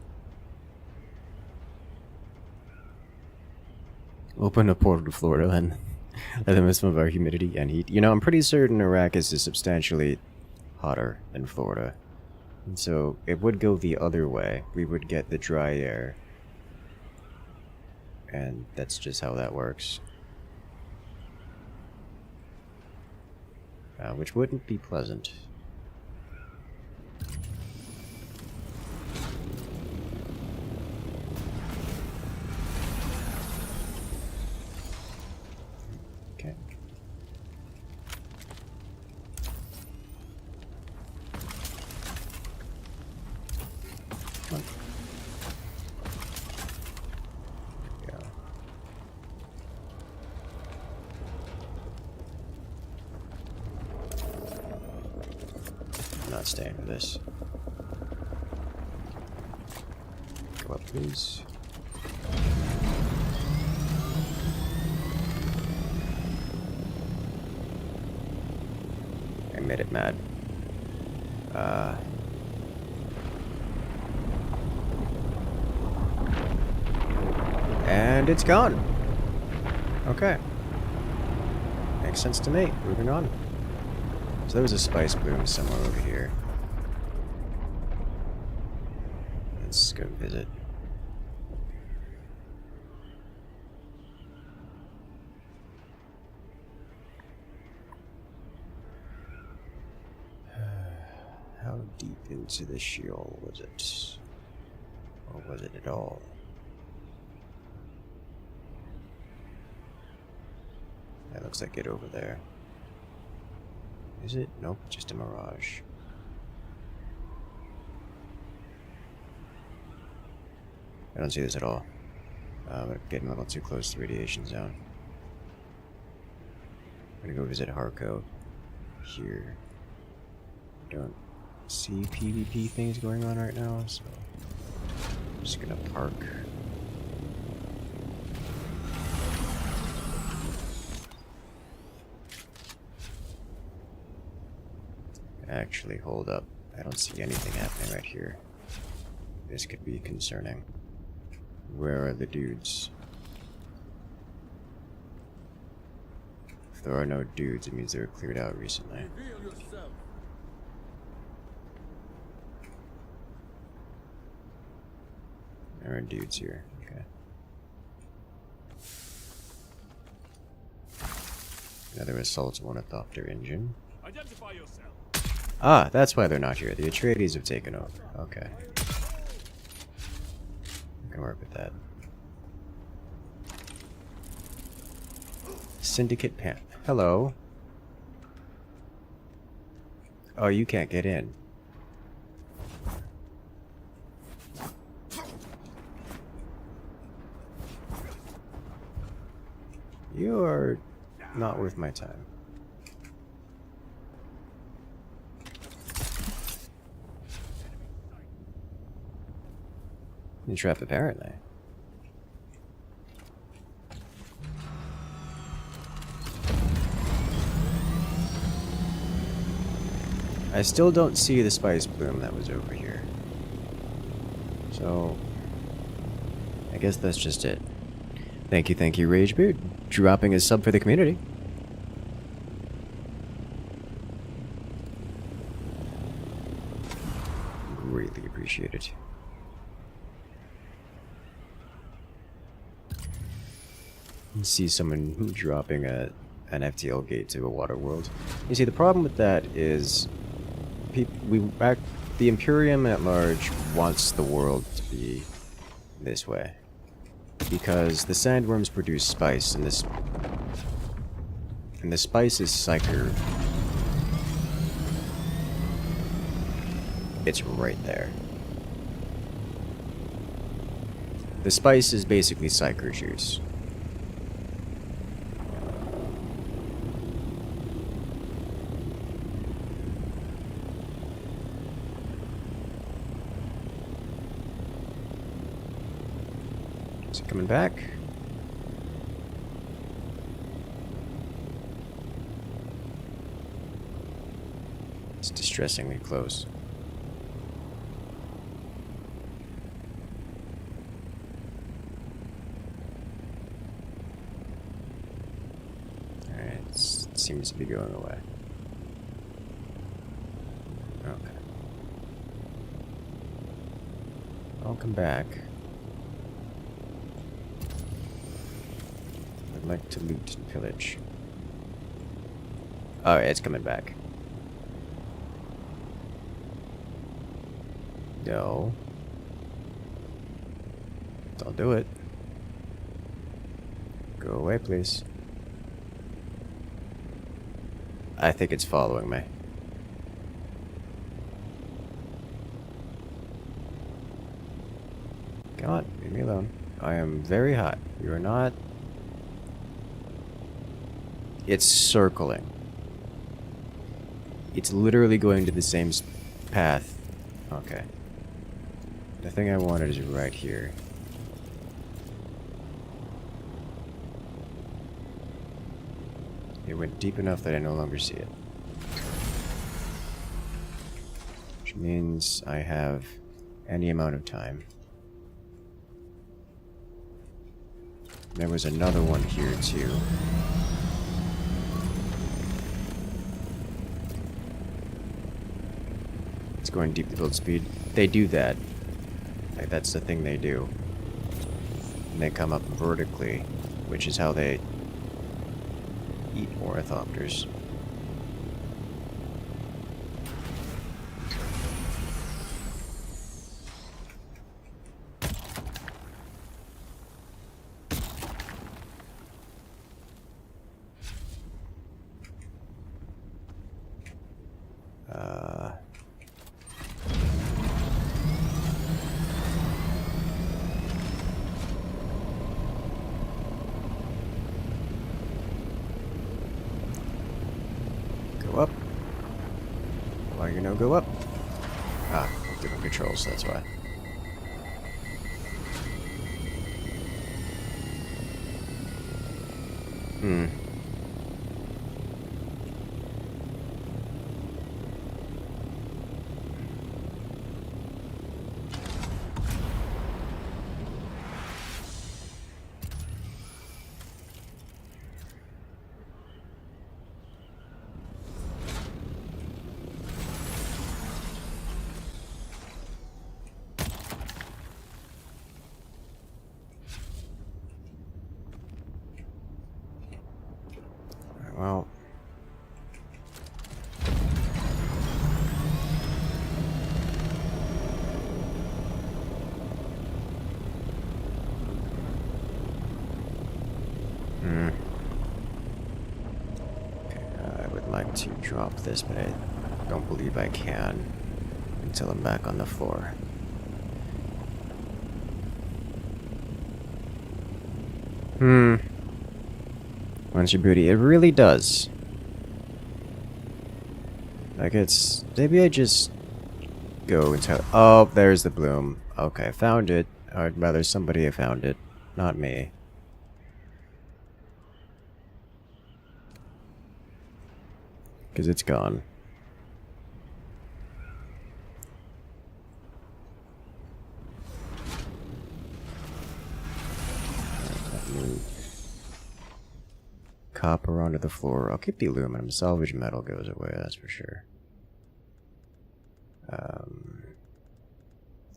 Open a portal to Florida and let them have some of our humidity and heat. You know, I'm pretty certain Arrakis is substantially hotter than Florida. And so it would go the other way. We would get the dry air. And that's just how that works. Which wouldn't be pleasant. Okay. Come on. Yeah. I'm not staying for this. Go up, please. I made it mad. And it's gone. Okay. Makes sense to me. Moving on. So there was a spice bloom somewhere over here. Let's go visit. How deep into the Sheol was it? Or was it at all? That looks like it over there. Is it? Nope, just a mirage. I don't see this at all. I'm getting a little too close to the radiation zone. I'm gonna go visit Harco here. Don't see PvP things going on right now, so I'm just gonna park. Actually, hold up. I don't see anything happening right here. This could be concerning. Where are the dudes? If there are no dudes, it means they were cleared out recently. There are dudes here. Okay. Another assault Ornithopter engine. Identify yourself. Ah, that's why they're not here. The Atreides have taken over. Okay. I can work with that. Syndicate Pan. Hello. Oh, you can't get in. You are not worth my time. You trap apparently. I still don't see the spice bloom that was over here. So I guess that's just it. Thank you, Rage Boot, dropping a sub for the community. Greatly appreciate it. See someone dropping an FTL gate to a water world. You see, the problem with that is the Imperium at large wants the world to be this way. Because the sandworms produce spice, and the spice is Psyker. It's right there. The spice is basically Psyker juice. Is it coming back? It's distressingly close. seems to be going away. Okay. I'll come back. I'd like to loot and pillage. Oh, it's coming back. No. Don't do it. Go away, please. I think it's following me. Come on, leave me alone. I am very hot. You are not. It's circling. It's literally going to the same path. Okay. The thing I wanted is right here. It went deep enough that I no longer see it. Which means I have any amount of time. There was another one here too. It's going deep to build speed. They do that. Like, that's the thing they do. And they come up vertically, which is how they eat ornithopters. Go up. Why you no go up? Ah, different controls, that's why. Hmm. Well, I would like to drop this, but I don't believe I can until I'm back on the floor. Once your booty, it really does. Like, it's... Maybe I just go until... Oh, there's the bloom. Okay, found it. I'd rather somebody have found it, not me. Because it's gone. Copper onto the floor. I'll keep the aluminum. Salvage metal goes away, that's for sure.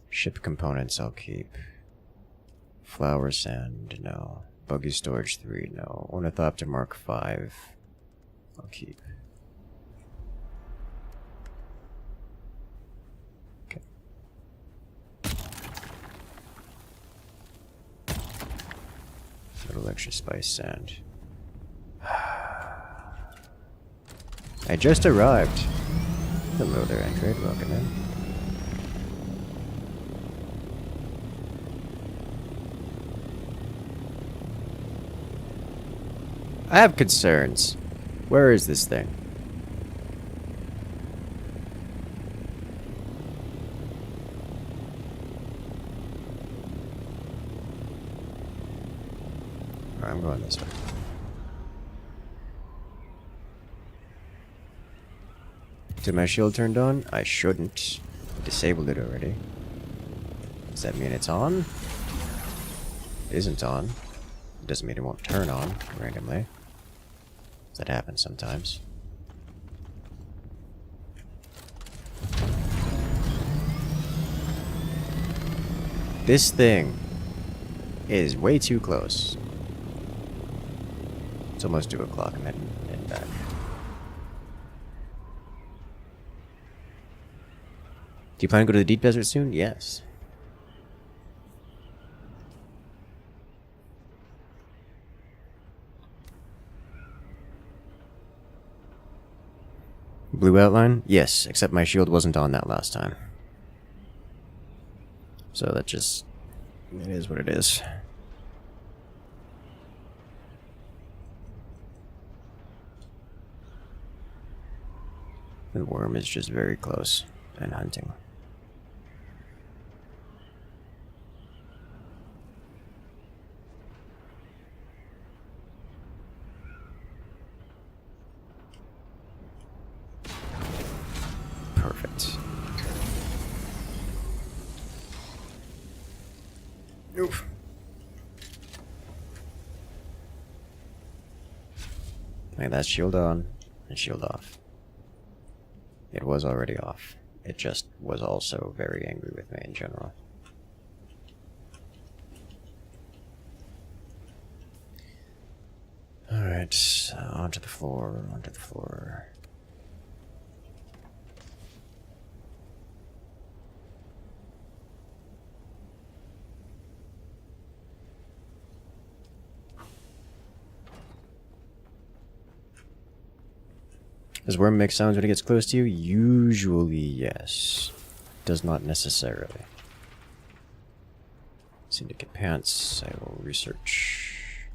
Ship components I'll keep. Flower sand, no. Buggy storage 3, no. Ornithopter Mark 5 I'll keep. Okay. Little extra spice sand. I just arrived. Hello there, Android. Welcome in. I have concerns. Where is this thing? Alright, I'm going this way. Did my shield turned on? I shouldn't. Disabled it already. Does that mean it's on? It isn't on. It doesn't mean it won't turn on randomly. That happens sometimes. This thing is way too close. It's almost 2 o'clock and then back. Do you plan to go to the deep desert soon? Yes. Blue outline? Yes, except my shield wasn't on that last time. So that just... it is what it is. The worm is just very close and hunting. Perfect. Oof. Okay, that's shield on and shield off. It was already off. It just was also very angry with me in general. Alright, onto the floor, onto the floor. Does worm make sounds when it gets close to you? Usually, yes. Does not necessarily. Syndicate pants, I will research.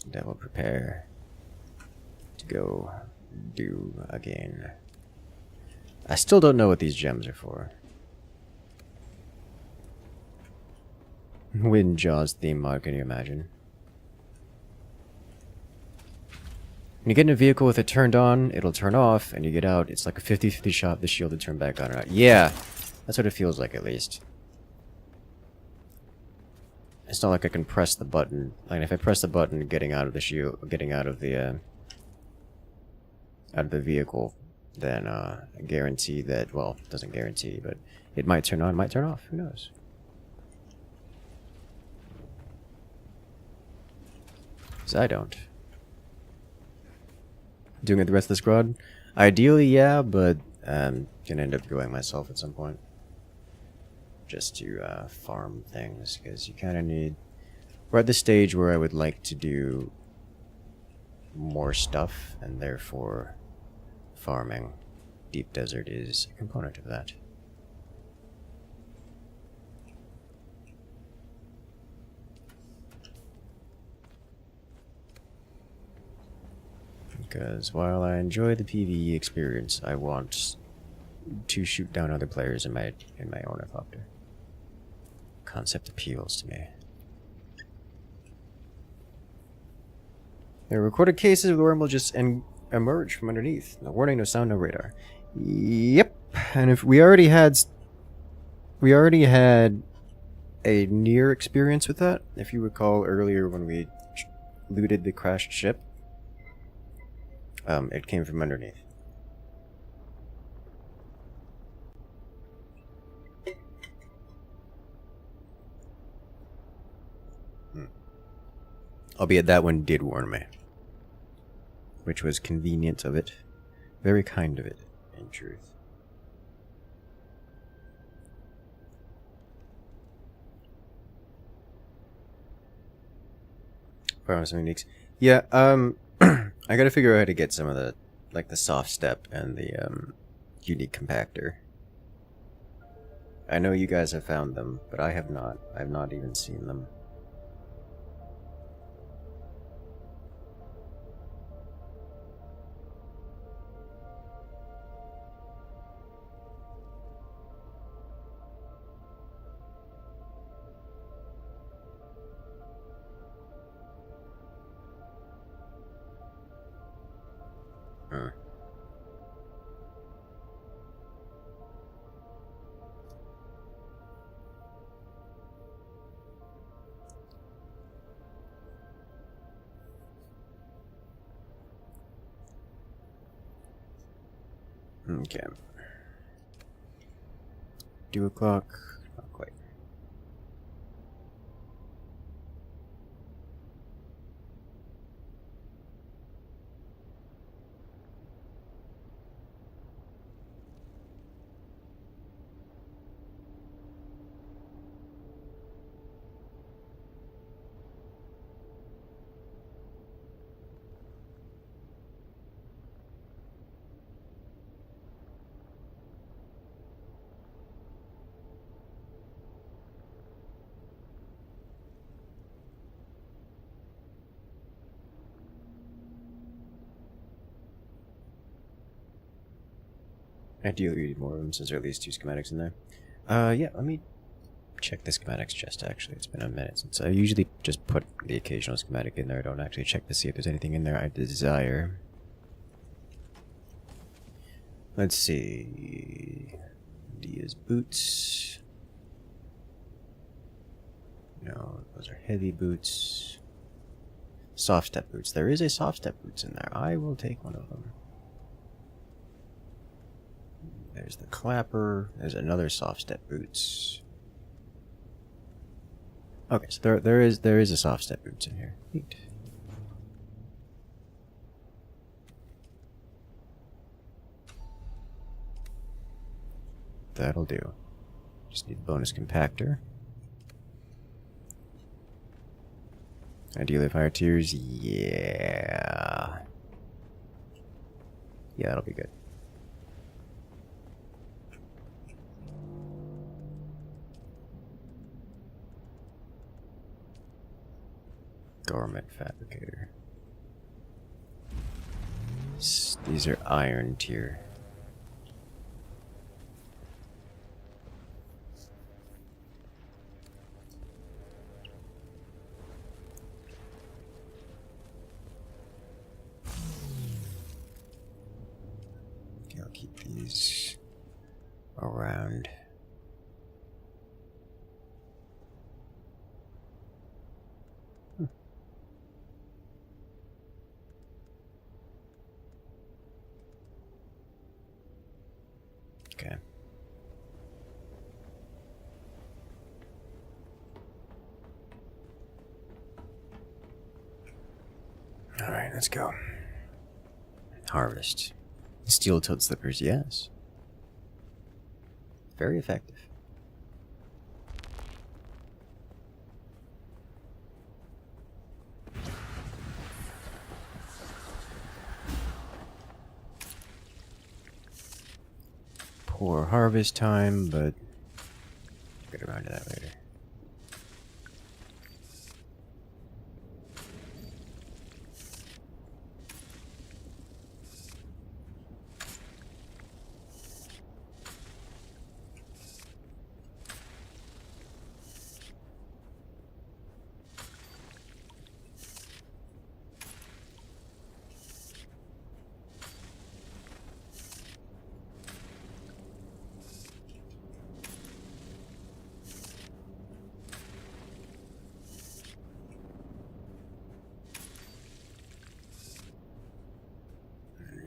And I will prepare to go do again. I still don't know what these gems are for. Wind Jaws theme mod, can you imagine? When you get in a vehicle with it turned on, it'll turn off, and you get out, it's like a 50-50 shot, the shield to turn back on or not. Yeah, that's what it feels like at least. It's not like I can press the button. Like if I press the button getting out of the shield, getting out of the vehicle, then I guarantee that, well, it doesn't guarantee, but it might turn on, might turn off, who knows. 'Cause I don't. Doing it the rest of the squad? Ideally, yeah, but gonna end up going myself at some point. Just to farm things, because you kind of need... We're at the stage where I would like to do more stuff, and therefore farming deep desert is a component of that. Because while I enjoy the PvE experience, I want to shoot down other players in my Ornithopter. Concept appeals to me. There are recorded cases where the worm will just emerge from underneath. No warning, no sound, no radar. Yep. And if we already had a near experience with that, if you recall earlier when we looted the crashed ship. It came from underneath. Albeit that one did warn me. Which was convenient of it. Very kind of it, in truth. Farm some uniques. Yeah, I gotta figure out how to get some of the, like the soft step and the unique compactor. I know you guys have found them, but I have not. I've not even seen them. Okay. 2 o'clock. Not quite. Ideally, we need more of them since there are at least 2 schematics in there. Yeah, let me check the schematics chest, actually. It's been a minute since I usually just put the occasional schematic in there. I don't actually check to see if there's anything in there I desire. Let's see. Dia's boots. No, those are heavy boots. Soft step boots. There is a soft step boots in there. I will take one of them. There's the clapper. There's another soft step boots. Okay, so there is a soft step boots in here. Neat. That'll do. Just need the bonus compactor. Ideally fire tiers, yeah. Yeah, that'll be good. Garment fabricator. These are iron tier. Okay, I'll keep these around. Okay. Alright, let's go. Harvest. Steel-toed slippers, yes. Very effective. Poor harvest time, but get around to that later.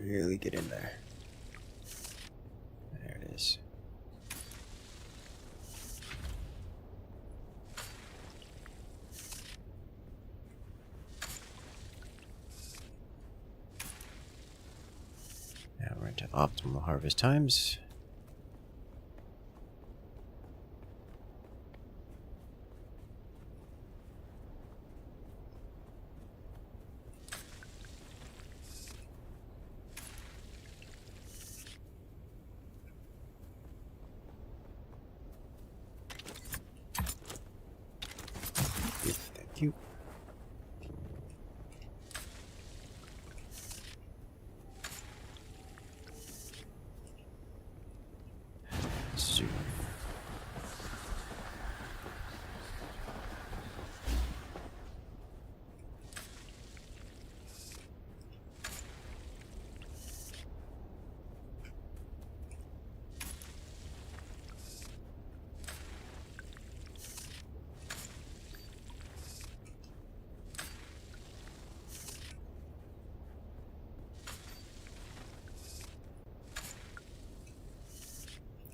Really get in there. There it is. Now we're into optimal harvest times. Thank you. Super.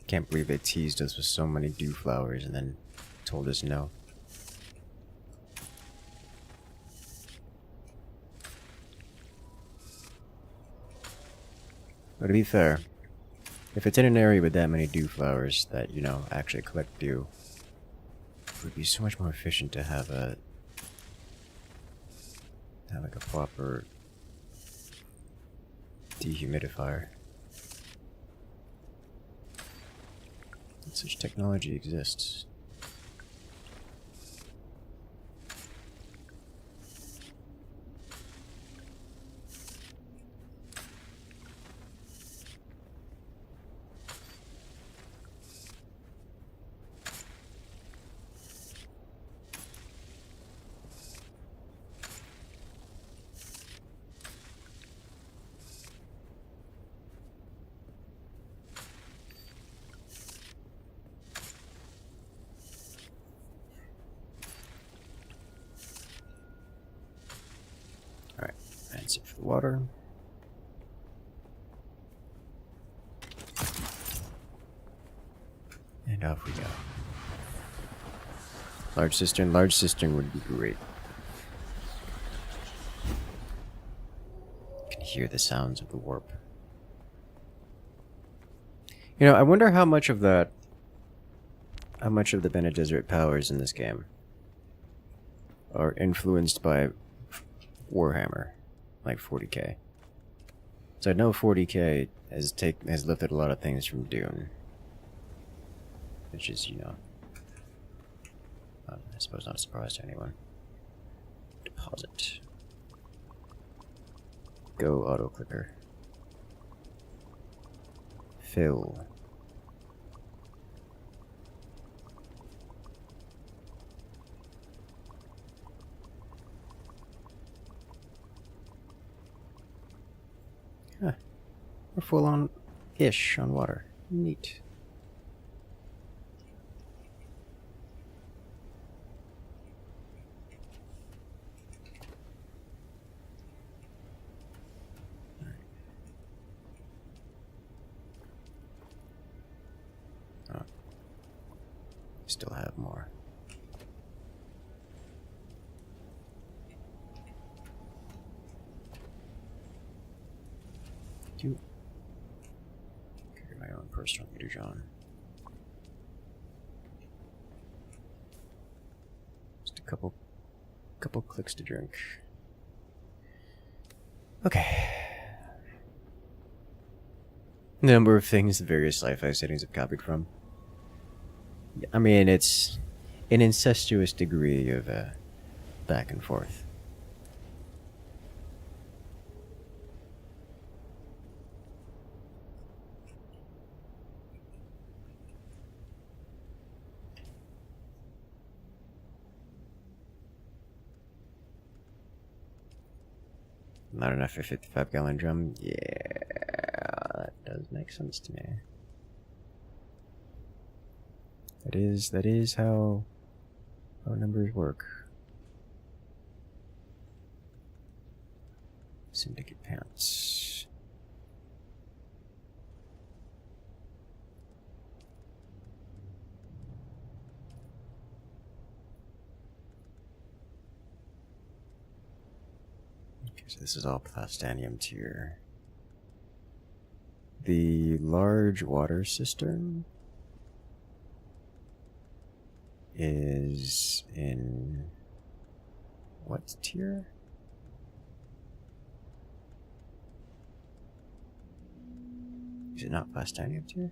Can't believe they teased us with so many dew flowers and then told us no. But to be fair, if it's in an area with that many dew flowers that, you know, actually collect dew, it would be so much more efficient to have like a proper dehumidifier. Such technology exists. Alright, that's it for the water. And off we go. Large cistern would be great. You can hear the sounds of the warp. You know, I wonder how much of the Bene Gesserit powers in this game are influenced by Warhammer, like 40k. So I know 40k has lifted a lot of things from Dune, which is, you know, I suppose not a surprise to anyone. Deposit. Go auto clicker. Fill. Huh. We're full on-ish on water. Neat. Oh. Still have more. Do carry my own personal meter on. Just a couple clicks to drink. Okay. Number of things the various sci-fi settings have copied from. I mean, it's an incestuous degree of back and forth. Not enough for a 55-gallon drum? Yeah, that does make sense to me. That is how numbers work. Syndicate pants. Okay, so this is all plastanium tier. The large water cistern is in what tier? Is it not plastanium tier?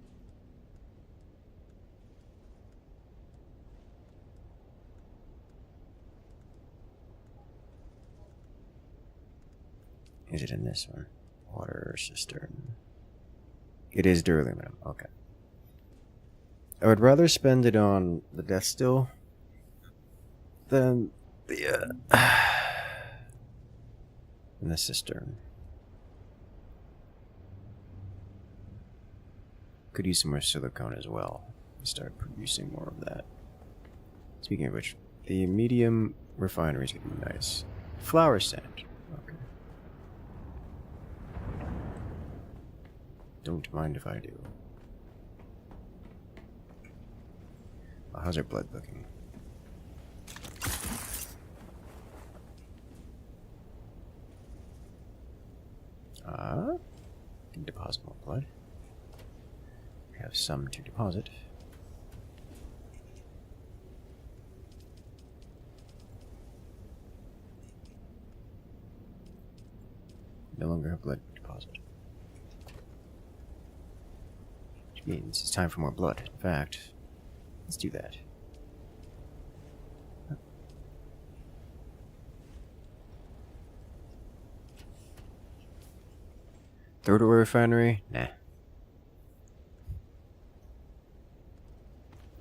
Is it in this one? Water cistern. It is dur-aluminum. Okay. I would rather spend it on the death still than the cistern. Could use some more silicone as well. Start producing more of that. Speaking of which, the medium refinery is gonna be nice. Flour sand. Okay. Don't mind if I do. How's our blood looking? Can deposit more blood. We have some to deposit. No longer have blood to deposit. Which means it's time for more blood. In fact, let's do that. Throw to a refinery? Nah.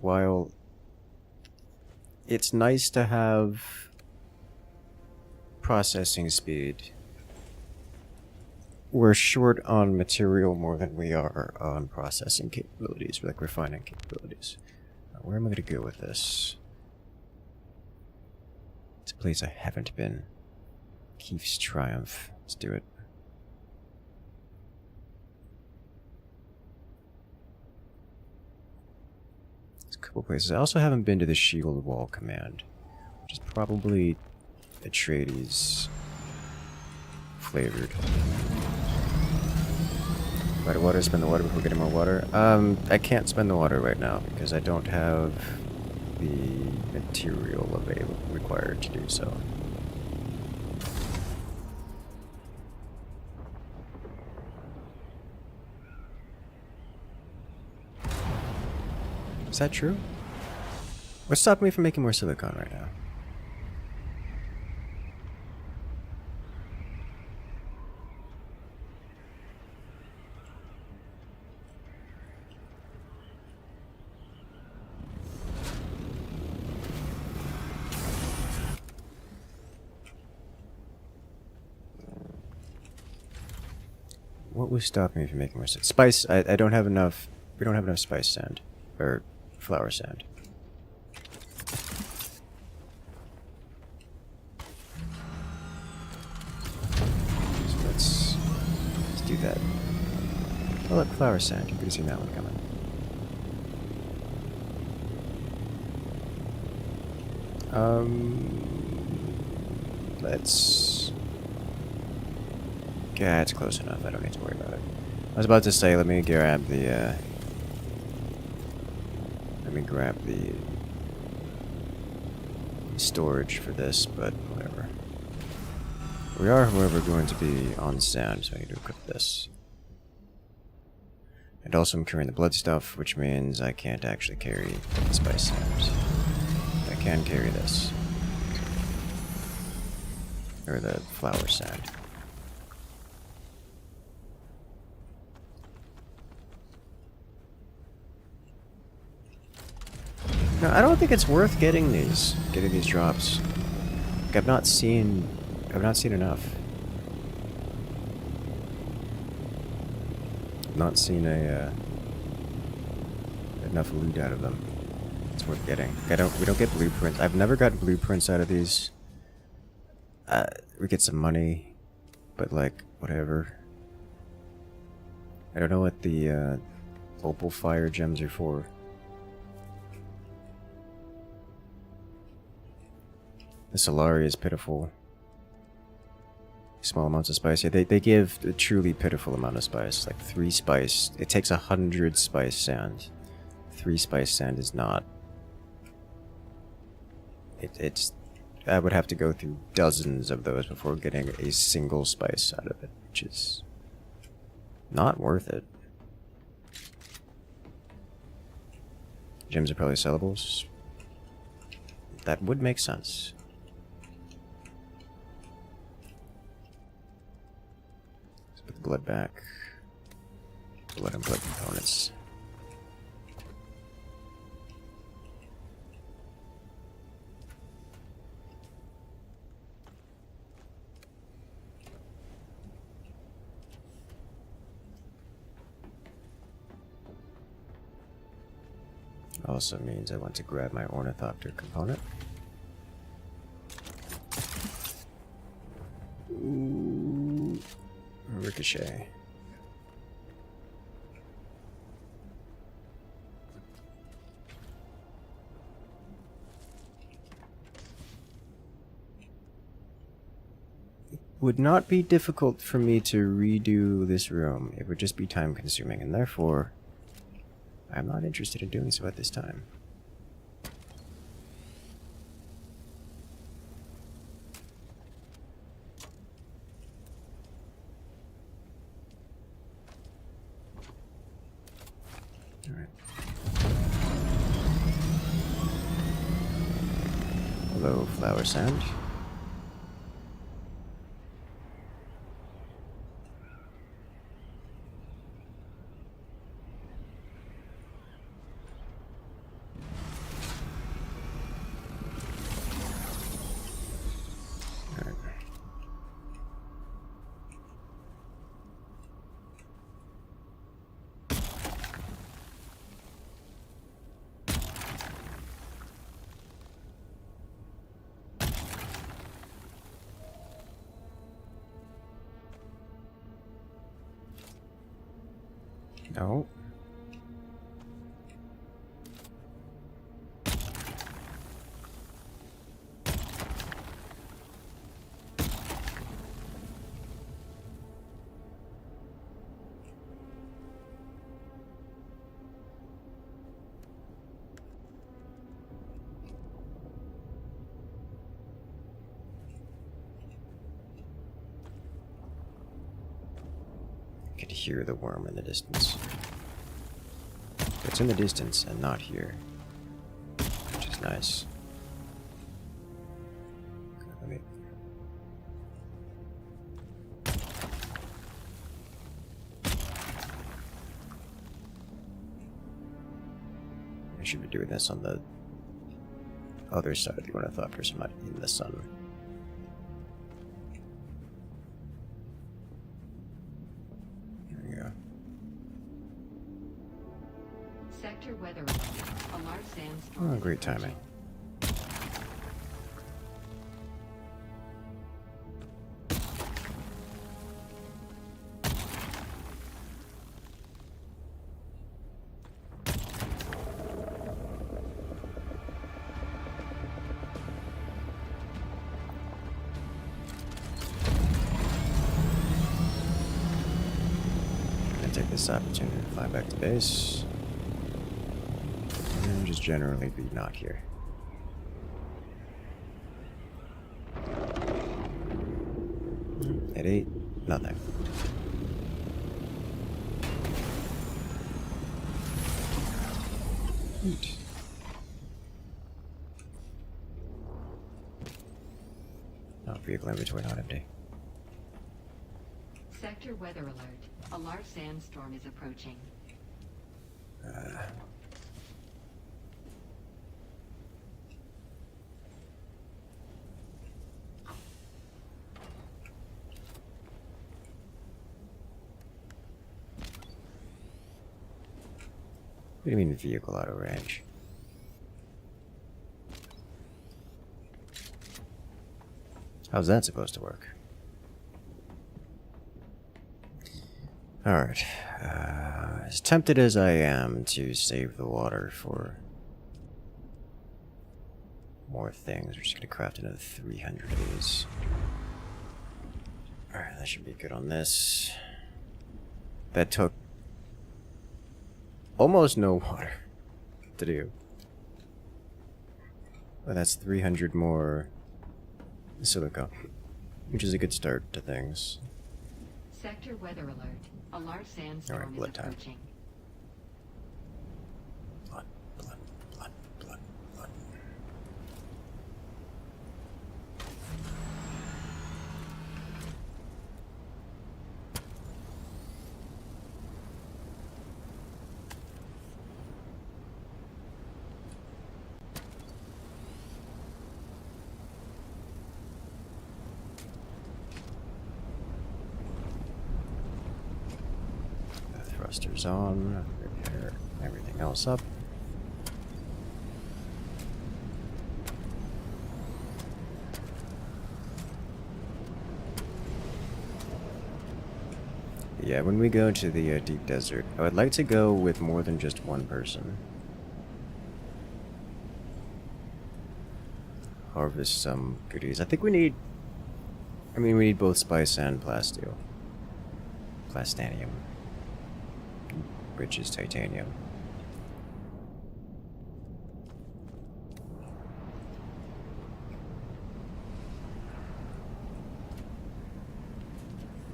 While it's nice to have processing speed, we're short on material more than we are on processing capabilities, like refining capabilities. Where am I going to go with this? It's a place I haven't been. Keith's Triumph. Let's do it. There's a couple places. I also haven't been to the Shield Wall Command, which is probably Atreides flavored. Buy the water, spend the water before getting more water. I can't spend the water right now because I don't have the material available required to do so. Is that true? What's stopping me from making more silicon right now? What was stopping me from making more spice? I don't have enough. We don't have enough spice sand or flower sand. So let's do that. Oh look, flower sand. You could have seen that one coming. Let's. Yeah, it's close enough. I don't need to worry about it. I was about to say, let me grab the, storage for this, but whatever. We are, however, going to be on sand, so I need to equip this. And also I'm carrying the blood stuff, which means I can't actually carry spice sand. I can carry this. Or the flower sand. No, I don't think it's worth getting these drops. Like, I've not seen enough. Not seen enough loot out of them. It's worth getting. We don't get blueprints. I've never gotten blueprints out of these. We get some money, but like whatever. I don't know what the opal fire gems are for. The Solari is pitiful. Small amounts of spice. Yeah, they give a truly pitiful amount of spice. Like 3 spice. It takes 100 spice sand. 3 spice sand is not. It's. I would have to go through dozens of those before getting a single spice out of it, which is not worth it. Gems are probably sellables. That would make sense. Put the blood back. Blood and blood components. Also means I want to grab my Ornithopter component. Ooh. Ricochet. would not be difficult for me to redo this room. It would just be time consuming, and therefore I'm not interested in doing so at this time. Alright. Hello, flower sand. No. I could hear the worm in the distance. It's in the distance and not here, which is nice. Let me... I should be doing this on the other side of the Ornithopter, so I'm not in the sun. Weather a large sandstorm. Oh, great timing. I'm gonna take this opportunity to fly back to base. And just generally be not here. It ate nothing. Neat. Oh, vehicle inventory not empty. Sector weather alert. A large sandstorm is approaching. What do you mean vehicle out of range? How's that supposed to work? Alright. As tempted as I am to save the water for more things, we're just gonna craft another 300 of these. Alright, that should be good on this. That took almost no water to do. But that's 300 more silica, which is a good start to things. Sector weather alert. A large sandstorm is approaching. Blood, blood, blood, blood, blood. Thrusters on, repair everything else up. Yeah, when we go to the deep desert, I would like to go with more than just one person. Harvest some goodies. I think we need I mean, we need both spice and plasteel. Plastanium. Which is titanium.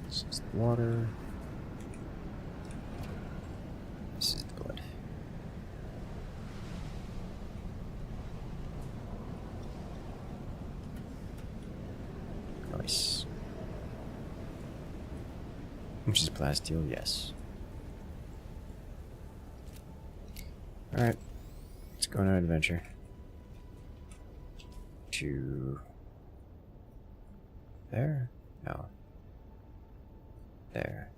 This is the water. This is the blood. Nice. Which is plasteel, yes. Alright. Let's go on an adventure. To... there? No. There.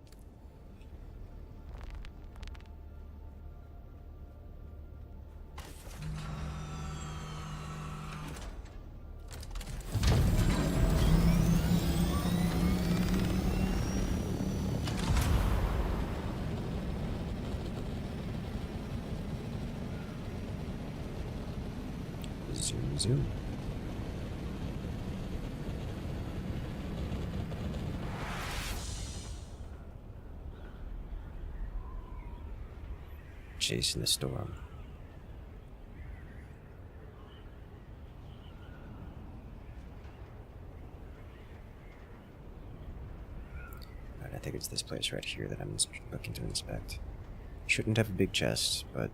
Zoom, zoom. Chasing the storm. Right, I think it's this place right here that I'm looking to inspect. Shouldn't have a big chest, but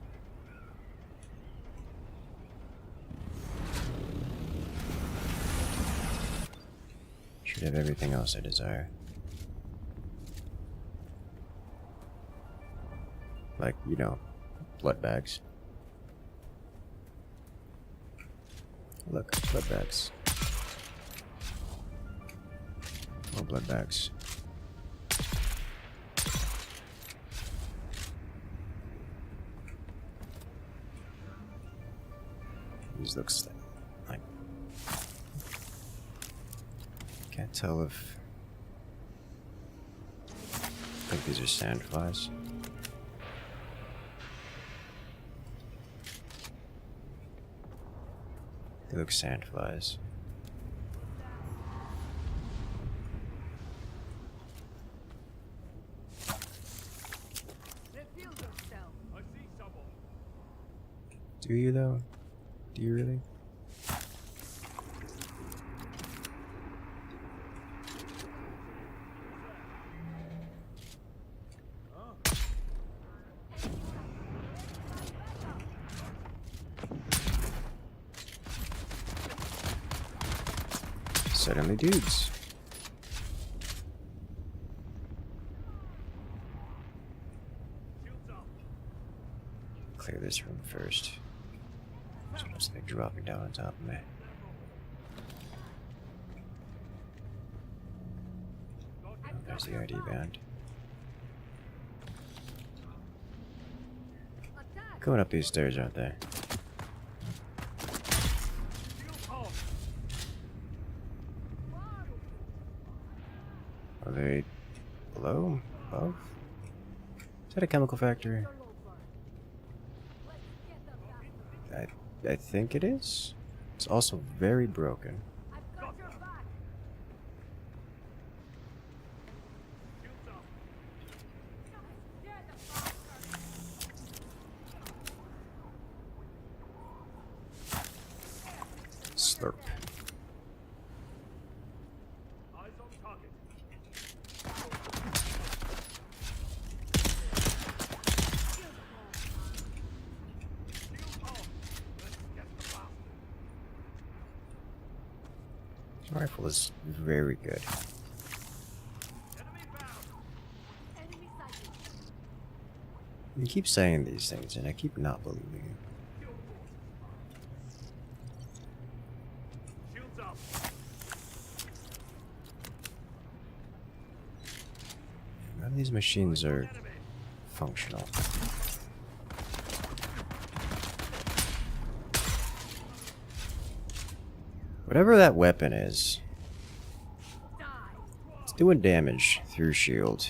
should have everything else I desire. Like, you know, blood bags. Look, blood bags. More blood bags. These looks like... can't tell if... I think these are sandflies. They look sandflies. Do you though? Do you really? Suddenly dudes. Clear this room first. There's something dropping down on top of me. Oh, there's the ID band. Going up these stairs, aren't they? Are they below? Above? Is that a chemical factory? I think it is. It's also very broken. Slurp. Rifle is very good. You keep saying these things, and I keep not believing you. None of these machines are functional. Whatever that weapon is, it's doing damage through shield,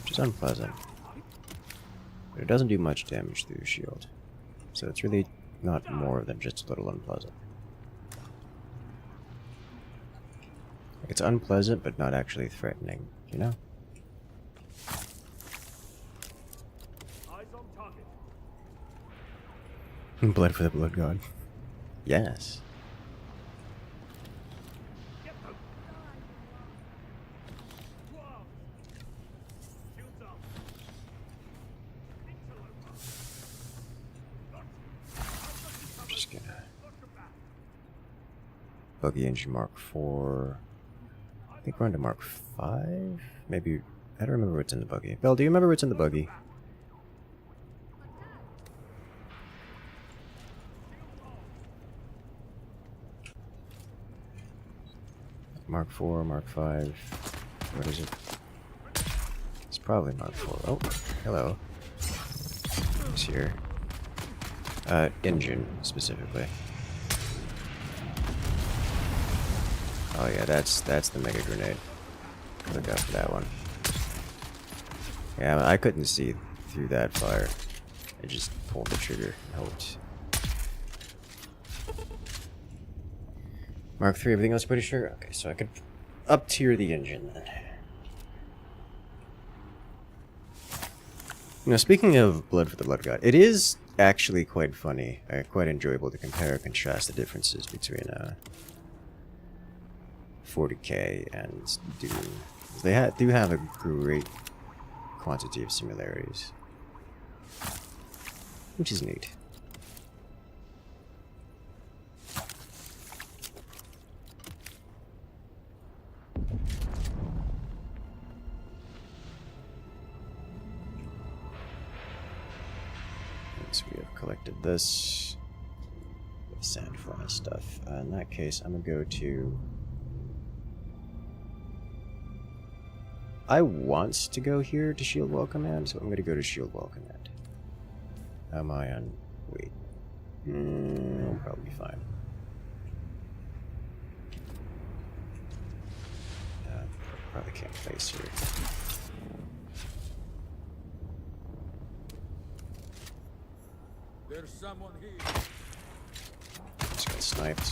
which is unpleasant. But it doesn't do much damage through shield, so it's really not more than just a little unpleasant. It's unpleasant, but not actually threatening, you know? Blood for the blood god. Yes. Just gonna... Buggy engine Mark 4. I think we're on to Mark 5? Maybe... I don't remember what's in the buggy. Belle, do you remember what's in the buggy? Mark 4, Mark 5. What is it? It's probably Mark 4. Oh, hello. Who's here? Engine, specifically. Oh yeah, that's the mega grenade. Look out for that one. Yeah, I couldn't see through that fire. I just pulled the trigger and hoped. Mark 3, everything else pretty sure? Okay, so I could up tier the engine then. Now, speaking of Blood for the Blood God, it is actually quite funny, quite enjoyable to compare and contrast the differences between 40k and Dune. They do have a great quantity of similarities, which is neat. So we have collected this sandfly stuff. In that case, I'm gonna go to... I want to go here to Shield Wall Command, so I'm gonna go to Shield Wall Command. Am I on... wait. I'll probably be fine. Probably can't place here. There's someone here. Just got sniped.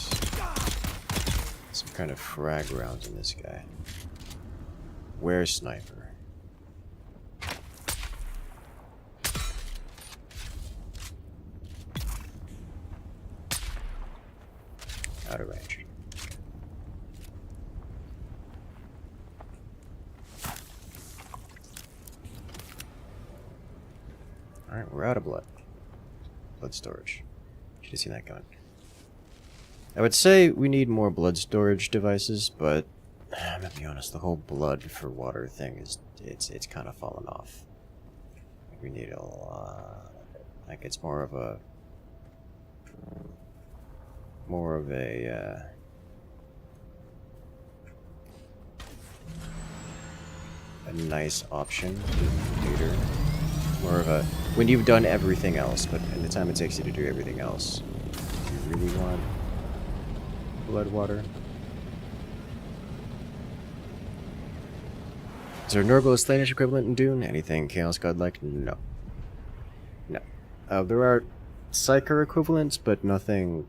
Some kind of frag rounds in this guy. Where's sniper? Out of range. Alright, we're out of blood. Blood storage. Should have seen that coming. I would say we need more blood storage devices, but I'm gonna be honest, the whole blood for water thing is it's kind of fallen off. Like we need a lot of it. Like it's more of a nice option later. More of a when you've done everything else, but in the time it takes you to do everything else, do you really want blood water? Is there a Nurgle Slanish equivalent in Dune? Anything Chaos God-like? No. No. There are Psyker equivalents, but nothing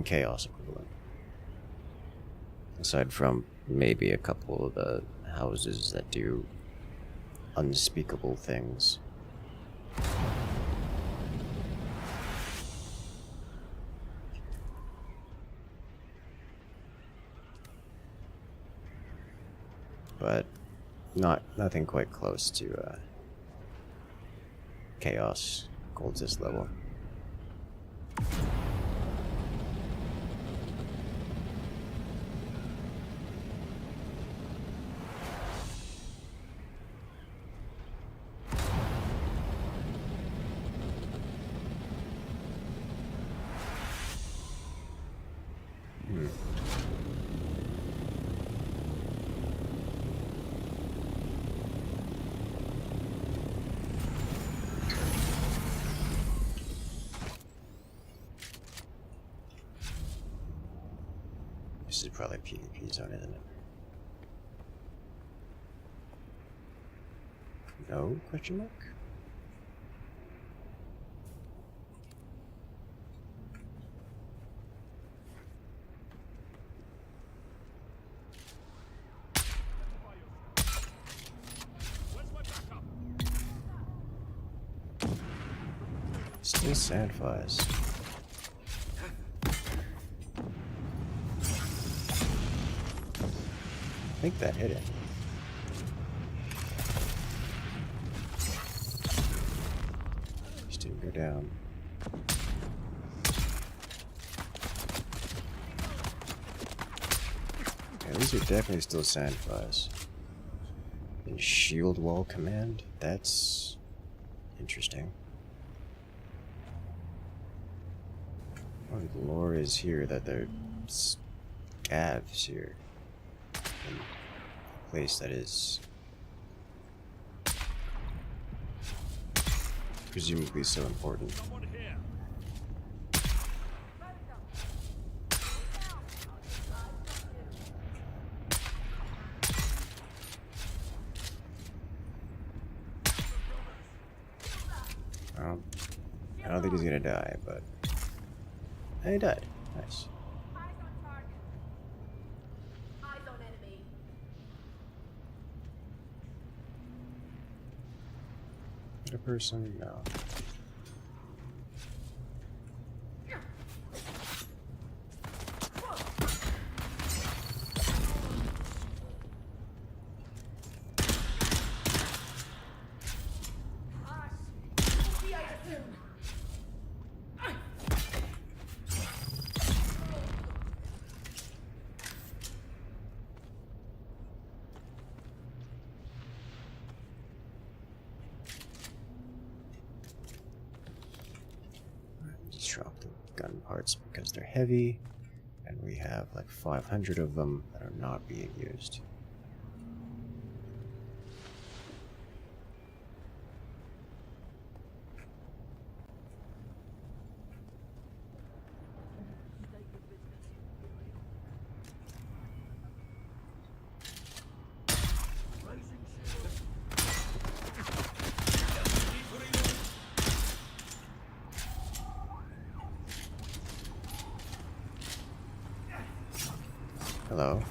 Chaos equivalent. Aside from maybe a couple of the houses that do unspeakable things. But nothing quite close to Chaos Cultist level. This is probably PvP zone, isn't it? No? Question mark? sandflies. I think that hit it. Just didn't go down. Yeah, these are definitely still sandflies. And shield wall command? That's interesting. What lore is here that there are scavs here? In a place that is presumably so important. I don't think he's gonna die, but he died. Nice. A person? No. Just drop the gun parts because they're heavy, and we have like 500 of them that are not being used. Hello.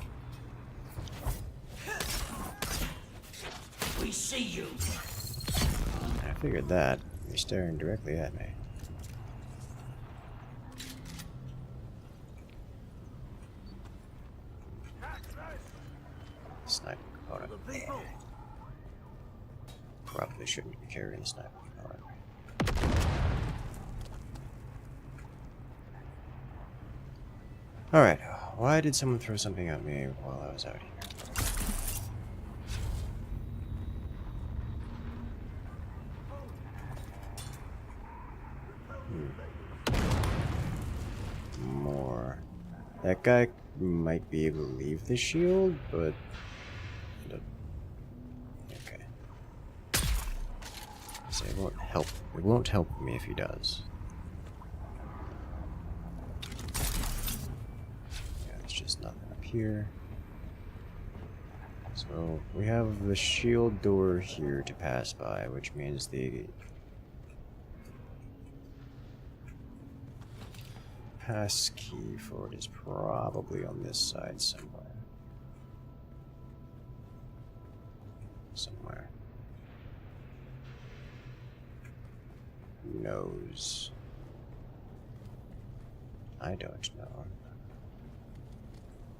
We see you. I figured that. You're staring directly at me. Sniper component. Probably shouldn't be carrying the sniper component. Alright, why did someone throw something at me while I was out here? More. That guy might be able to leave the shield, but... Okay. So it won't help. It won't help me if he does. Just nothing up here. So we have the shield door here to pass by, which means the pass key for it is probably on this side somewhere. Somewhere. Who knows? I don't know.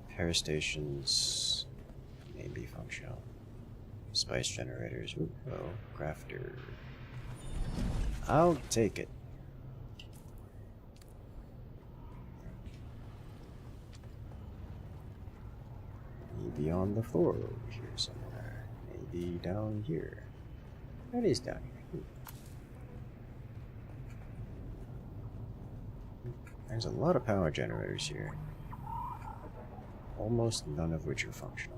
Repair stations may be functional. Spice generators. Ooh, oh, crafter. I'll take it. Maybe on the floor over here somewhere. Maybe down here. That is down here. There's a lot of power generators here. Almost none of which are functional.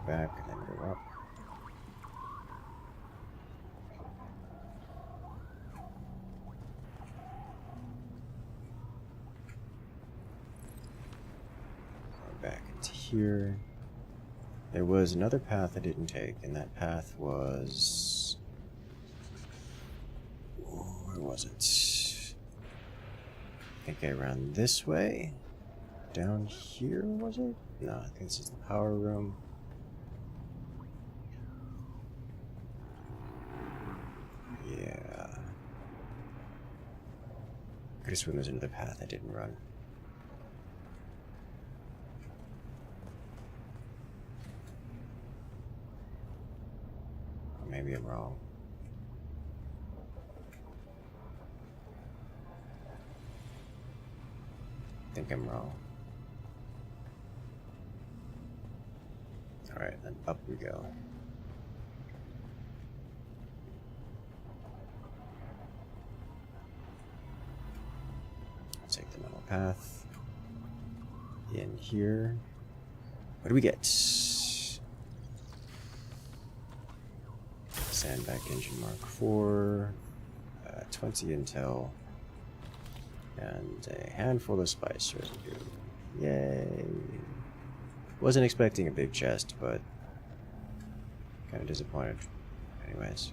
back, and then go up. Go back into here. There was another path I didn't take, and that path was... where was it? I think I ran this way? Down here, was it? No, I think this is the power room. Yeah. Could have sworn there's another path I didn't run. Or maybe I'm wrong. I think I'm wrong. Alright, then up we go. I'll take the middle path. In here. What do we get? Sandbag engine Mark IV. 20 intel. And a handful of spice residue. Yay! Wasn't expecting a big chest, but kind of disappointed. Anyways.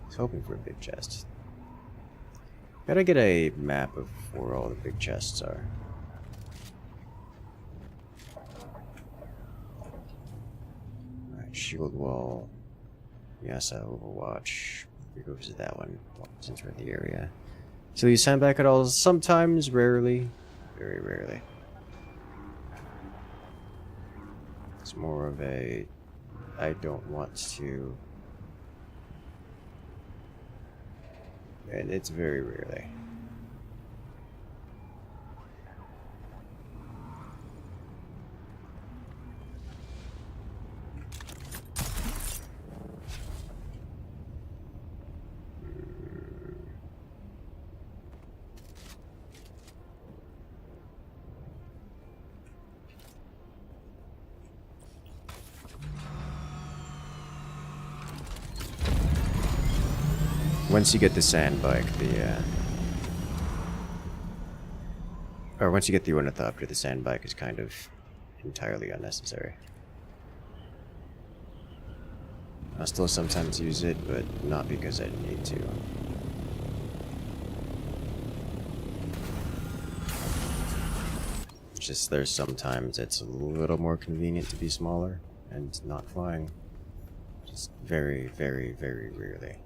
I was hoping for a big chest. Gotta get a map of where all the big chests are. Alright, shield wall. Yes, Overwatch. We go visit that one since we're in the area. So you sandbag at all? Sometimes, rarely. Very rarely. It's more of a... I don't want to... And it's very rarely. Once you get the sand bike, or once you get the Ornithopter, the sand bike is kind of entirely unnecessary. I'll still sometimes use it, but not because I need to. It's just there's sometimes it's a little more convenient to be smaller and not flying. Just very, very, very rarely.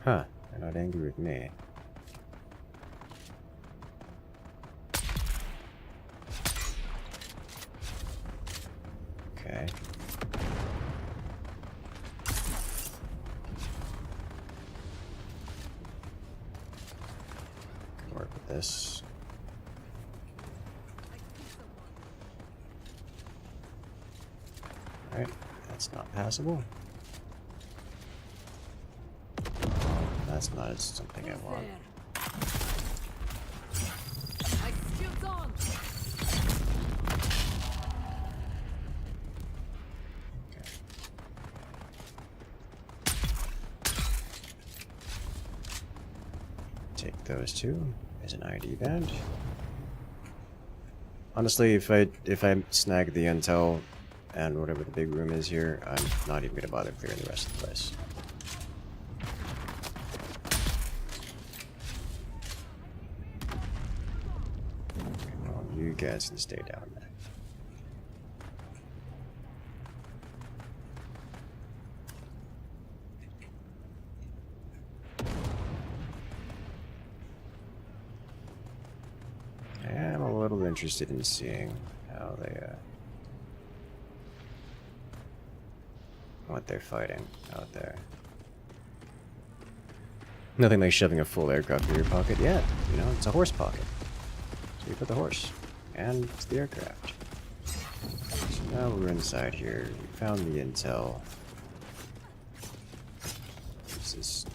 Huh, they're not angry with me. Okay. Can work with this. Alright, that's not passable. That's not something I want. Okay. Take those two as an ID band. Honestly, if I snag the intel and whatever the big room is here, I'm not even gonna bother clearing the rest of the place. You guys can stay down there. I'm a little interested in seeing how they, what they're fighting out there. Nothing like shoving a full aircraft in your pocket yet. You know, it's a horse pocket. So you put the horse. And it's the aircraft. So now we're inside here. We found the intel. This is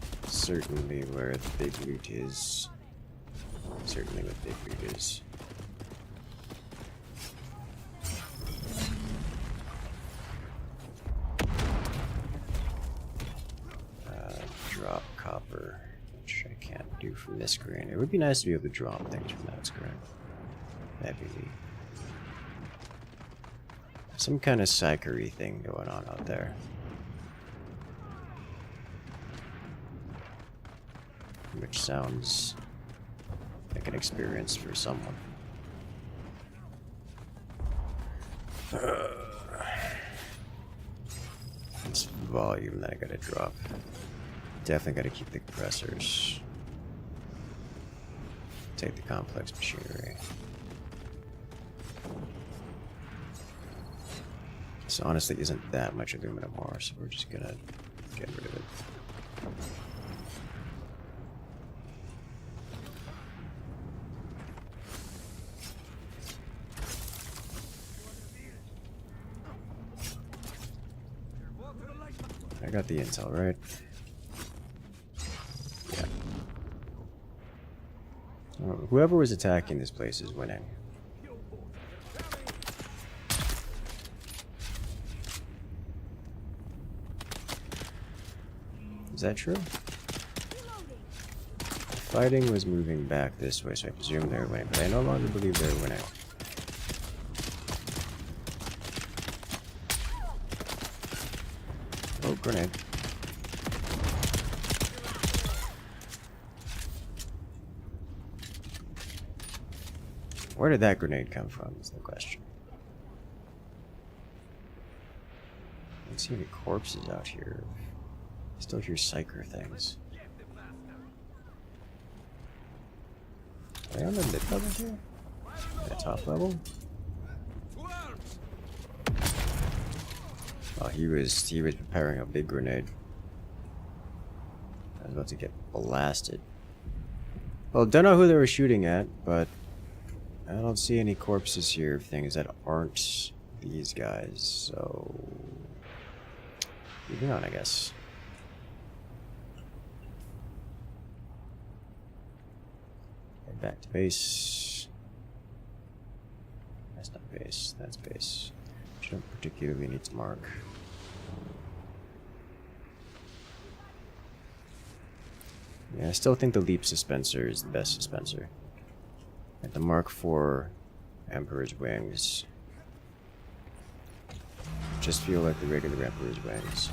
certainly where the big loot is. Certainly what big loot is. Drop copper, which I can't do from this screen. It would be nice to be able to drop things from that screen. That'd be neat. Some kind of psychery thing going on out there. Which sounds like an experience for someone. It's volume that I gotta drop. Definitely gotta keep the compressors. Take the complex machinery. This honestly isn't that much aluminum ore, so we're just gonna get rid of it. I got the intel, right? Yeah. Whoever was attacking this place is winning. Is that true? Fighting was moving back this way, so I presume they're winning, but I no longer believe they're winning. Oh, grenade. Where did that grenade come from is the question. I don't see any corpses out here. I still hear psyker things. Are they on the mid level here? The top level? Oh, he was preparing a big grenade. I was about to get blasted. Well, don't know who they were shooting at, but I don't see any corpses here of things that aren't these guys, so moving on, I guess. Head back to base. That's not base, that's base. Which I don't particularly need to mark. Yeah, I still think the leap dispenser is the best dispenser. And the Mark IV Emperor's wings just feel like the regular Emperor's wings.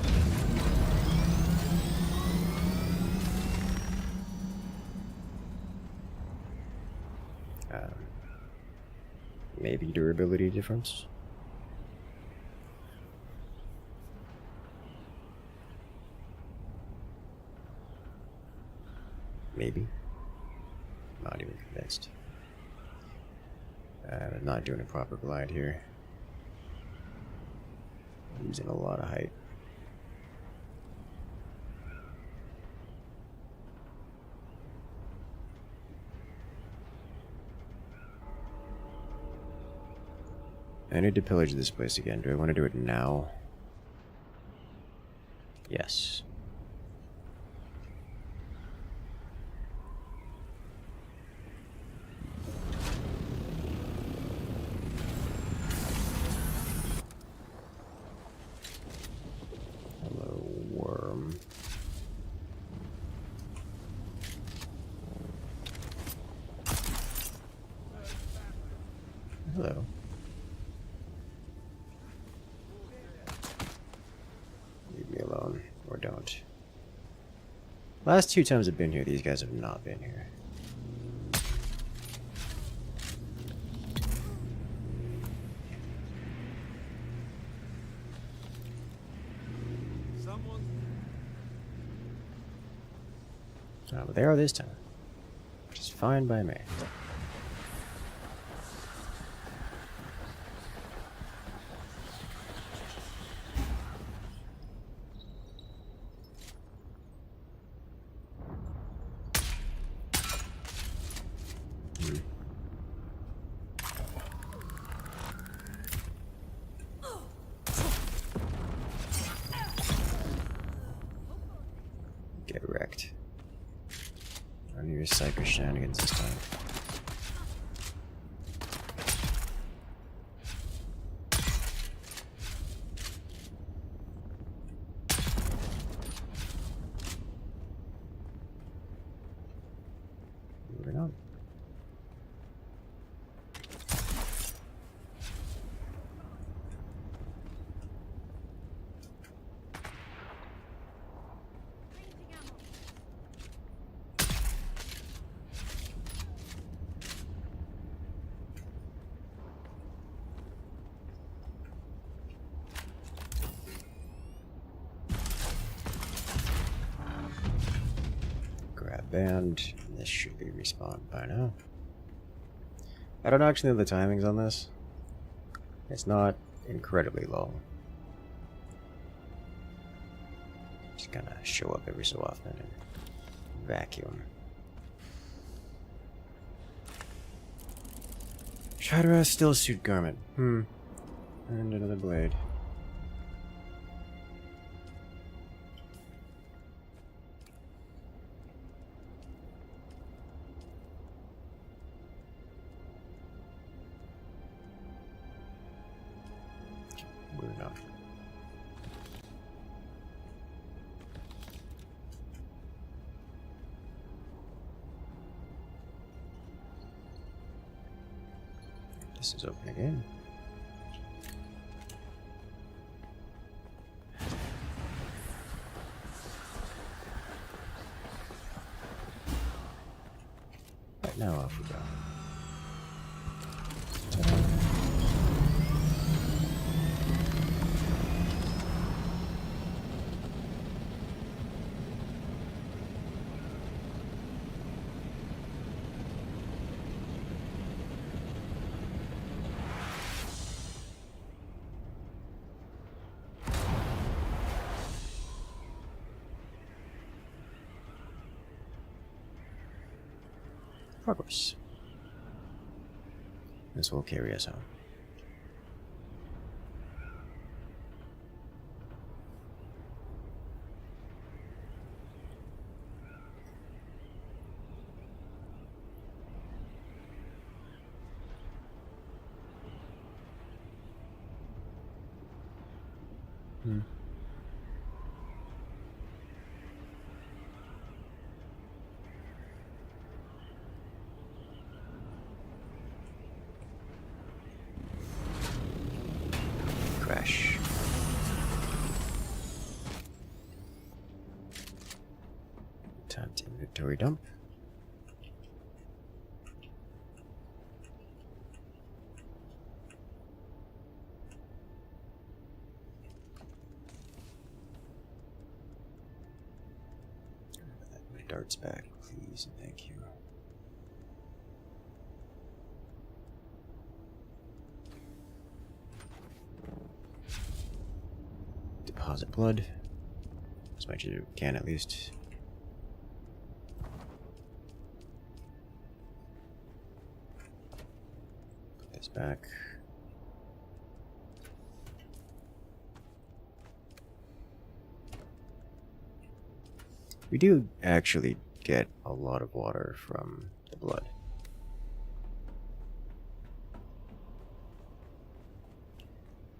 Maybe durability difference. Maybe. Not even convinced. I'm not doing a proper glide here. I'm using a lot of height. I need to pillage this place again. Do I want to do it now? Yes. Hello, worm. Hello. Leave me alone, or don't. Last 2 times I've been here, these guys have not been here. Oh, but they are this time, which is fine by me. Get wrecked. Run your psycho shenanigans this time. Moving on. Band. This should be respawned by now. I don't actually know the timings on this. It's not incredibly long. Just gonna show up every so often and vacuum. Shadow still suit garment. And another blade. Moving on. This is open again. Right now, off we go. Ta-da. Progress. This will carry us home. Crash. Time to inventory dump. My darts back, please, and thank you. Deposit blood. As much as you can, at least. Put this back. We do actually get a lot of water from the blood.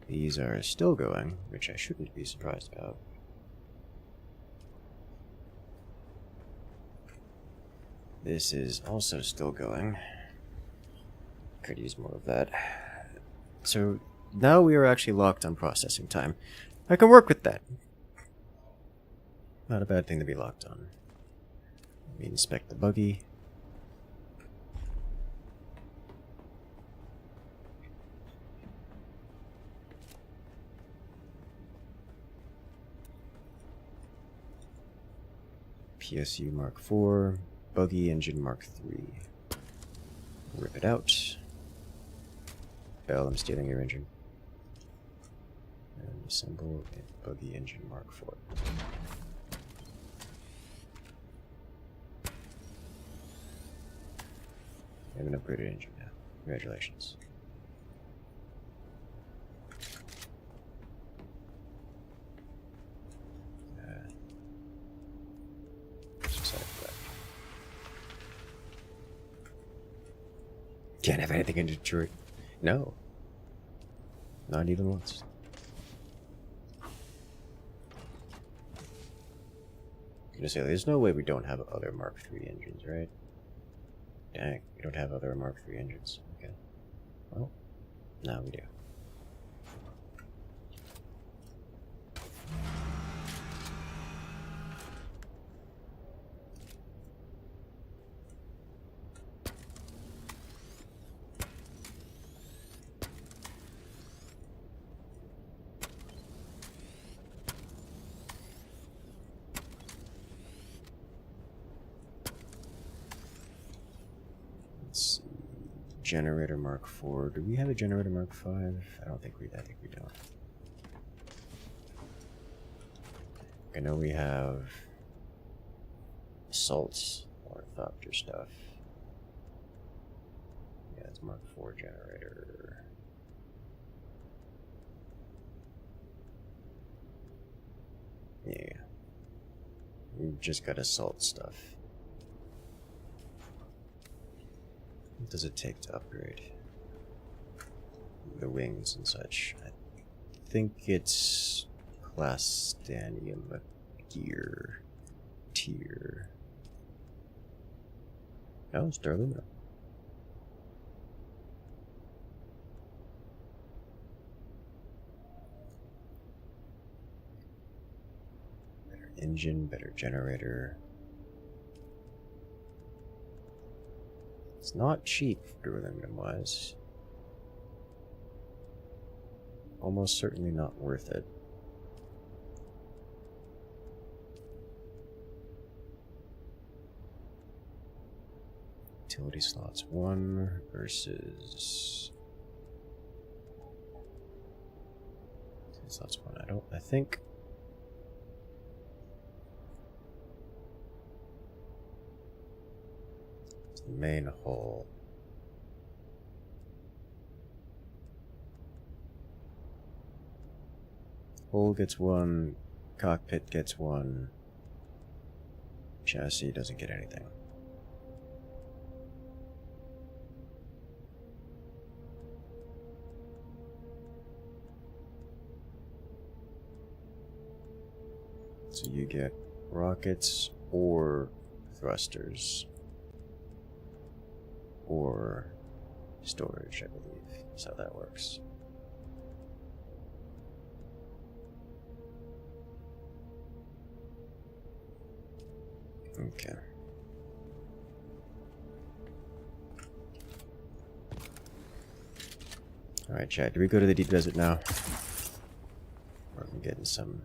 These are still going, which I shouldn't be surprised about. This is also still going. Could use more of that. So now we are actually locked on processing time. I can work with that. Not a bad thing to be locked on. Let me inspect the buggy. PSU Mark IV, Buggy Engine Mark III. Rip it out. Bell, I'm stealing your engine. And assemble a Buggy Engine Mark IV. I have an upgraded engine now. Congratulations. Aside of that. Can't have anything in Detroit. No. Not even once. I'm gonna say, there's no way we don't have other Mark III engines, right? Dang, we don't have other Mark III engines. Okay. Well, now we do. Generator Mark IV. Do we have a generator Mark V? I don't think we. I think we don't. I know we have assaults, Ornithopter stuff. Yeah, it's Mark IV generator. Yeah, we just got assault stuff. What does it take to upgrade the wings and such? I think it's plastanium gear tier. Oh, it's dur-aluminum. Better engine, better generator. It's not cheap, dur-aluminum wise. Almost certainly not worth it. Utility slots 1 versus utility slots 1. I think main hull. Hull gets 1, cockpit gets 1, chassis doesn't get anything. So you get rockets or thrusters. Or storage, I believe. That's how that works. Okay. Alright, chat, do we go to the deep desert now? Or are we getting some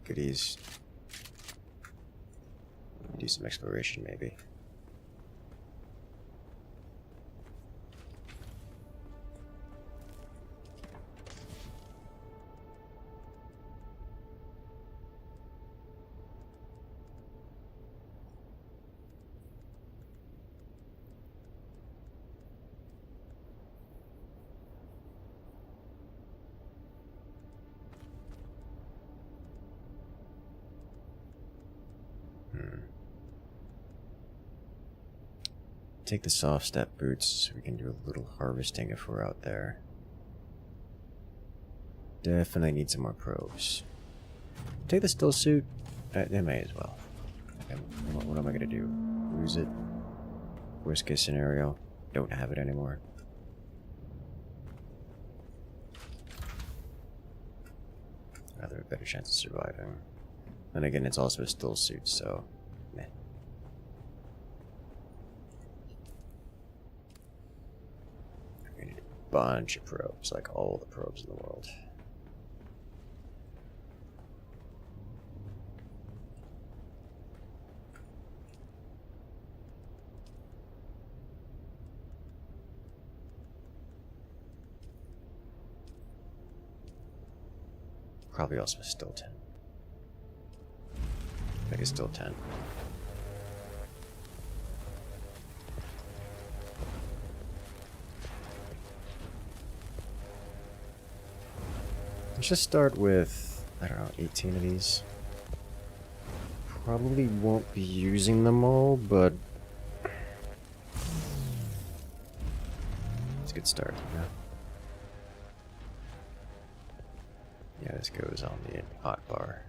goodies? Do some exploration, maybe. Take the soft step boots so we can do a little harvesting if we're out there. Definitely need some more probes. Take the still suit. I may as well. What am I gonna do? Lose it? Worst case scenario, don't have it anymore. Rather a better chance of surviving. And again, it's also a still suit, so meh. We need a bunch of probes, like all the probes in the world. Probably also still 10. I think it's still 10. Let's just start with, I don't know, 18 of these. Probably won't be using them all, but It's a good start, yeah. Yeah, this goes on the hot bar.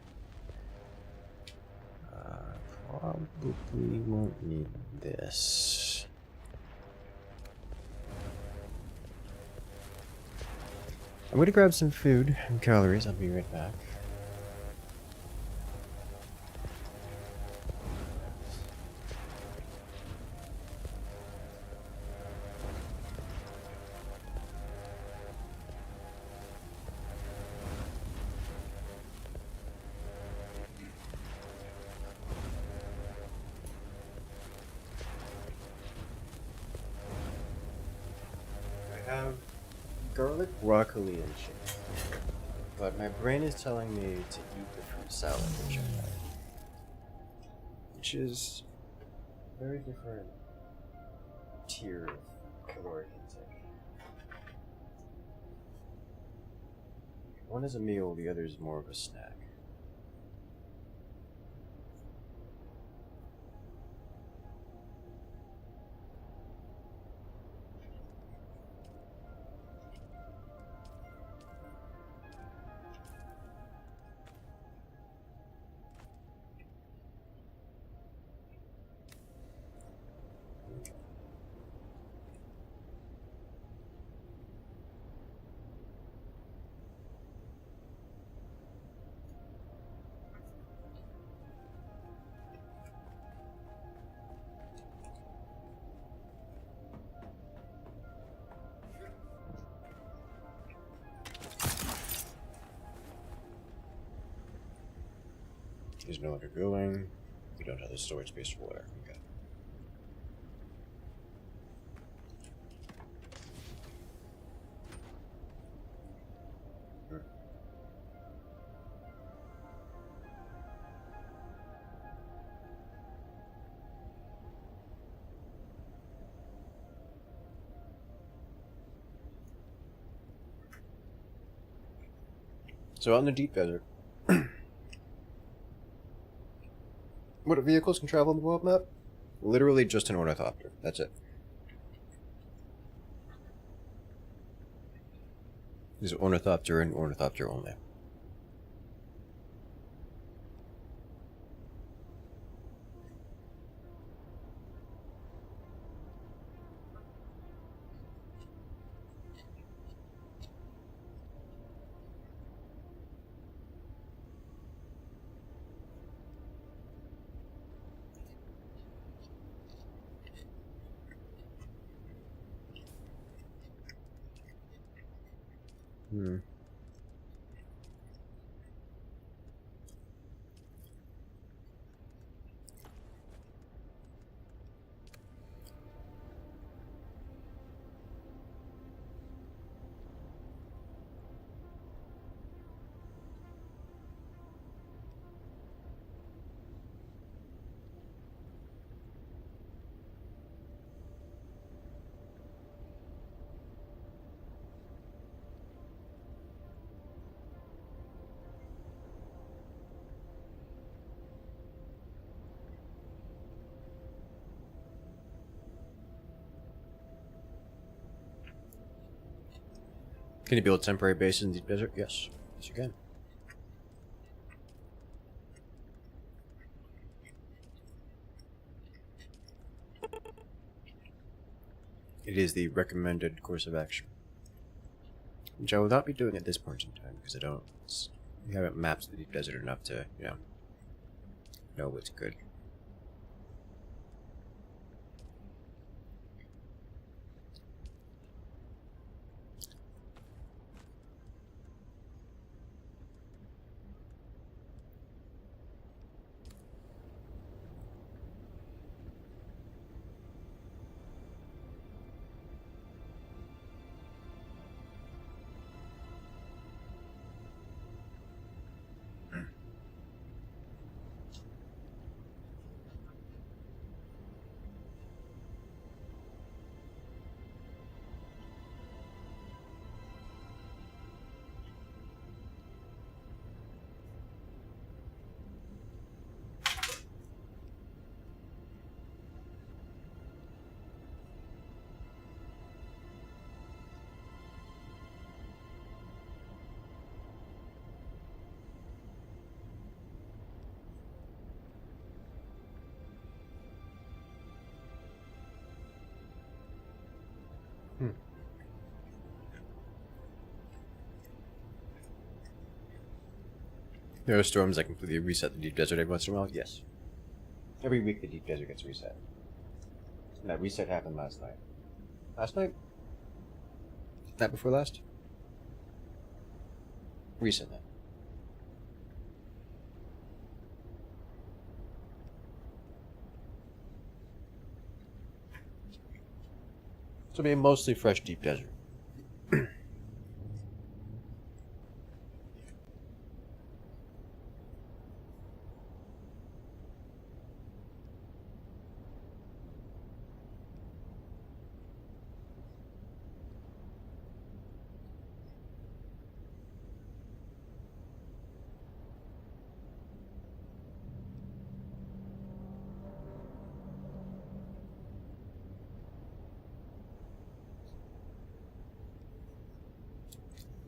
Probably won't need this. I'm gonna grab some food and calories. I'll be right back. Garlic, broccoli, and chicken. But my brain is telling me to eat the fruit salad, which I like. Which is a very different tier of caloric intake. One is a meal, the other is more of a snack. He's no longer going. We don't have the storage space for water. Okay. So out in the deep desert, what vehicles can travel on the world map? Literally just an Ornithopter. That's it. There's Ornithopter and Ornithopter only. Can you build temporary bases in the desert? Yes. Yes, you can. It is the recommended course of action. Which I will not be doing at this point in time, because we haven't mapped the deep desert enough to, know what's good. There are storms that completely reset the deep desert every once in a while? Yes. Every week the deep desert gets reset. And that reset happened last night. Last night? Night before last? Recent then. So it'll be a mostly fresh deep desert.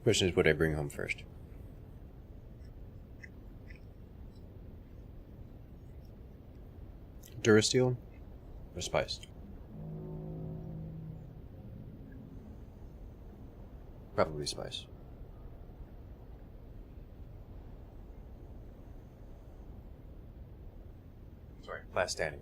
Question is, what I bring home first? Durasteel or spice? Probably spice. Sorry, last standing.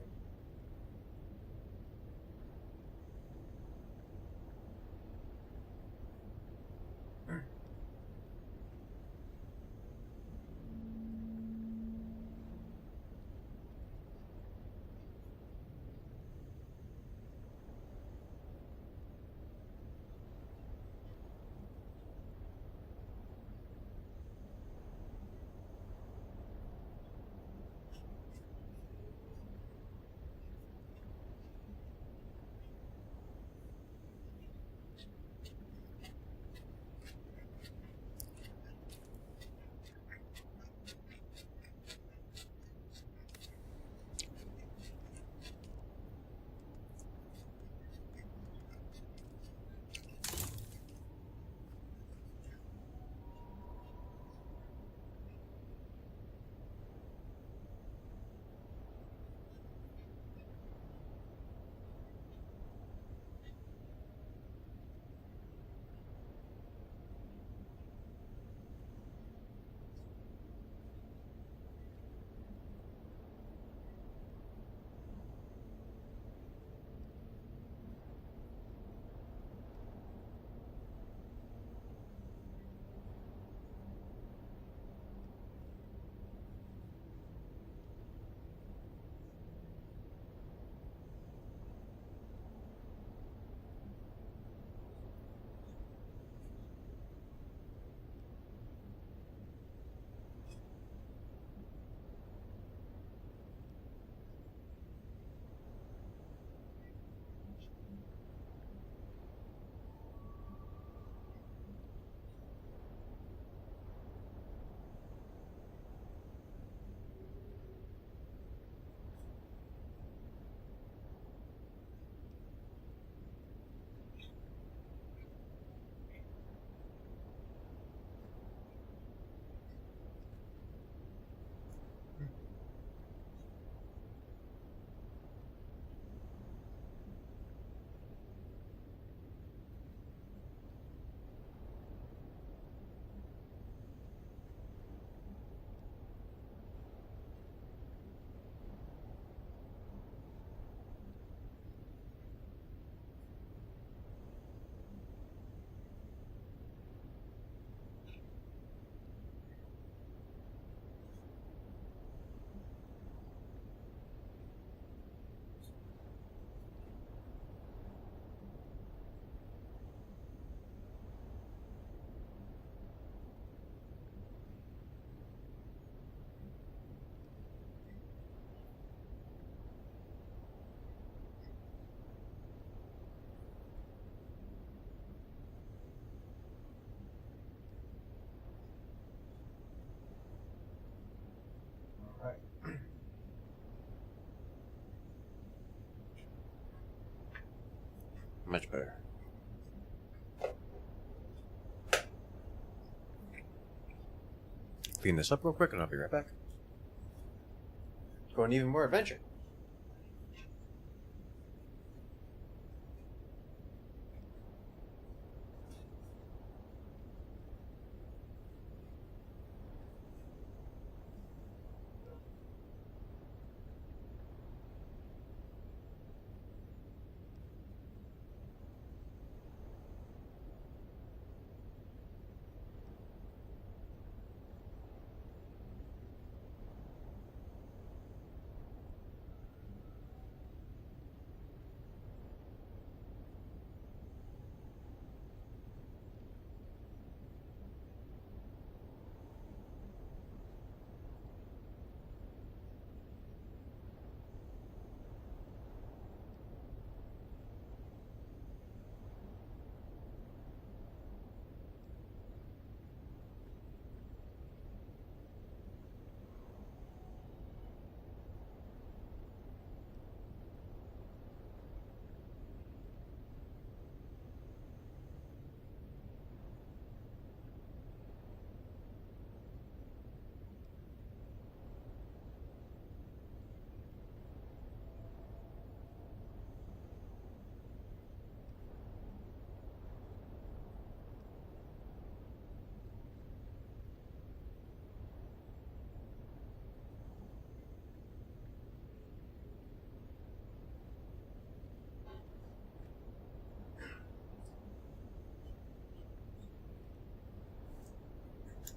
Much better. Clean this up real quick and I'll be right back. Go on even more adventure.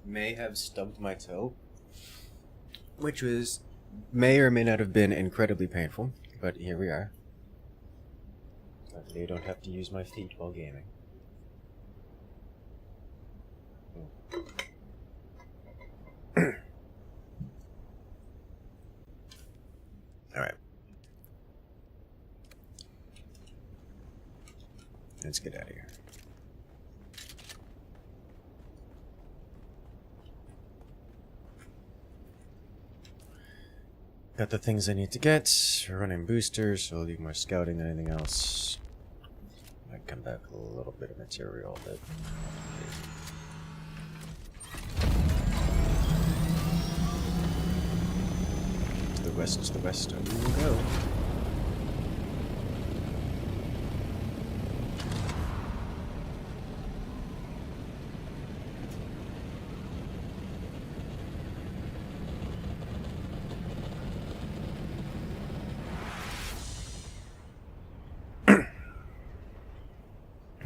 may have stubbed my toe, which may or may not have been incredibly painful, but here we are. Luckily, I don't have to use my feet while gaming. Alright. Let's get out of here. Got the things I need to get. We're running boosters, so I'll do more scouting than anything else. Might come back with a little bit of material, but... To the west, we will go.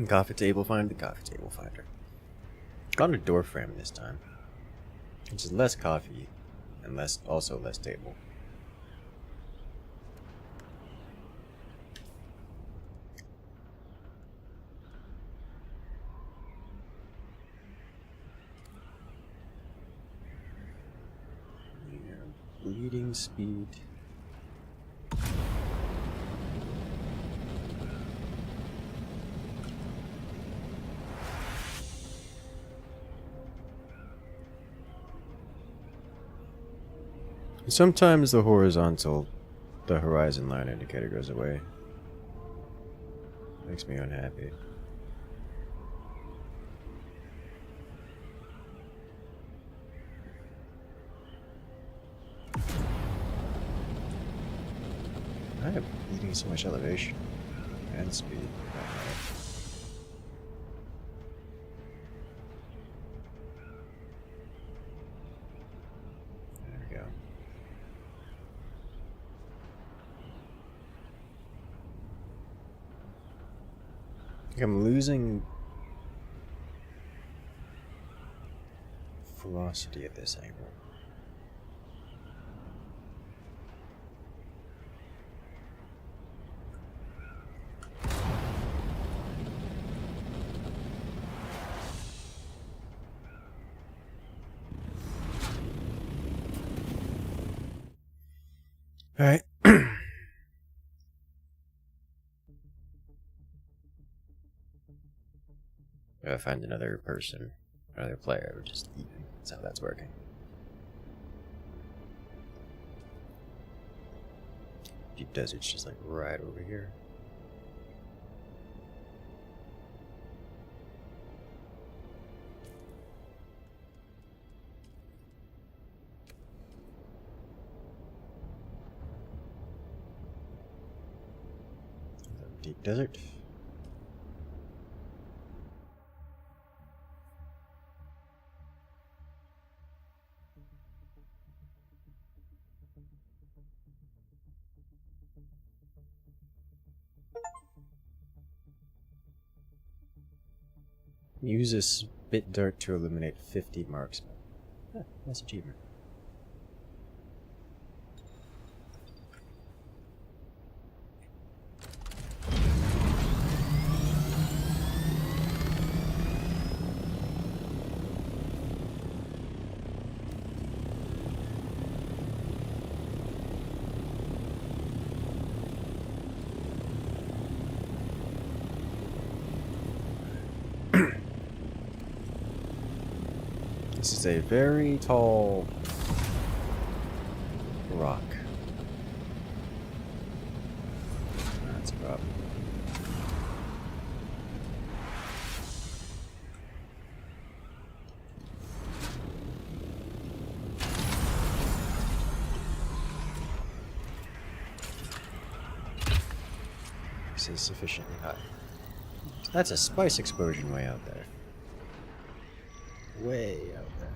Coffee table finder, the coffee table finder. Got a door frame this time, which is less coffee and also less table. Bleeding speed. Sometimes the horizon line indicator goes away. Makes me unhappy. I am needing so much elevation and speed. There we go. I think I'm losing velocity at this angle. Alright. Gotta find another person, another player, or just even. That's how that's working. Deep desert's just like right over here. Deep desert. Use a spit dart to eliminate 50 marks. Ah, nice achievement. This is a very tall rock. That's a problem. This is sufficiently high. So that's a spice explosion way out there. Way out there.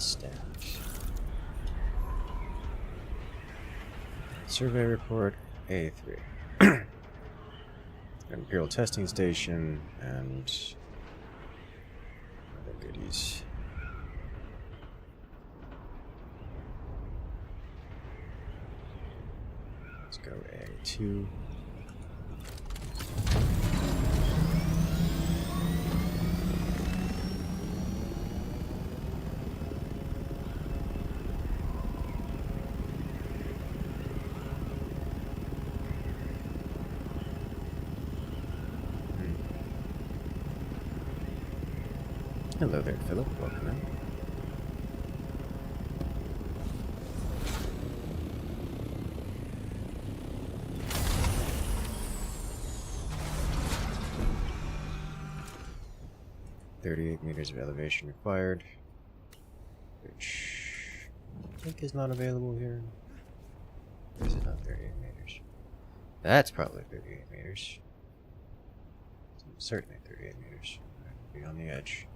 stamps. Survey report A3. Imperial testing station and other goodies. Let's go A2. Hello there, Philip. Welcome in. $38 of elevation required, which I think is not available here. Or is it not 38 meters? That's probably 38 meters. Certainly 38 meters. I'd be on the edge.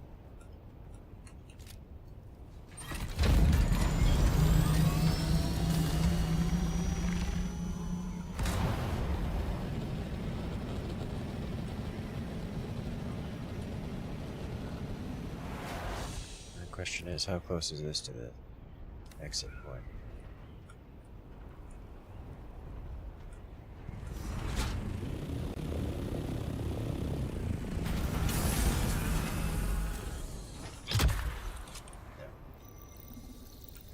Question is, how close is this to the exit point? Yeah.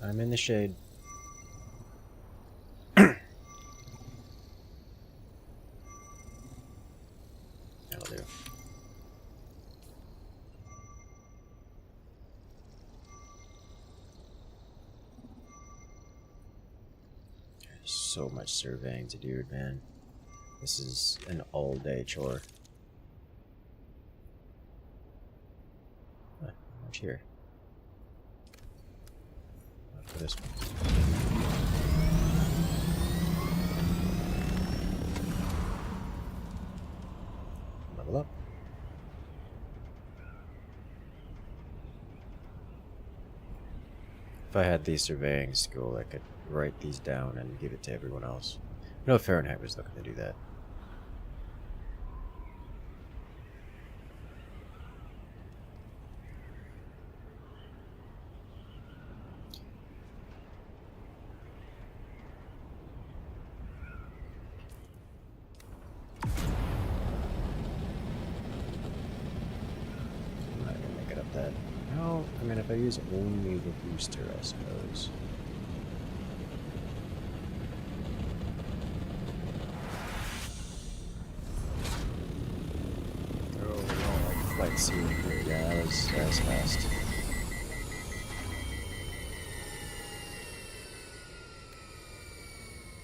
I'm in the shade. That'll do. So much surveying to do, man. This is an all-day chore. Huh, how much here? Not for this one. Level up. If I had the surveying skill, I could write these down and give it to everyone else. No, Fahrenheit was looking to do that. I'm not gonna make it up that. No, I mean if I use only the booster, I suppose. Flight ceiling here, yeah, that was fast.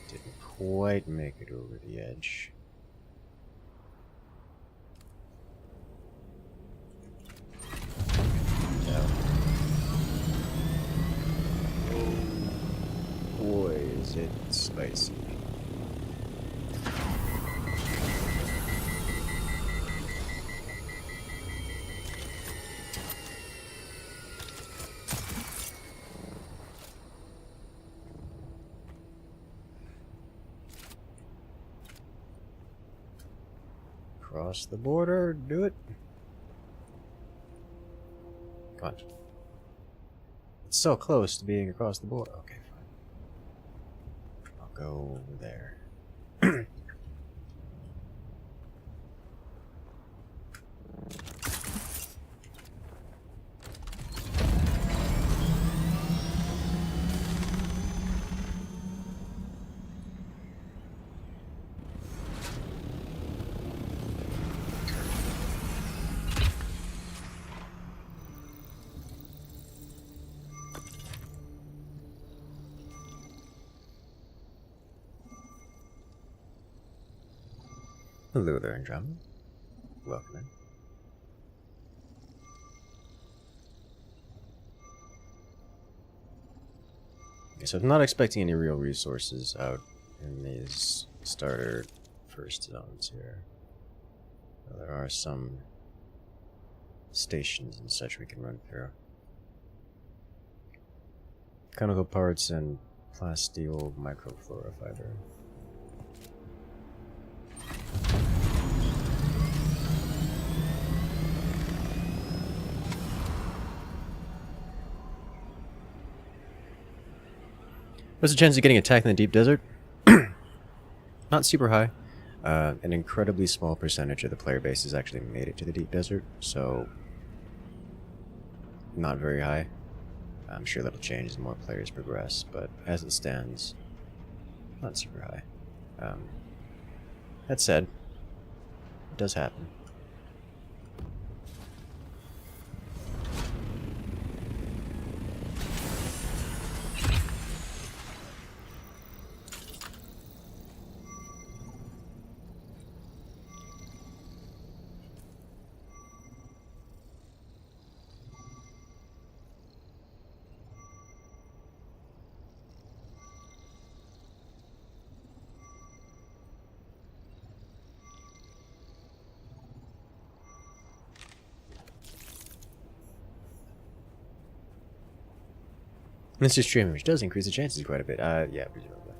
Didn't quite make it over the edge. No. Oh boy, is it spicy. Cross the border, do it. Come on. It's so close to being across the border. Okay, fine. I'll go over there. Hello there, Andromeda. Welcome in. Okay, so I'm not expecting any real resources out in these starter first zones here. Well, there are some stations and such we can run through. Chemical parts and plasteel microflora fiber. What's the chance of getting attacked in the deep desert? Not super high. An incredibly small percentage of the player base has actually made it to the deep desert, so not very high. I'm sure that'll change as more players progress, but as it stands, not super high. That said, it does happen. Mr. Streamer, which does increase the chances quite a bit. Yeah, presumably.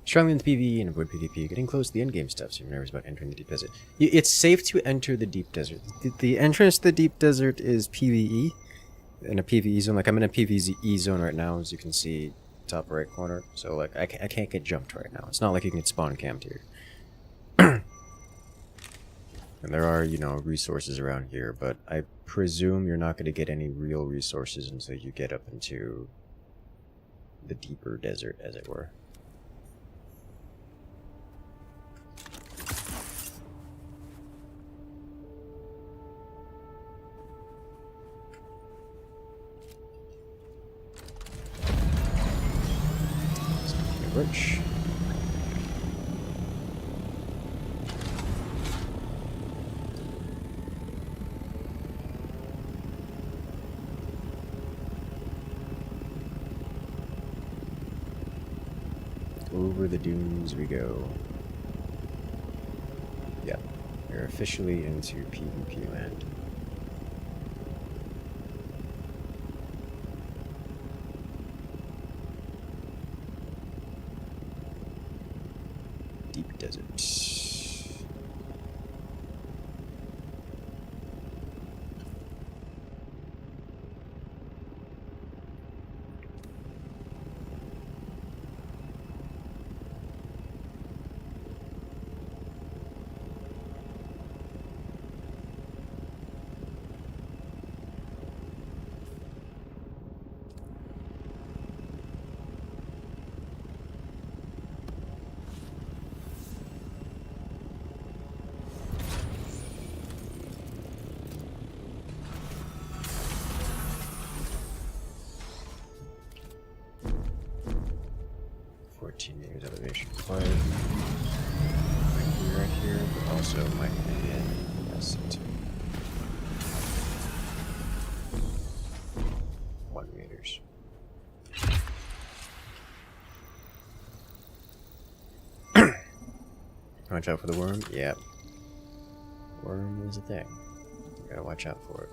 Strongly in the PvE and avoid PvP. Getting close to the endgame stuff, so you're nervous about entering the deep desert. It's safe to enter the deep desert. The entrance to the deep desert is PvE. In a PvE zone. Like, I'm in a PvE zone right now, as you can see. Top right corner, so like I can't get jumped right now. It's not like you can get spawn camped here. And there are, you know, resources around here, but I presume you're not going to get any real resources until you get up into the deeper desert, as it were. Rich. Over the dunes we go. Yeah, we're officially into PvP land. Deep desert. Meters elevation required. Might be right here, but also might be in SC2. 1 meters. Watch out for the worm? Yep. Worm is a thing. You gotta watch out for it.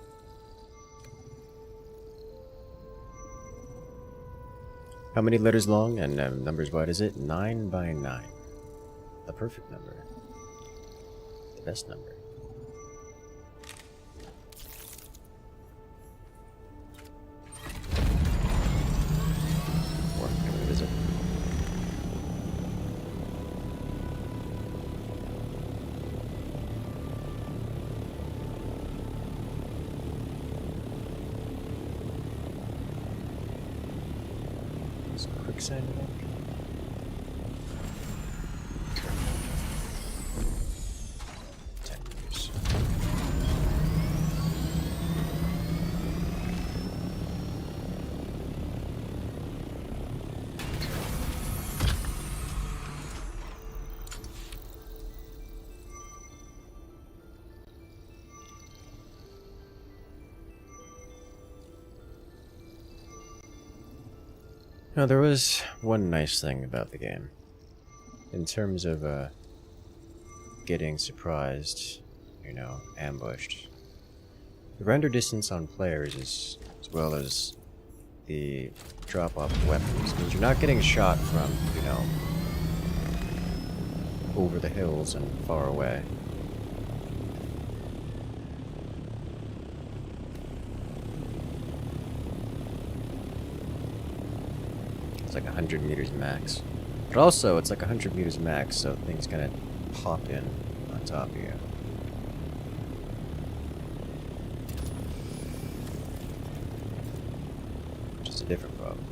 How many letters long and numbers wide is it? 9 by 9. The perfect number. The best number. Worm, come and visit. Quicksand event. Now, there was one nice thing about the game. in terms of getting surprised, you know, ambushed, the render distance on players is, as well as the drop off of weapons, means you're not getting shot from, you know, over the hills and far away. It's like 100 meters max. But also, it's like 100 meters max, so things gonna pop in on top of you. Which is a different problem.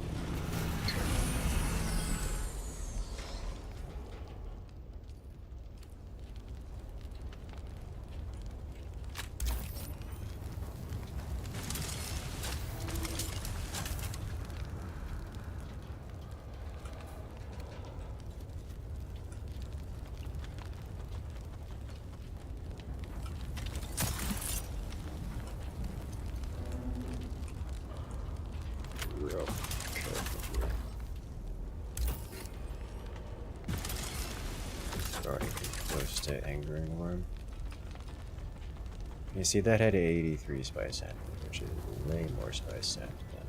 Real careful here. Starting close to angering worm. You see, that had 83 spice at, which is way more spice at than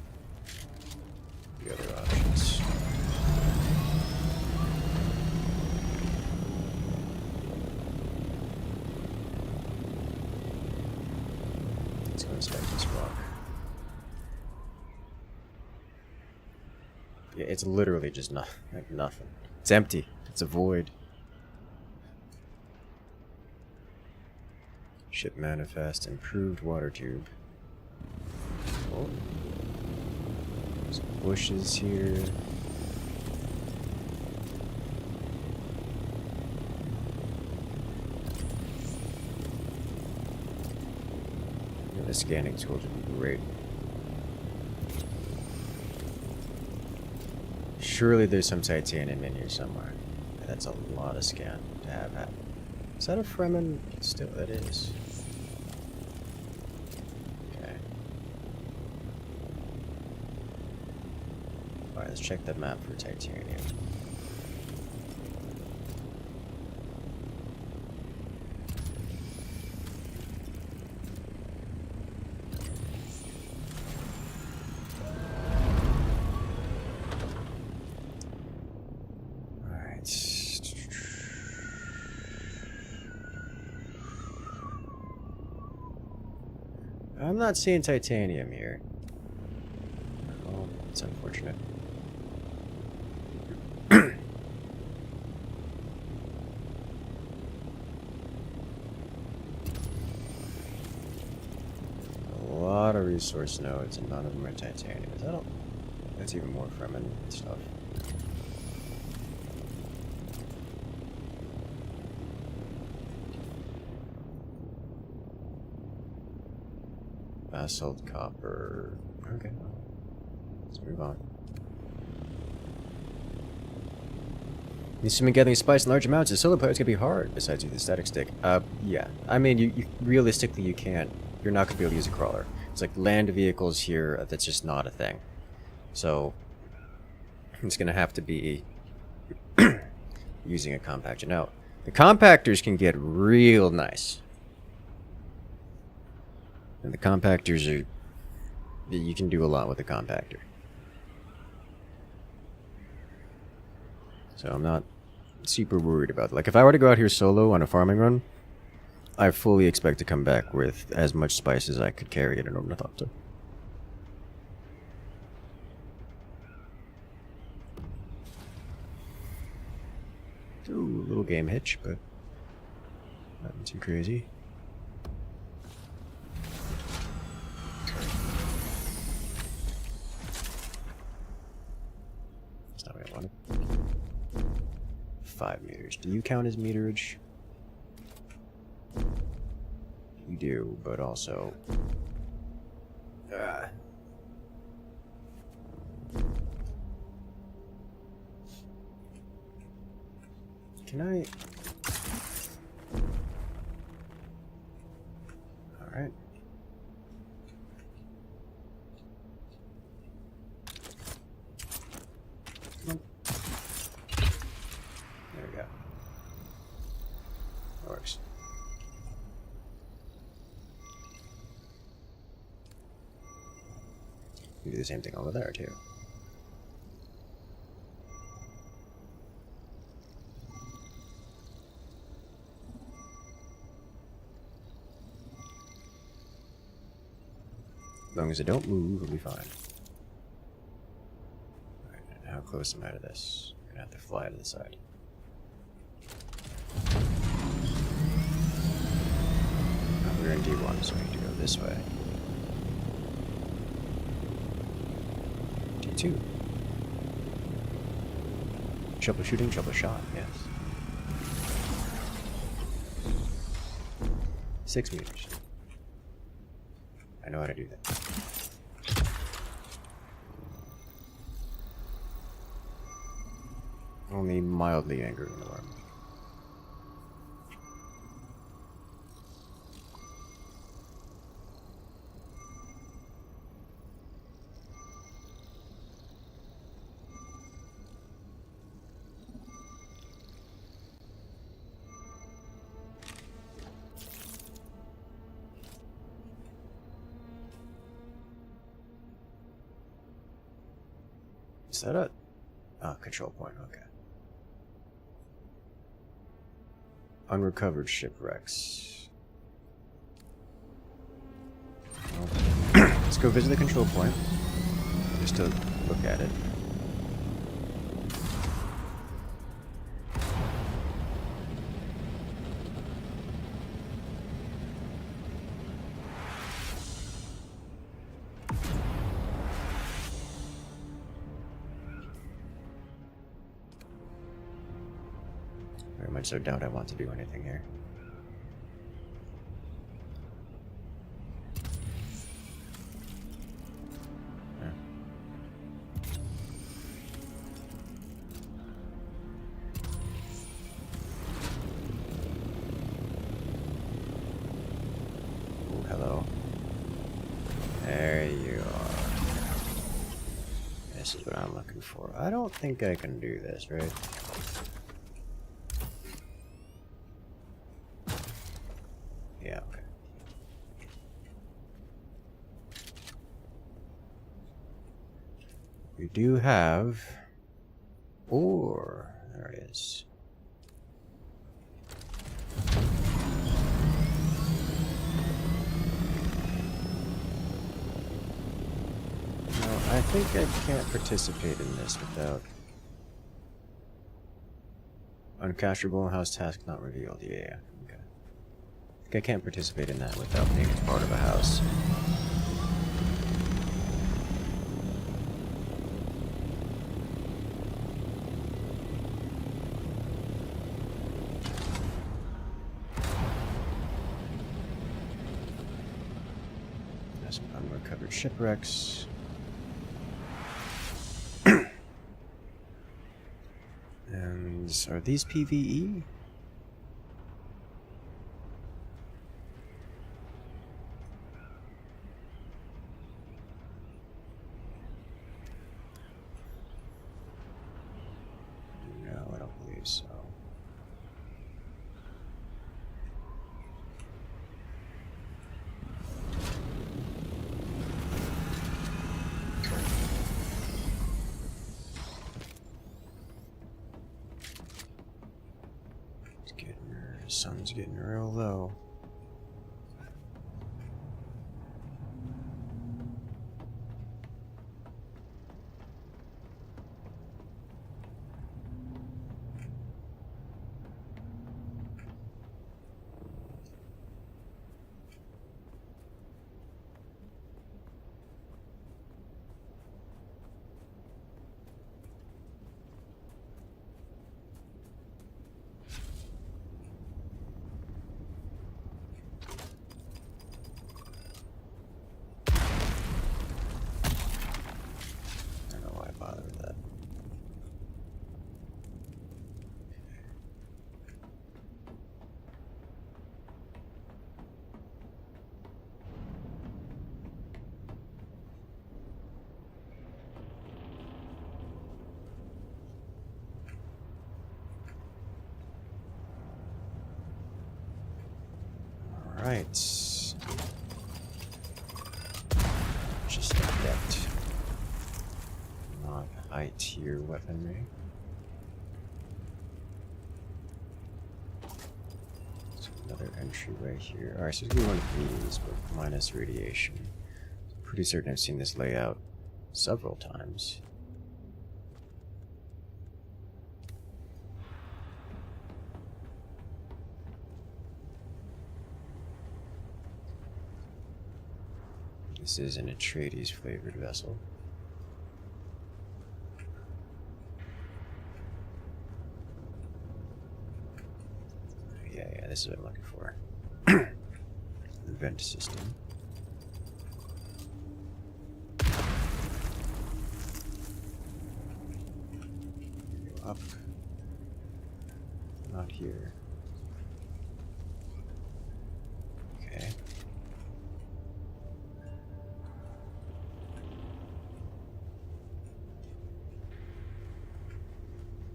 the other options. Let's go inspect this rock. Yeah, it's literally just like nothing. It's empty. It's a void. Ship manifest, improved water tube. Oh. Some bushes here. Yeah, the scanning tools would be great. Surely there's some titanium in here somewhere. That's a lot of scan to have happen. Is that a Fremen? Still, that is. Okay. Alright, let's check that map for titanium. I'm not seeing titanium here. Oh, it's unfortunate. A lot of resource nodes, and none of them are titanium. Is that all? That's even more Fremen stuff. Basalt, copper. Okay. Let's move on. Assuming gathering spice in large amounts, a solo player is gonna be hard. Besides with the static stick. Yeah. I mean, you realistically you can't. You're not gonna be able to use a crawler. It's like land vehicles here. That's just not a thing. So it's gonna have to be using a compactor. Now, the compactors can get real nice. And the compactors are... You can do a lot with the compactor. So I'm not super worried about it. Like, if I were to go out here solo on a farming run, I fully expect to come back with as much spice as I could carry in an Ornithopter. Ooh, little game hitch, but nothing too crazy. That's not what I wanted. 5 meters. Do you count as meterage? You do, but also... Can I... Alright. Come on. There we go. Do the same thing over there too. As long as it don't move, we'll be fine. Alright, how close am I to this? I'm gonna have to fly to the side. Oh, we're in D1, so we need to go this way. D2. Troubleshooting, troubleshot, yes. 6 meters. I know how to do that. Only mildly angry in the worm. Is that a control point? Okay. Unrecovered shipwrecks. Well, let's go visit the control point just to look at it. Very much so doubt I want to do anything here. Oh, hello. There you are. This is what I'm looking for. I don't think I can do this, right? Yeah, okay. We do have ore. There it is. No, I think I can't participate in this without uncashable house task not revealed. Yeah. I can't participate in that without being part of a house. There's some unrecovered shipwrecks. And are these PvE? So it's getting, the sun's getting real low. Right. Just like that. high tier weaponry. So another entryway here. Alright, so it's gonna be one of these, but minus radiation. I'm pretty certain I've seen this layout several times. This is an Atreides flavored vessel. Yeah, this is what I'm looking for. The vent system. Go up. Not here. Okay.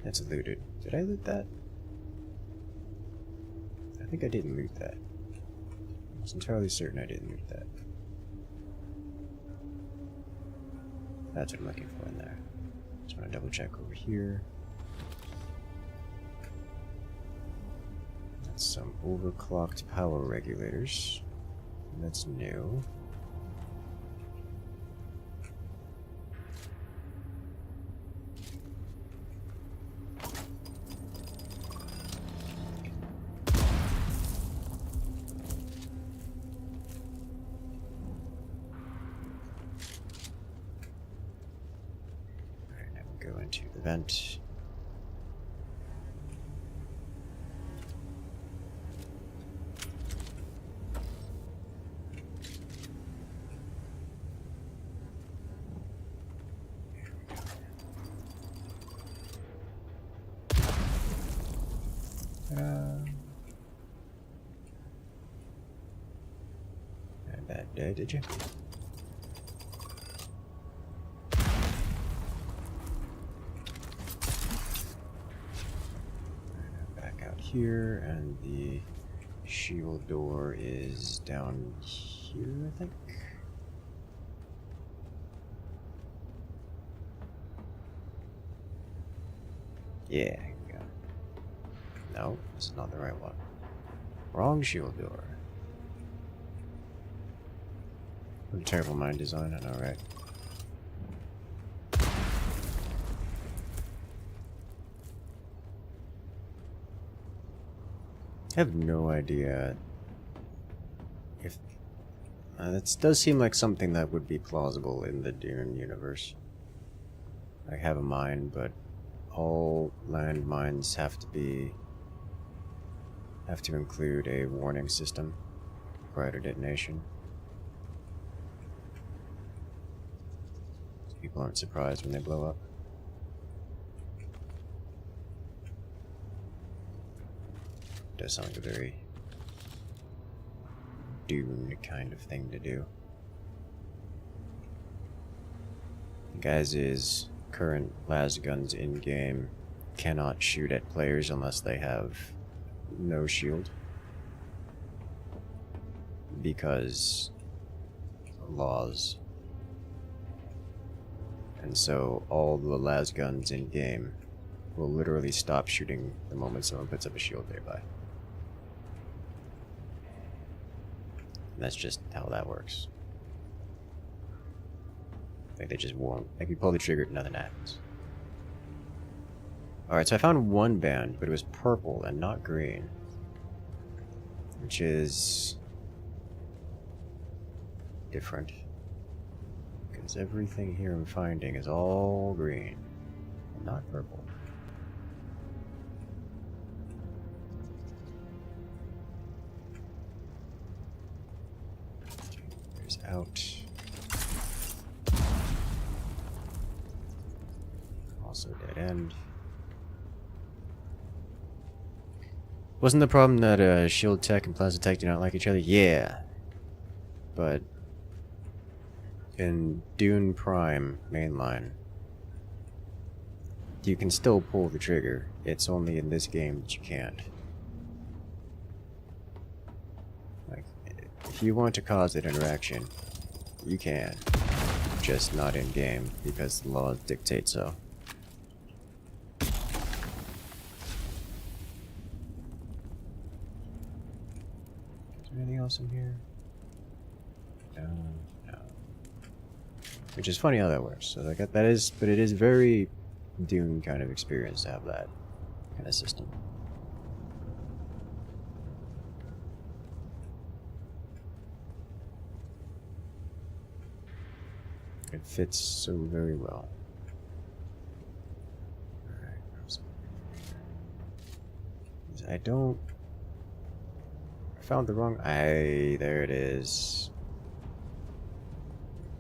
That's looted. Did I loot that? I think I didn't loot that. I was entirely certain I didn't loot that. That's what I'm looking for in there. Just want to double check over here. That's some overclocked power regulators. That's new. Into the vent. Had a bad day, did you? Here, and the shield door is down here, I think. Yeah, here we go. No, this is not the right one. Wrong shield door. What a terrible mind design, I know, right? I have no idea if that does seem like something that would be plausible in the Dune universe. I have a mine, but all landmines have to include a warning system prior to detonation. So people aren't surprised when they blow up. Does sound like a very Dune kind of thing to do. Guys' current las guns in game cannot shoot at players unless they have no shield, because laws. And so all the las guns in game will literally stop shooting the moment someone puts up a shield nearby. And that's just how that works. Like they just won't. Like you pull the trigger, nothing happens. Alright, so I found one band, but it was purple and not green. Which is different. Because everything here I'm finding is all green and not purple. There's out. Also dead end. Wasn't the problem that shield tech and plasma tech do not like each other? Yeah. But in Dune Prime mainline, you can still pull the trigger. It's only in this game that you can't. Like, if you want to cause that interaction, you can. Just not in game, because the laws dictate so. else in here? No, no. Which is funny how that works. So like that is, but it is very Dune kind of experience to have that kind of system. It fits so very well. Alright, I don't... I found the wrong... there it is.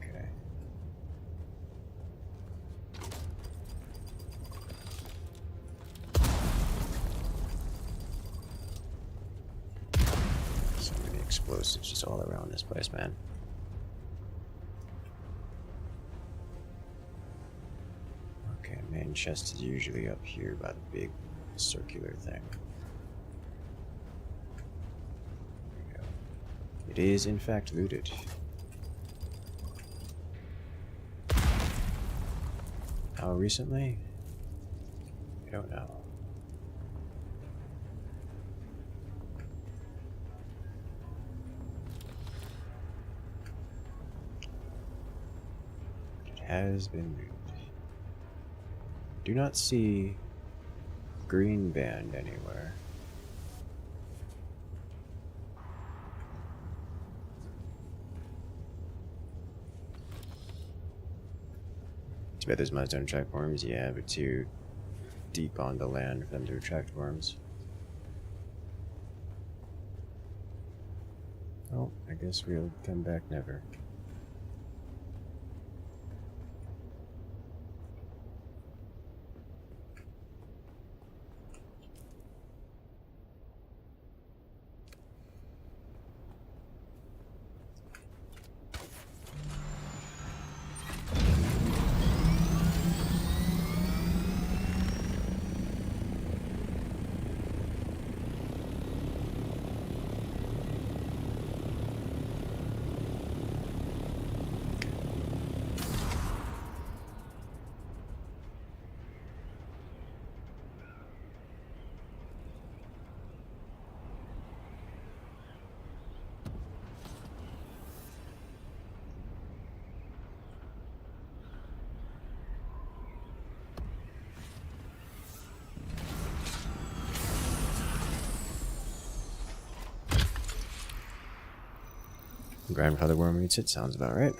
Okay. So many explosives just all around this place, man. Okay, main chest is usually up here by the big circular thing. There we go. It is in fact looted. How recently? I don't know. It has been looted. Do not see green band anywhere. Too bad those mines don't attract worms. Yeah, but too deep on the land for them to attract worms. Oh, I guess we'll come back never. Grandfather worm eats it, sounds about right.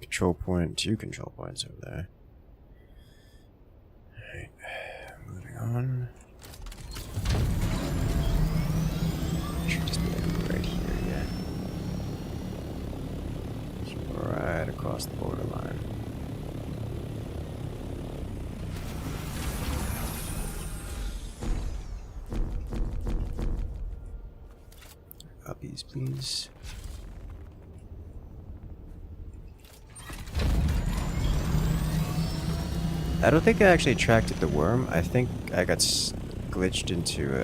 Control point, 2 control points over there. Moving on. Should just be right here, yeah. Just right across the borderline. Uppies, please. I don't think I actually attracted the worm. I think I got glitched into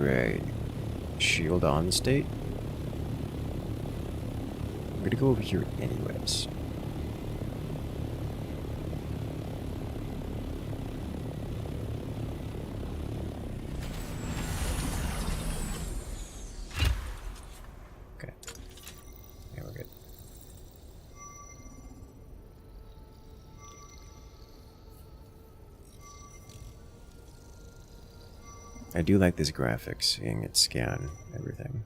a shield on state. I'm gonna go over here anyways. Okay. Yeah, we're good. I do like this graphic, seeing it scan everything.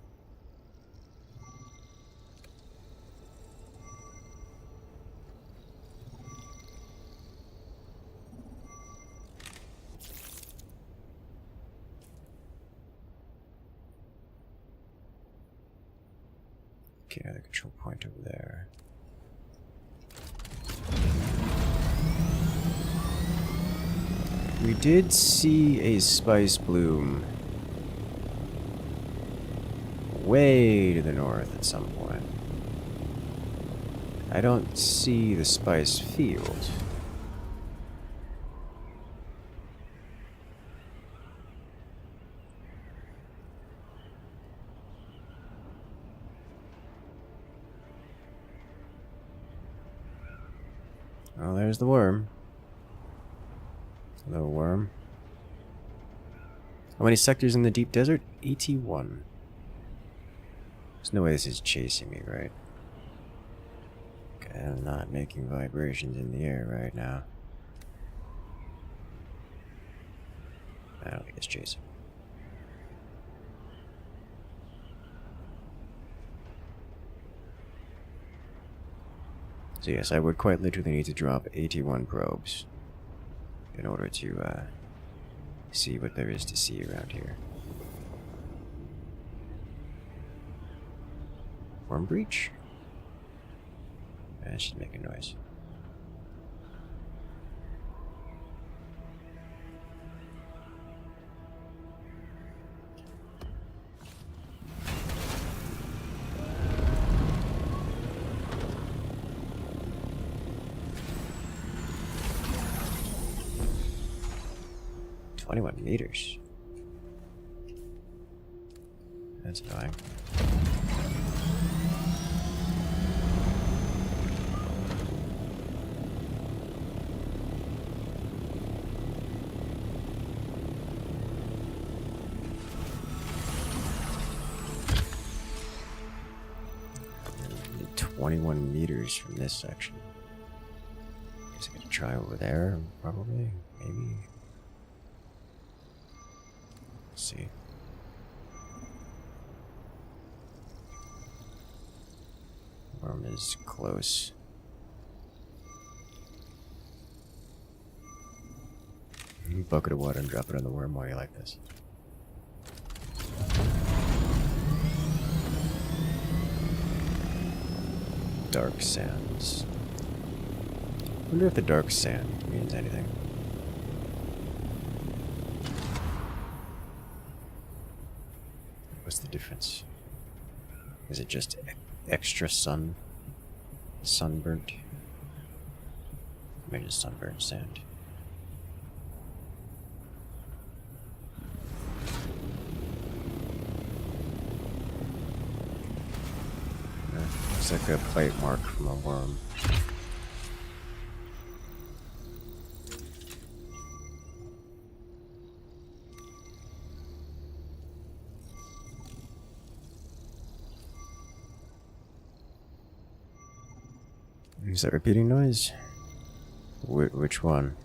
Okay, the control point over there. We did see a spice bloom way to the north at some point. I don't see the spice field. Oh, there's the worm. Hello, worm. How many sectors in the deep desert? 81. There's no way this is chasing me, right? Okay, I'm not making vibrations in the air right now. I don't think it's chasing. So yes, I would quite literally need to drop 81 probes in order to see what there is to see around here. Worm breach? That should make a noise. Meters. That's annoying. I need 21 meters from this section. Guess I could try over there, probably, maybe. See. Worm is close. Bucket of water and drop it on the worm while you like this. Dark sands. I wonder if the dark sand means anything. What's the difference? Is it just extra sunburnt? Maybe just sunburnt sand. Looks like a bite mark from a worm. Is that repeating noise? Which one?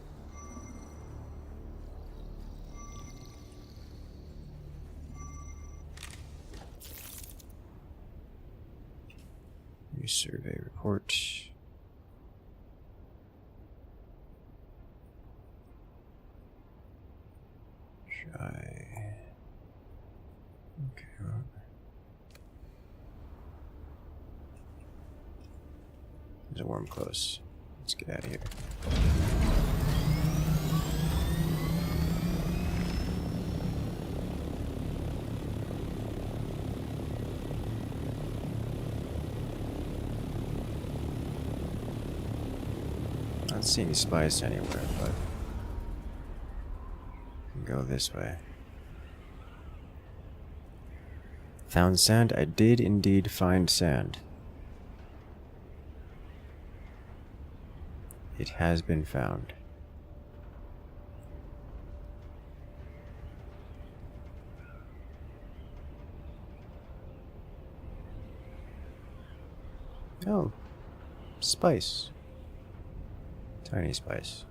New survey report. Shy. Okay, well. There's a worm close. Let's get out of here. Not seeing spice anywhere, but I can go this way. Found sand? I did indeed find sand. It has been found. Oh, spice. Tiny spice.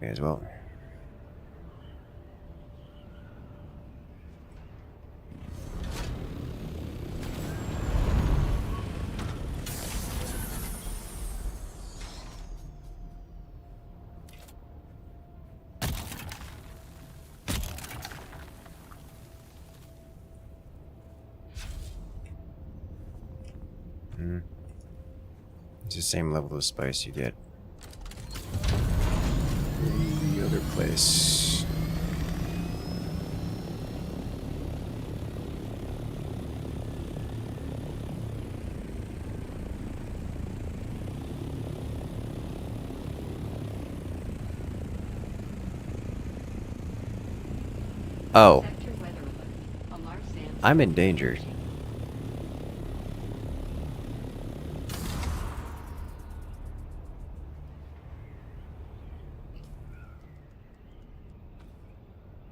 May as well. It's the same level of spice you get in the other place. Oh. I'm in danger.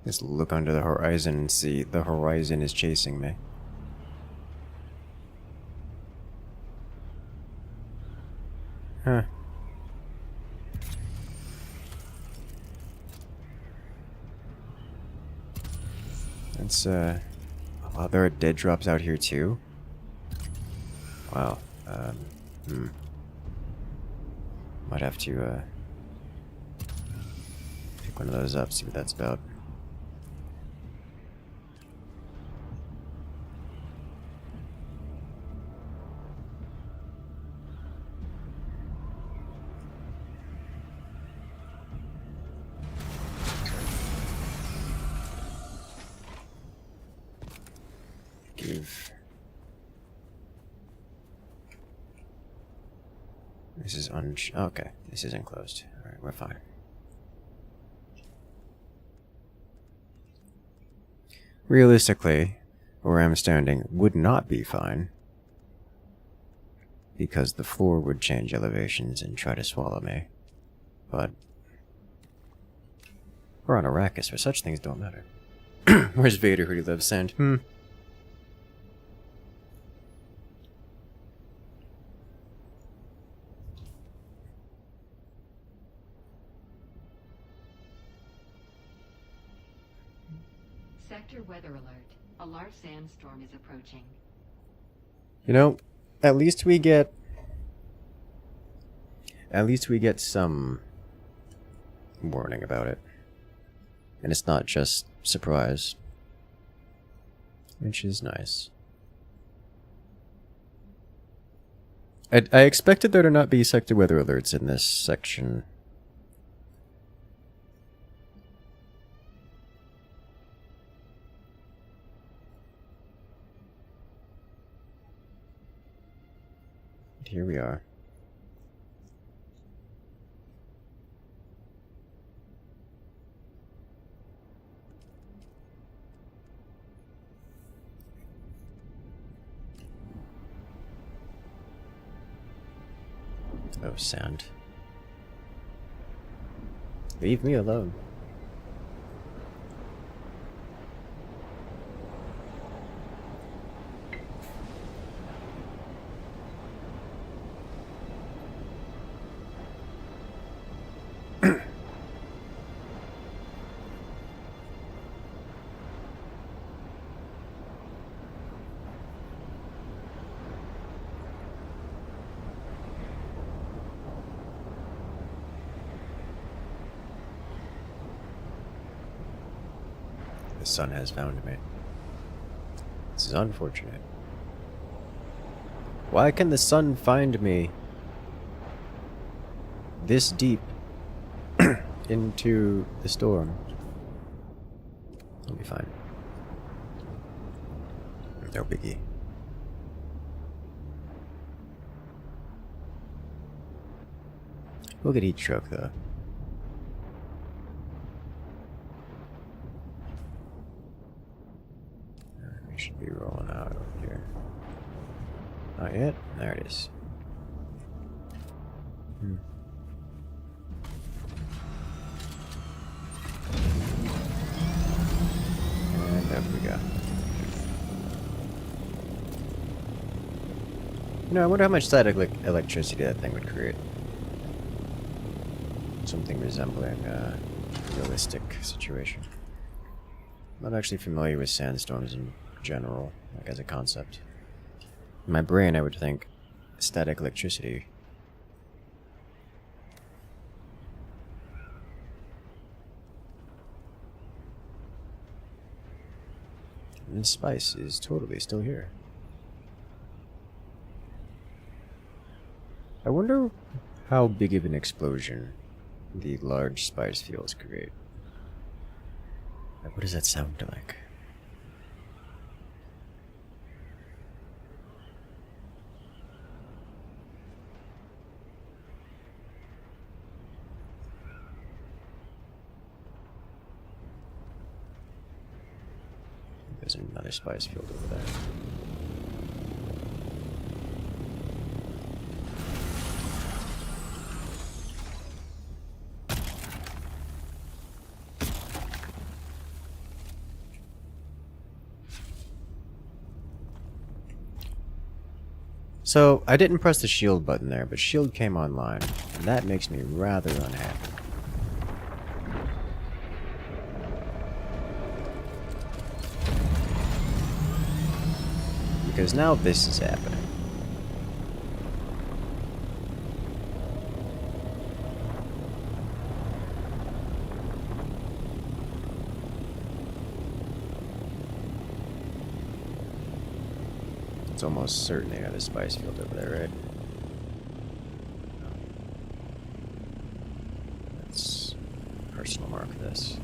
Just look under the horizon and see the horizon is chasing me. Huh. That's, wow, there are dead drops out here too? Wow, might have to, pick one of those up, see what that's about. This is okay, this is enclosed. Alright, we're fine. Realistically, where I'm standing would not be fine, because the floor would change elevations and try to swallow me. But we're on Arrakis, where such things don't matter. Where's Vader, who loves sand? Sector weather alert. A large sandstorm is approaching. You know, at least we get some warning about it. And it's not just surprise. Which is nice. I expected there to not be sector weather alerts in this section. But here we are. Oh, sand. Leave me alone. The sun has found me. This is unfortunate. Why can the sun find me this deep into the storm? I'll be fine. No biggie. We'll get heat stroke though. We should be rolling out over here. Not yet? There it is. And up we go. You know, I wonder how much static electricity that thing would create. Something resembling a realistic situation. I'm not actually familiar with sandstorms in general, like as a concept. In my brain, I would think static electricity. And this spice is totally still here. I wonder how big of an explosion the large spice fields create. Like, what does that sound like? there's another spice field over there. So, I didn't press the shield button there, but shield came online, and that makes me rather unhappy. Because now this is happening. It's almost certain they got a spice field over there, right? Let's personal mark this.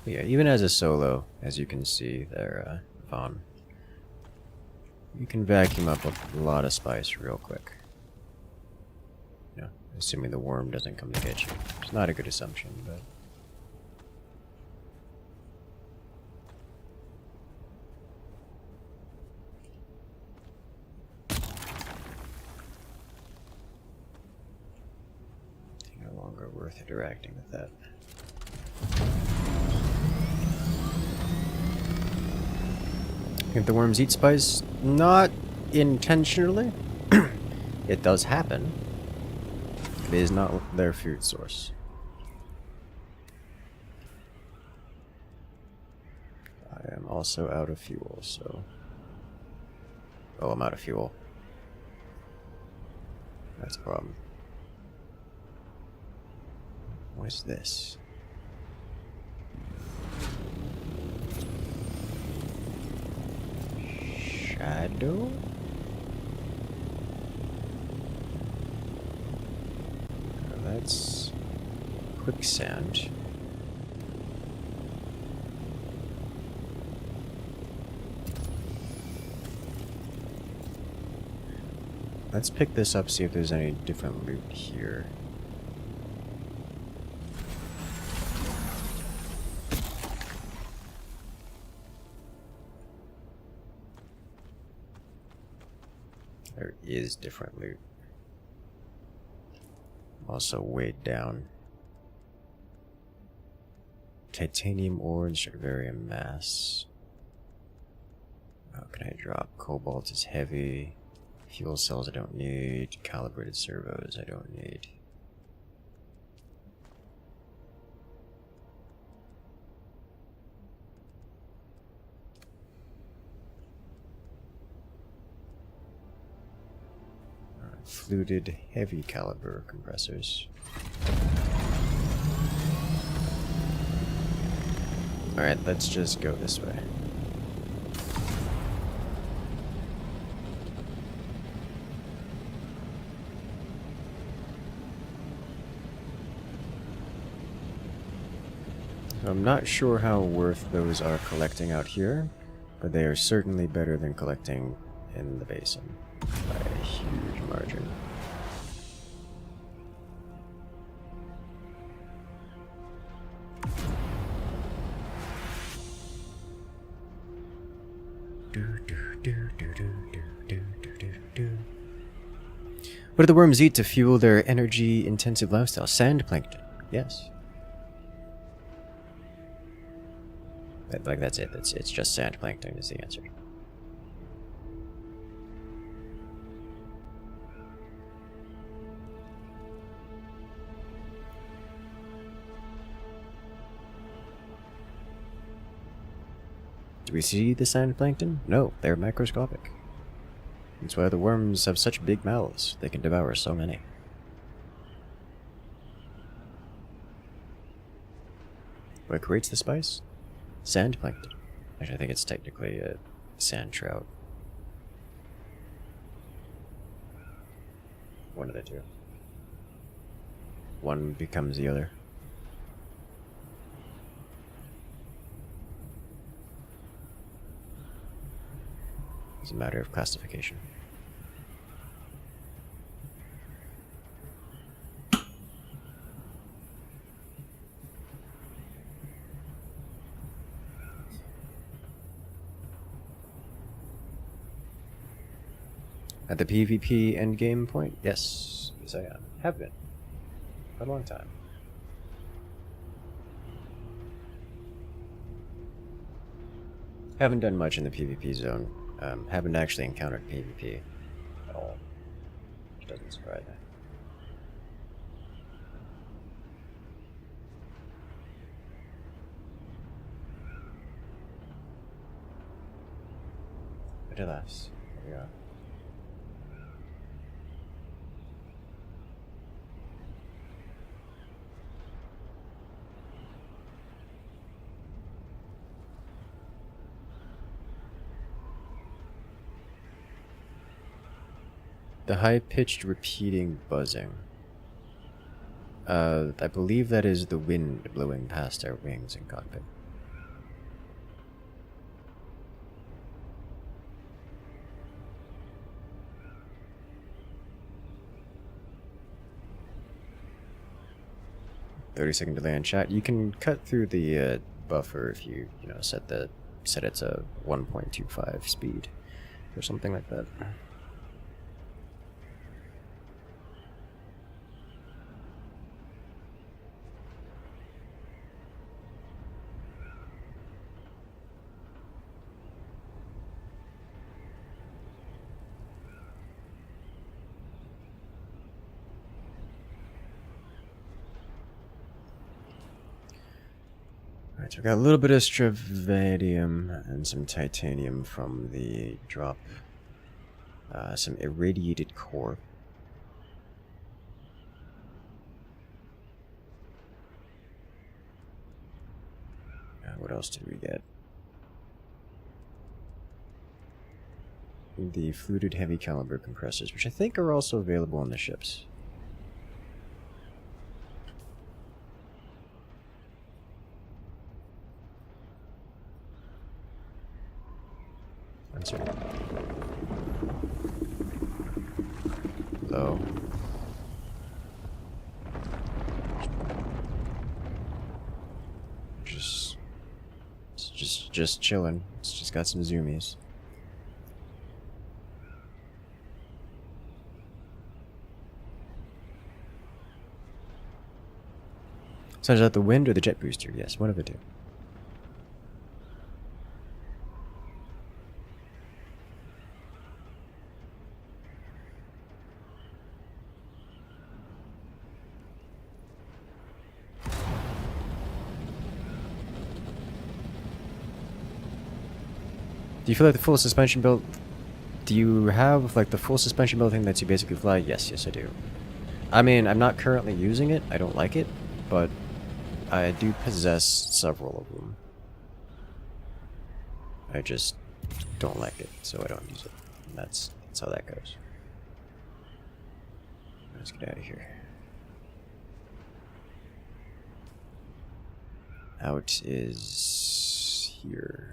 Yeah, even as a solo, as you can see there, Vaughn, you can vacuum up a lot of spice real quick. You know, assuming the worm doesn't come to get you. It's not a good assumption, but... no longer worth interacting with that. If the worms eat spice, not intentionally, it does happen. It is not their food source. I am also out of fuel, so... Oh, I'm out of fuel. That's a problem. What is this? Shadow? Oh, that's quicksand. Let's pick this up, see if there's any different loot here. There is different loot. Also weighed down. Titanium ore and Stradivarium mass. How can I drop? Cobalt is heavy. Fuel cells I don't need. Calibrated servos I don't need. Fluted heavy caliber compressors. Alright, let's just go this way. So I'm not sure how worth those are collecting out here, but they are certainly better than collecting in the basin by a huge margin. What do the worms eat to fuel their energy-intensive lifestyle? Sand plankton. Yes. Like that's it. It's just sand plankton is the answer. Do we see the sand plankton? No, they're microscopic. That's why the worms have such big mouths. They can devour so many. What creates the spice? Sand plankton. Actually, I think it's technically a sand trout. One of the two. One becomes the other. It's a matter of classification. At the PvP endgame point? Yes. Yes, I am. Have been. For a long time. Haven't done much in the PvP zone. Haven't actually encountered PvP at all. Which doesn't surprise me. But alas, here we are. The high-pitched repeating buzzing. I believe that is the wind blowing past our wings and cockpit. "30-second delay on chat." You can cut through the buffer if you set it to 1.25 speed or something like that. Alright, so we got a little bit of stravadium and some titanium from the drop. Some irradiated core. What else did we get? The fluted heavy caliber compressors, which I think are also available on the ships. Low. Just chilling. It's just got some zoomies. So is that the wind or the jet booster? Yes, one of the two. Do you feel like the full suspension build? Do you have like the full suspension build thing that you basically fly? Yes, I do. I mean, I'm not currently using it. I don't like it, but I do possess several of them. I just don't like it, so I don't use it. And that's how that goes. Let's get out of here. Out is here.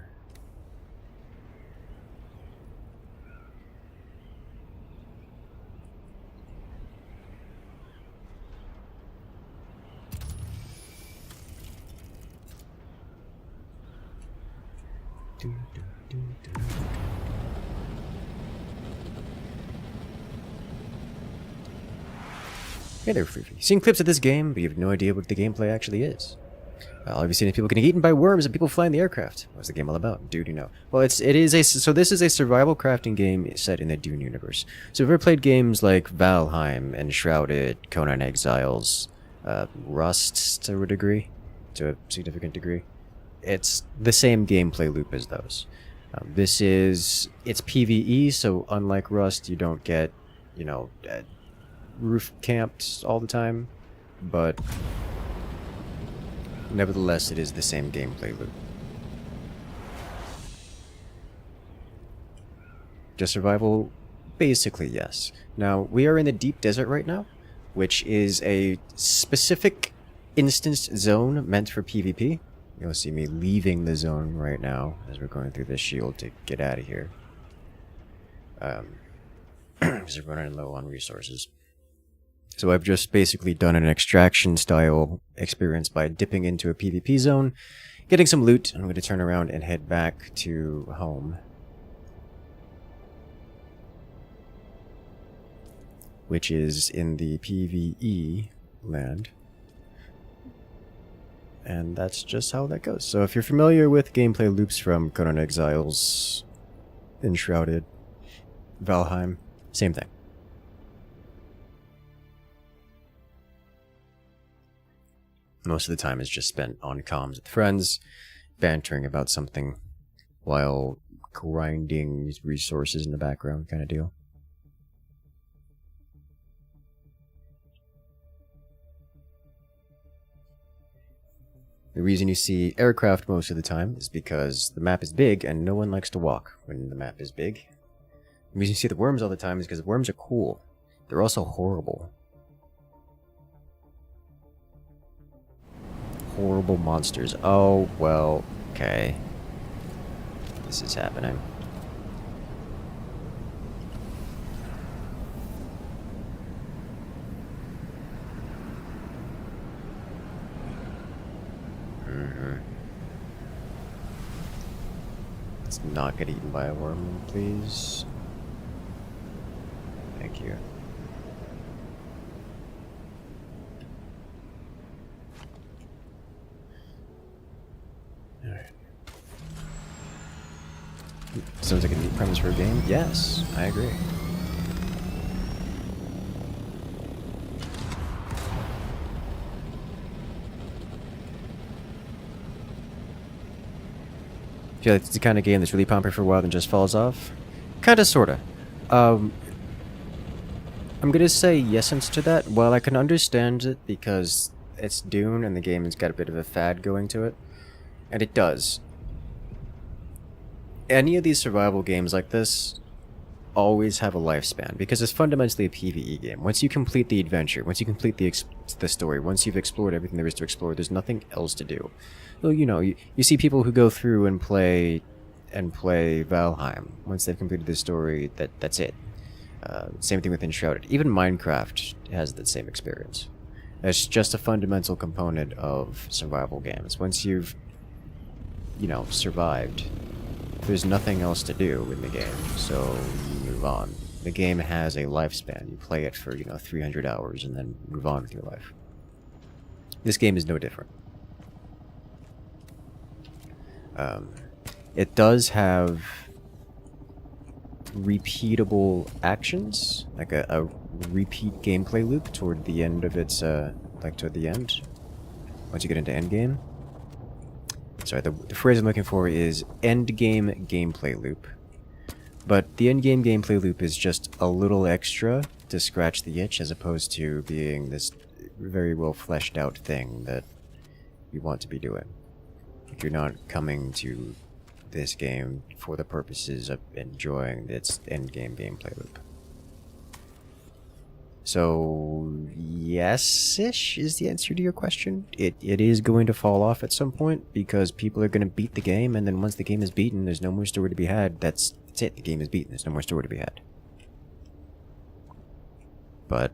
Hey there, Freefy. You've seen clips of this game, but you have no idea what the gameplay actually is. All you've seen is people getting eaten by worms and people flying the aircraft. What's the game all about? Dude, you know. Well, so this is a survival crafting game set in the Dune universe. So if you've ever played games like Valheim, Enshrouded, Conan Exiles, Rust to a significant degree, it's the same gameplay loop as those. It's PvE, so unlike Rust, you don't get, you know, roof camped all the time, but nevertheless, it is the same gameplay loop. Just survival? Basically, yes. Now, we are in the deep desert right now, which is a specific instanced zone meant for PvP. You'll see me leaving the zone right now as we're going through this shield to get out of here. Because we're running low on resources. So I've just basically done an extraction style experience by dipping into a PvP zone, getting some loot. I'm going to turn around and head back to home, which is in the PvE land. And that's just how that goes. So if you're familiar with gameplay loops from Conan Exiles, Enshrouded, Valheim, same thing. Most of the time is just spent on comms with friends, bantering about something while grinding resources in the background kind of deal. The reason you see aircraft most of the time is because the map is big and no one likes to walk when the map is big. The reason you see the worms all the time is because the worms are cool. They're also horrible. Horrible monsters. Oh, well, okay. This is happening. Let's not get eaten by a worm, please. Thank you. Alright. Sounds like a neat premise for a game. Yes, I agree. I feel like it's the kind of game that's really popular for a while and just falls off. Kinda, sorta. I'm gonna say yesence to that. While I can understand it because it's Dune and the game has got a bit of a fad going to it, and it does. Any of these survival games like this always have a lifespan because it's fundamentally a PvE game. Once you complete the adventure, once you complete the story, once you've explored everything there is to explore, there's nothing else to do. Well, you know, you see people who go through and play Valheim. Once they've completed the story, that's it. Same thing with Enshrouded. Even Minecraft has that same experience. It's just a fundamental component of survival games. Once you've, you know, survived, there's nothing else to do in the game, so you move on. The game has a lifespan. You play it for, 300 hours and then move on with your life. This game is no different. It does have repeatable actions, like a repeat gameplay loop toward the end of its, toward the end. Once you get into Endgame. Sorry, the phrase I'm looking for is Endgame gameplay loop. But the Endgame gameplay loop is just a little extra to scratch the itch as opposed to being this very well fleshed out thing that you want to be doing. Like you're not coming to this game for the purposes of enjoying its endgame gameplay loop. So, yes-ish is the answer to your question. It is going to fall off at some point because people are going to beat the game, and then once the game is beaten, there's no more story to be had. That's it. The game is beaten. There's no more story to be had. But,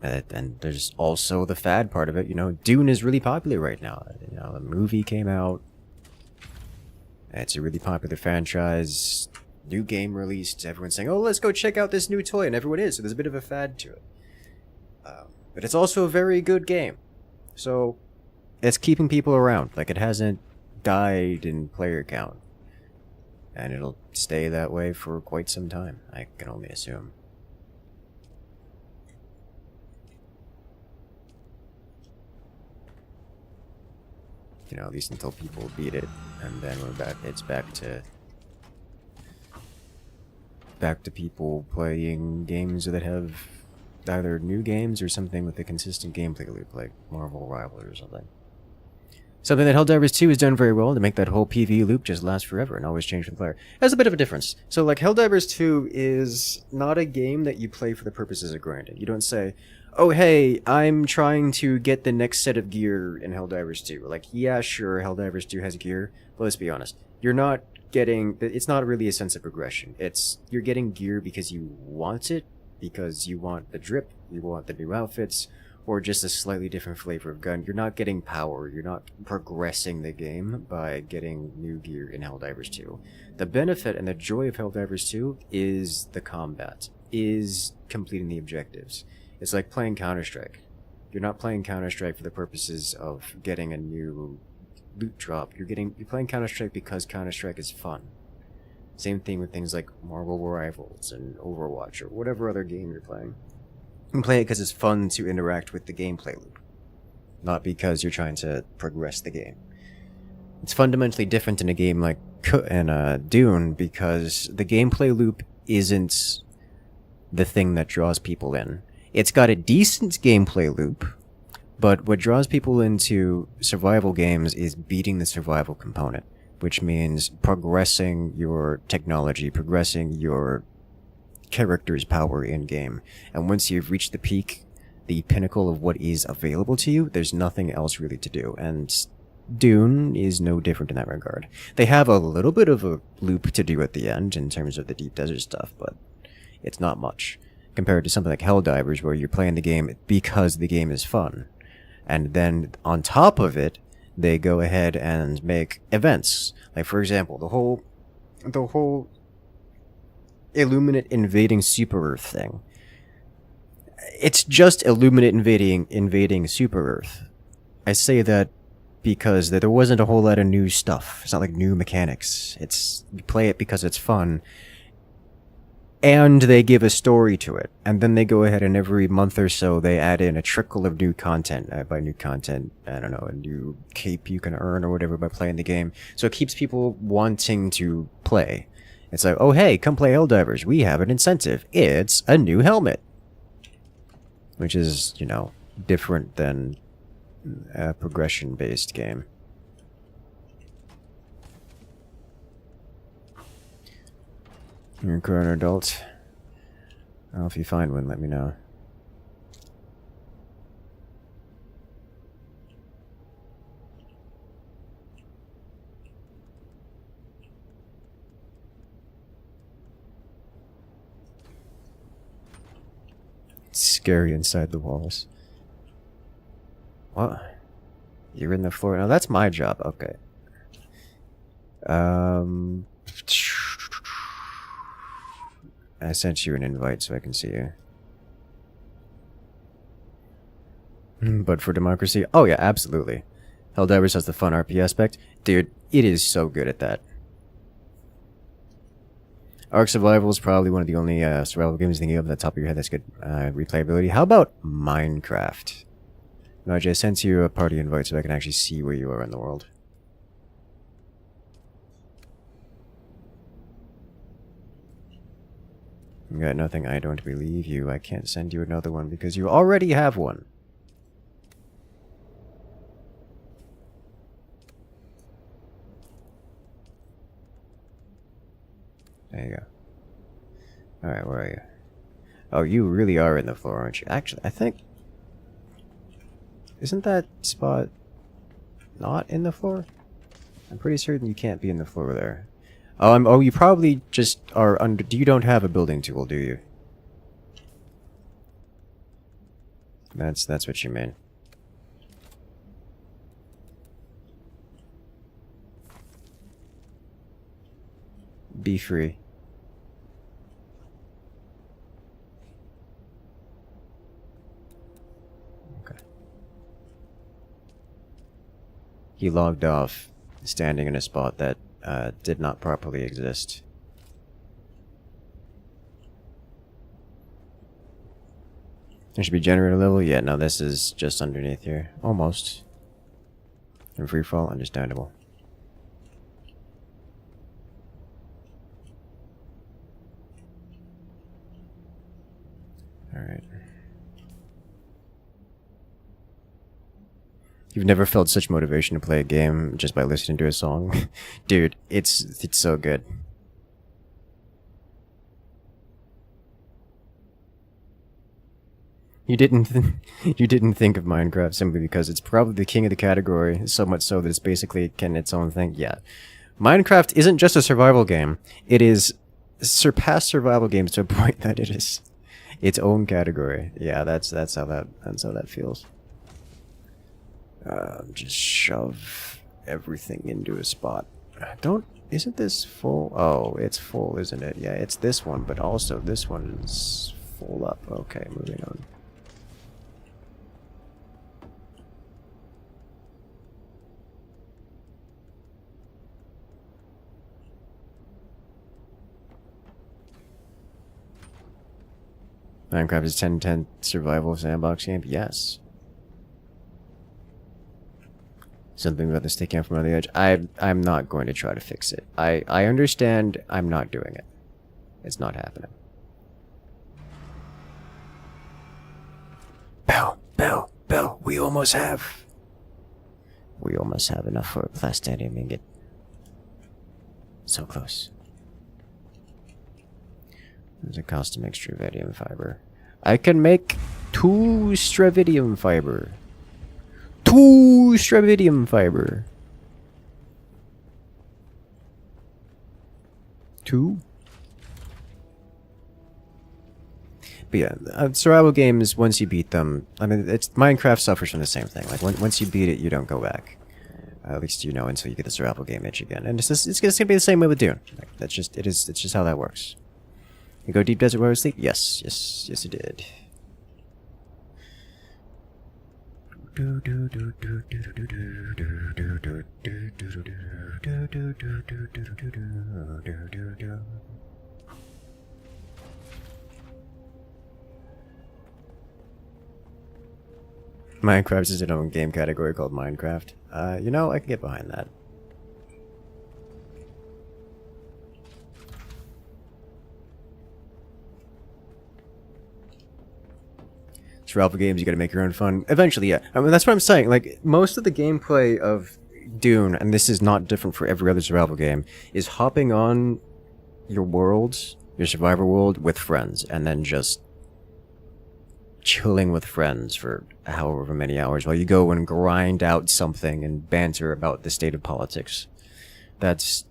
and there's also the fad part of it. Dune is really popular right now. The movie came out. It's a really popular franchise. New game released. Everyone's saying, oh, let's go check out this new toy. And everyone is. So there's a bit of a fad to it. But it's also a very good game. So it's keeping people around. Like, it hasn't died in player count. And it'll stay that way for quite some time. I can only assume. At least until people beat it. And then it's back to back to people playing games that have either new games or something with a consistent gameplay loop, like Marvel Rivals or something. Something that Helldivers 2 has done very well to make that whole PvE loop just last forever and always change for the player. That's a bit of a difference. So, like, Helldivers 2 is not a game that you play for the purposes of grinding. You don't say, oh, hey, I'm trying to get the next set of gear in Helldivers 2. Like, yeah, sure, Helldivers 2 has gear, but let's be honest. You're not getting... It's not really a sense of progression. You're getting gear because you want it, because you want the drip, you want the new outfits, or just a slightly different flavor of gun. You're not getting power, you're not progressing the game by getting new gear in Helldivers 2. The benefit and the joy of Helldivers 2 is the combat, is completing the objectives. It's like playing Counter-Strike. You're not playing Counter-Strike for the purposes of getting a new loot drop. You're playing Counter-Strike because Counter-Strike is fun. Same thing with things like Marvel Rivals and Overwatch or whatever other game you're playing. You can play it because it's fun to interact with the gameplay loop, not because you're trying to progress the game. It's fundamentally different in a game like Dune because the gameplay loop isn't the thing that draws people in. It's got a decent gameplay loop, but what draws people into survival games is beating the survival component, which means progressing your technology, progressing your character's power in-game. And once you've reached the peak, the pinnacle of what is available to you, there's nothing else really to do. And Dune is no different in that regard. They have a little bit of a loop to do at the end in terms of the deep desert stuff, but it's not much compared to something like Helldivers, where you're playing the game because the game is fun. And then on top of it, they go ahead and make events. Like, for example, the whole Illuminate invading Super-Earth thing. It's just Illuminate invading Super-Earth. I say that because there wasn't a whole lot of new stuff. It's not like new mechanics. You play it because it's fun. And they give a story to it. And then they go ahead and every month or so they add in a trickle of new content. By new content, I don't know, a new cape you can earn or whatever by playing the game. So it keeps people wanting to play. It's like, oh hey, come play Helldivers. We have an incentive. It's a new helmet. Which is, you know, different than a progression-based game. You're a current adult. Well, if you find one, let me know. It's scary inside the walls. What? You're in the floor? No, that's my job. Okay. I sent you an invite so I can see you. But for democracy? Oh yeah, absolutely. Helldivers has the fun RP aspect. Dude, it is so good at that. Ark Survival is probably one of the only survival games thinking of at the top of your head that's good replayability. How about Minecraft? Naj, I sent you a party invite so I can actually see where you are in the world. You got nothing, I don't believe you. I can't send you another one because you already have one. There you go. Alright, where are you? Oh, you really are in the floor, aren't you? Actually, I think... Isn't that spot not in the floor? I'm pretty certain you can't be in the floor there. Oh, you probably just are under... You don't have a building tool, do you? That's what you mean. Be free. Okay. He logged off, standing in a spot that did not properly exist. There should be generator level? Yeah, no, this is just underneath here. Almost. In freefall, understandable. Alright. You've never felt such motivation to play a game just by listening to a song? Dude, it's so good. You didn't think of Minecraft simply because it's probably the king of the category, so much so that it's basically its own thing. Yeah. Minecraft isn't just a survival game. It is surpassed survival games to a point that it is its own category. Yeah, that's how that feels. Just shove everything into a spot. Isn't this full? Oh, it's full, isn't it? Yeah, it's this one, but also this one is full up. Okay, moving on. Minecraft is 10/10 survival sandbox game? Yes. Something about the sticking out from on the edge. I'm not going to try to fix it. I understand. I'm not doing it. It's not happening. Bell. We almost have enough for a plastanium ingot. So close. There's a custom extravidium fiber. I can make 2 stravidium fiber. 2 stravidium fiber. 2? But yeah, survival games, once you beat them, I mean, Minecraft suffers from the same thing. Like, once you beat it, you don't go back. At least you know until you get the survival game itch again. And it's gonna be the same way with Dune. Like, it's just how that works. You go deep desert where I sleep? Yes, it did. Minecraft is its own game category called Minecraft. You know, I can get behind that. Survival games, you gotta make your own fun. Eventually, yeah. I mean, that's what I'm saying. Like, most of the gameplay of Dune, and this is not different for every other survival game, is hopping on your worlds, your survivor world, with friends, and then just chilling with friends for however many hours while you go and grind out something and banter about the state of politics. That's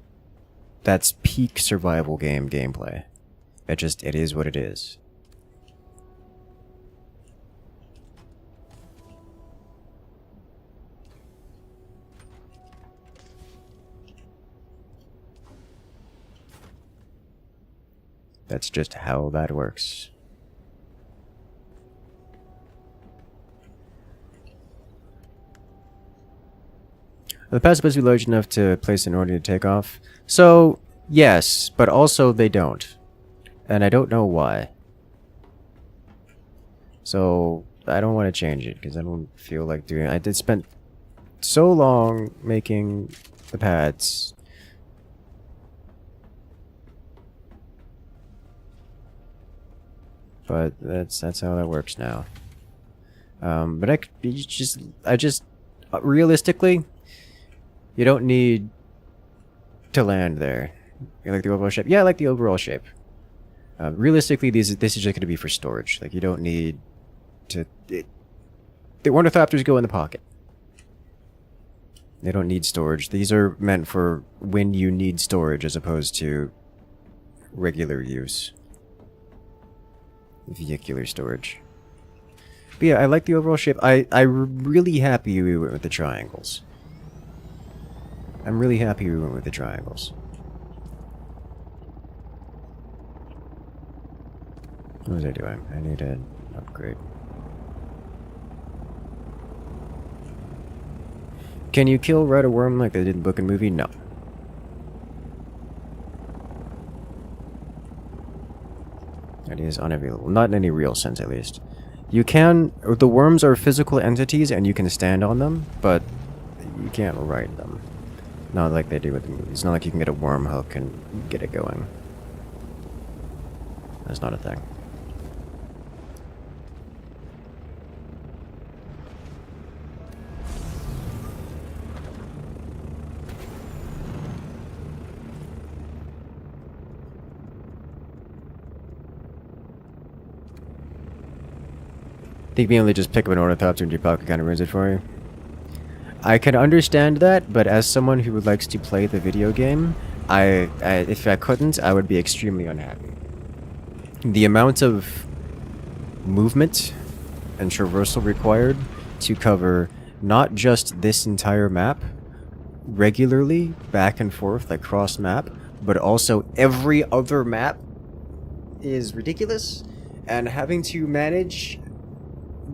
peak survival game gameplay. It is what it is. That's just how that works. The pad is supposed to be large enough to place in order to take off. So, yes, but also they don't. And I don't know why. So, I don't want to change it, because I don't feel like doing it. I did spend so long making the pads. But that's how that works now. But realistically, you don't need to land there. You like the overall shape? Yeah, I like the overall shape. Realistically, this is just going to be for storage. Like, you don't need to... the Ornithopters go in the pocket. They don't need storage. These are meant for when you need storage as opposed to regular use. Vehicular storage. But yeah, I like the overall shape. I'm really happy we went with the triangles. I'm really happy we went with the triangles. What was I doing? I need an upgrade. Can you kill Ride a Worm like they did in the book and movie? No. It is unavailable. Not in any real sense, at least. You can... the worms are physical entities, and you can stand on them, but you can't ride them. Not like they do with the movies. It's not like you can get a worm hook and get it going. That's not a thing. think being able to just pick up an Ornithopter in your pocket kind of ruins it for you. I can understand that, but as someone who likes to play the video game, if I couldn't, I would be extremely unhappy. The amount of movement and traversal required to cover not just this entire map regularly, back and forth, like cross map, but also every other map is ridiculous, and having to manage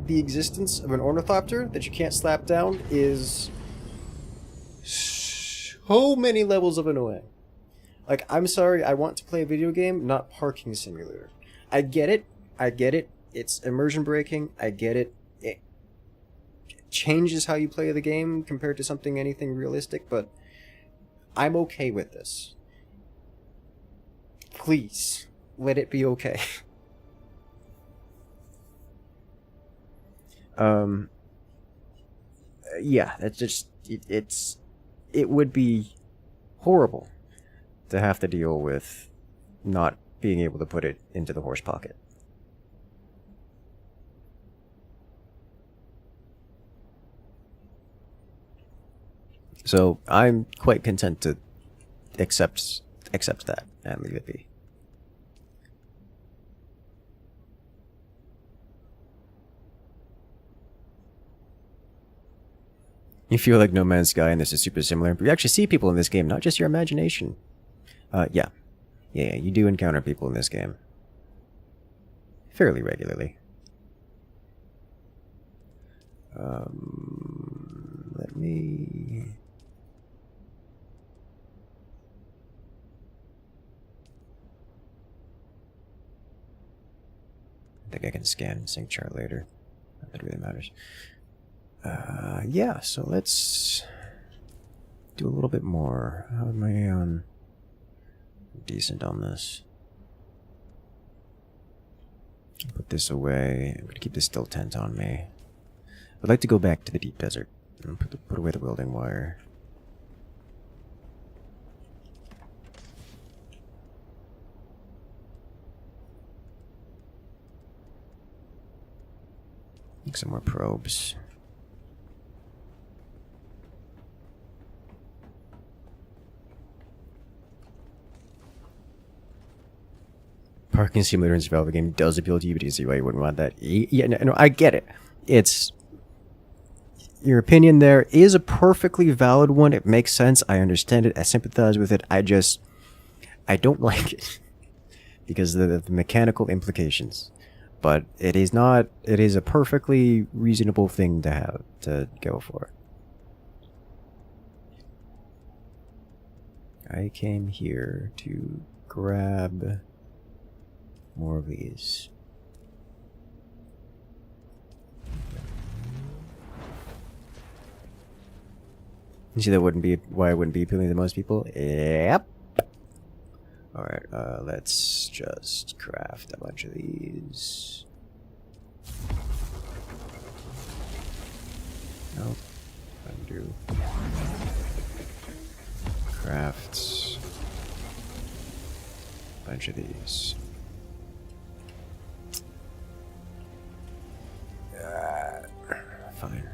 the existence of an Ornithopter that you can't slap down is so many levels of annoying. Like, I'm sorry, I want to play a video game, not parking simulator. I get it, it's immersion breaking, I get it, it changes how you play the game compared to anything realistic, but I'm okay with this. Please, let it be okay. Yeah, that's just, it would be horrible to have to deal with not being able to put it into the horse pocket. So I'm quite content to accept that and leave it be. You feel like No Man's Sky, and this is super similar. But you actually see people in this game, not just your imagination. Yeah, you do encounter people in this game. Fairly regularly. Let me... I think I can scan sync chart later. Not that it really matters. Yeah, so let's do a little bit more. How am I decent on this? Put this away. I'm gonna keep this still tent on me. I'd like to go back to the deep desert and put away the welding wire. Make some more probes. Parking simulator in survival game does appeal to you, but you see why you wouldn't want that. Yeah, no, I get it. It's... Your opinion there is a perfectly valid one. It makes sense. I understand it. I sympathize with it. I don't like it. Because of the mechanical implications. But it is not... It is a perfectly reasonable thing to have to go for. I came here to grab... more of these. You see that wouldn't be why it wouldn't be appealing to most people? Yep. Alright, let's just craft a bunch of these. Nope. Undo. Craft a bunch of these. Fine.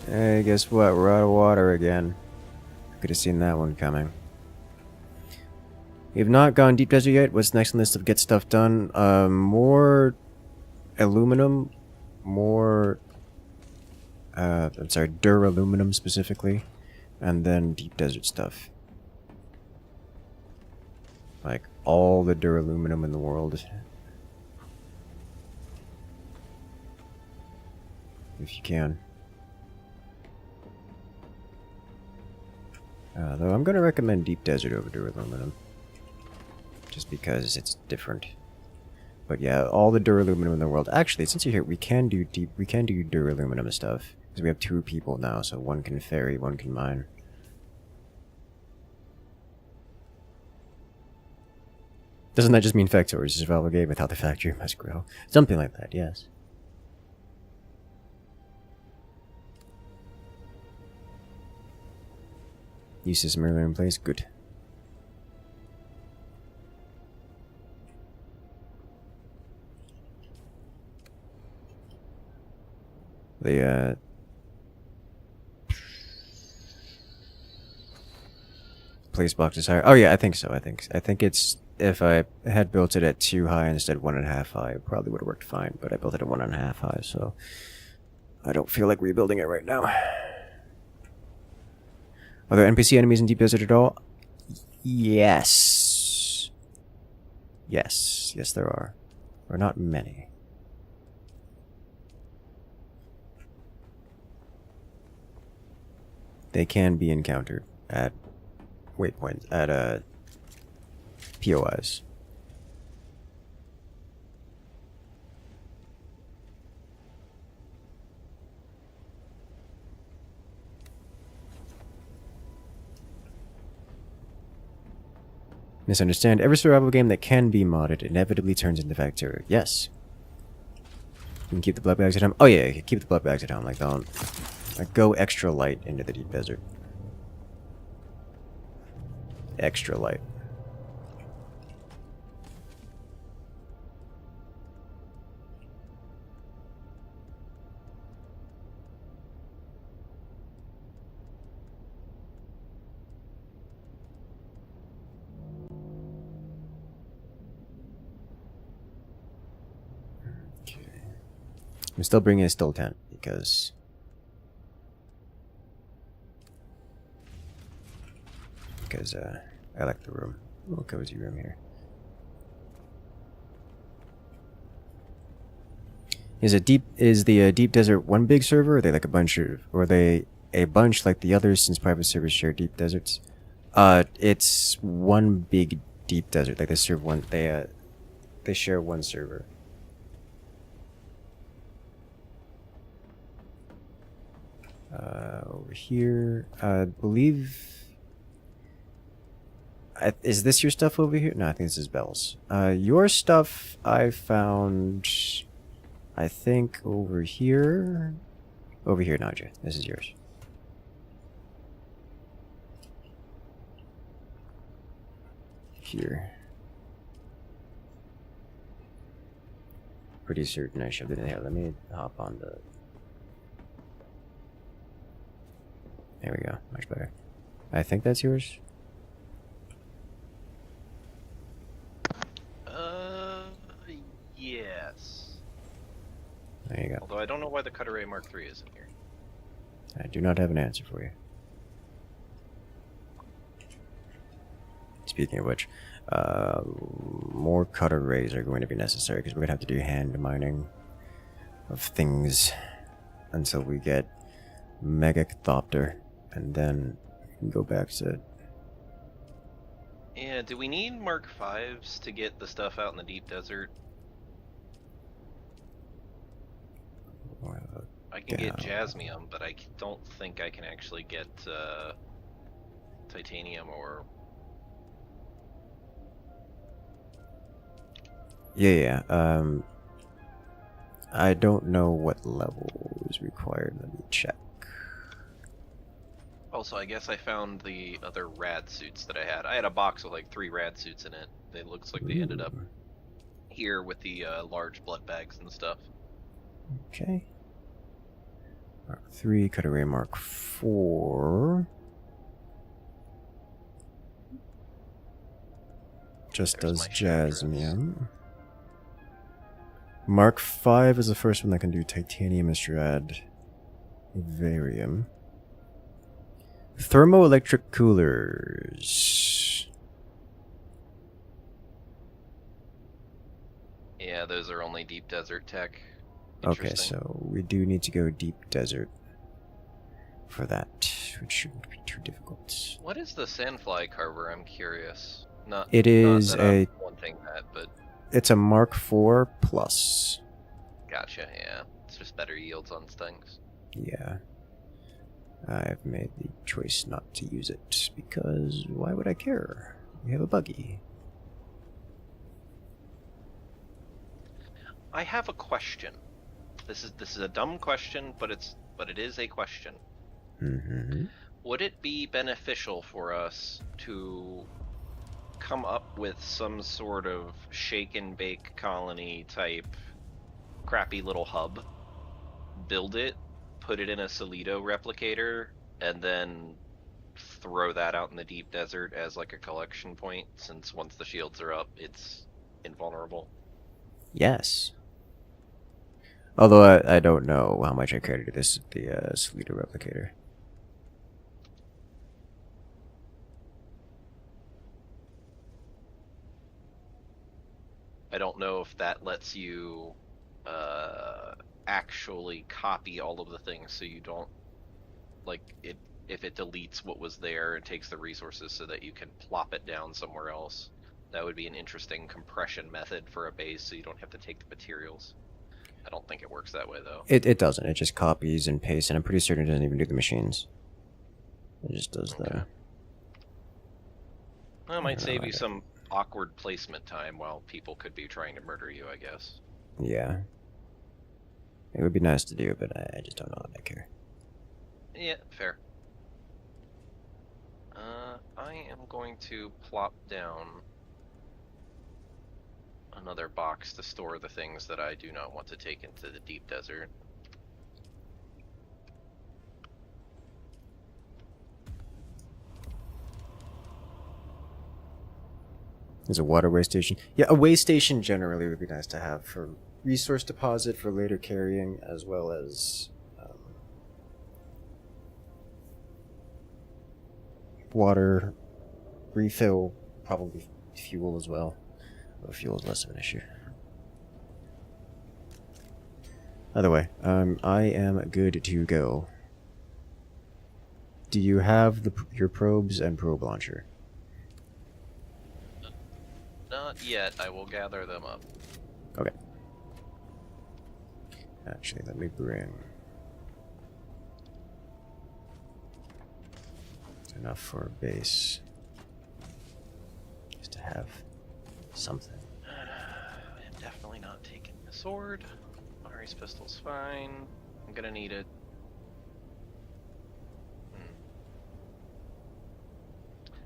Hey, guess what? We're out of water again. Could have seen that one coming. We have not gone deep desert yet. What's next on the list of get stuff done? More aluminum, more I'm sorry, dur-aluminum specifically, and then deep desert stuff. Like all the dur-aluminum in the world. If you can. Though I'm going to recommend deep desert over dur-aluminum. Just because it's different. But yeah, all the dur-aluminum in the world. Actually, since you're here, we can do dur-aluminum stuff. Because we have 2 people now, so one can ferry, one can mine. Doesn't that just mean factories is a survival game without the factory must grow? Something like that, yes. You system earlier in place? Good. The place box is higher. Oh yeah, I think so. I think it's, if I had built it at 2 high instead of 1.5 high, it probably would have worked fine. But I built it at 1.5 high, so I don't feel like rebuilding it right now. Are there NPC enemies in Deep Desert at all? Yes. Yes, there are. Or not many. They can be encountered at waypoints, at POIs. Misunderstand. Every survival game that can be modded inevitably turns into Factorio. Yes. You can keep the blood bags at home. Oh yeah, you can keep the blood bags at home. Like, don't, like, go extra light into the deep desert. Extra light. I'm still bringing a still tent because I like the room. A little cozy room here. Is the deep desert one big server, or are they like a bunch of, or are they a bunch like the others since private servers share deep deserts? It's one big deep desert. Like they serve one, they share one server. Over here, I believe. Is this your stuff over here? No, I think this is Belle's. Your stuff I found, I think, over here. Over here, Nadja. This is yours. Here. Pretty certain I shoved it in there. Let me hop on the... There we go. Much better. I think that's yours. Yes. There you go. Although I don't know why the Cutter Mark III isn't here. I do not have an answer for you. Speaking of which, more cutter rays are going to be necessary because we're going to have to do hand mining of things until we get Ornithopter, and then we can go back to... Yeah, do we need Mark V's to get the stuff out in the deep desert? I can get Jasmium, but I don't think I can actually get Titanium or... Yeah. I don't know what level is required. Let me check. Also, I guess I found the other rad suits that I had. I had a box with like 3 rad suits in it. It looks like they ended up here with the large blood bags and stuff. Okay. Mark 3, Cutaway Mark 4. Just does Jasmium. Mark 5 is the first one that can do Titanium Estrad. Varium. Thermoelectric coolers. Yeah, those are only deep desert tech. Okay, so we do need to go deep desert for that, which shouldn't be too difficult. What is the Sandfly Carver? I'm curious. It is a... wanting that, but... It's a Mark 4 plus. Gotcha, yeah. It's just better yields on things. Yeah. I've made the choice not to use it, because why would I care? We have a Buggy. I have a question. This is a dumb question, but it is a question. Mm-hmm. Would it be beneficial for us to come up with some sort of shake and bake colony type crappy little hub, build it, put it in a Solido replicator and then throw that out in the deep desert as like a collection point, since once the shields are up, it's invulnerable? Yes. Although I don't know how much I care to do this with the Solido replicator. I don't know if that lets you actually copy all of the things, so you don't, like, if it deletes what was there and takes the resources so that you can plop it down somewhere else. That would be an interesting compression method for a base, so you don't have to take the materials. I don't think it works that way, though. It doesn't. It just copies and pastes, and I'm pretty certain it doesn't even do the machines. It just does them. Well, it might save you some awkward placement time while people could be trying to murder you, I guess. Yeah. It would be nice to do, but I just don't know that I care. Yeah, fair. I am going to plop down another box to store the things that I do not want to take into the deep desert. There's a waterway station. Yeah, a way station generally would be nice to have for resource deposit, for later carrying, as well as water refill, probably fuel as well. Although fuel is less of an issue. Either way, I am good to go. Do you have your probes and probe launcher? Not yet. I will gather them up. Okay. Actually, let me bring enough for a base. Just to have something. I'm definitely not taking the sword. Mari's pistol's fine. I'm gonna need it.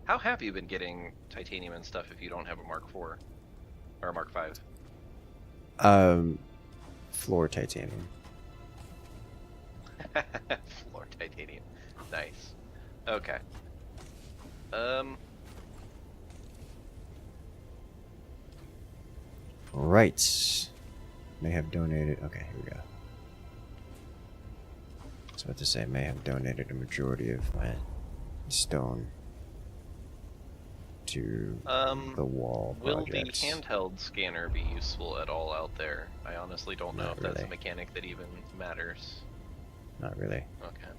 How have you been getting titanium and stuff if you don't have a Mark IV? Or a Mark V? Floor titanium. Floor titanium. Nice. Okay. Right. May have donated. Okay, here we go. I was about to say, may have donated a majority of my stone to the wall projects. Will the handheld scanner be useful at all out there? I honestly don't know if that's a mechanic that even matters. Not really. Okay.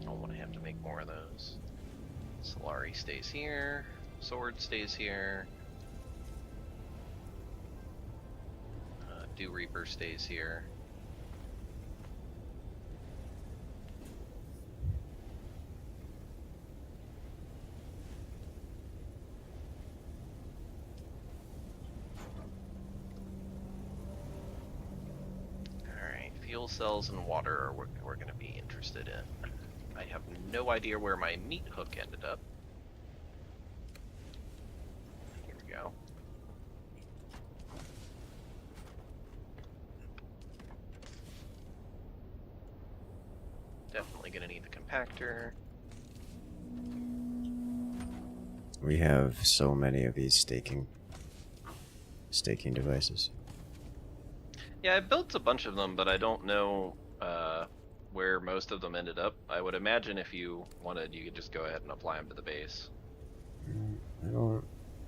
I don't want to have to make more of those. Solari stays here. Sword stays here. Dew Reaper stays here. Alright, fuel cells and water are what we're going to be interested in. I have no idea where my meat hook ended up. Here we go. Definitely gonna need the compactor. We have so many of these staking devices. Yeah, I built a bunch of them, but I don't know where most of them ended up. I would imagine if you wanted, you could just go ahead and apply them to the base. I don't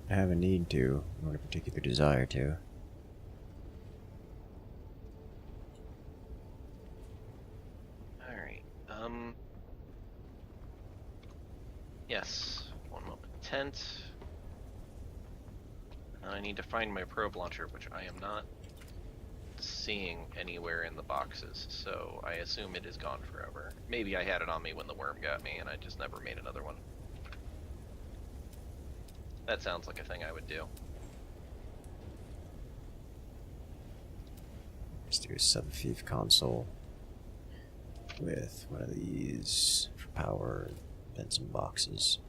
have a need to, or a particular desire to. Alright, yes, one moment. Tent. I need to find my probe launcher, which I am not seeing anywhere in the boxes, so I assume it is gone forever. Maybe I had it on me when the worm got me and I just never made another one. That sounds like a thing I would do. Let's do a sub-thief console with one of these for power and some boxes.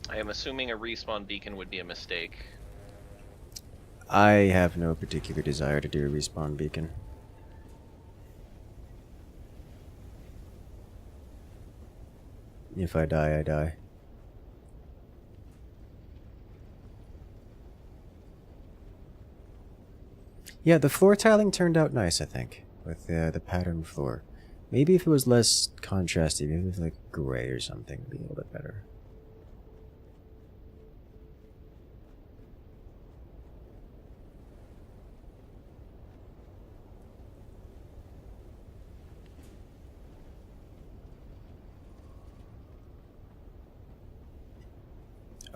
I am assuming a respawn beacon would be a mistake. I have no particular desire to do a respawn beacon. If I die, I die. Yeah, the floor tiling turned out nice, I think, with the pattern floor. Maybe if it was less contrasty, maybe if it was like gray or something, it'd be a little bit better.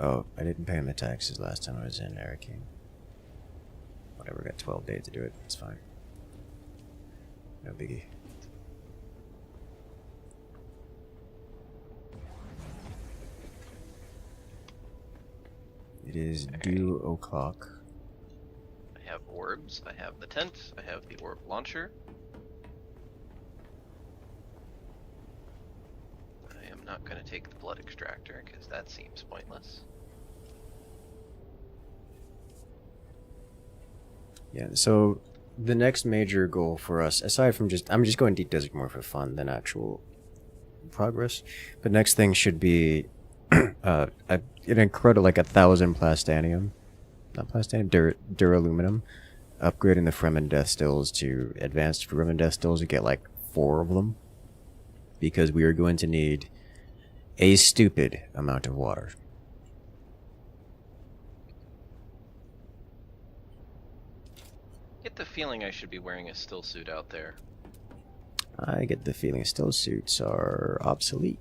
Oh, I didn't pay my taxes last time I was in Arrakis. Whatever, got 12 days to do it. It's fine. No biggie. It is due o'clock. I have orbs, I have the tent, I have the orb launcher. I am not going to take the blood extractor because that seems pointless. Yeah, so the next major goal for us, aside from I'm just going deep desert more for fun than actual progress, but next thing should be an incredible, like 1,000 plastanium, not plastanium, dur-aluminum, upgrading the Fremen death stills to advanced Fremen death stills to get like 4 of them, because we are going to need a stupid amount of water. Get the feeling I should be wearing a still suit out there. I get the feeling still suits are obsolete.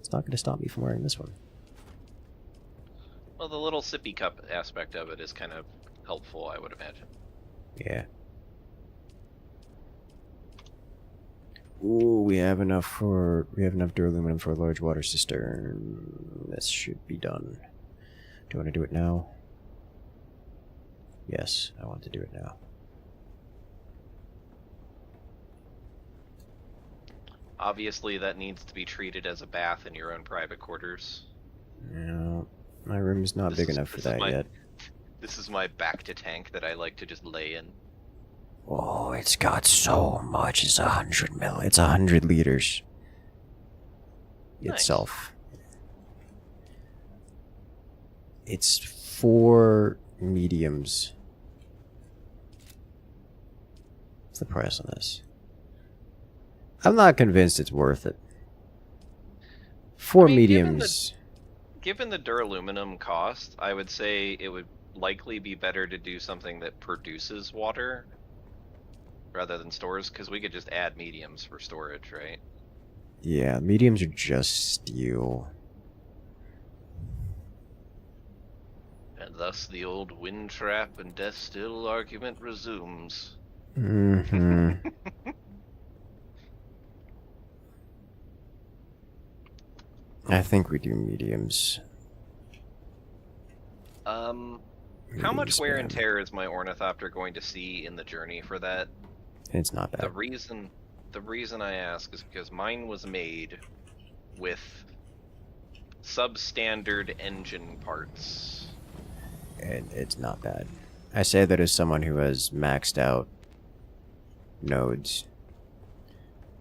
It's not going to stop me from wearing this one. Well, the little sippy cup aspect of it is kind of helpful, I would imagine. Yeah. Ooh, we have enough dur-aluminum for a large water cistern. This should be done. Do you want to do it now? Yes, I want to do it now. Obviously, that needs to be treated as a bath in your own private quarters. No, my room is not big enough for that yet. This is my back to tank that I like to just lay in. Oh, it's got so much. It's 100 mil. It's 100 liters. Nice. Itself. It's 4 mediums. What's the price on this? I'm not convinced it's worth it. 4 mediums. Given the dur-aluminum cost, I would say it would likely be better to do something that produces water rather than stores, because we could just add mediums for storage, right? Yeah, mediums are just steel. And thus the old wind trap and death still argument resumes. Mm-hmm. I think we do mediums. How much wear and tear is my Ornithopter going to see in the journey for that? It's not bad. The reason I ask is because mine was made with substandard engine parts. And it's not bad. I say that as someone who has maxed out nodes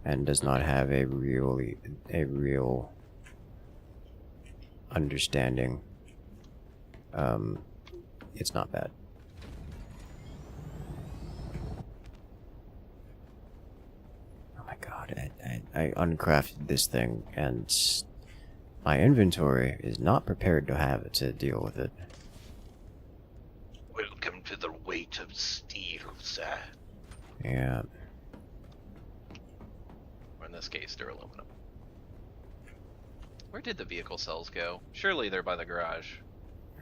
and does not have a real understanding. It's not bad. Oh my god, I uncrafted this thing and my inventory is not prepared to have it to deal with it. Welcome to the weight of steel, sir. Yeah. Or in this case, dur-aluminum. Where did the vehicle cells go? Surely they're by the garage.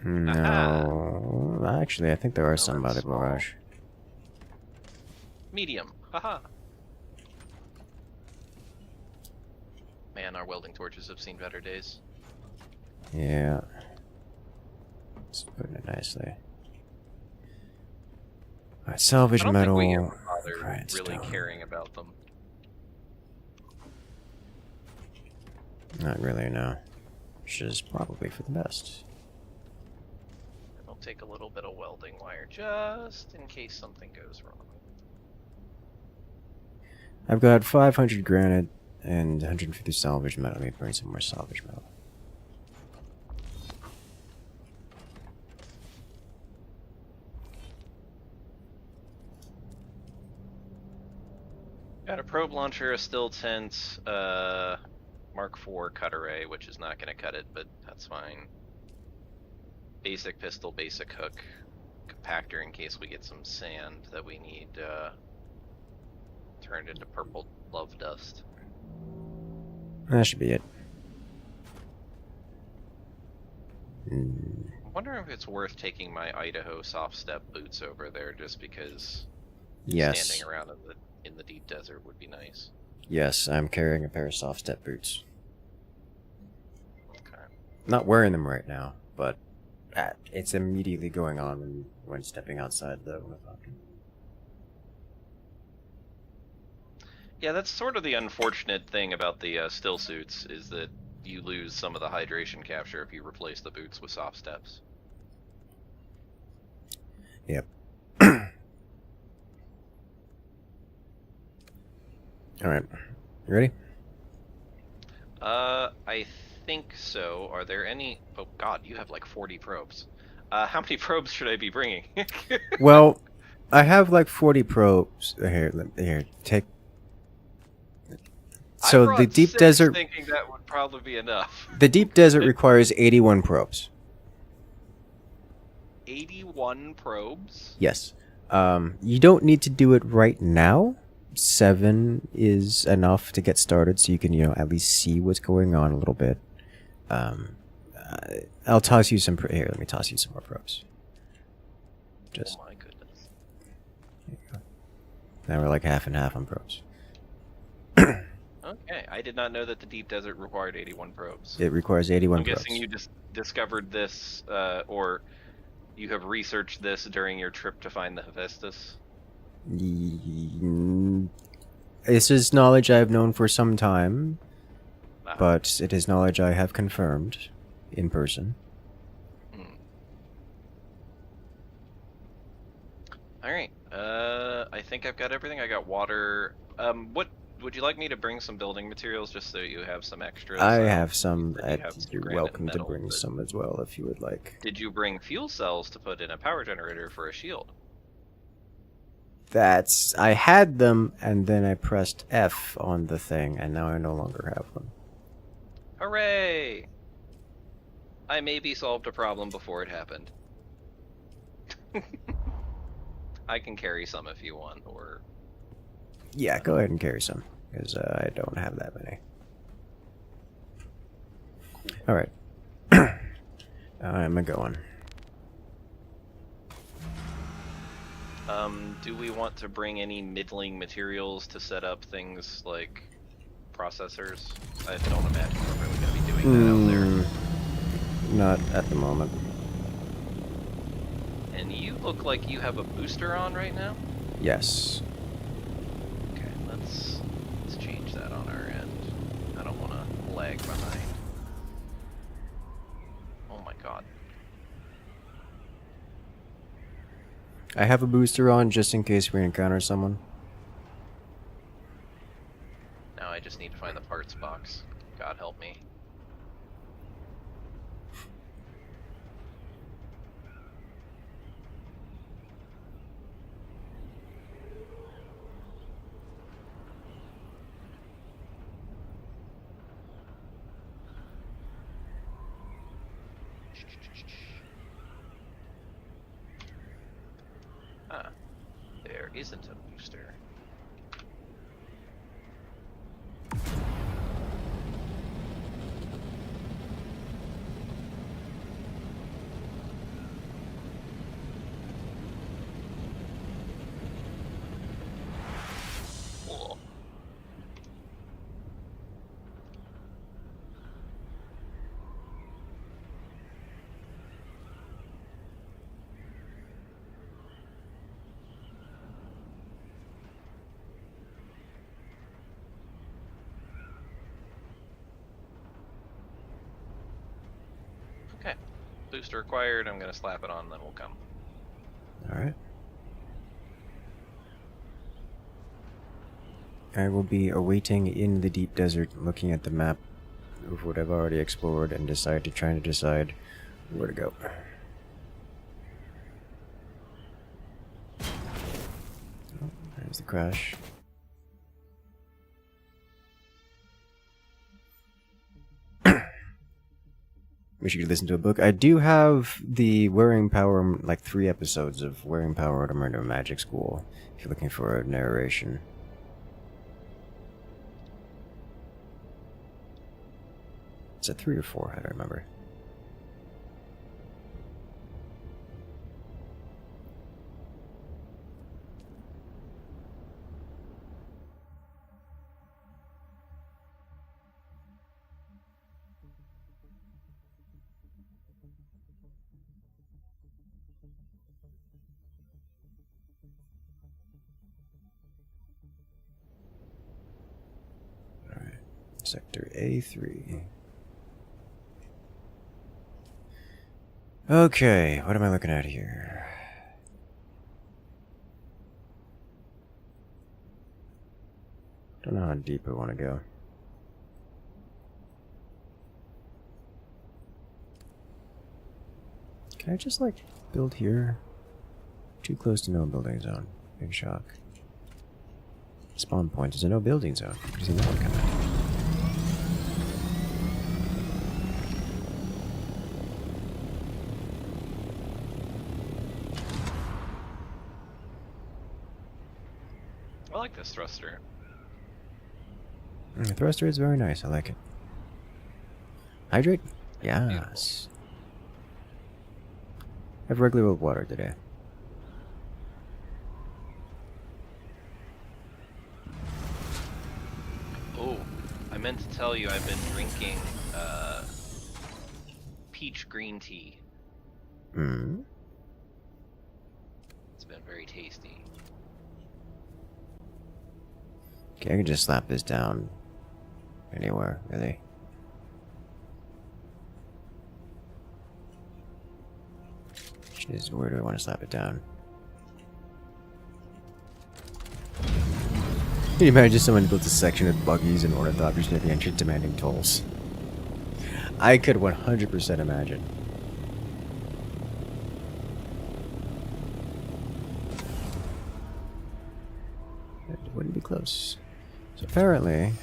No, actually, I think there are some by the garage. Medium. Haha. Man, our welding torches have seen better days. Yeah. Just putting it nicely. Alright, salvage I don't metal. think we ever bothered really caring about them. Not really, no. Which is probably for the best. I'll take a little bit of welding wire just in case something goes wrong. I've got 500 granite, And 150 salvage metal. Let me bring some more salvage metal. Got a probe launcher, a still tent, Mark IV cut array, which is not going to cut it, but that's fine. Basic pistol, basic hook, compactor in case we get some sand that we need turned into purple love dust. That should be it. I'm wondering if it's worth taking my Idaho soft step boots over there, just because Yes. standing around in the deep desert would be nice. Yes, I'm carrying a pair of soft step boots. Okay. Not wearing them right now, but it's immediately going on when stepping outside the Ornithopter. Yeah, that's sort of the unfortunate thing about the still suits, is that you lose some of the hydration capture if you replace the boots with soft steps. Yep. Alright. You ready? I think so. Are there any... Oh god, you have like 40 probes. How many probes should I be bringing? Well, I have like 40 probes. Here, take... So the deep desert... thinking that would probably be enough. The deep desert requires 81 probes. 81 probes? Yes. You don't need to do it right now. 7 is enough to get started, so you can, at least see what's going on a little bit. I'll toss you some... Here, let me toss you some more probes. Just... Oh my goodness. There you go. Now we're like half and half on probes. Okay, I did not know that the deep desert required 81 probes. It requires 81 I'm probes. guessing you just discovered this, or you have researched this during your trip to find the Hephaestus? This is knowledge I have known for some time, but it is knowledge I have confirmed in person. Alright, I think I've got everything. I got water. What would you like me to bring some building materials just so you have some extras? I have some. You're granite welcome metal, to bring but- some as well if you would like. Did you bring fuel cells to put in a power generator for a shield? I had them, and then I pressed F on the thing, and now I no longer have them. Hooray! I maybe solved a problem before it happened. I can carry some if you want, or... Yeah, go ahead and carry some, because I don't have that many. Alright. I'm a-going. Do we want to bring any middling materials to set up things like processors? I don't imagine we're really going to be doing that out there. Not at the moment. And you look like you have a booster on right now? Yes. Okay, let's change that on our end. I don't want to lag behind. Oh my god. I have a booster on just in case we encounter someone. Now I just need to find the parts box. God help me. Ah, there isn't a booster. Cool. Okay. Booster acquired. I'm going to slap it on, then we'll come. Alright. I will be awaiting in the deep desert, looking at the map of what I've already explored and trying to decide where to go. Oh, there's the crash. Wish you could listen to a book. I do have the Wearing Power, like 3 episodes of Wearing Power to Murder Magic School, if you're looking for a narration. Is it 3 or 4? I don't remember. Alright. Sector A3. Okay, what am I looking at here? Don't know how deep I want to go. Can I just, like, build here? Too close to no building zone. Big shock. Spawn point is a no building zone. Have you seen that one coming? I like this thruster. The thruster is very nice. I like it. Hydrate? Yes. I have regular old water today. Oh, I meant to tell you I've been drinking peach green tea. Hmm. It's been very tasty. Okay, I can just slap this down anywhere, really. Jeez, where do I want to slap it down? Can you imagine someone built a section of buggies and ornithopters near the entrance demanding tolls? I could 100% imagine. It wouldn't be close. So apparently,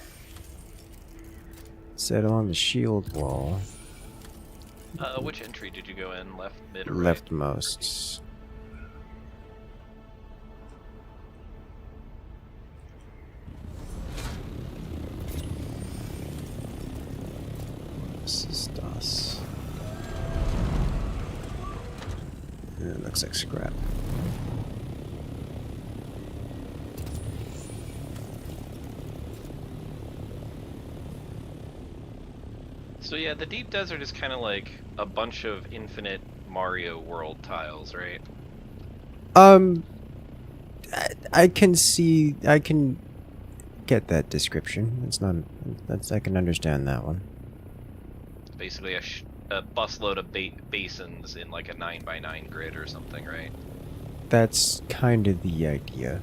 set along the shield wall. Which entry did you go in? Left, mid, or right? Leftmost. This is DOS. It looks like scrap. So yeah, the deep desert is kind of like a bunch of infinite Mario World tiles, right? I can see, I can get that description. I can understand that one. Basically a busload of basins in like a 9x9 grid or something, right? That's kind of the idea.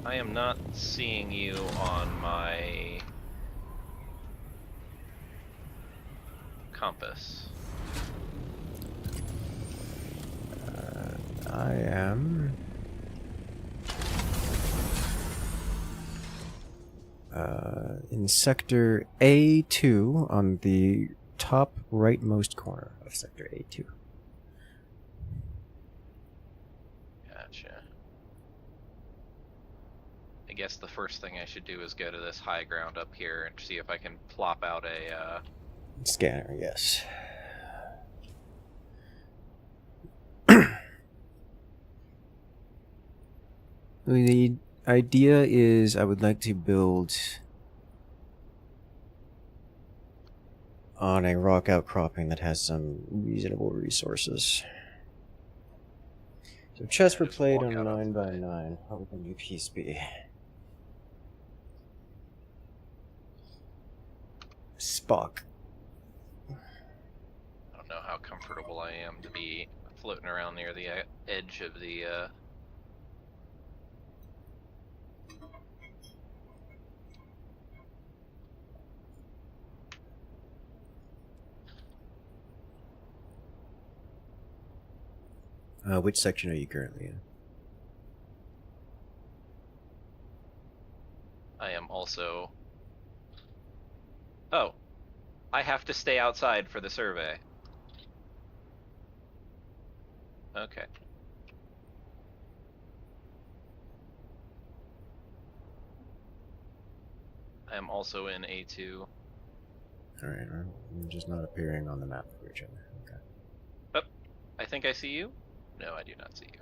I am not seeing you on my compass. I am in sector A2 on the top rightmost corner of sector A2. Gotcha. I guess the first thing I should do is go to this high ground up here and see if I can plop out a scanner, yes. The idea is I would like to build on a rock outcropping that has some reasonable resources. So chest replayed on 9x9. What would the new piece be? Spock. I don't know how comfortable I am to be floating around near the edge of the Which section are you currently in? I am also... Oh. I have to stay outside for the survey. Okay. I am also in A2. Alright, I'm just not appearing on the map for each other. Okay. Oh, I think I see you. No, I do not see you.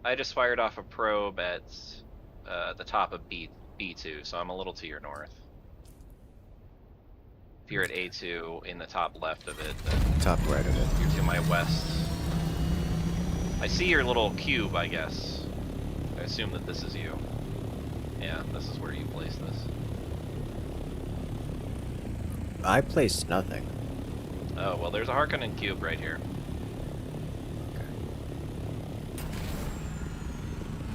I just fired off a probe at the top of B2, so I'm a little to your north. If you're at A2 in the top left of it, then top right of it. You're to my west. I see your little cube, I guess. I assume that this is you. Yeah, this is where you place this. I placed nothing. Oh, well, there's a Harkonnen cube right here.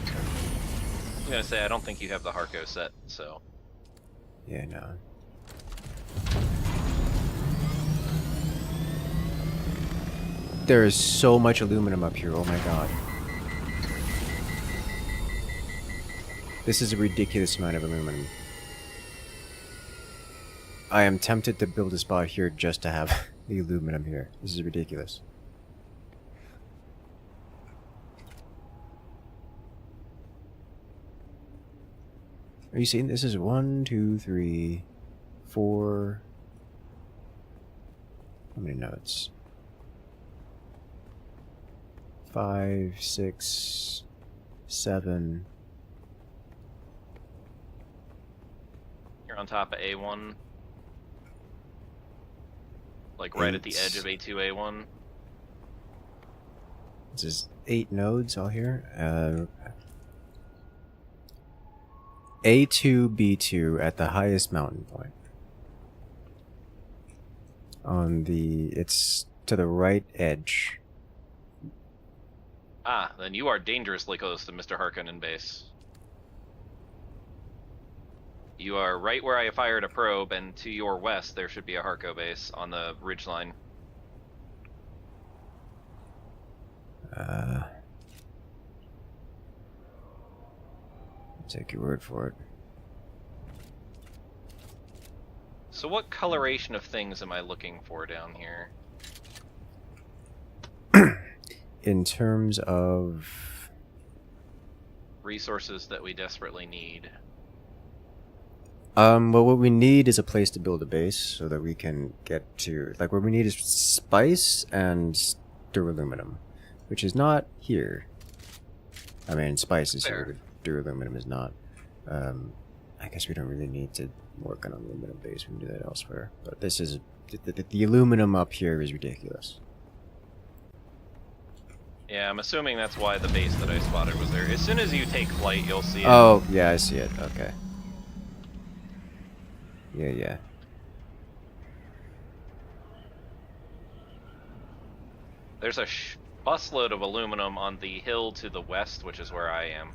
I was gonna say, I don't think you have the Harko set, so... Yeah, no. There is so much aluminum up here, oh my god. This is a ridiculous amount of aluminum. I am tempted to build a spot here just to have the aluminum here. This is ridiculous. Are you seeing? This is 1, 2, 3, 4. How many nodes? 5, 6, 7. You're on top of A1. Like right at the edge of A2, A1. This is 8 nodes all here. A2, B2 at the highest mountain point. It's to the right edge. Ah, then you are dangerously close to Mr. Harkonnen base. You are right where I fired a probe, and to your west there should be a Harko base on the ridgeline. Take your word for it. So what coloration of things am I looking for down here? In terms of resources that we desperately need. Well, what we need is a place to build a base so that we can get to, like, what we need is spice and dur-aluminum, which is not here. I mean, spice is here, but dur-aluminum is not. I guess we don't really need to work on an aluminum base. We can do that elsewhere. But this is the aluminum up here is ridiculous. Yeah, I'm assuming that's why the base that I spotted was there. As soon as you take flight, you'll see it. Oh, yeah, I see it. Okay. Yeah. There's a busload of aluminum on the hill to the west, which is where I am.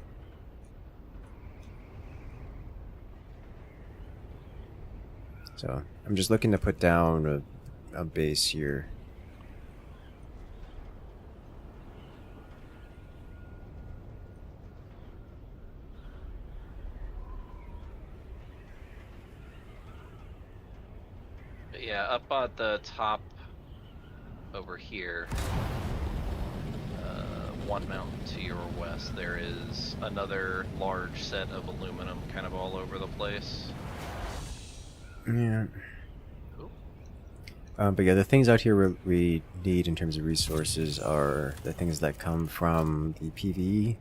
So, I'm just looking to put down a base here. Yeah, up at the top over here, one mountain to your west, there is another large set of aluminum kind of all over the place. Yeah. But yeah, the things out here we need in terms of resources are the things that come from the PvE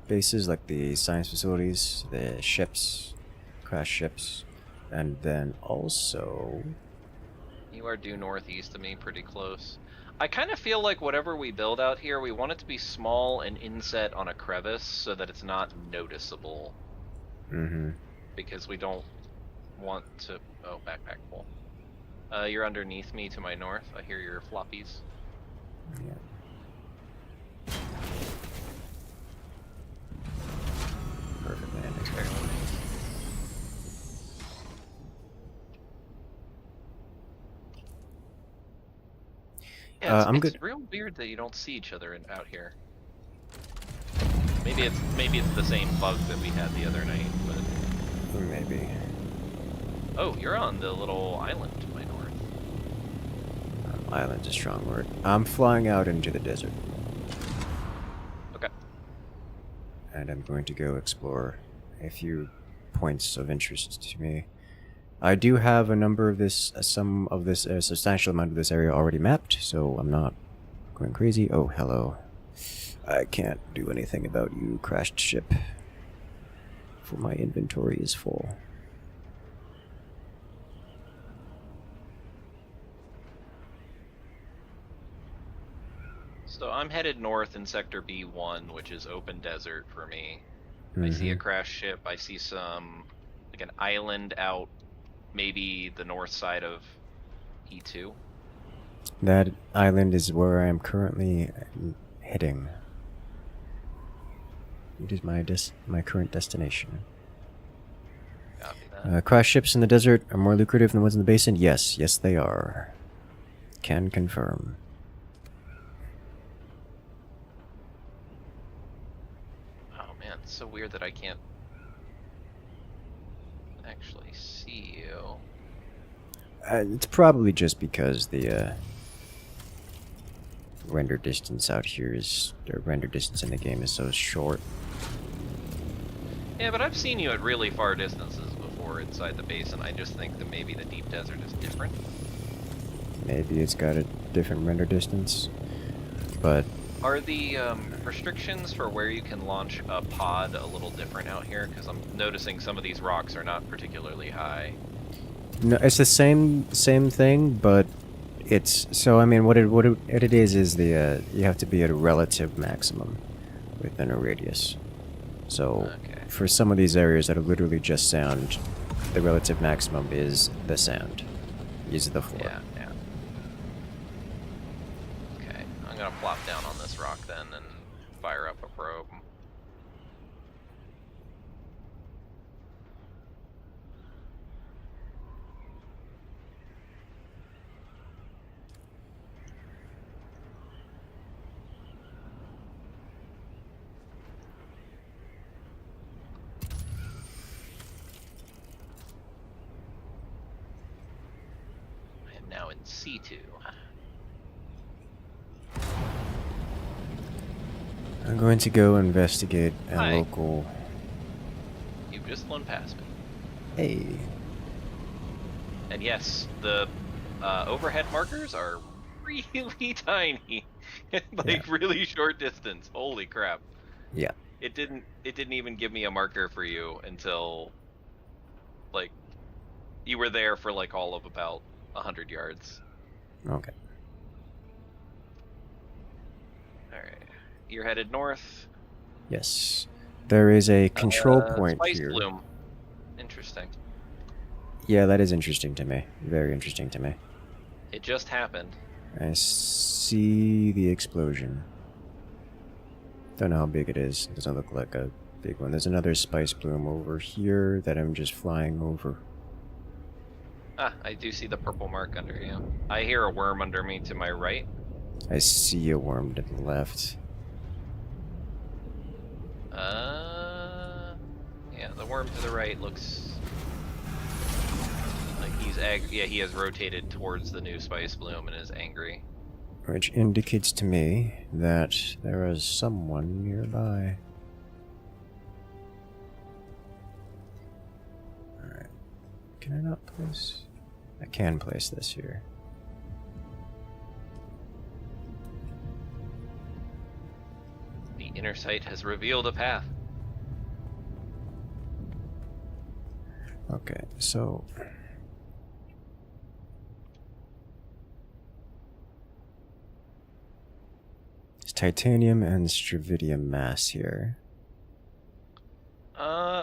bases, like the science facilities, the ships, crash ships, and then also... You are due northeast of me, pretty close. I kind of feel like whatever we build out here, we want it to be small and inset on a crevice so that it's not noticeable. Mm-hmm. Because we don't want to... Oh, backpack full. You're underneath me to my north. I hear your floppies. Yeah. Perfect landing. Yeah, I'm it's good. real weird that you don't see each other out here. Maybe it's the same bug that we had the other night, but Maybe. oh, you're on the little island to my north. Island's a strong word. I'm flying out into the desert. Okay. And I'm going to go explore a few points of interest to me. I do have a number of this, a substantial amount of this area already mapped, so I'm not going crazy. Oh, hello. I can't do anything about you, crashed ship. For my inventory is full. So I'm headed north in Sector B1, which is open desert for me. I see a crash ship. I see like an island out, maybe the north side of E2. That island is where I am currently heading. It is my current destination. Copy that. Crash ships in the desert are more lucrative than the ones in the basin? Yes, yes they are. Can confirm. Oh man, it's so weird that I can't actually see you. It's probably just because the render distance out here is, the render distance in the game is so short. Yeah, but I've seen you at really far distances before inside the basin. I just think that maybe the deep desert is different. Maybe it's got a different render distance, but... Are the restrictions for where you can launch a pod a little different out here? Because I'm noticing some of these rocks are not particularly high. No, it's the same thing, but it's... So, I mean, what it is the, you have to be at a relative maximum within a radius. So, for some of these areas that are literally just sand, the relative maximum is the sand. Is the floor. Yeah, yeah. Okay, I'm gonna plop down on this rock then and fire up a probe. Now in C2. I'm going to go investigate a Hi. local... You've just flown past me. Hey. And yes, the overhead markers are really tiny. Like really short distance. Holy crap. Yeah. It didn't even give me a marker for you until like you were there for like all of about 100 yards. Okay. Alright. You're headed north. Yes. There is a control point Spice here. bloom. Interesting. Yeah, that is interesting to me. Very interesting to me. It just happened. I see the explosion. Don't know how big it is. It doesn't look like a big one. There's another spice bloom over here that I'm just flying over. Ah, I do see the purple mark under you. I hear a worm under me to my right. I see a worm to the left. Yeah, the worm to the right looks like he's he has rotated towards the new spice bloom and is angry. Which indicates to me that there is someone nearby. Alright. Can I not place? I can place this here. The inner sight has revealed a path. Okay, so... It's titanium and stravidium mass here.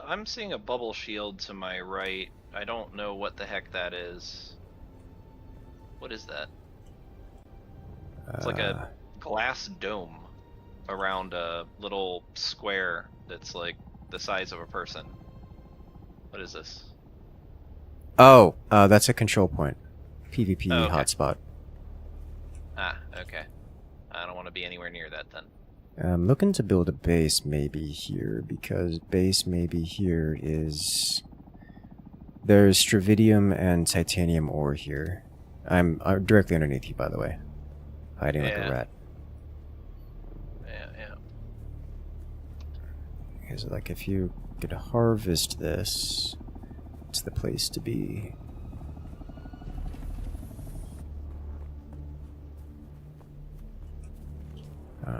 I'm seeing a bubble shield to my right. I don't know what the heck that is. What is that? It's like a glass dome around a little square that's like the size of a person. What is this? Oh, that's a control point. PvP Oh, okay. hotspot. Ah, Okay. I don't want to be anywhere near that then. I'm looking to build a base maybe here, because base maybe here is... There's stravidium and titanium ore here. I'm directly underneath you, by the way. Hiding like a rat. Yeah. Because, like, if you could harvest this, it's the place to be.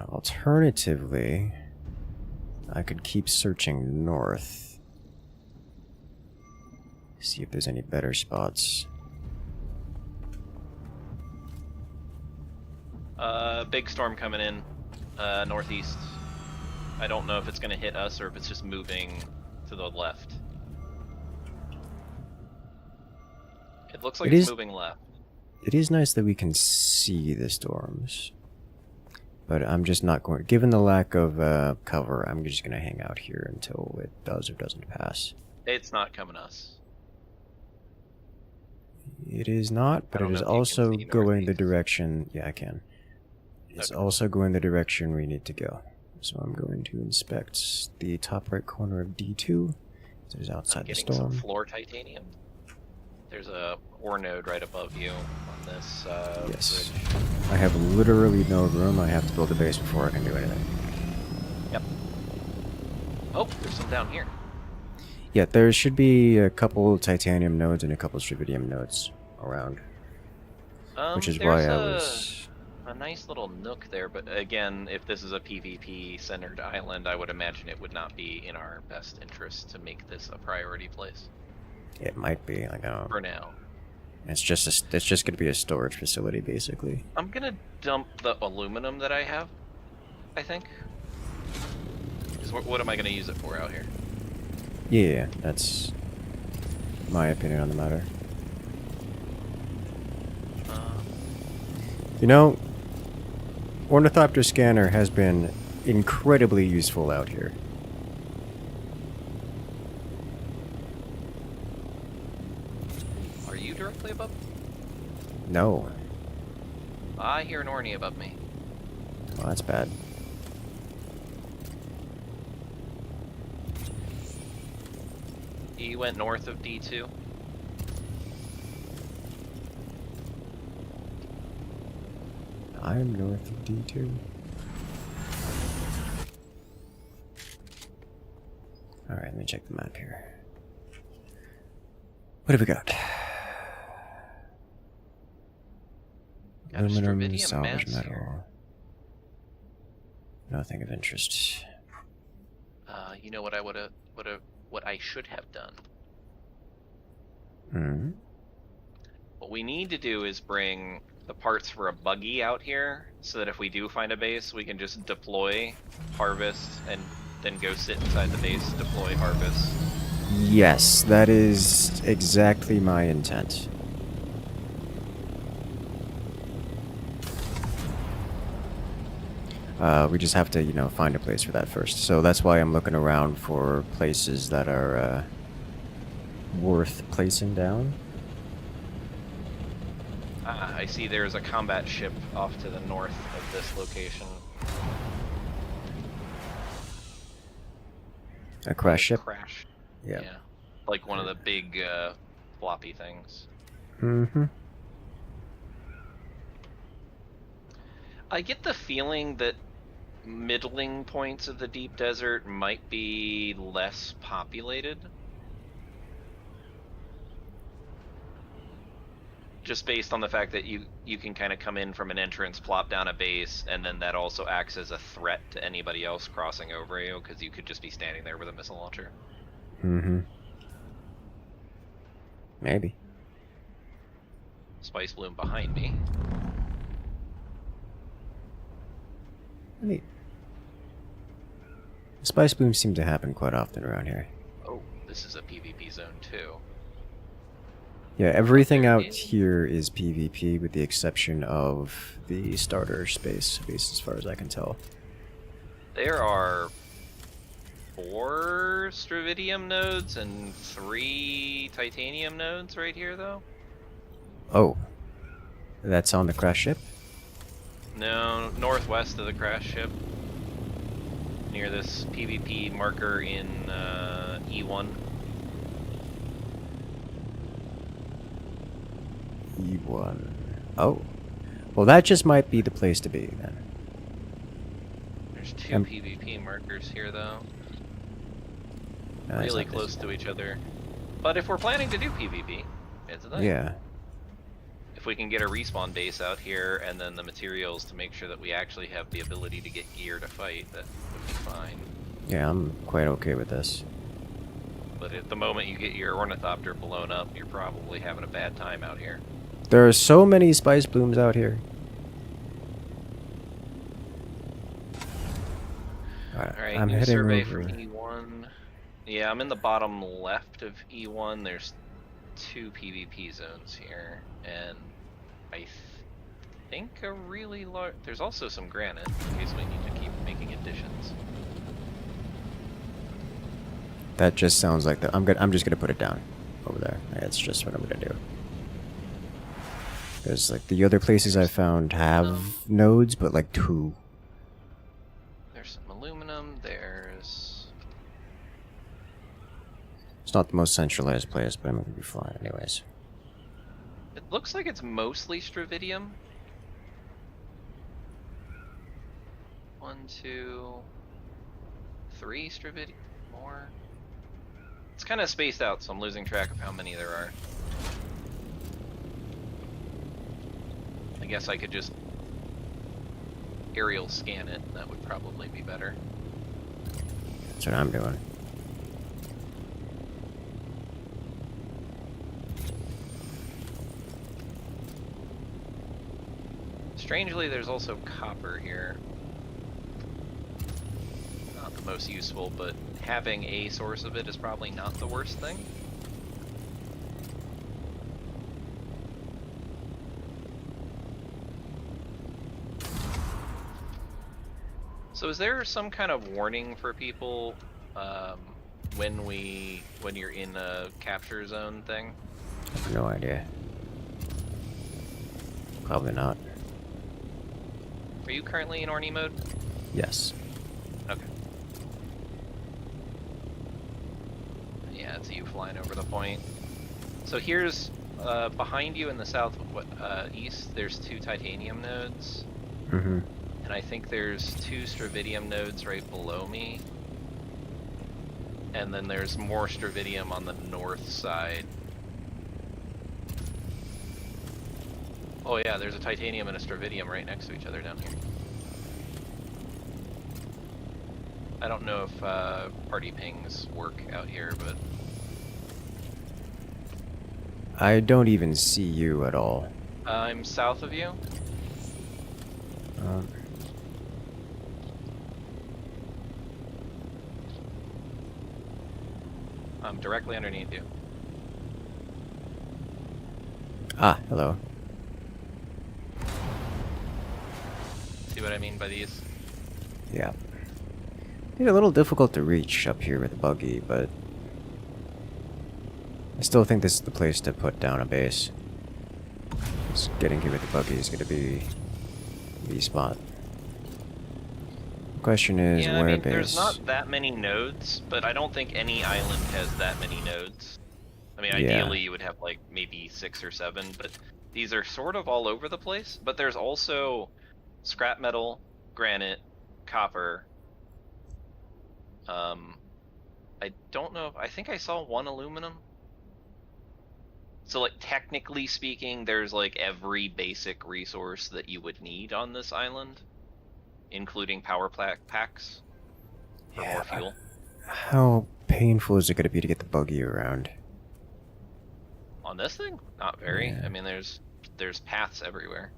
Alternatively, I could keep searching north. See if there's any better spots. Big storm coming in, northeast. I don't know if it's gonna hit us or if it's just moving to the left. It looks like it's moving left. It is nice that we can see the storms. But I'm just not going... Given the lack of cover, I'm just going to hang out here until it does or doesn't pass. It's not coming us. It is not, but it is also going the direction... Yeah, I can. It's also going the direction we need to go. So I'm going to inspect the top right corner of D2. It is outside the storm. Some floor titanium. There's a ore node right above you on this yes. bridge. I have literally no room. I have to build a base before I can do anything. Yep. Oh, there's some down here. Yeah, there should be a couple titanium nodes and a couple stravidium nodes around. Which is why I was... a nice little nook there, but again, if this is a PvP-centered island, I would imagine it would not be in our best interest to make this a priority place. It might be, like, for now. It's just going to be a storage facility, basically. I'm gonna dump the aluminum that I have, I think. What am I gonna use it for out here? Yeah, that's my opinion on the matter. You know, Ornithopter scanner has been incredibly useful out here. Are you directly above me? No. I hear an Orny above me. Well, that's bad. He went north of D2. I'm north of D2. Alright, let me check the map here. What have we got? Aluminum, salvage metal. Nothing of interest. You know what what I should have done? Hmm. What we need to do is bring the parts for a buggy out here, so that if we do find a base, we can just deploy, harvest, and then go sit inside the base, deploy, harvest. Yes, that is exactly my intent. We just have to, you know, find a place for that first. So that's why I'm looking around for places that are worth placing down. I see there's a combat ship off to the north of this location. A crash ship? Crash. Yeah. Like one of the big floppy things. Mm-hmm. I get the feeling that middling points of the deep desert might be less populated. Just based on the fact that you can kind of come in from an entrance, plop down a base, and then that also acts as a threat to anybody else crossing over you, because you could just be standing there with a missile launcher. Mm-hmm. Maybe. Spice Bloom behind me. Neat. Spice blooms seem to happen quite often around here. Oh, this is a PvP zone too. Yeah, everything out here is PvP with the exception of the starter space, at least as far as I can tell. There are 4 stravidium nodes and 3 titanium nodes right here, though. Oh. That's on the crash ship? No, northwest of the crash ship. Near this PvP marker in E1. E1. Oh. Well, that just might be the place to be, then. There's two PvP markers here, though. Really close to each other. But if we're planning to do PvP, it's a thing. Yeah. If we can get a respawn base out here, and then the materials to make sure that we actually have the ability to get gear to fight, that would be fine. Yeah, I'm quite okay with this. But at the moment you get your Ornithopter blown up, you're probably having a bad time out here. There are so many spice blooms out here. Alright, I'm new heading survey over. for E1. Yeah, I'm in the bottom left of E1. There's 2 PvP zones here, and I think a really large... There's also some granite, in case we need to keep making additions. That just sounds like the... I'm just gonna put it down over there. That's just what I'm gonna do. Because like the other places I found have nodes, but like 2. There's some aluminum. There's... It's not the most centralized place, but I'm gonna be flying anyways. It looks like it's mostly Stravidium. 1, 2, 3 Stravidium. More. It's kind of spaced out, so I'm losing track of how many there are. I guess I could just aerial scan it. That would probably be better. That's what I'm doing. Strangely, there's also copper here. Not the most useful, but having a source of it is probably not the worst thing. So is there some kind of warning for people when you're in a capture zone thing? I have no idea. Probably not. Are you currently in Orny mode? Yes. Okay. Yeah, it's you flying over the point. So here's behind you in the south east. There's 2 titanium nodes. Mm-hmm. And I think there's 2 Stravidium nodes right below me. And then there's more Stravidium on the north side. Oh yeah, there's a titanium and a Stravidium right next to each other down here. I don't know if party pings work out here, but... I don't even see you at all. I'm south of you. I'm directly underneath you. Ah, hello. See what I mean by these? Yeah. It's a little difficult to reach up here with the buggy, but I still think this is the place to put down a base. Just getting here with the buggy is gonna be the spot. The question is, Yeah, where I mean, base? there's not that many nodes, but I don't think any island has that many nodes. I mean, ideally you would have like maybe 6 or 7, but these are sort of all over the place. But there's also scrap metal, granite, copper. I don't know. I think I saw 1 aluminum. So like technically speaking, there's like every basic resource that you would need on this island, including power packs for more fuel. How painful is it going to be to get the buggy around? On this thing? Not very. Yeah. I mean, there's paths everywhere.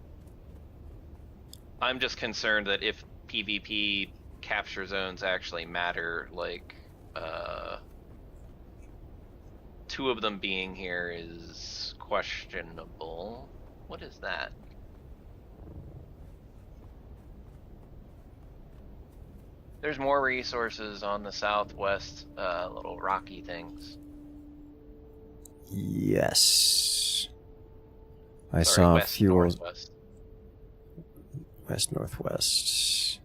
I'm just concerned that if PvP capture zones actually matter, like 2 of them being here is questionable. What is that? There's more resources on the southwest, little rocky things. Yes. I Sorry, saw west, fuel. northwest. West northwest.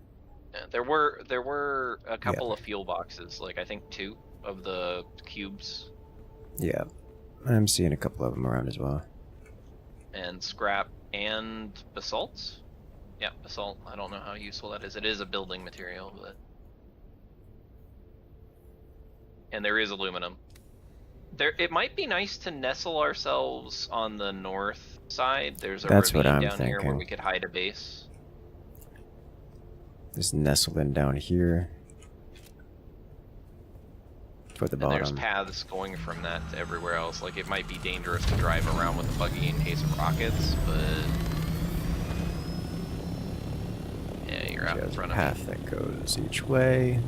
Yeah, there were a couple of fuel boxes, like I think 2 of the cubes. Yeah, I'm seeing a couple of them around as well. And scrap and basalt. Yeah, basalt. I don't know how useful that is. It is a building material, but and there is aluminum. It might be nice to nestle ourselves on the north side. There's a That's what ravine I'm down here where thinking. we could hide a base. Just nestle in down here. For the And bottom. there's paths going from that to everywhere else. Like, it might be dangerous to drive around with a buggy in case of rockets, but yeah, you're out in There's a front of path that goes each way.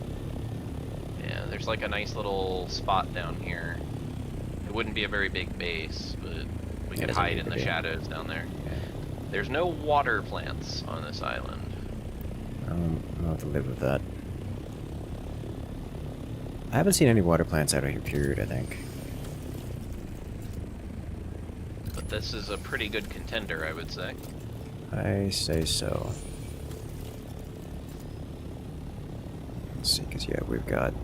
Yeah, there's like a nice little spot down here. It wouldn't be a very big base, but we could hide in the shadows down there. There's no water plants on this island. I'll have to live with that. I haven't seen any water plants out of here, period, I think. But this is a pretty good contender, I would say. I say so. Let's see, because yeah, we've got...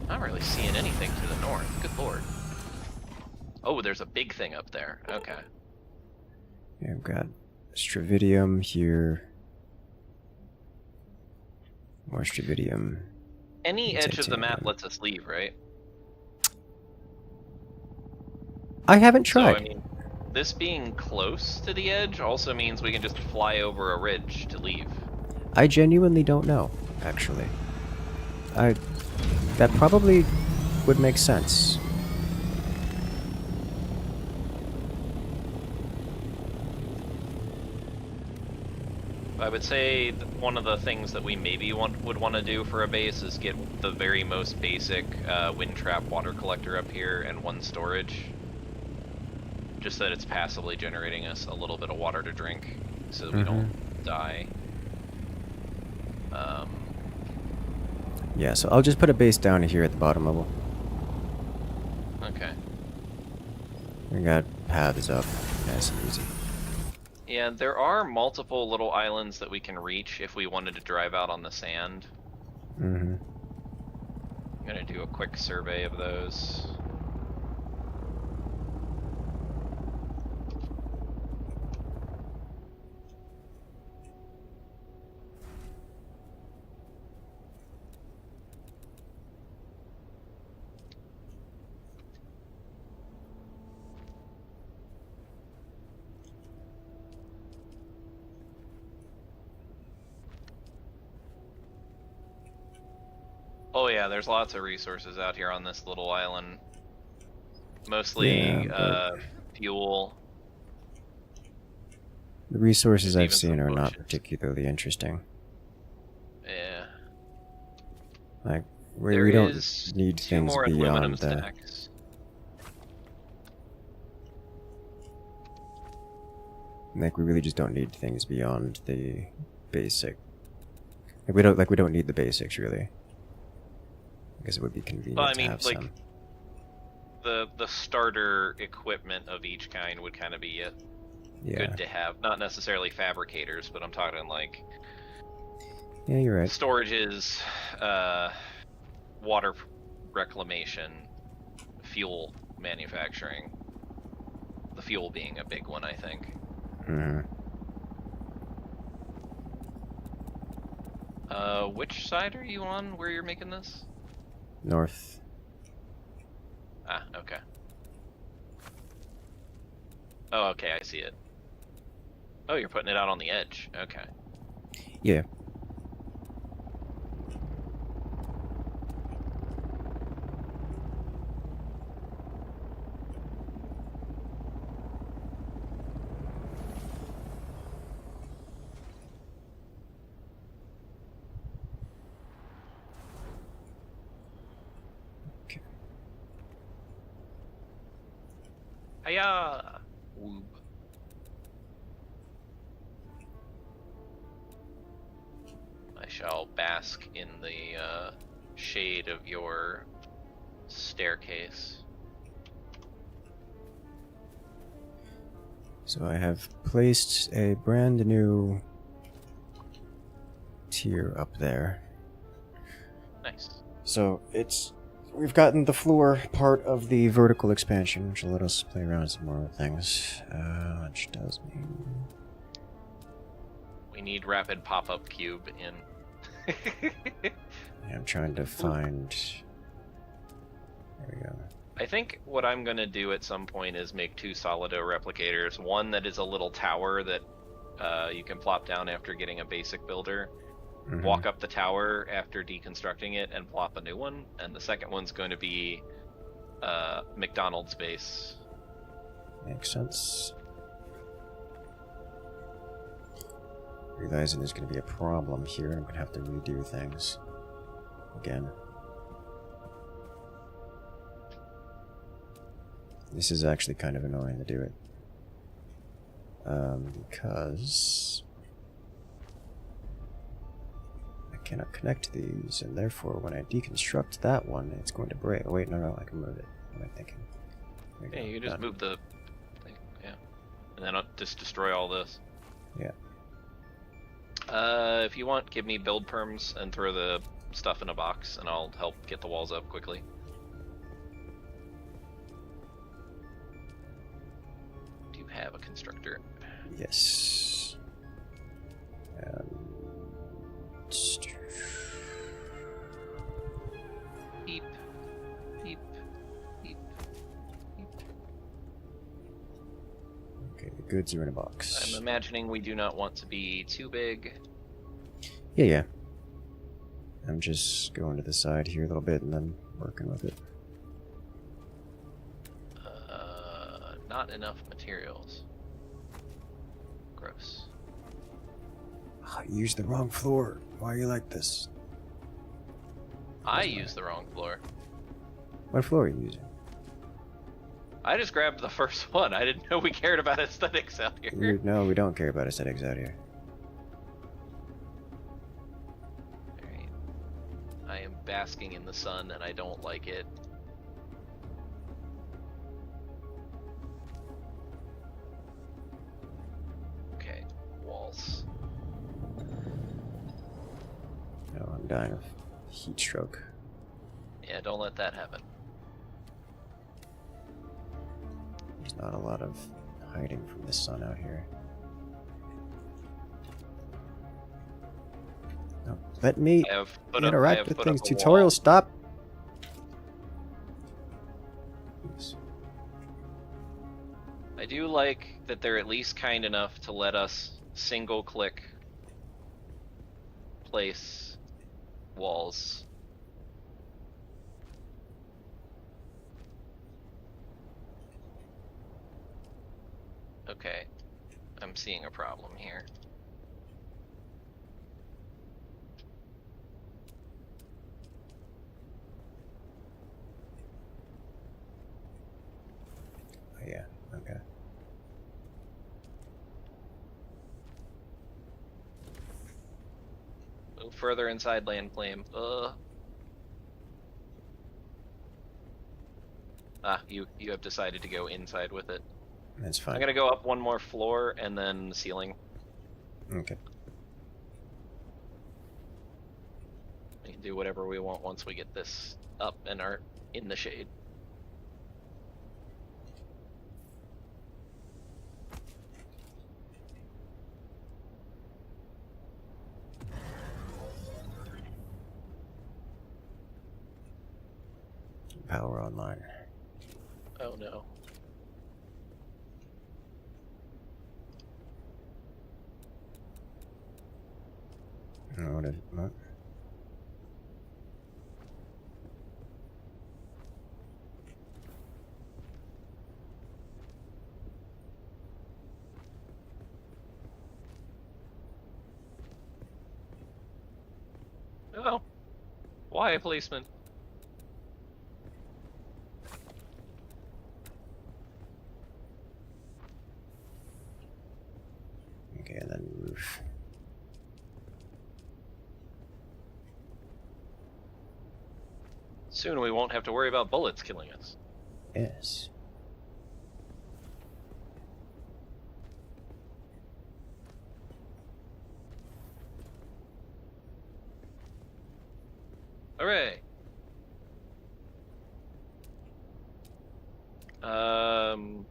Not really seeing anything to the north. Good lord. Oh, there's a big thing up there. Okay. Yeah, I've got Stravidium here. More Stravidium. Any and edge of the map titanium. lets us leave, right? I haven't tried. So, I mean, this being close to the edge also means we can just fly over a ridge to leave. I genuinely don't know, actually. That probably would make sense. I would say one of the things that we maybe would want to do for a base is get the very most basic wind trap water collector up here and 1 storage. Just that it's passively generating us a little bit of water to drink so that we don't die. Yeah, so I'll just put a base down here at the bottom level. Okay. We got paths up, nice and easy. Yeah, there are multiple little islands that we can reach if we wanted to drive out on the sand. Mm-hmm. I'm gonna do a quick survey of those. Oh yeah, there's lots of resources out here on this little island. Mostly fuel. The resources There's I've even seen some are not potions. particularly interesting. Yeah. Like, There we don't is need 2 things more aluminum beyond the... stacks. Like, we really just don't need things beyond the basic. Like, we don't need the basics, really. I guess it would be convenient Well, I to mean, have like, some. the starter equipment of each kind would kind of be good to have. Not necessarily fabricators, but I'm talking like Yeah, you're right. storages, water reclamation, fuel manufacturing. The fuel being a big one, I think. Mm-hmm. Which side are you on where you're making this? North. Ah, okay. Oh, okay, I see it. Oh, you're putting it out on the edge. Okay. Yeah. Hiya! Woob. I shall bask in the shade of your staircase. So I have placed a brand new tier up there. Nice. So we've gotten the floor part of the vertical expansion, which will let us play around some more with things. Which does mean we need rapid pop-up cube in. Yeah, I'm trying to find. There we go. I think what I'm gonna do at some point is make 2 Solido replicators. One that is a little tower that you can plop down after getting a basic builder. Mm-hmm. Walk up the tower after deconstructing it and plop a new one. And the second one's going to be McDonald's base. Makes sense. Realizing there's going to be a problem here, I'm going to have to redo things again. This is actually kind of annoying to do it. Because I cannot connect these, and therefore when I deconstruct that one, it's going to break. Oh wait, no, I can move it. What am I thinking? Yeah, you just move the thing, yeah. And then I'll just destroy all this. Yeah. If you want, give me build perms and throw the stuff in a box, and I'll help get the walls up quickly. Do you have a constructor? Yes. Beep. Beep. Beep. Beep. Okay, the goods are in a box. I'm imagining we do not want to be too big. Yeah. I'm just going to the side here a little bit and then working with it. Not enough materials. Gross. I used the wrong floor. Why are you like this? I used the wrong floor. What floor are you using? I just grabbed the first one. I didn't know we cared about aesthetics out here. No, we don't care about aesthetics out here. Alright. I am basking in the sun and I don't like it. Okay, walls. No, I'm dying of heat stroke. Yeah, don't let that happen. There's not a lot of hiding from the sun out here. No, let me interact with things. Tutorial, stop! Yes. I do like that they're at least kind enough to let us single click place walls. Okay, I'm seeing a problem here. Oh, yeah, okay. Move further inside land claim. You have decided to go inside with it. That's fine. I'm gonna go up one more floor and then ceiling. Okay. We can do whatever we want once we get this up and are in the shade. Power online. Oh no. What? Oh. Why a policeman? Okay, and then roof. Soon we won't have to worry about bullets killing us. Yes. Hooray! I'm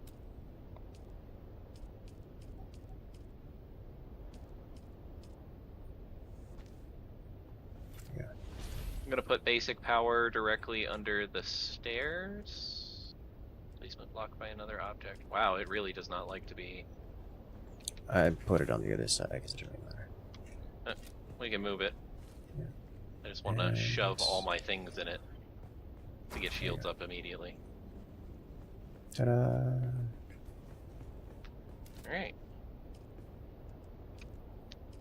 gonna put basic power directly under the stairs. Placement blocked by another object. Wow, it really does not like to be. I put it on the other side because it doesn't really matter. We can move it. Yeah. I just want to shove all my things in it to get shields up immediately. Ta-da! Alright.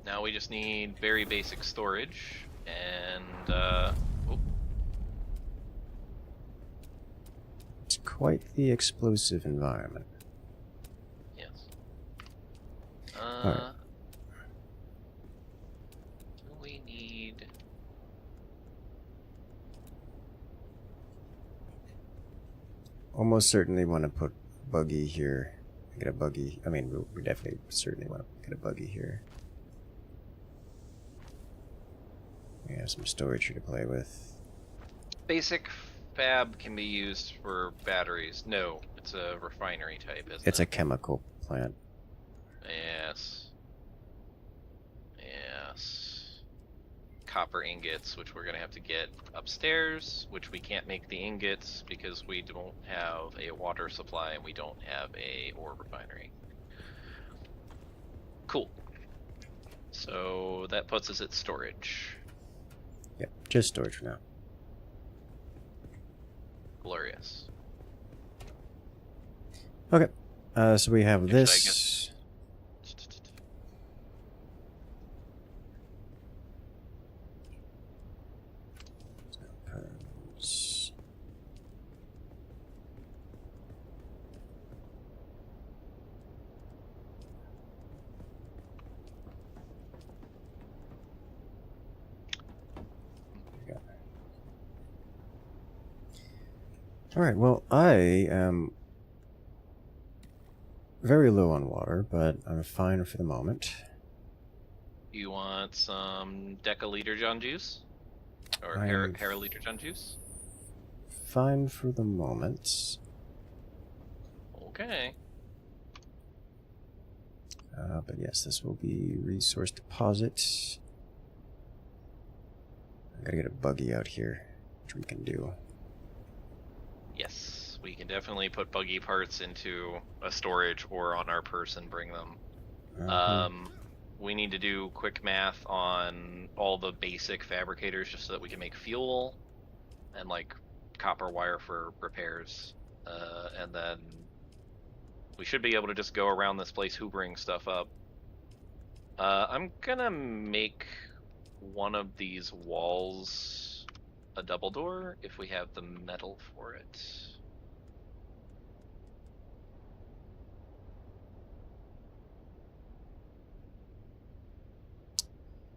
Now we just need very basic storage, and It's quite the explosive environment. Yes. Alright. We need... Almost certainly want to put Buggy here. Get a Buggy. I mean, we definitely certainly want to get a Buggy here. We have some storage here to play with. Basic fab can be used for batteries. No, it's a refinery type, isn't It's it? a chemical plant. Yes. Yes. Copper ingots, which we're going to have to get upstairs, which we can't make the ingots because we don't have a water supply and we don't have a ore refinery. Cool. So that puts us at storage. Yep, just storage for now. Glorious. Okay, so we have Actually, this. Alright, well, I am very low on water, but I'm fine for the moment. You want some decaliter John juice? Or I'm paraliter John juice? Fine for the moment. Okay. But yes, this will be resource deposit. I gotta get a Buggy out here, which we can do. Yes, we can definitely put buggy parts into a storage or on our person, bring them. We need to do quick math on all the basic fabricators just so that we can make fuel and like copper wire for repairs. And then we should be able to just go around this place hoovering stuff up. I'm gonna make one of these walls a double door if we have the metal for it.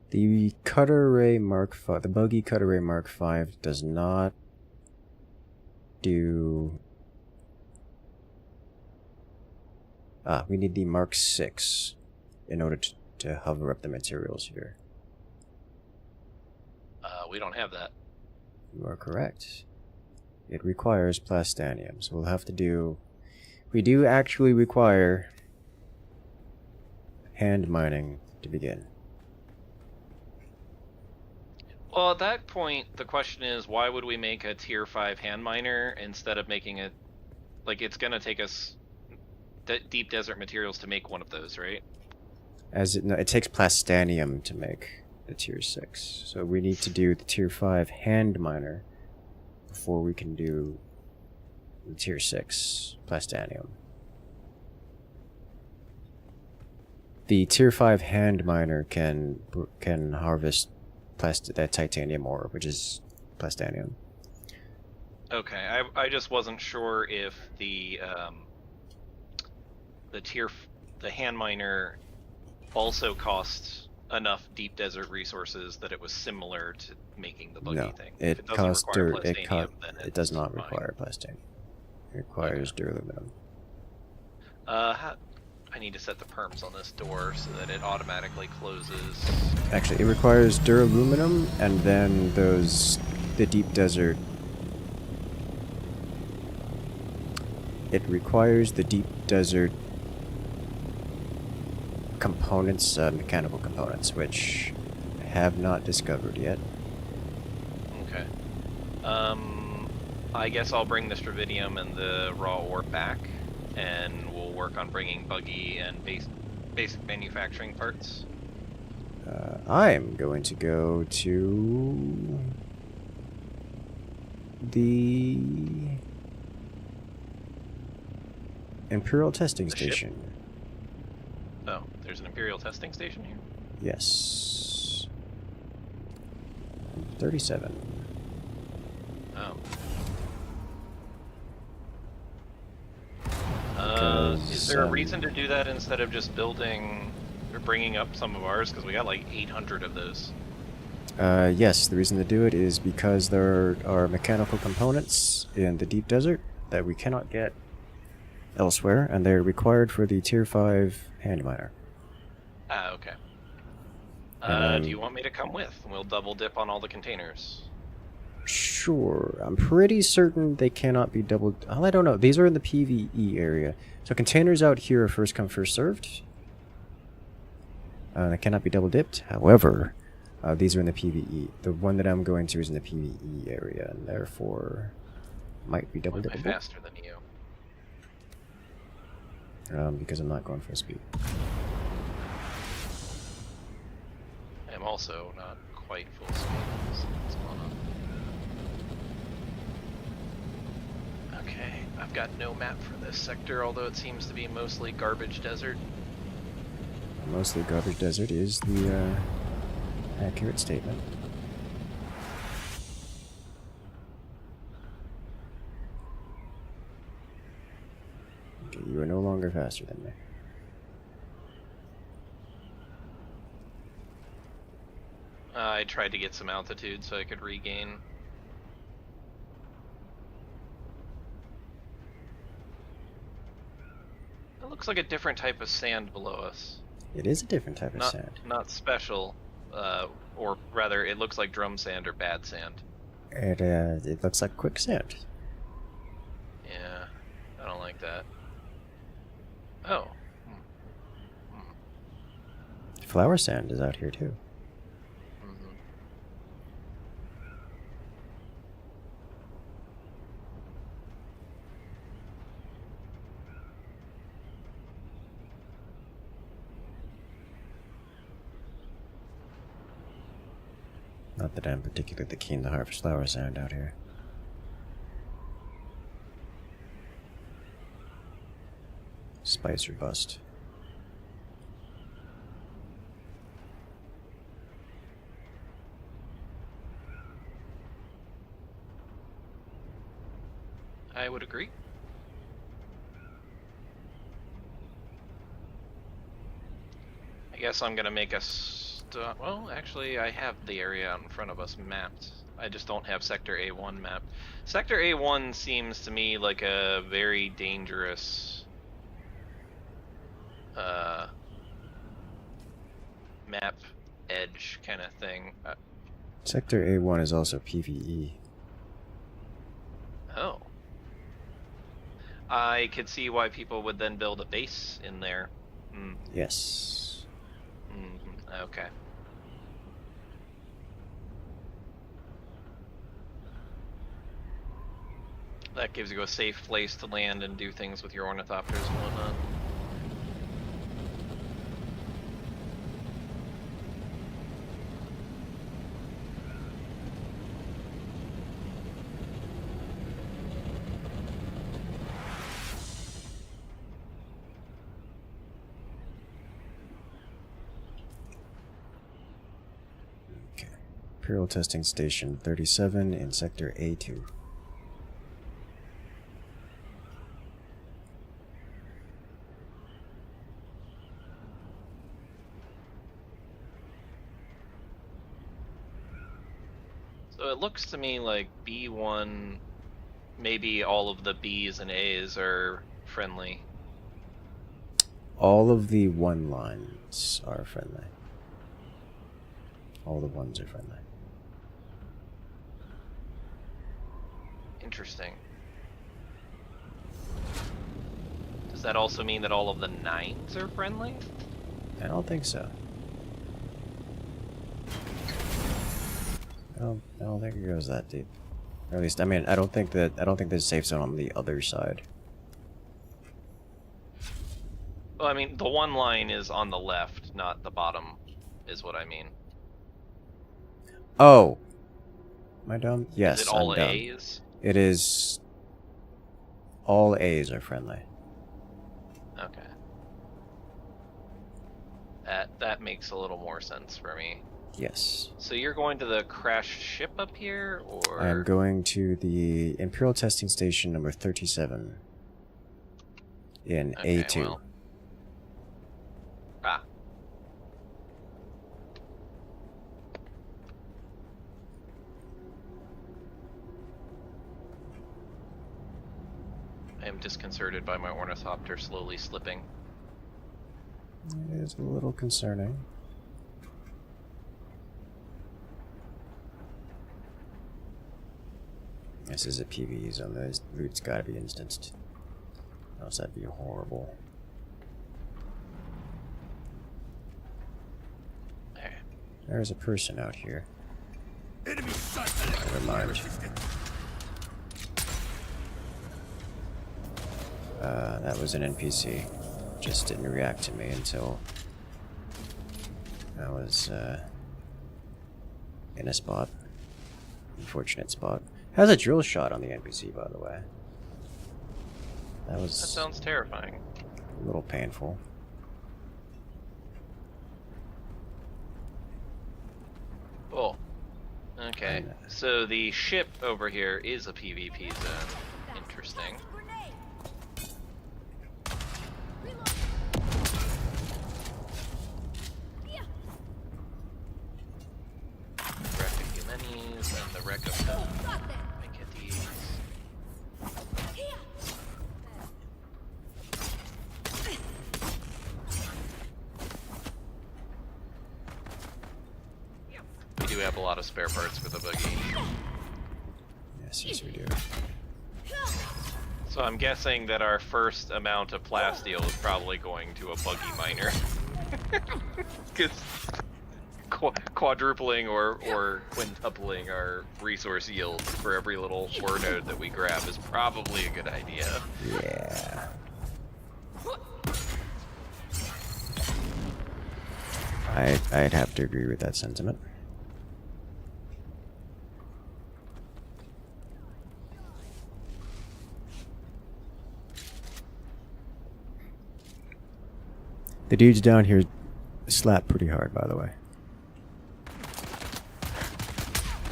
The Cutter Ray Mark V, the Buggy Cutter Ray Mark V does not do... we need the Mark VI in order to hover up the materials here. We don't have that. You are correct. It requires plastanium, so we'll have to do... We do actually require hand mining to begin. Well, at that point, the question is, why would we make a tier 5 hand miner instead of making a... Like, it's gonna take us deep desert materials to make one of those, right? No, it takes plastanium to make the tier 6. So we need to do the tier 5 hand miner before we can do the tier 6 plastanium. The tier 5 hand miner can harvest that titanium ore, which is plastanium. Okay, I just wasn't sure if the hand miner also costs enough deep desert resources that it was similar to making the buggy thing. It doesn't require plastanium, then it does not require plastanium. It requires dur-aluminum. I need to set the perms on this door so that it automatically closes. Actually, it requires dur-aluminum and then those the deep desert. It requires the deep desert components, mechanical components, which I have not discovered yet. Okay. I guess I'll bring the Stravidium and the raw ore back, and we'll work on bringing Buggy and basic manufacturing parts. I'm going to go to the Imperial testing station. Oh, there's an Imperial testing station here? Yes. 37. Oh. Is Because, there a reason to do that instead of just building or bringing up some of ours? Because we got like 800 of those. Yes, the reason to do it is because there are mechanical components in the deep desert that we cannot get elsewhere, and they're required for the Tier 5 hand miner. Ah, okay. Do you want me to come with? We'll double dip on all the containers. Sure. I'm pretty certain they cannot be double... Well, I don't know. These are in the PvE area. So containers out here are first come, first served. They cannot be double dipped. However, these are in the PvE. The one that I'm going to is in the PvE area, and therefore might be double dipped. Faster than you. Because I'm not going full speed. I'm also not quite full speed. So what's going on? Okay, I've got no map for this sector, although it seems to be mostly garbage desert. Mostly garbage desert is the accurate statement. Okay, you are no longer faster than me. I tried to get some altitude so I could regain. It looks like a different type of sand below us. It is a different type of sand. Not special, or rather, it looks like drum sand or bad sand. It looks like quicksand. Yeah, I don't like that. Oh. Flower sand is out here too. Not that I'm particularly keen to harvest flower sand out here. Spice or bust. I would agree. I guess I'm gonna make us. Well, actually, I have the area out in front of us mapped. I just don't have Sector A1 mapped. Sector A1 seems to me like a very dangerous map edge kind of thing. Sector A1 is also PvE. Oh. I could see why people would then build a base in there. Yes. Okay. That gives you a safe place to land and do things with your ornithopters and whatnot. Imperial Testing Station 37 in Sector A2. So it looks to me like B1, maybe all of the B's and A's are friendly. All of the one lines are friendly. All the ones are friendly. Interesting. Does that also mean that all of the 9s are friendly? I don't think so. I don't think it goes that deep. Or at least, I mean, I don't think there's safe zone on the other side. Well, I mean, the one line is on the left, not the bottom, is what I mean. Oh! Am I dumb? Yes, Is it all I'm dumb. A's? It is... all A's are friendly. Okay. That makes a little more sense for me. Yes. So you're going to the crashed ship up here, or...? I'm going to the Imperial Testing Station number 37 in Okay, A2. well. Ah. I am disconcerted by my Ornithopter slowly slipping. It is a little concerning. This is a PvE zone. Those loot's gotta be instanced. Else that'd be horrible. There. There's a person out here. Never mind. That was an NPC. Just didn't react to me until I was in a spot. Unfortunate spot. Has a drill shot on the NPC, by the way. That sounds terrifying. A little painful. Cool. Okay, so the ship over here is a PvP zone. Interesting. Wreck of Humanis and the wreck of them. I get these. We do have a lot of spare parts for the buggy. Yes, we do. So I'm guessing that our first amount of plasteel is probably going to a buggy miner. Because quadrupling or quintupling our resource yield for every little ore node that we grab is probably a good idea. Yeah. I'd have to agree with that sentiment. The dudes down here slap pretty hard, by the way.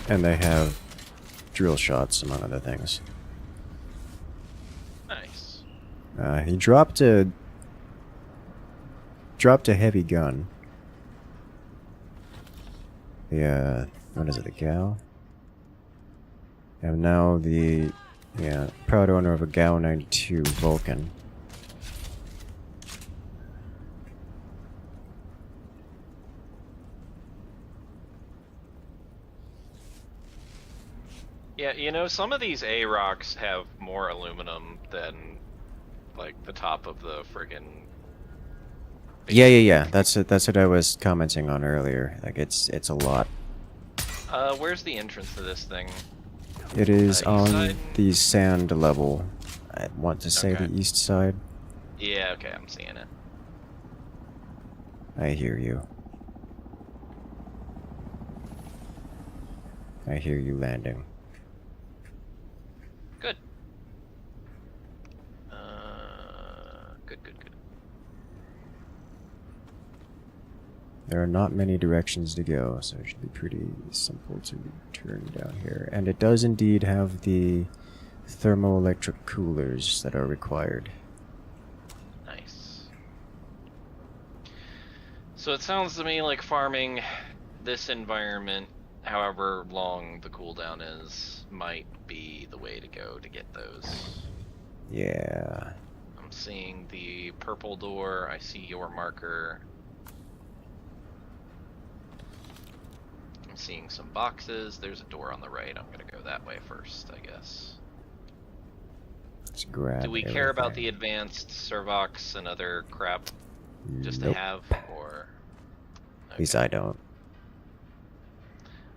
And they have drill shots, among other things. Nice. He dropped a heavy gun. The what is it? The Gao. And now the proud owner of a Gao 92 Vulcan. Yeah, you know, some of these A rocks have more aluminum than, like, the top of the friggin'... Yeah. That's what I was commenting on earlier. Like, it's a lot. Where's the entrance to this thing? It is on side? the sand level. I want to say the east side. Yeah, okay, I'm seeing it. I hear you. I hear you landing. Good. Good. There are not many directions to go, so it should be pretty simple to turn down here. And it does indeed have the thermoelectric coolers that are required. Nice. So it sounds to me like farming this environment, however long the cooldown is, might be the way to go to get those. Yeah. I'm seeing the purple door, I see your marker. I'm seeing some boxes, there's a door on the right, I'm gonna go that way first, I guess. Let's grab Do we care about the advanced Servox and other crap just Nope. to have, or? At least I don't.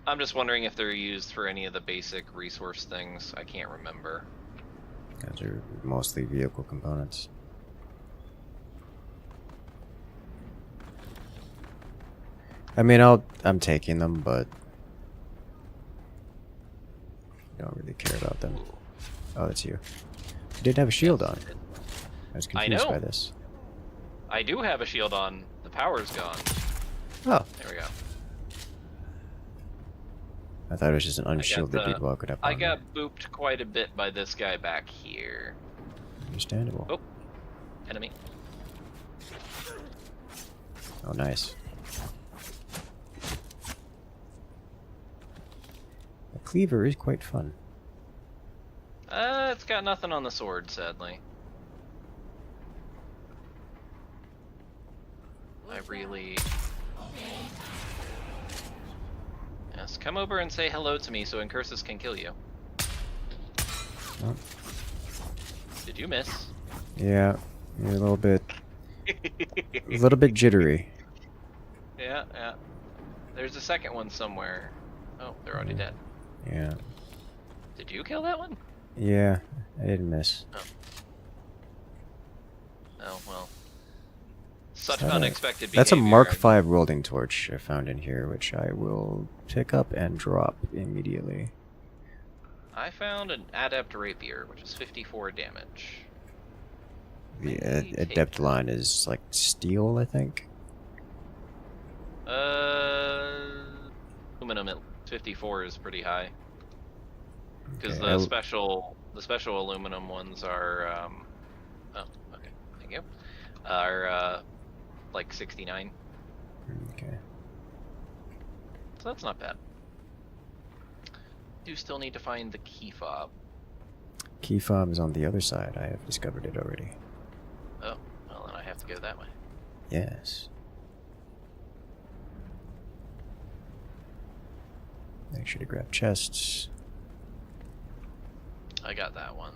I'm just wondering if they're used for any of the basic resource things. I can't remember. Those are mostly vehicle components. I mean, I'm taking them, but I don't really care about them. Oh, that's you. You didn't have a shield on. I was confused by this. I do have a shield on. The power's gone. Oh. There we go. I thought it was just an unshielded dude walking up on I got booped quite a bit by this guy back here. Understandable. Oh. Enemy. Oh, nice. The cleaver is quite fun. It's got nothing on the sword, sadly. I really... Yes, come over and say hello to me so Incursus can kill you. Oh. Did you miss? Yeah, you're a little bit jittery. Yeah, yeah. There's a second one somewhere. Oh, they're already dead. Yeah. Did you kill that one? Yeah, I didn't miss. Oh. Oh, well. Such unexpected behavior. That's a Mark V welding torch I found in here, which I will pick up and drop immediately. I found an adept rapier, which is 54 damage. The adept line is like steel, I think. Aluminum at 54 is pretty high. Because Okay, the special aluminum ones are oh, okay, thank you. Are like 69. Okay. So that's not bad. Do still need to find the key fob. Key fob is on the other side. I have discovered it already. Oh, well then I have to go that way. Yes. Make sure to grab chests. I got that one.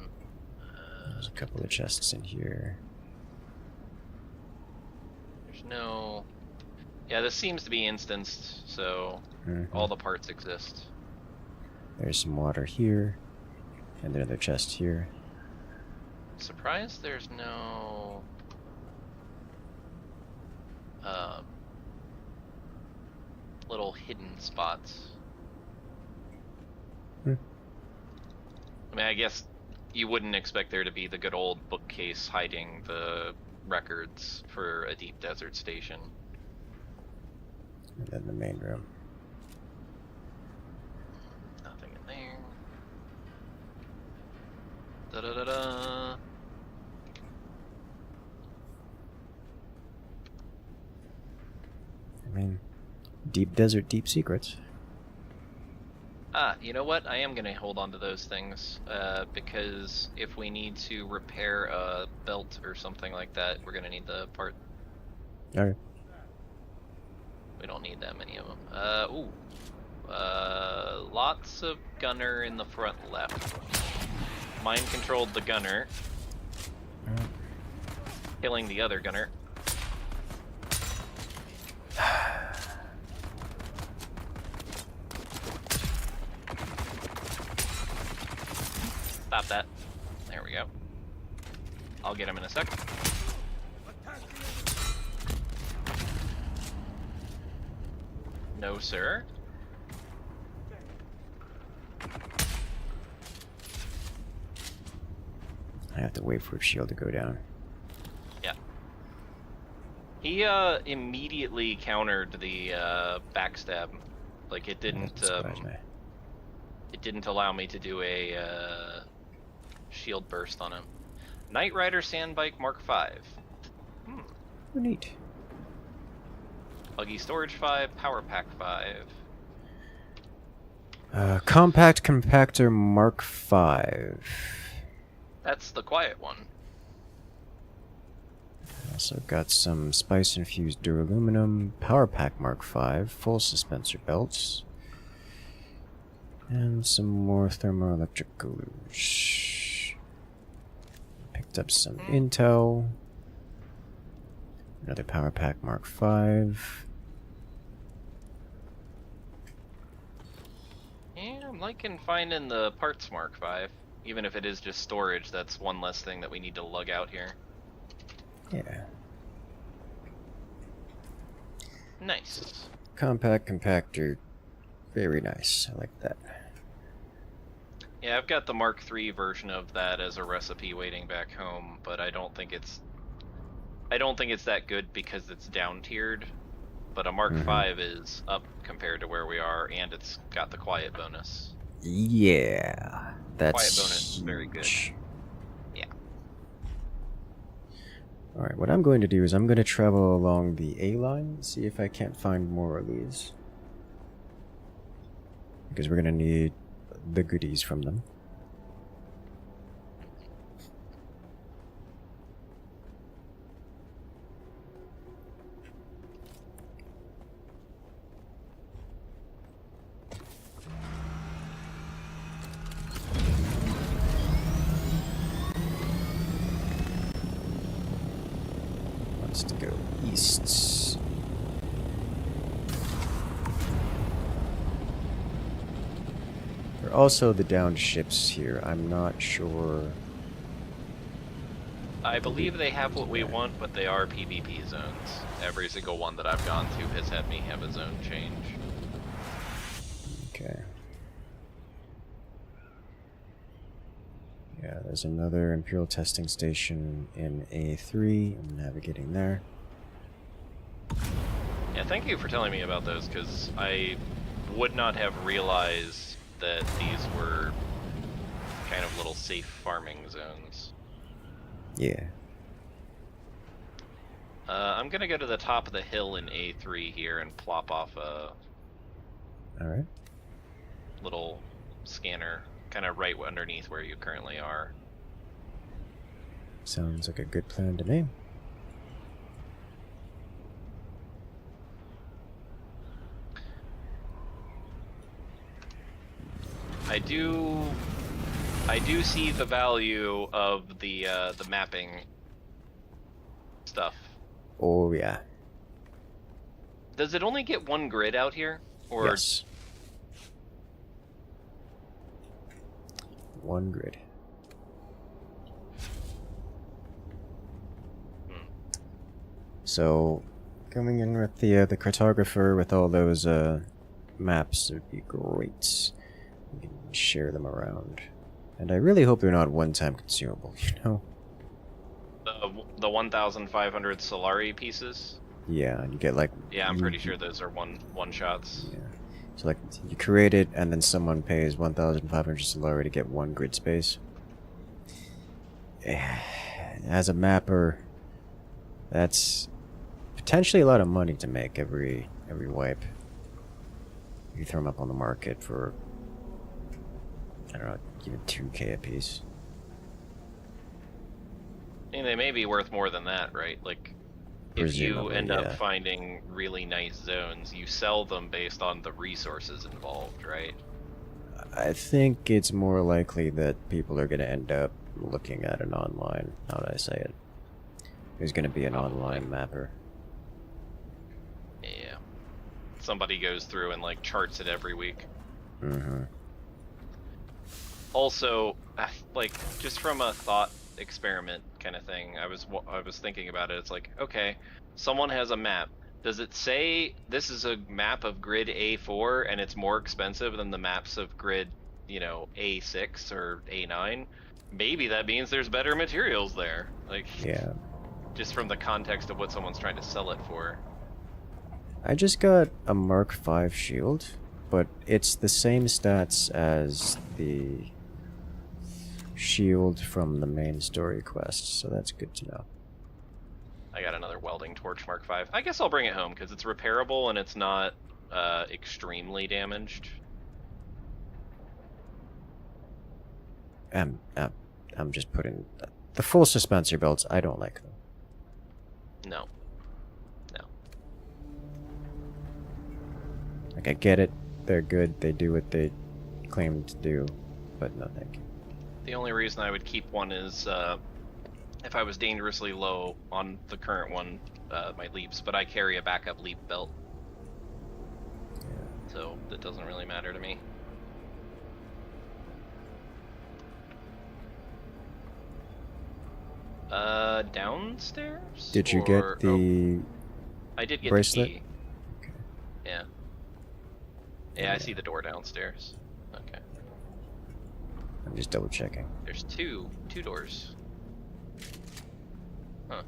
There's a couple of chests in here. There's no... Yeah, this seems to be instanced, so all the parts exist. There's some water here. And another chest here. Surprised there's no... little hidden spots. I mean, I guess you wouldn't expect there to be the good old bookcase hiding the records for a deep desert station. And then the main room. Nothing in there. Da-da-da-da. I mean, deep desert, deep secrets. Ah, you know what? I am going to hold on to those things, because if we need to repair a belt or something like that, we're going to need the part. Alright. We don't need that many of them. Lots of gunner in the front left. Mind controlled the gunner. Killing the other gunner. Stop that. There we go. I'll get him in a sec. No, sir. I have to wait for his shield to go down. Yeah. He immediately countered the backstab. Like it didn't it didn't allow me to do a shield burst on him. Knight Rider Sandbike Mark V. Neat. Buggy Storage 5, Power Pack 5. Compact Compactor Mark V. That's the quiet one. Also got some spice-infused dur-aluminum, Power Pack Mark V, full suspensor belts, and some more thermoelectric glues. Picked up some intel. Another power pack Mark 5. Yeah, I'm liking finding the parts Mark 5. Even if it is just storage, that's one less thing that we need to lug out here. Yeah. Nice. Compact compactor. Very nice. I like that. Yeah, I've got the Mark III version of that as a recipe waiting back home, but I don't think it's that good because it's down tiered. But a Mark V is up compared to where we are, and it's got the quiet bonus. Yeah, that's quiet bonus is very good. Yeah. Alright, what I'm going to do is I'm going to travel along the A line, see if I can't find more of these. Because we're going to need the goodies from them. Wants to go east. There are also the downed ships here. I'm not sure. I believe they have what we want, but they are PvP zones. Every single one that I've gone to has had me have a zone change. Okay. Yeah, there's another Imperial testing station in A3. I'm navigating there. Yeah, thank you for telling me about those, because I would not have realized that these were kind of little safe farming zones. Yeah. I'm gonna go to the top of the hill in A3 here and plop off a Alright. little scanner, kind of right underneath where you currently are. Sounds like a good plan to me. I do see the value of the mapping stuff. Oh yeah. Does it only get one grid out here? Or yes. One grid. So, coming in with the cartographer with all those maps would be great. We can share them around, and I really hope they're not one-time consumable. You know. The 1,500 Solari pieces. Yeah, and you get like. Yeah, I'm pretty sure those are one shots. Yeah. So like you create it, and then someone pays 1,500 Solari to get one grid space. As a mapper, that's potentially a lot of money to make every wipe. You throw them up on the market for, I don't know, even 2K a piece. I mean, they may be worth more than that, right? Like, if you end up finding really nice zones, you sell them based on the resources involved, right? I think it's more likely that people are going to end up looking at an online, how would I say it? There's going to be an online mapper. Yeah. Somebody goes through and, like, charts it every week. Mm-hmm. Also, like, just from a thought experiment kind of thing, I was thinking about it. It's like, okay, someone has a map. Does it say this is a map of grid A4 and it's more expensive than the maps of grid, you know, A6 or A9? Maybe that means there's better materials there. Like, yeah. Just from the context of what someone's trying to sell it for. I just got a Mark V shield, but it's the same stats as the shield from the main story quest, so that's good to know. I got another welding torch Mark V. I guess I'll bring it home because it's repairable and it's not extremely damaged. I'm just putting the full suspensor belts. I don't like them. No. Like, I get it. They're good. They do what they claim to do, but no thank you. The only reason I would keep one is if I was dangerously low on the current one, my leaps, but I carry a backup leap belt. So that doesn't really matter to me. Downstairs? Did you get the I did get bracelet? the key. Okay. Yeah. Yeah, I see the door downstairs. Okay. I'm just double checking. There's two doors. Huh.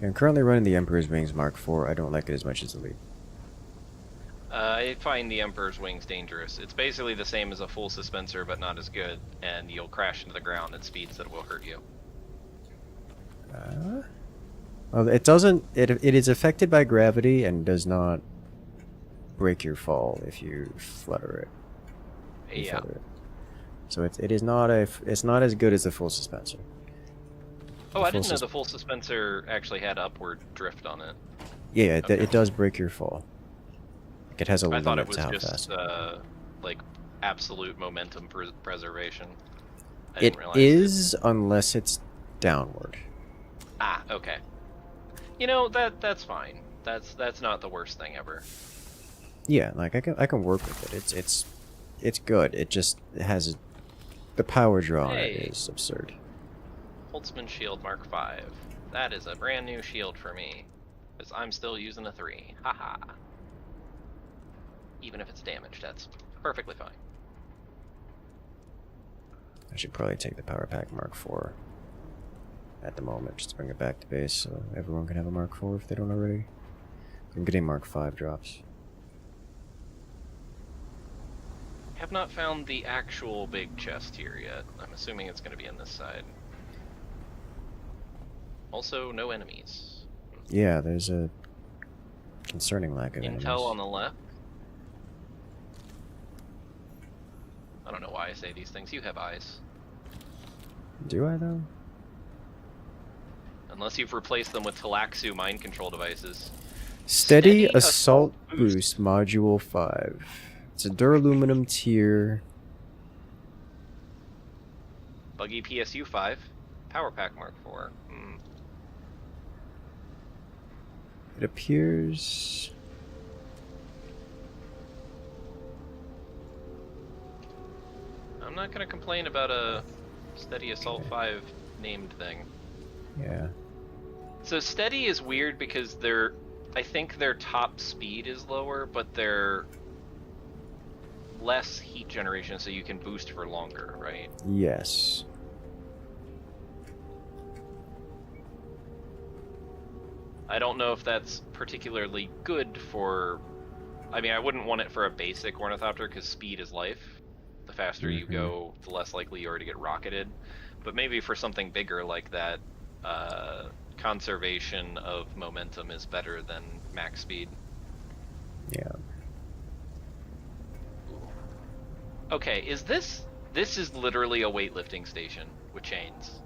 I'm currently running the Emperor's Wings Mark IV. I don't like it as much as the Leap. I find the Emperor's Wings dangerous. It's basically the same as a full suspensor, but not as good, and you'll crash into the ground at speeds that will hurt you. Well, it doesn't. It is affected by gravity and does not break your fall if you flutter it. Yeah. Flutter it. So it is not it's not as good as the full suspensor. Oh, I didn't know the full suspensor actually had upward drift on it. Yeah, Okay. it does break your fall. It has a I limit thought it was to how just fast. like absolute momentum preservation. I It didn't realize is unless it's downward. Ah, okay. You know that's fine. That's not the worst thing ever. Yeah, like I can work with it. It's good. It just has the power draw on it Hey. is absurd. Holtzman Shield Mark V. That is a brand new shield for me, because I'm still using a 3. Haha. Even if it's damaged, that's perfectly fine. I should probably take the Power Pack Mark IV at the moment, just to bring it back to base so everyone can have a Mark IV if they don't already. I'm getting Mark V drops. Have not found the actual big chest here yet. I'm assuming it's going to be on this side. Also, no enemies. Yeah, there's a concerning lack of Intel enemies. on the left. I don't know why I say these things. You have eyes. Do I though? Unless you've replaced them with Talaxu mind control devices. Steady Assault Boost Module 5. It's a dur-aluminum tier. Buggy PSU 5. Power Pack Mark 4. It appears... I'm not going to complain about a Steady Assault 5 named thing. Yeah. So Steady is weird because I think their top speed is lower, but they're less heat generation, so you can boost for longer, right? Yes. I don't know if that's particularly good for... I mean, I wouldn't want it for a basic Ornithopter, because speed is life. The faster you go, the less likely you are to get rocketed. But maybe for something bigger like that, conservation of momentum is better than max speed. Yeah. Okay, this is literally a weightlifting station with chains.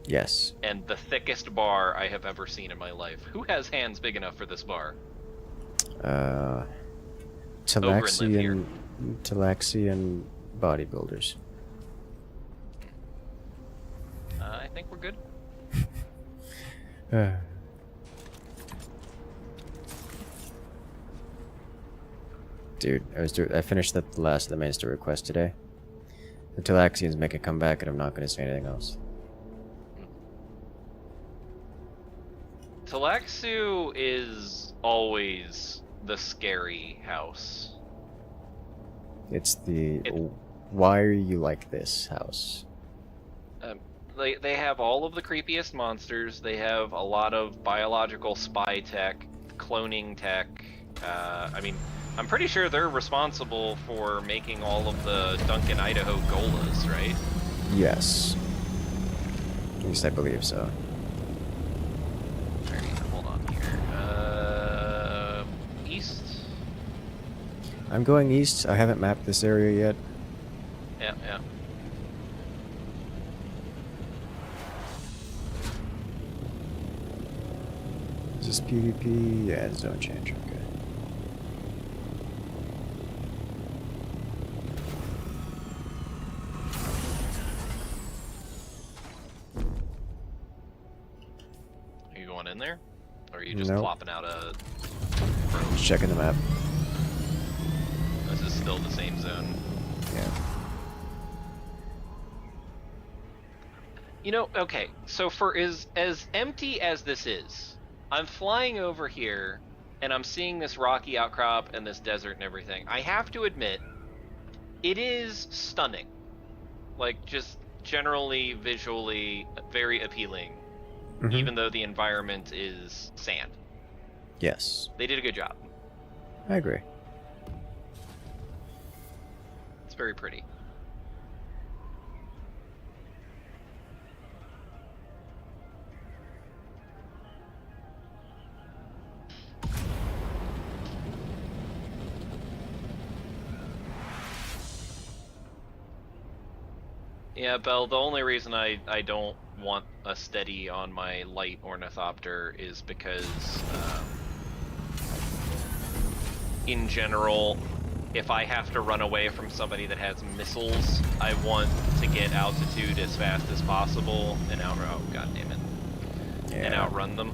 Yes. And the thickest bar I have ever seen in my life. Who has hands big enough for this bar? Talaxian bodybuilders. I think we're good. Dude, I finished the last of the main story quest today. The Talaxians make a comeback, and I'm not going to say anything else. Talaxu is always the scary house. It's the why are you like this house? They have all of the creepiest monsters. They have a lot of biological spy tech, cloning tech. I mean, I'm pretty sure they're responsible for making all of the Duncan, Idaho golas, right? Yes. At least I believe so. Alright, hold on here. East? I'm going east. I haven't mapped this area yet. Yeah, yeah. Is this PvP? Yeah, it's zone change. Okay. You going in there? Or are you just Nope. plopping out a Just checking the map. This is still the same zone. Yeah. You know, okay, so for as empty as this is, I'm flying over here and I'm seeing this rocky outcrop and this desert and everything. I have to admit, it is stunning. Like, just generally, visually, very appealing, even though the environment is sand. Yes. They did a good job. I agree. It's very pretty. Yeah, Belle, the only reason I don't want a steady on my light Ornithopter is because, in general, if I have to run away from somebody that has missiles, I want to get altitude as fast as possible and oh god damn it. Yeah. And outrun them.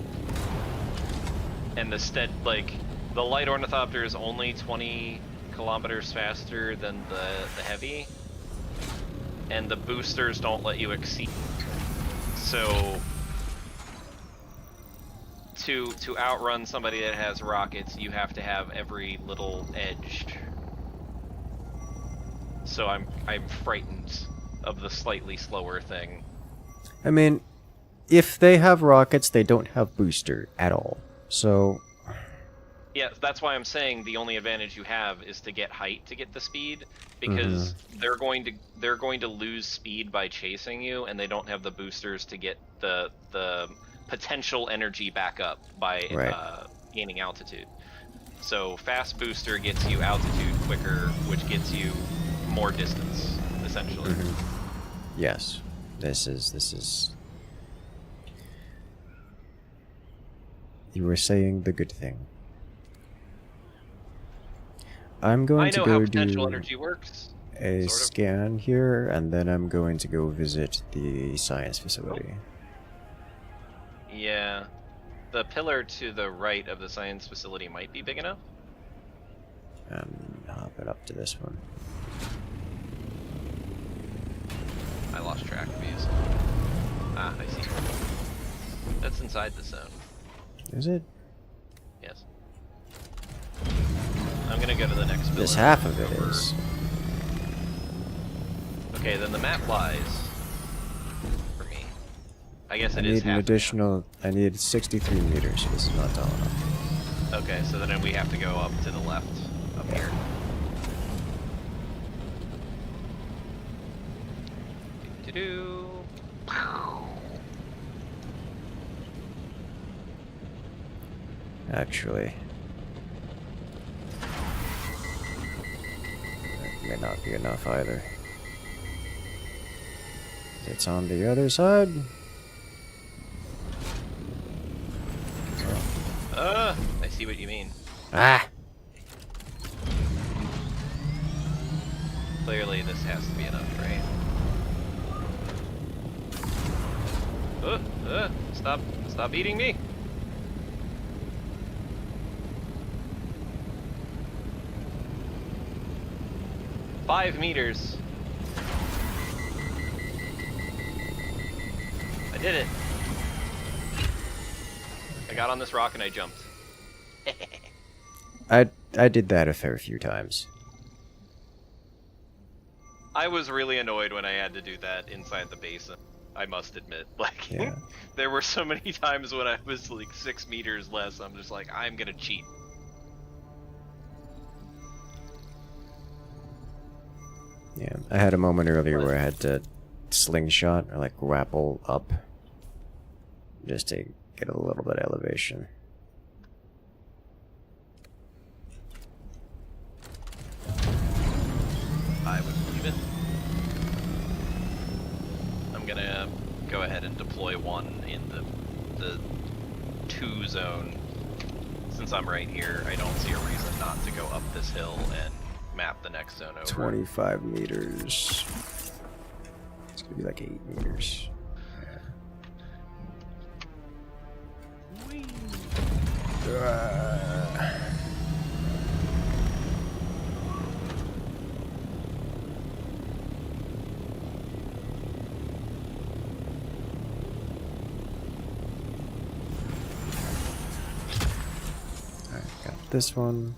And the light Ornithopter is only 20 kilometers faster than the heavy. And the boosters don't let you exceed. So to outrun somebody that has rockets, you have to have every little edge. So I'm frightened of the slightly slower thing. I mean, if they have rockets, they don't have booster at all. So Yeah, that's why I'm saying the only advantage you have is to get height to get the speed, because they're going to lose speed by chasing you, and they don't have the boosters to get the potential energy back up by gaining altitude. So fast booster gets you altitude quicker, which gets you more distance, essentially. Yes, this is. You were saying the good thing. I'm going to go potential do energy works. a scan here, and then I'm going to go visit the science facility. Yeah, the pillar to the right of the science facility might be big enough. Hop it up to this one. I lost track of these. Ah, I see. That's inside the zone. Is it? Yes. I'm gonna go to the next pillar. This half of it is. Okay, then the map lies for me. I guess I it is need an half. additional. I need 63 meters, so this is not tall enough. Okay, so then we have to go up to the left, up here. Do-do-do. Actually, that may not be enough either. It's on the other side. I see what you mean. Ah! Clearly this has to be enough, right? Stop eating me! $5 meters. I did it. I got on this rock and I jumped. I did that a fair few times. I was really annoyed when I had to do that inside the basin. I must admit, like, there were so many times when I was like 6 meters less. I'm just like, I'm gonna cheat. Yeah, I had a moment earlier where I had to slingshot or like grapple up just to get a little bit of elevation. I would believe it. I'm gonna go ahead and deploy one in the 2 zone. Since I'm right here, I don't see a reason not to go up this hill and map the next zone over. 25 meters. It's gonna be like 8 meters. Got this one.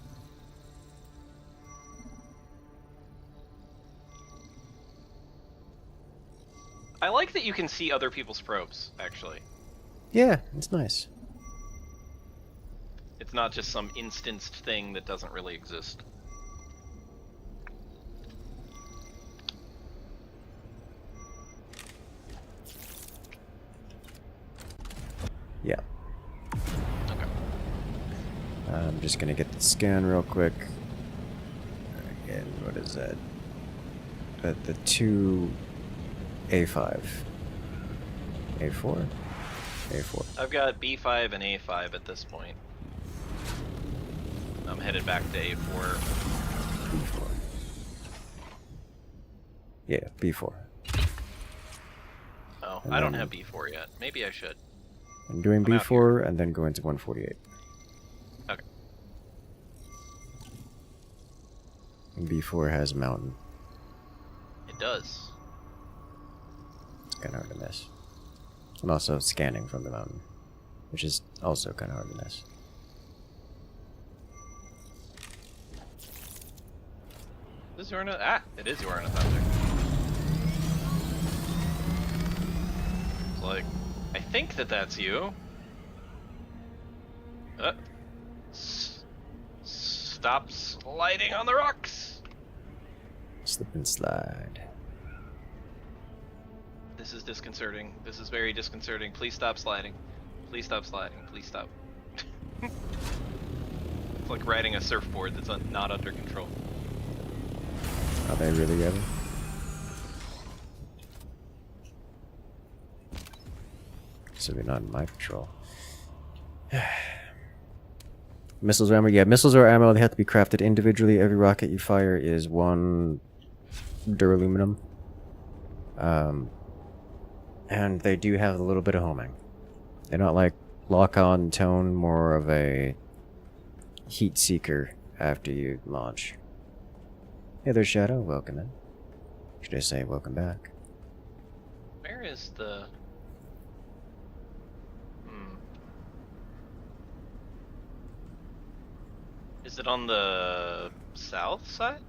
I like that you can see other people's probes, actually. Yeah, it's nice. It's not just some instanced thing that doesn't really exist. Yeah. Okay. I'm just gonna get the scan real quick. Again, what is that? The 2 A5. A4? A4. I've got B5 and A5 at this point. I'm headed back to A4. B4. Yeah, B4. Oh, And I don't then- have B4 yet. Maybe I should. I'm doing I'm out B4 and then going to 148. Okay. And B4 has a mountain. It does. It's kind of hard to miss. I'm also scanning from the mountain, which is also kind of hard to miss. Is there it is your Ornithopter. It's like, I think that's you. Stop sliding on the rocks. Slip and slide. This is disconcerting. This is very disconcerting. Please stop sliding. Please stop sliding. Please stop. It's like riding a surfboard that's not under control. Are they really ever? So they're not in my patrol. Missiles or ammo? Yeah, missiles or ammo, they have to be crafted individually. Every rocket you fire is 1 dur-aluminum. And they do have a little bit of homing. They're not like lock-on tone, more of a heat seeker after you launch. Hey there, Shadow. Welcome in. Should I say welcome back? Where is the... Is it on the south side?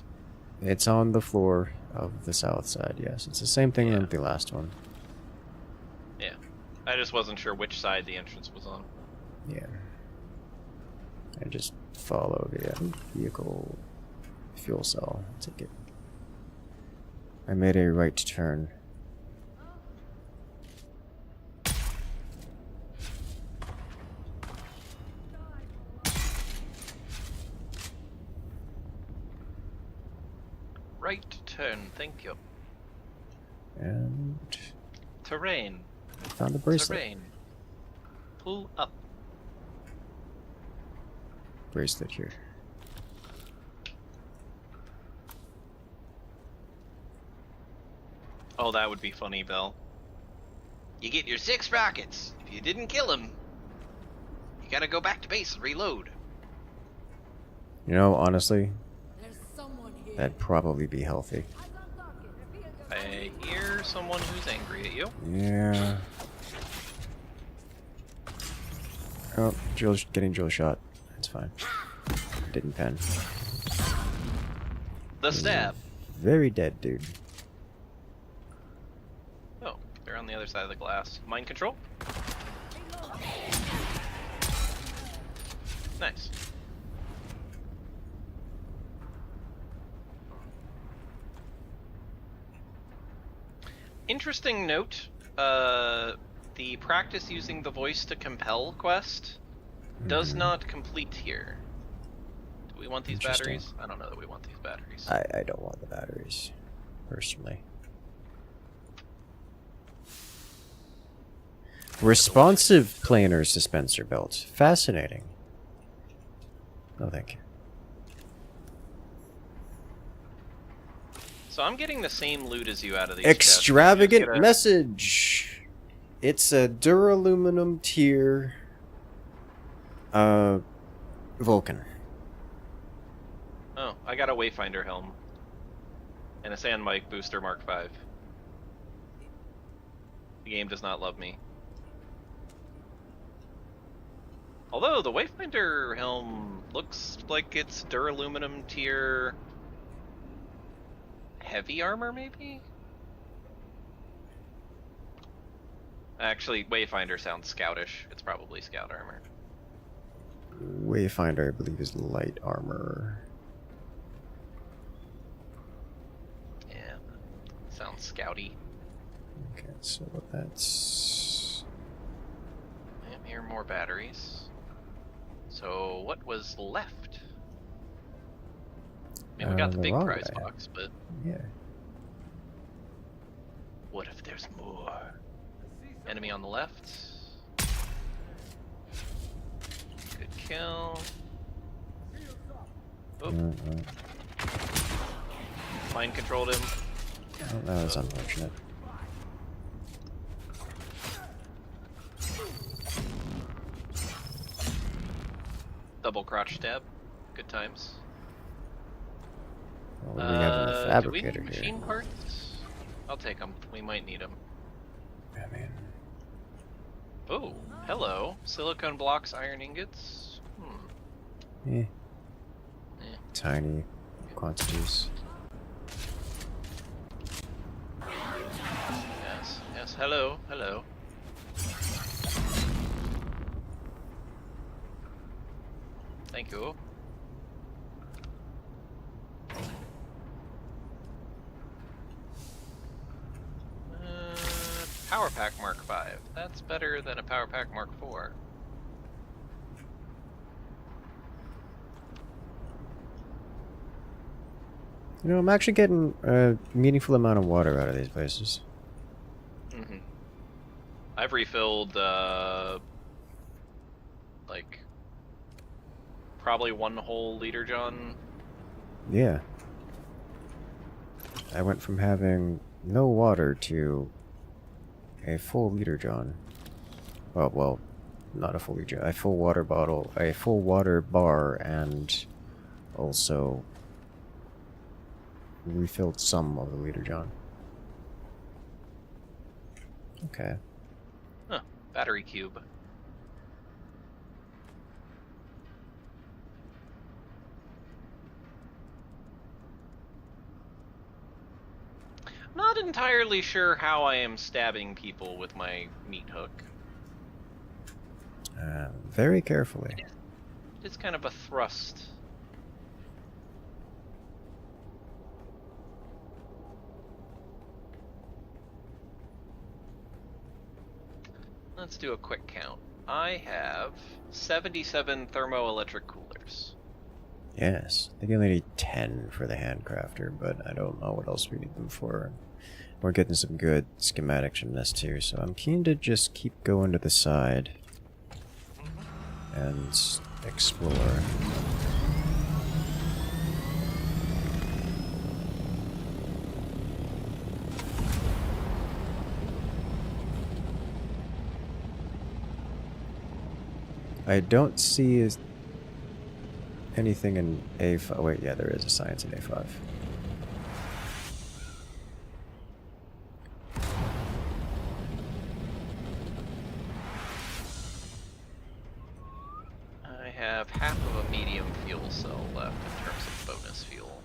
It's on the floor of the south side, yes. It's the same thing as the last one. Yeah. I just wasn't sure which side the entrance was on. Yeah. I just follow the vehicle fuel cell ticket. I made a right turn. Right turn, thank you. And Terrain. found the bracelet. Terrain. Pull up. Bracelet here. Oh, that would be funny, Bell. You get your 6 rockets. If you didn't kill him, you gotta go back to base and reload. You know, honestly, that'd probably be healthy. I hear someone who's angry at you. Yeah. Oh, getting drill shot. That's fine. Didn't pen. The stab. Very dead, dude. Oh, they're on the other side of the glass. Mind control? Nice. Interesting note, the practice using the voice to compel quest does not complete here. Do we want these batteries? I don't know that we want these batteries. I don't want the batteries, personally. Responsive planar dispenser belt. Fascinating. No, thank you. So I'm getting the same loot as you out of these Extravagant chests. message. It's a dur-aluminum tier. Vulcan. Oh, I got a Wayfinder helm. And a Sand Mic Booster Mark V. The game does not love me. Although the Wayfinder helm looks like it's dur-aluminum tier heavy armor, maybe? Actually, Wayfinder sounds scoutish. It's probably scout armor. Wayfinder, I believe, is light armor. Yeah, sounds scouty. Okay, so that's... And here are more batteries. So, what was left? I mean, we got the big prize box, but... Yeah. What if there's more? Enemy on the left. Good kill. Oh. Mind controlled him. Oh, that was unfortunate. Double crotch stab. Good times. Well, what do we have in the fabricator do we need here? machine parts? I'll take them. We might need them. Yeah, man. Oh, hello. Silicone blocks, iron ingots. Eh. Tiny quantities. Yes, yes, hello, hello. Thank you. Power Pack Mark V. That's better than a Power Pack Mark IV. You know, I'm actually getting a meaningful amount of water out of these places. Mm-hmm. I've refilled, like, probably one whole liter, John. Yeah. I went from having no water to a full liter, John. Oh, well, not a full liter. A full water bottle, a full water bar, and also refilled some of the liter, John. Okay. Huh. Battery cube. Not entirely sure how I am stabbing people with my meat hook. Very carefully. It's kind of a thrust. Let's do a quick count. I have 77 thermoelectric coolers. Yes. I think I only need 10 for the handcrafter, but I don't know what else we need them for. We're getting some good schematics from this too, so I'm keen to just keep going to the side and explore. I don't see anything in A5. Wait, yeah, there is a science in A5. I have half of a medium fuel cell left in terms of bonus fuel.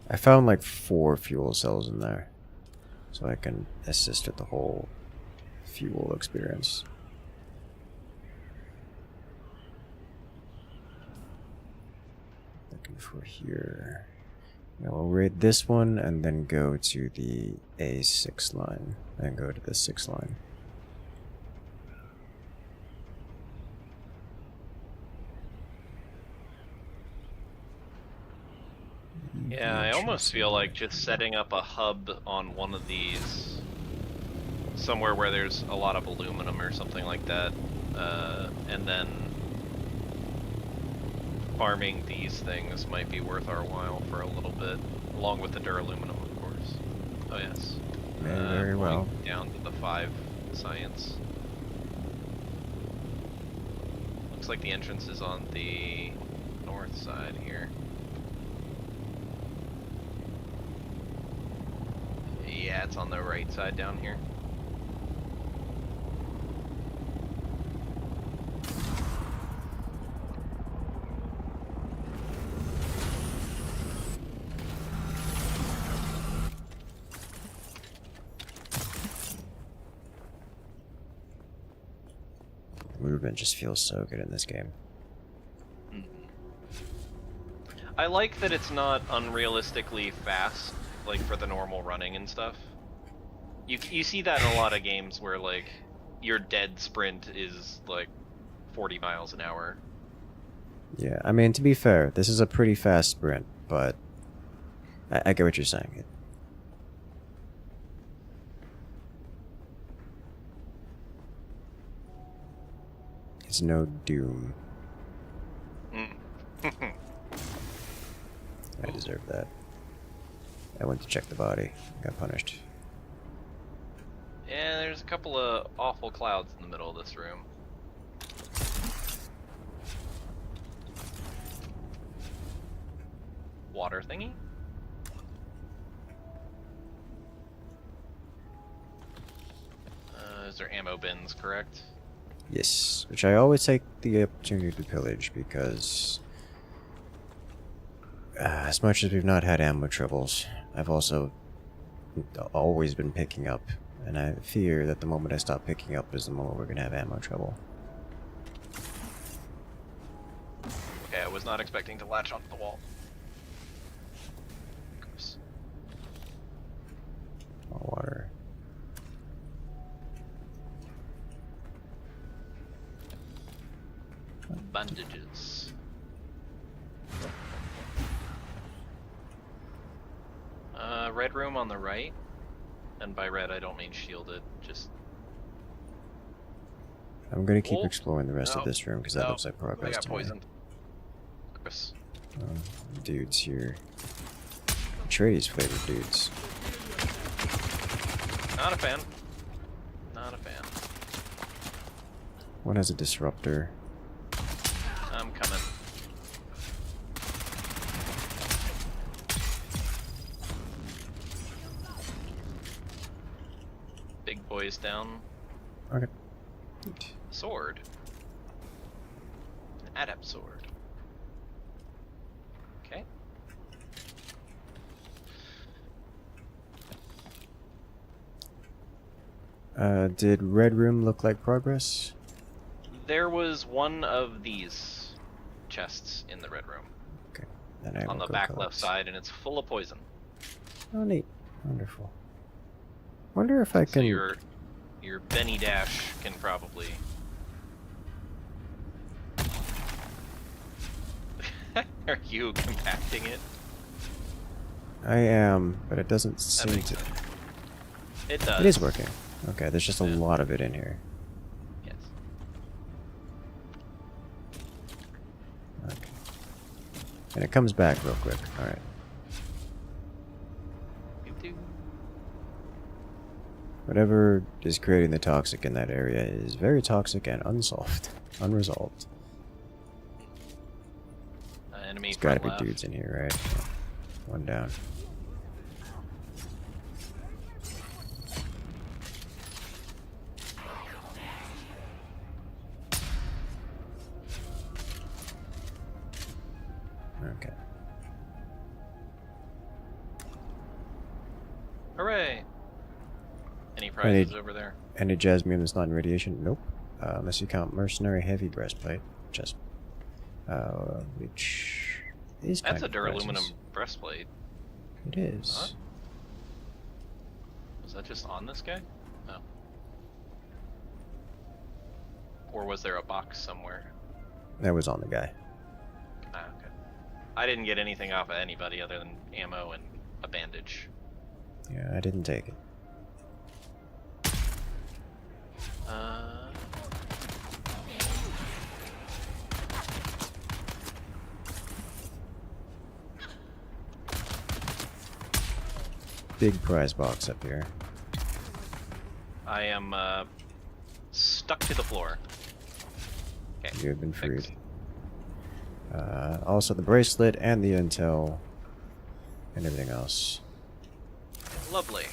I found like 4 fuel cells in there, so I can assist with the whole fuel experience. Looking for here. Yeah, we'll raid this one and then go to the A6 line, and go to the 6 line. Yeah, I almost feel like just setting up a hub on one of these, somewhere where there's a lot of aluminum or something like that, and then farming these things might be worth our while for a little bit, along with the dur-aluminum, of course. Oh yes. Very well. Down to the 5 science. Looks like the entrance is on the north side here. Yeah, it's on the right side down here. Movement just feels so good in this game. I like that it's not unrealistically fast, like for the normal running and stuff. You see that in a lot of games where like your dead sprint is like 40 miles an hour. Yeah, I mean, to be fair, this is a pretty fast sprint, but I get what you're saying. It's no Dune. I deserve that. I went to check the body. Got punished. Yeah, there's a couple of awful clouds in the middle of this room. Water thingy? Is there ammo bins, correct? Yes, which I always take the opportunity to pillage because as much as we've not had ammo troubles, I've also always been picking up, and I fear that the moment I stop picking up is the moment we're going to have ammo trouble. Okay, I was not expecting to latch onto the wall. Gross. More water. Bandages. Red room on the right, and by red I don't mean shielded, just... I'm gonna keep exploring the rest of this room because that looks like progress I got to me. poisoned. Chris. Dudes here. Trays flavored dudes. Not a fan. Not a fan. One has a disruptor. I'm coming. Big boys down. Okay. Sword. An adept sword. Okay. Did red room look like progress? There was one of these chests in the red room. Okay. Then I on will the go back collect. left side, and it's full of poison. Oh, neat. Wonderful. Wonder if I So can... your Benny Dash can probably... Are you compacting it? I am, but it doesn't seem to... It does. It is working. Okay, there's just a lot of it in here. Yes. Okay. And it comes back real quick. Alright. Whatever is creating the toxic in that area is very toxic and unsolved. Unresolved. Enemy There's gotta front be left. dudes in here, right? Yeah. One down. Okay. Hooray! Any prizes over there? Any Jasmium that's not in radiation? Nope. Unless you count mercenary heavy breastplate, which is kind That's a of dur-aluminum priceless. breastplate. It is. Huh? Was that just on this guy? No. Or was there a box somewhere? That was on the guy. Ah, okay. I didn't get anything off of anybody other than ammo and a bandage. Yeah, I didn't take it. Big prize box up here. I am stuck to the floor. Okay. You have been freed. Also the bracelet and the intel and everything else. Lovely.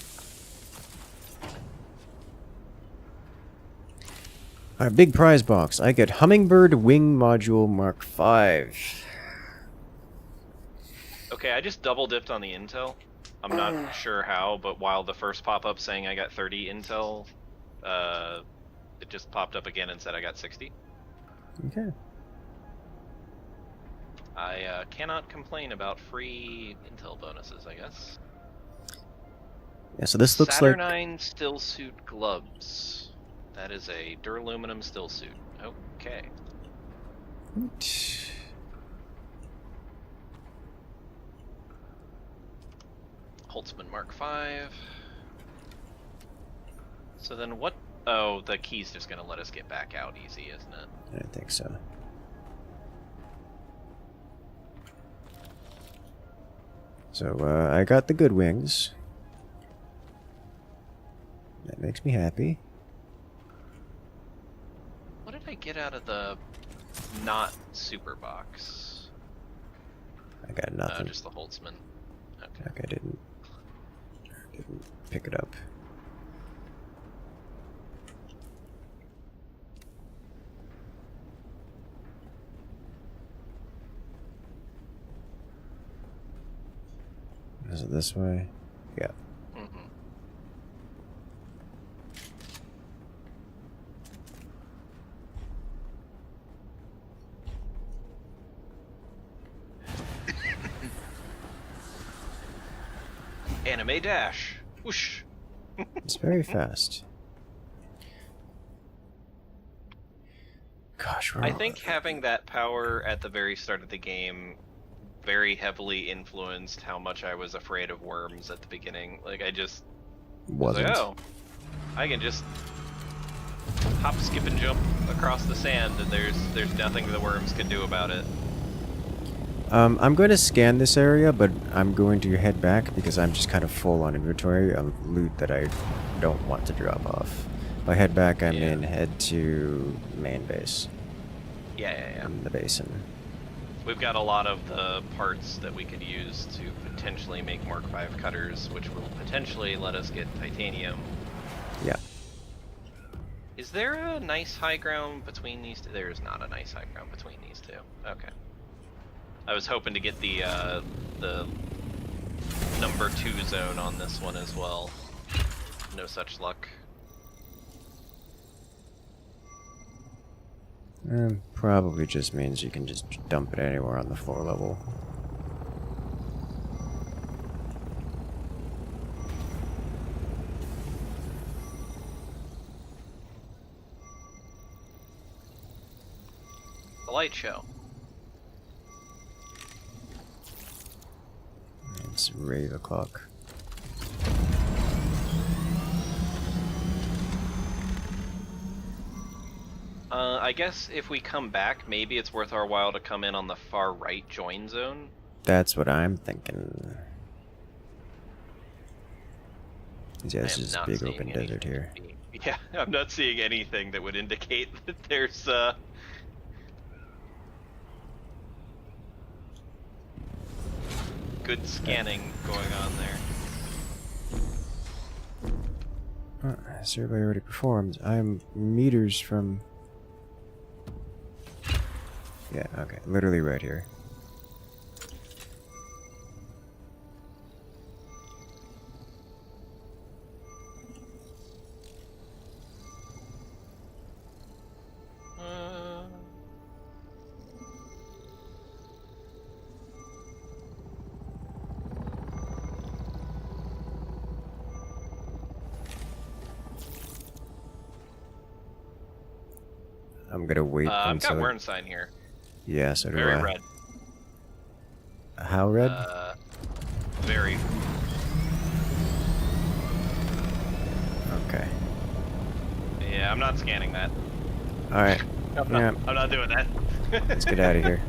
Alright, big prize box. I get Hummingbird Wing Module Mark 5. Okay, I just double dipped on the intel. I'm not sure how, but while the first pop-up saying I got 30 intel, it just popped up again and said I got 60. Okay. I cannot complain about free intel bonuses, I guess. Yeah, so this looks like... Saturnine still suit gloves. That is a dur-aluminum still suit. Okay. Holtzman Mark 5. So then what? Oh, the key's just gonna let us get back out easy, isn't it? I think so. So, I got the good wings. That makes me happy. What did I get out of the not super box? I got nothing. Just the Holtzman. Okay. Like I didn't pick it up. Is it this way? Yeah. Anime dash. Whoosh. It's very fast. Gosh, I think having that power at the very start of the game very heavily influenced how much I was afraid of worms at the beginning. Like, I just was like, oh, I can just hop, skip, and jump across the sand, and there's nothing the worms can do about it. I'm going to scan this area, but I'm going to head back because I'm just kind of full on inventory of loot that I don't want to drop off. If I head back, I mean head to main base. Yeah. In the basin. We've got a lot of the parts that we could use to potentially make Mark V cutters, which will potentially let us get titanium. Yeah. Is there a nice high ground between these two? There is not a nice high ground between these two. Okay. I was hoping to get the number 2 zone on this one as well. No such luck. Probably just means you can just dump it anywhere on the floor level. The light show. It's rave o'clock. I guess if we come back, maybe it's worth our while to come in on the far right join zone. That's what I'm thinking. Yeah, this is a big open desert here. Yeah, I'm not seeing anything that would indicate that there's good scanning going on there. Survey already performed. I'm meters from... Yeah, okay. Literally right here. I'm gonna wait I've until... got Wernstein here. Yeah, so do I. Very red. How red? Very. Okay. Yeah, I'm not scanning that. Alright. I'm not doing that. Let's get out of here.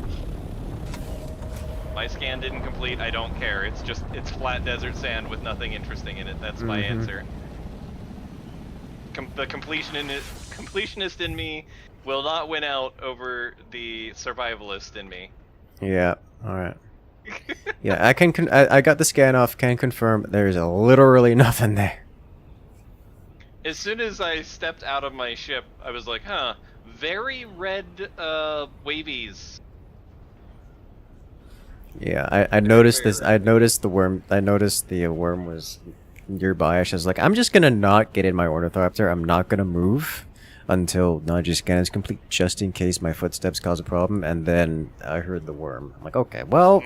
My scan didn't complete, I don't care. It's flat desert sand with nothing interesting in it. That's my answer. the completionist in me will not win out over the survivalist in me. Yeah. All right. Yeah, I can. I got the scan off. Can confirm there's literally nothing there. As soon as I stepped out of my ship, I was like, huh, very red wavies. Yeah, I noticed this. I noticed the worm. I noticed the worm was nearby. I was like, I'm just gonna not get in my Ornithopter. I'm not gonna move until Naji scan is complete, just in case my footsteps cause a problem. And then I heard the worm. I'm like, okay, well.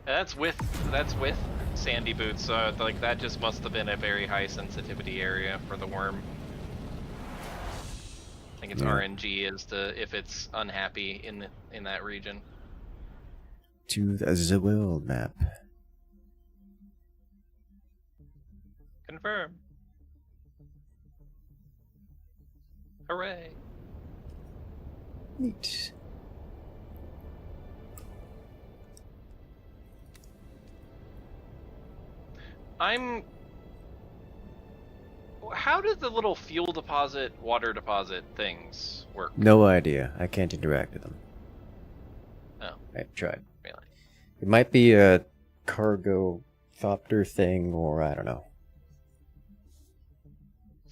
That's with sandy boots. So like that just must have been a very high sensitivity area for the worm. I think it's RNG as to if it's unhappy in that region. To the world map. Confirm. Hooray. Neat. How did the little fuel deposit, water deposit things work? No idea. I can't interact with them. Oh. I tried. Really? It might be a cargo thopter thing, or I don't know.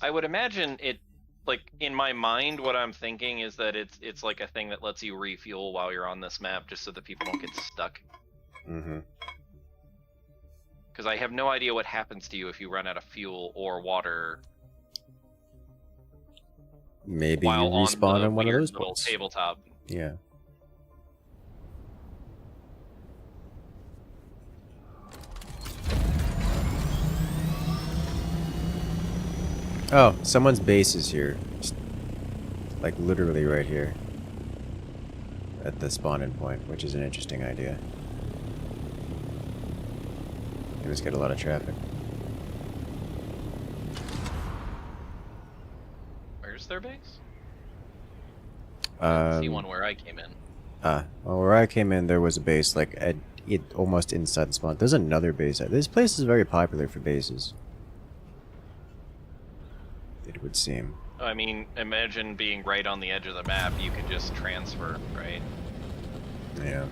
I would imagine it, like, in my mind, what I'm thinking is that it's like a thing that lets you refuel while you're on this map, just so that people don't get stuck. Mm-hmm. Because I have no idea what happens to you if you run out of fuel or water. Maybe you while respawn on on one of weird those little ones. tabletop. Yeah. Oh, someone's base is here. Just, like literally right here. At the spawn-in point, which is an interesting idea. They just get a lot of traffic. Where's their base? I see one where I came in. Well, where I came in, there was a base like at it almost inside the spawn. There's another base. This place is very popular for bases. It would seem. I mean, imagine being right on the edge of the map. You could just transfer, right? Yeah.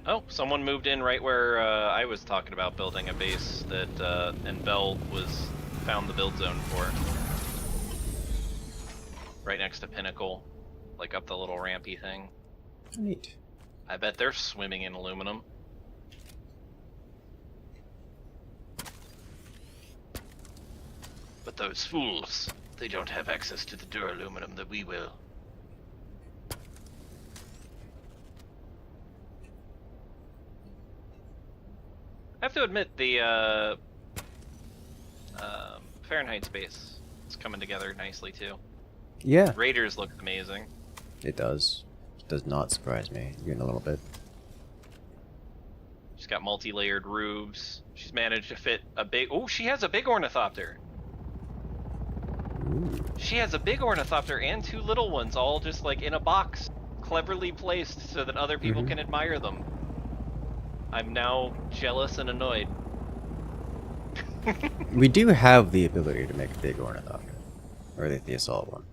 Oh, someone moved in right where I was talking about building a base that and Bell found the build zone for. Right next to Pinnacle, like up the little rampy thing. Neat. I bet they're swimming in aluminum. But those fools, they don't have access to the dur-aluminum that we will. I have to admit, the Fahrenheit space is coming together nicely too. Yeah. Raiders look amazing. It does. It does not surprise me, even a little bit. She's got multi-layered roofs. She's managed to fit a big... Oh, she has a big Ornithopter! Ooh. She has a big Ornithopter and two little ones, all just like in a box, cleverly placed so that other people can admire them. I'm now jealous and annoyed. We do have the ability to make a big Ornithopter. Or the assault one.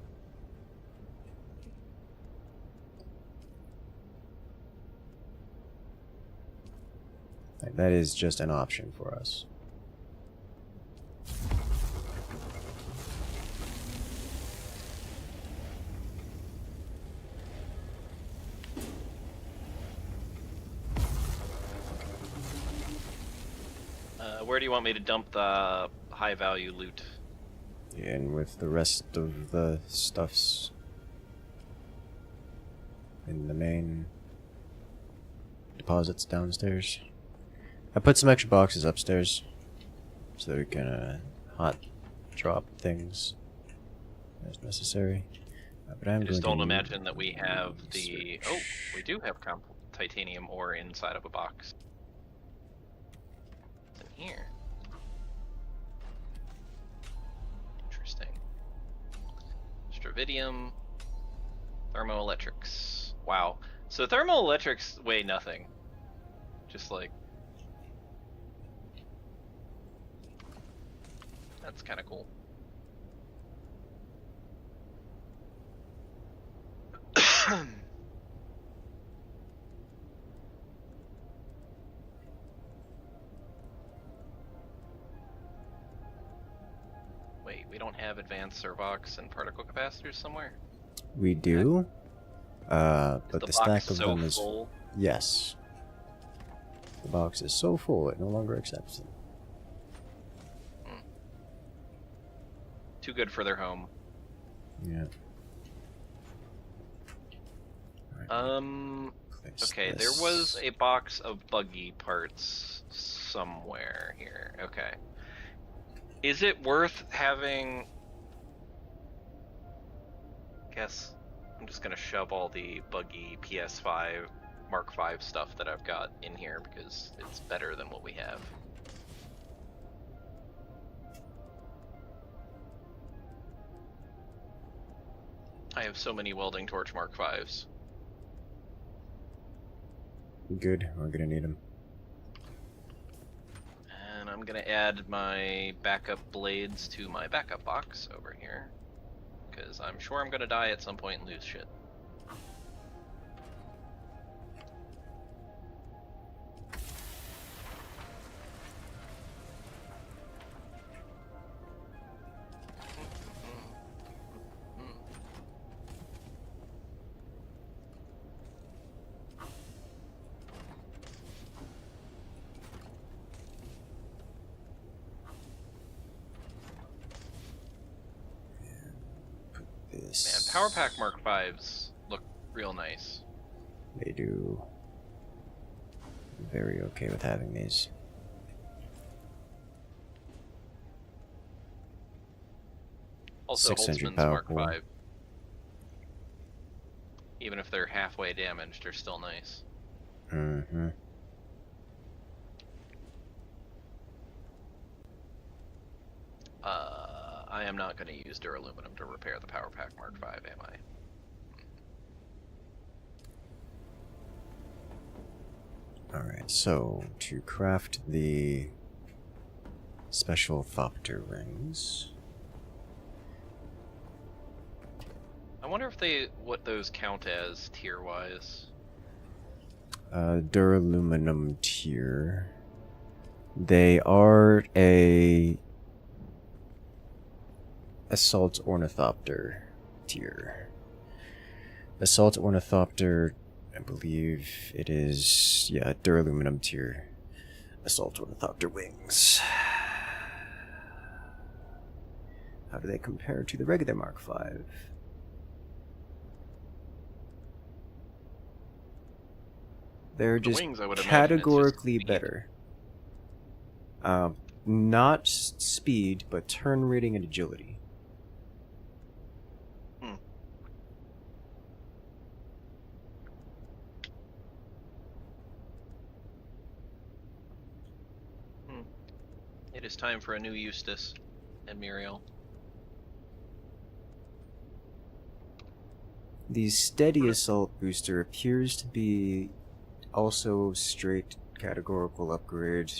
Like, that is just an option for us. Where do you want me to dump the high value loot? And with the rest of the stuffs in the main deposits downstairs. I put some extra boxes upstairs so that we can hot drop things as necessary. But I just don't imagine that we have the... Oh, we do have titanium ore inside of a box. It's here? Interesting. Stravidium, thermoelectrics. Wow. So thermoelectrics weigh nothing. Just like... That's kind of cool. Wait, we don't have advanced servox and particle capacitors somewhere? We do, but the the box stack of so them is full? Yes. The box is so full it no longer accepts them. Too good for their home. Yeah. Okay, there was a box of Buggy parts somewhere here. Okay. Is it worth having... Guess I'm just gonna shove all the Buggy PS5 Mark V stuff that I've got in here because it's better than what we have. I have so many welding torch Mark Vs. Good, we're gonna need them. And I'm gonna add my backup blades to my backup box over here. Because I'm sure I'm gonna die at some point and lose shit. Man, Power Pack Mark Vs look real nice. They do. I'm very okay with having these. Also, 600 Holtzman's power Mark V. Even if they're halfway damaged, they're still nice. Mm-hmm. I am not going to use dur-aluminum to repair the Power Pack Mark V, am I? Alright, so to craft the special thopter rings. I wonder if what those count as tier-wise. Dur-aluminum tier. They are a Assault Ornithopter tier. Assault Ornithopter, I believe it is, yeah, dur-aluminum tier. Assault Ornithopter wings. How do they compare to the regular Mark V? They're just wings, I would imagine, categorically better. Not speed, but turn rating and agility. It is time for a new Eustace and Muriel. The steady assault booster appears to be also straight categorical upgrade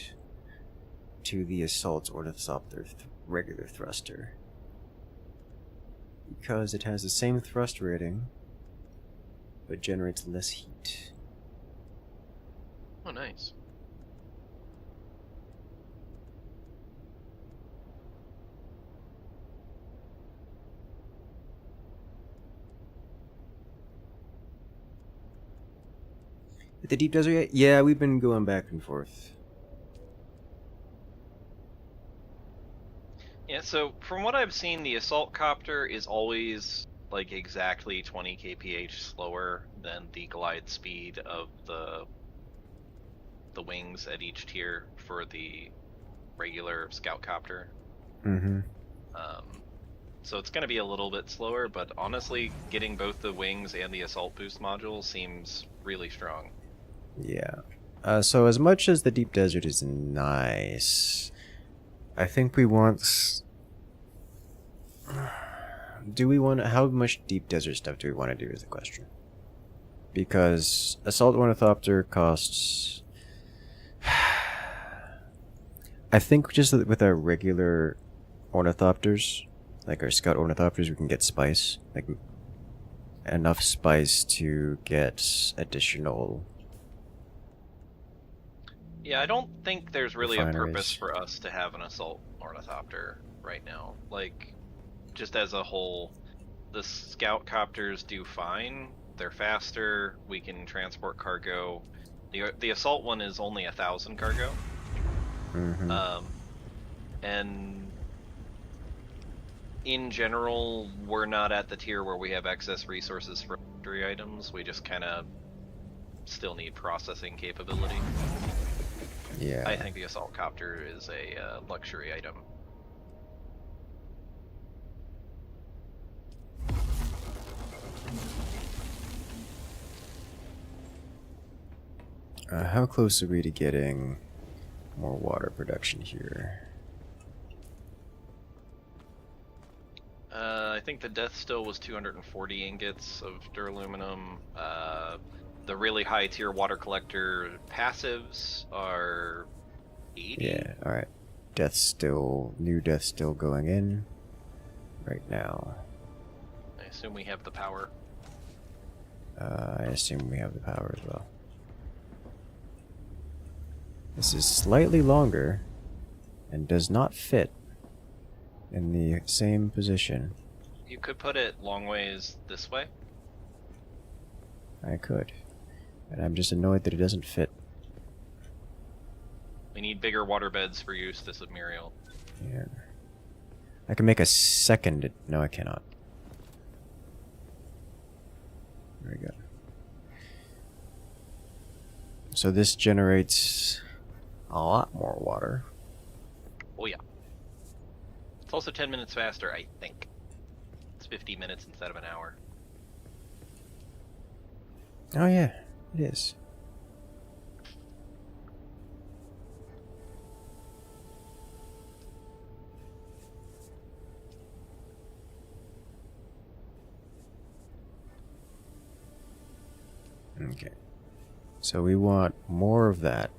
to the assault ornithopter regular thruster, because it has the same thrust rating but generates less heat. Oh, nice. At the deep desert yet? Yeah, we've been going back and forth. Yeah, so from what I've seen, the assault copter is always like exactly 20 kph slower than the glide speed of the wings at each tier for the regular scout copter. Mm-hmm. So it's going to be a little bit slower, but honestly, getting both the wings and the assault boost module seems really strong. Yeah. So as much as the deep desert is nice, I think we want... Do we want... How much deep desert stuff do we want to do is the question. Because Assault Ornithopter costs... I think just with our regular Ornithopters, like our Scout Ornithopters, we can get spice. Like, enough spice to get additional... Yeah, I don't think there's really a refineries. purpose for us to have an Assault Ornithopter right now. Like, just as a whole, the Scout Copters do fine. They're faster, we can transport cargo. The Assault one is only 1,000 cargo. Mm-hmm. And in general, we're not at the tier where we have excess resources for luxury items. We just kind of still need processing capability. Yeah. I think the Assault Copter is a luxury item. How close are we to getting more water production here? I think the Death Still was 240 ingots of dur-aluminum. The really high tier water collector passives are 80. Yeah, alright. Death Still, new Death Still going in right now. I assume we have the power. I assume we have the power as well. This is slightly longer and does not fit in the same position. You could put it long ways this way. I could. And I'm just annoyed that it doesn't fit. We need bigger water beds for Eustace of Muriel. Yeah. I can make a second... No, I cannot. There we go. So this generates a lot more water. Oh yeah. It's also 10 minutes faster, I think. It's 50 minutes instead of an hour. Oh yeah, it is. Okay. So we want more of that.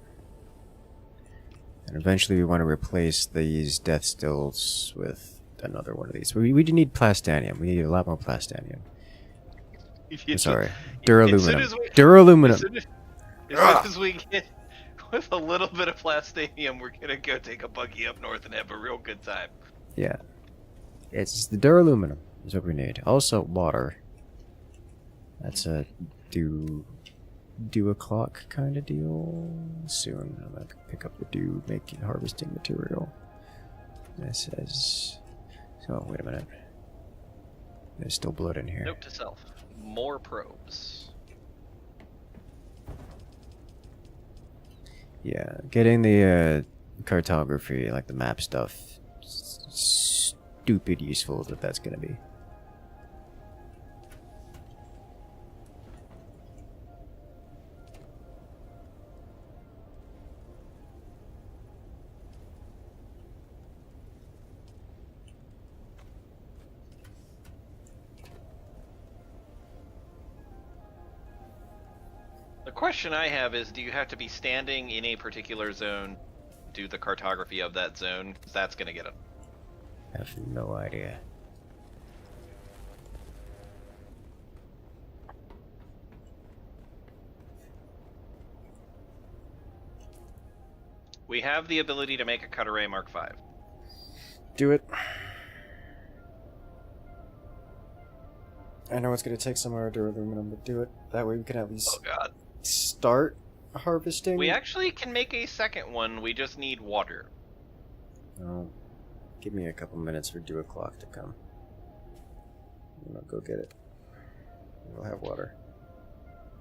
And eventually we want to replace these Death Stills with another one of these. We need plastanium. We need a lot more plastanium. I'm sorry. Dur-aluminum. Dur-aluminum. As soon as we get with a little bit of plastanium, we're gonna go take a buggy up north and have a real good time. Yeah. It's the dur-aluminum is what we need. Also water. That's a do a clock kind of deal. Soon I'm gonna pick up the make harvesting material. This says... So, wait a minute. There's still blood in here. Note to self. More probes. Yeah, getting the cartography, like the map stuff, stupid useful that that's gonna be. The question I have is, do you have to be standing in a particular zone, do the cartography of that zone? 'Cause that's gonna get it. I have no idea. We have the ability to make a cut array Mark V. Do it. I know it's gonna take some more dur-aluminum, but do it. That way we can at least start harvesting. We actually can make a second one, we just need water. Oh, give me a couple minutes for dew o'clock to come. I'm gonna go get it. We'll have water.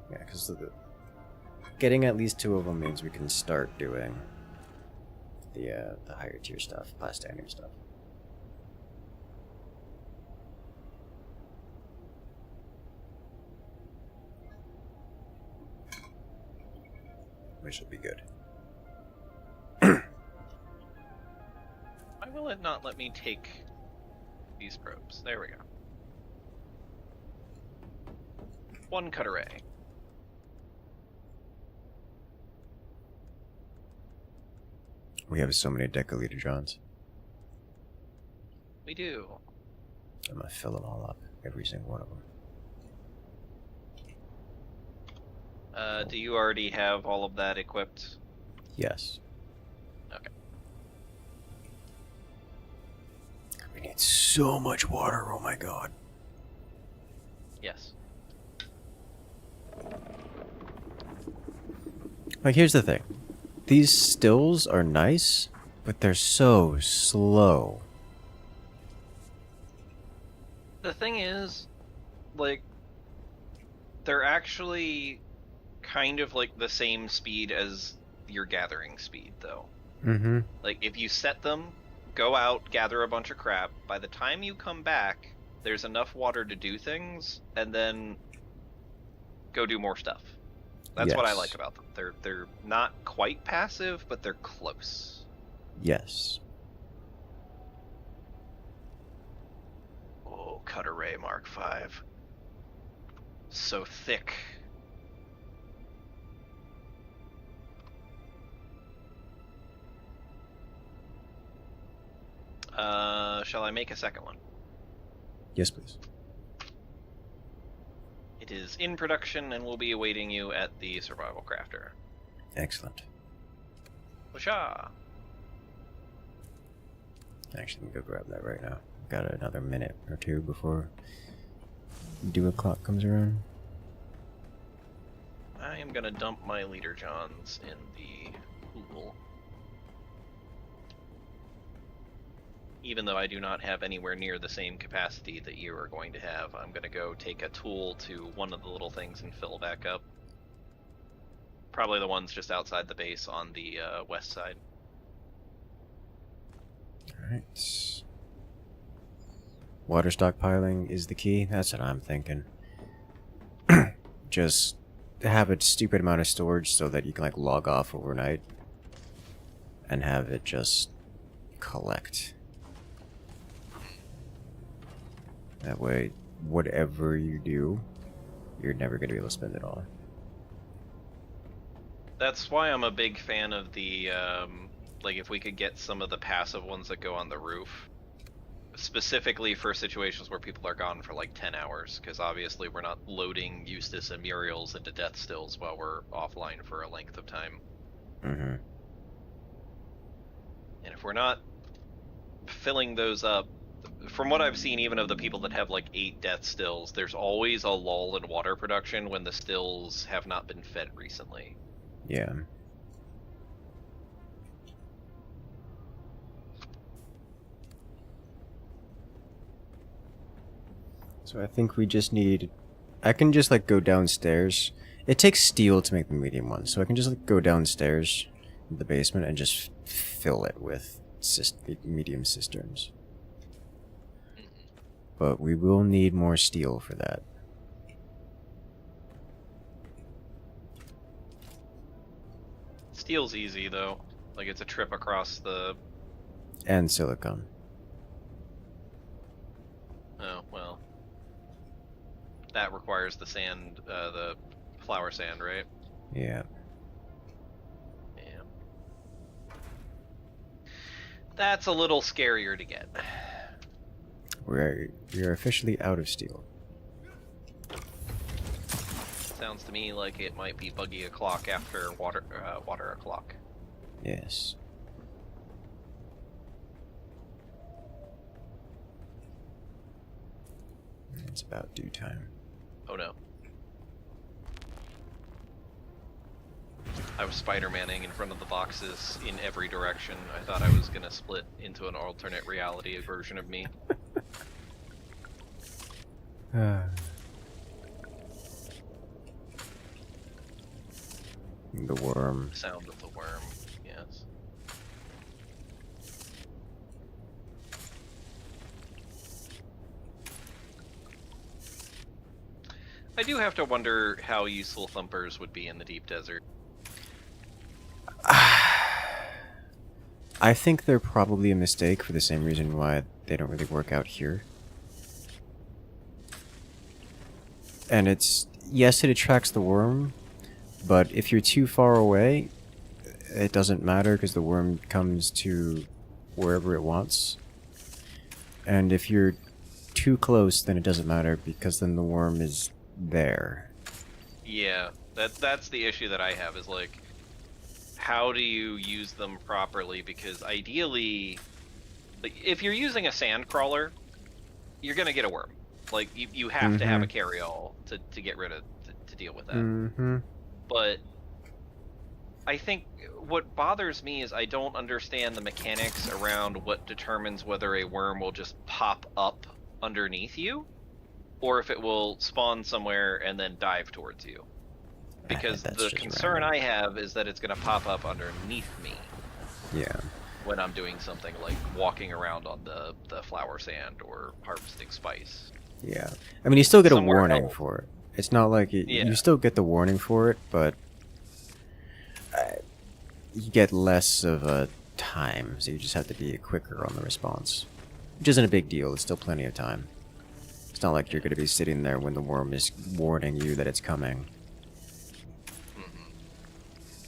Yeah, because getting at least 2 of them means we can start doing the higher tier stuff, plastanium stuff. which will be good. Why will it not let me take these probes? There we go. One cut array. We have so many decaleatrons. We do. I'm gonna fill them all up, every single one of them. Do you already have all of that equipped? Yes. Okay. We need so much water, oh my god. Yes. Like, here's the thing. These stills are nice, but they're so slow. The thing is, like, they're actually kind of like the same speed as your gathering speed, though. Mm-hmm. Like, if you set them, go out, gather a bunch of crap, by the time you come back, there's enough water to do things, and then go do more stuff. That's what I like about them. They're not quite passive, but they're close. Yes. Oh, cut array Mark V. So thick. Shall I make a second one? Yes, please. It is in production and will be awaiting you at the Survival Crafter. Excellent. Washa! Actually, let me go grab that right now. Got another minute or two before Dune o'clock comes around. I am gonna dump my leader johns in the pool. Even though I do not have anywhere near the same capacity that you are going to have, I'm gonna go take a tool to one of the little things and fill back up. Probably the ones just outside the base on the west side. Alright. Water stockpiling is the key. That's what I'm thinking. Just have a stupid amount of storage so that you can like log off overnight and have it just collect. That way, whatever you do, you're never going to be able to spend it all. That's why I'm a big fan of the, like, if we could get some of the passive ones that go on the roof. Specifically for situations where people are gone for like 10 hours, because obviously we're not loading Eustace and Muriel's into death stills while we're offline for a length of time. Mm-hmm. And if we're not filling those up, from what I've seen, even of the people that have like 8 death stills, there's always a lull in water production when the stills have not been fed recently. Yeah. So I think we just need... I can just like go downstairs. It takes steel to make the medium one, so I can just like go downstairs in the basement and just fill it with medium cisterns. But we will need more steel for that. Steel's easy though. Like, it's a trip across the... And silicon. Oh, well. That requires the sand, the flower sand, right? Yeah. Yeah. That's a little scarier to get. We're officially out of steel. Sounds to me like it might be Buggy o'clock after water o'clock. Yes. It's about due time. Oh no. I was Spider-Manning in front of the boxes in every direction. I thought I was gonna split into an alternate reality version of me. The worm. Sound of the worm, yes. I do have to wonder how useful thumpers would be in the deep desert. I think they're probably a mistake for the same reason why they don't really work out here. And it's, yes, it attracts the worm, but if you're too far away, it doesn't matter because the worm comes to wherever it wants. And if you're too close, then it doesn't matter because then the worm is there. Yeah, that's the issue that I have is like, how do you use them properly? Because ideally, like, if you're using a sand crawler, you're gonna get a worm. Like you have to have a carry-all to get rid of to deal with that. But I think what bothers me is I don't understand the mechanics around what determines whether a worm will just pop up underneath you, or if it will spawn somewhere and then dive towards you. Because the concern I have is that it's going to pop up underneath me. Yeah. When I'm doing something like walking around on the flower sand or harvesting spice. Yeah. I mean, you still get a Somewhere warning else. for it. It's not like you still get the warning for it, but you get less of a time, so you just have to be quicker on the response. Which isn't a big deal, it's still plenty of time. It's not like you're going to be sitting there when the worm is warning you that it's coming.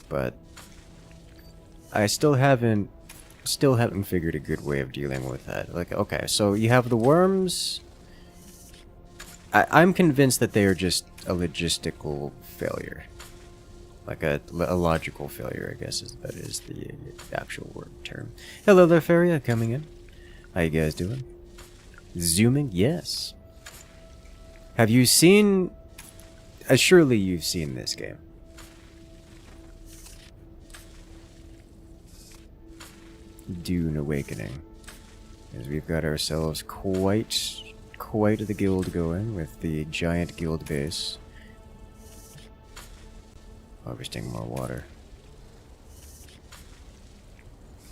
But I still haven't figured a good way of dealing with that. Like, okay, so you have the worms. I'm convinced that they are just a logistical failure. Like a logical failure, I guess that is the actual word term. Hello there, Feria, coming in. How you guys doing? Zooming? Yes. Have you seen... surely you've seen this game. Dune Awakening. As we've got ourselves quite the guild going with the giant guild base. Harvesting more water.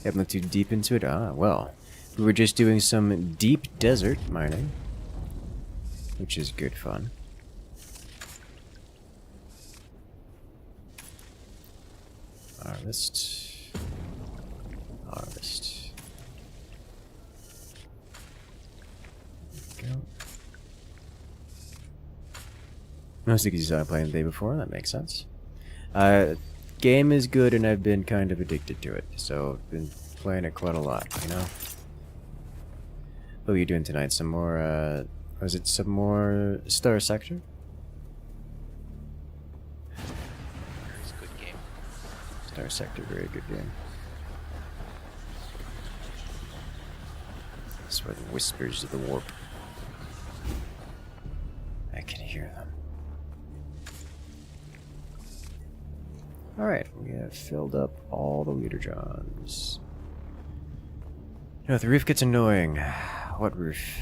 Haven't looked too deep into it. Ah, well. We were just doing some deep desert mining. Which is good fun. Harvest. Harvest. There we go. Mostly because you started playing the day before, that makes sense. Game is good and I've been kind of addicted to it, so I've been playing it quite a lot, you know? What are you doing tonight? Some more, was it some more Star Sector? It's a good game. Star Sector, very good game. That's where the whispers of the warp. I can hear them. Alright, we have filled up all the leader johns. No, the roof gets annoying. What roof?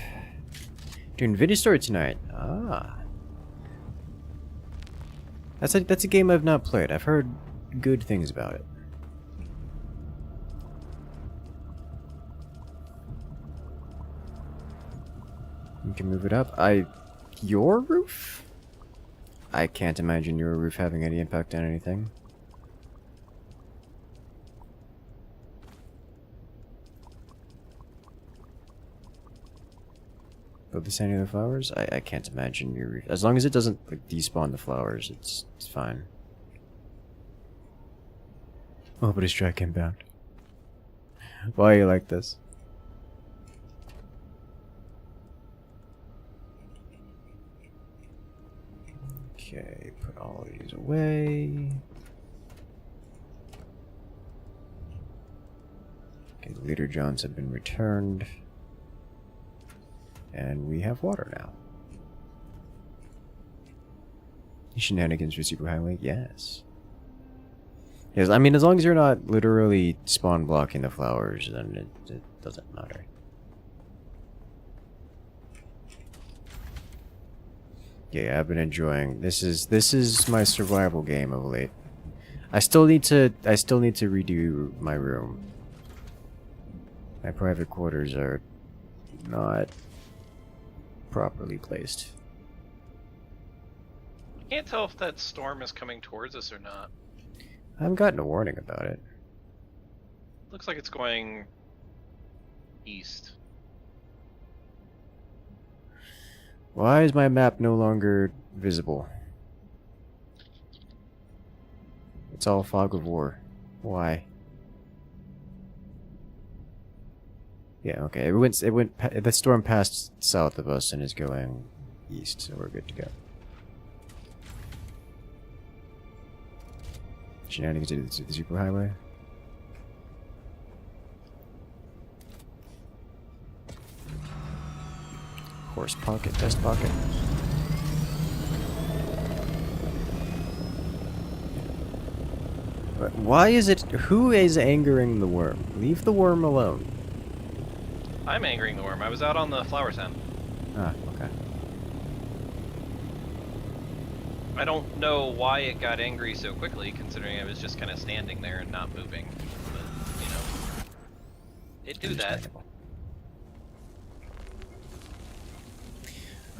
Doing video story tonight. Ah. That's a game I've not played. I've heard good things about it. You can move it up. Your roof? I can't imagine your roof having any impact on anything. But the any of the flowers? I can't imagine your roof. As long as it doesn't like despawn the flowers, it's fine. Oh, but it's track inbound. Why are you like this? Okay, put all of these away. Okay, the leader johns have been returned. And we have water now. Shenanigans for Super Highway? Yes. Yes, I mean, as long as you're not literally spawn blocking the flowers, then it doesn't matter. Yeah, I've been enjoying. This is my survival game of late. I still need to redo my room. My private quarters are not properly placed. Can't tell if that storm is coming towards us or not. I haven't gotten a warning about it. Looks like it's going east. Why is my map no longer visible? It's all fog of war. Why? Yeah, okay. The storm passed south of us and is going east, so we're good to go. Shenanigans to the superhighway. Horse pocket, test pocket. But why is it? Who is angering the worm? Leave the worm alone. I'm angering the worm. I was out on the flower sand. Ah, okay. I don't know why it got angry so quickly, considering I was just kind of standing there and not moving. But, you know, it do that.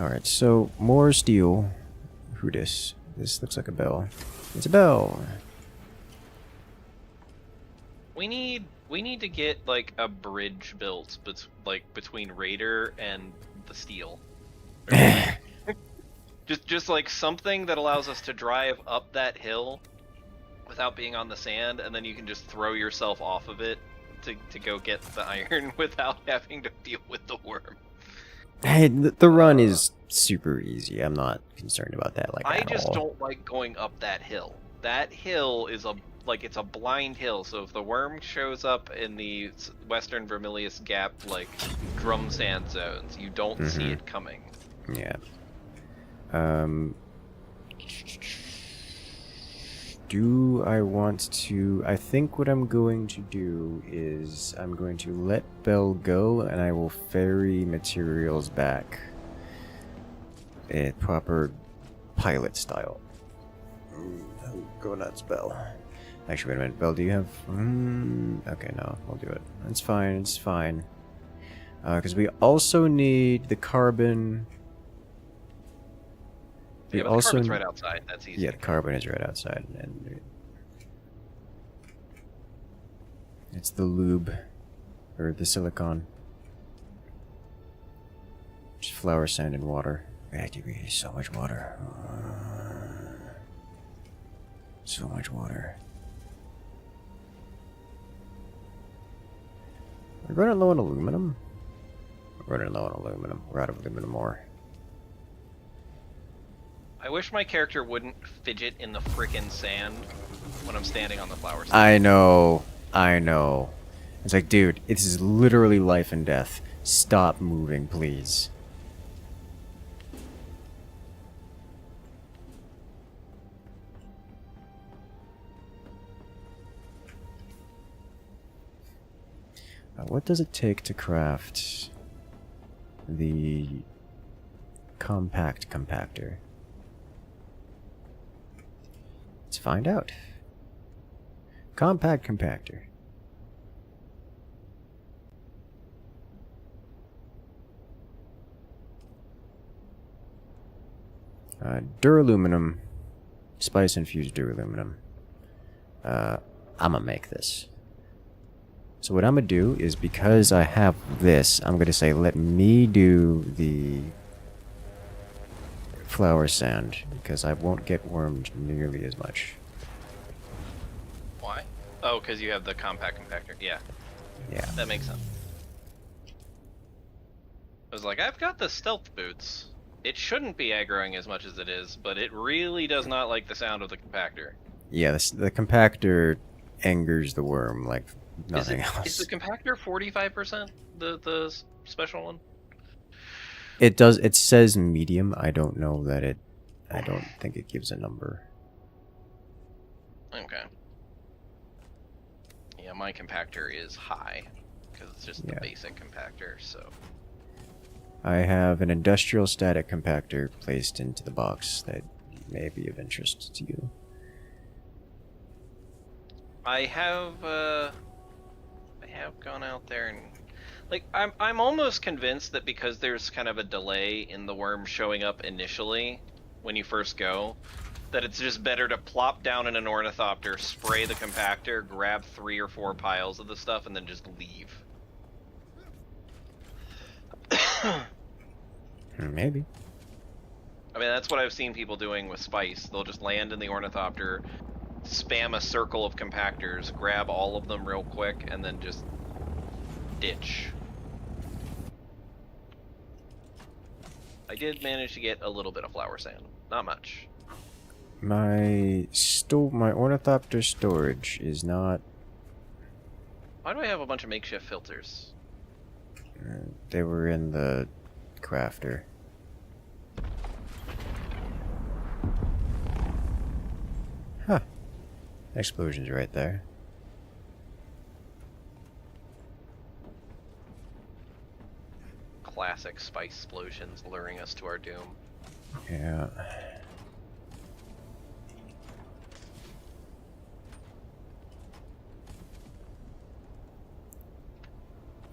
Alright, so more steel. Who dis? This looks like a bell. It's a bell. We need to get like a bridge built, between Raider and the steel. just like something that allows us to drive up that hill without being on the sand, and then you can just throw yourself off of it to go get the iron without having to deal with the worm. Hey, the run is super easy. I'm not concerned about that. Like, I just don't like going up that hill. That hill is it's a blind hill. So if the worm shows up in the western Vermilius Gap, like drum sand zones, you don't see it coming. Yeah. Do I want to... I think what I'm going to do is I'm going to let Bell go, and I will ferry materials back. Proper pilot style. Go nuts, Bell. Actually, wait a minute. Bell, do you have... okay, no, we'll do it. It's fine, it's fine. Because we also need the carbon... Yeah, but the carbon's right outside. That's easy. Yeah, the carbon is right outside. And it's the lube. Or the silicon. Just flour, sand, and water. Activate so much water. So much water. We're running low on aluminum. We're running low on aluminum. We're out of aluminum ore. I wish my character wouldn't fidget in the frickin' sand when I'm standing on the flower sand. I know. It's like, dude, it is literally life and death. Stop moving, please. What does it take to craft the compact compactor? Let's find out. Compact compactor. Dur-aluminum. Spice infused dur-aluminum. I'm gonna make this. So what I'm gonna do is, because I have this, I'm gonna say let me do the flower sand, because I won't get wormed nearly as much. Why? Oh, because you have the compact compactor. Yeah. Yeah. That makes sense. I was like, I've got the stealth boots. It shouldn't be aggroing as much as it is, but it really does not like the sound of the compactor. Yeah, the compactor angers the worm like nothing else. Is the compactor 45%? The special one? It does. It says medium. I don't know that it. I don't think it gives a number. Okay. Yeah, my compactor is high because it's just the basic compactor. So I have an industrial static compactor placed into the box that may be of interest to you. I have gone out there and, like, I'm almost convinced that because there's kind of a delay in the worm showing up initially when you first go, that it's just better to plop down in an Ornithopter, spray the compactor, grab 3 or 4 piles of the stuff, and then just leave. Maybe. I mean, that's what I've seen people doing with Spice. They'll just land in the Ornithopter, spam a circle of compactors, grab all of them real quick, and then just ditch. I did manage to get a little bit of flower sand. Not much. My Ornithopter storage is not... Why do I have a bunch of makeshift filters? They were in the crafter. Huh. Explosions right there. Classic spice explosions luring us to our doom. Yeah.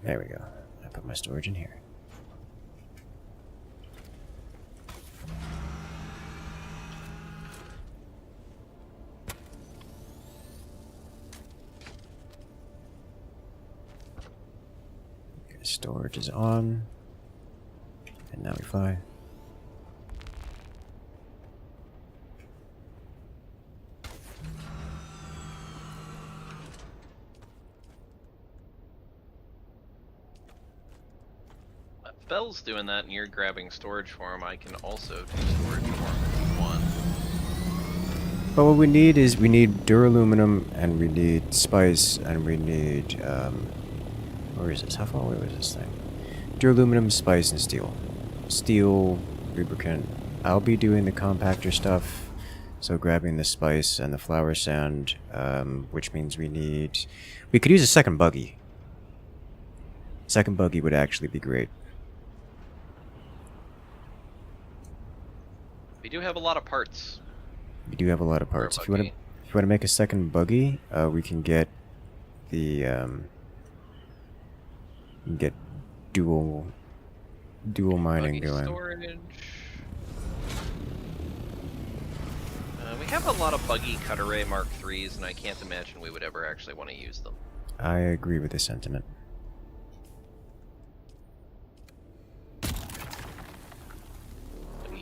There we go. I put my storage in here. Okay, storage is on. And now we fly. If Bell's doing that and you're grabbing storage for him, I can also do storage for him if you want. But what we need is, we need dur-aluminum, and we need spice, and we need, where is this? How far away was this thing? Dur-aluminum, spice, and steel. Steel, lubricant. I'll be doing the compactor stuff, so grabbing the spice and the flower sand, which means we could use a second buggy. Second buggy would actually be great. We do have a lot of parts. We do have a lot of parts. If you want to make a second buggy, we can get the dual mining Buggy going. Storage. We have a lot of buggy cut array Mark IIIs, and I can't imagine we would ever actually want to use them. I agree with the sentiment.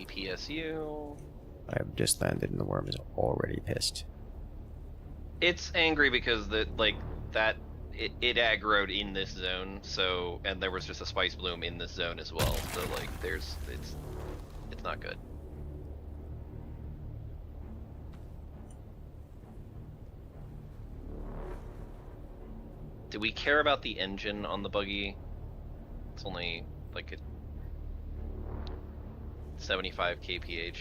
PSU. I've just landed and the worm is already pissed. It's angry because it aggroed in this zone, so, and there was just a spice bloom in this zone as well. So like it's not good. Do we care about the engine on the buggy? It's only like a 75 kph.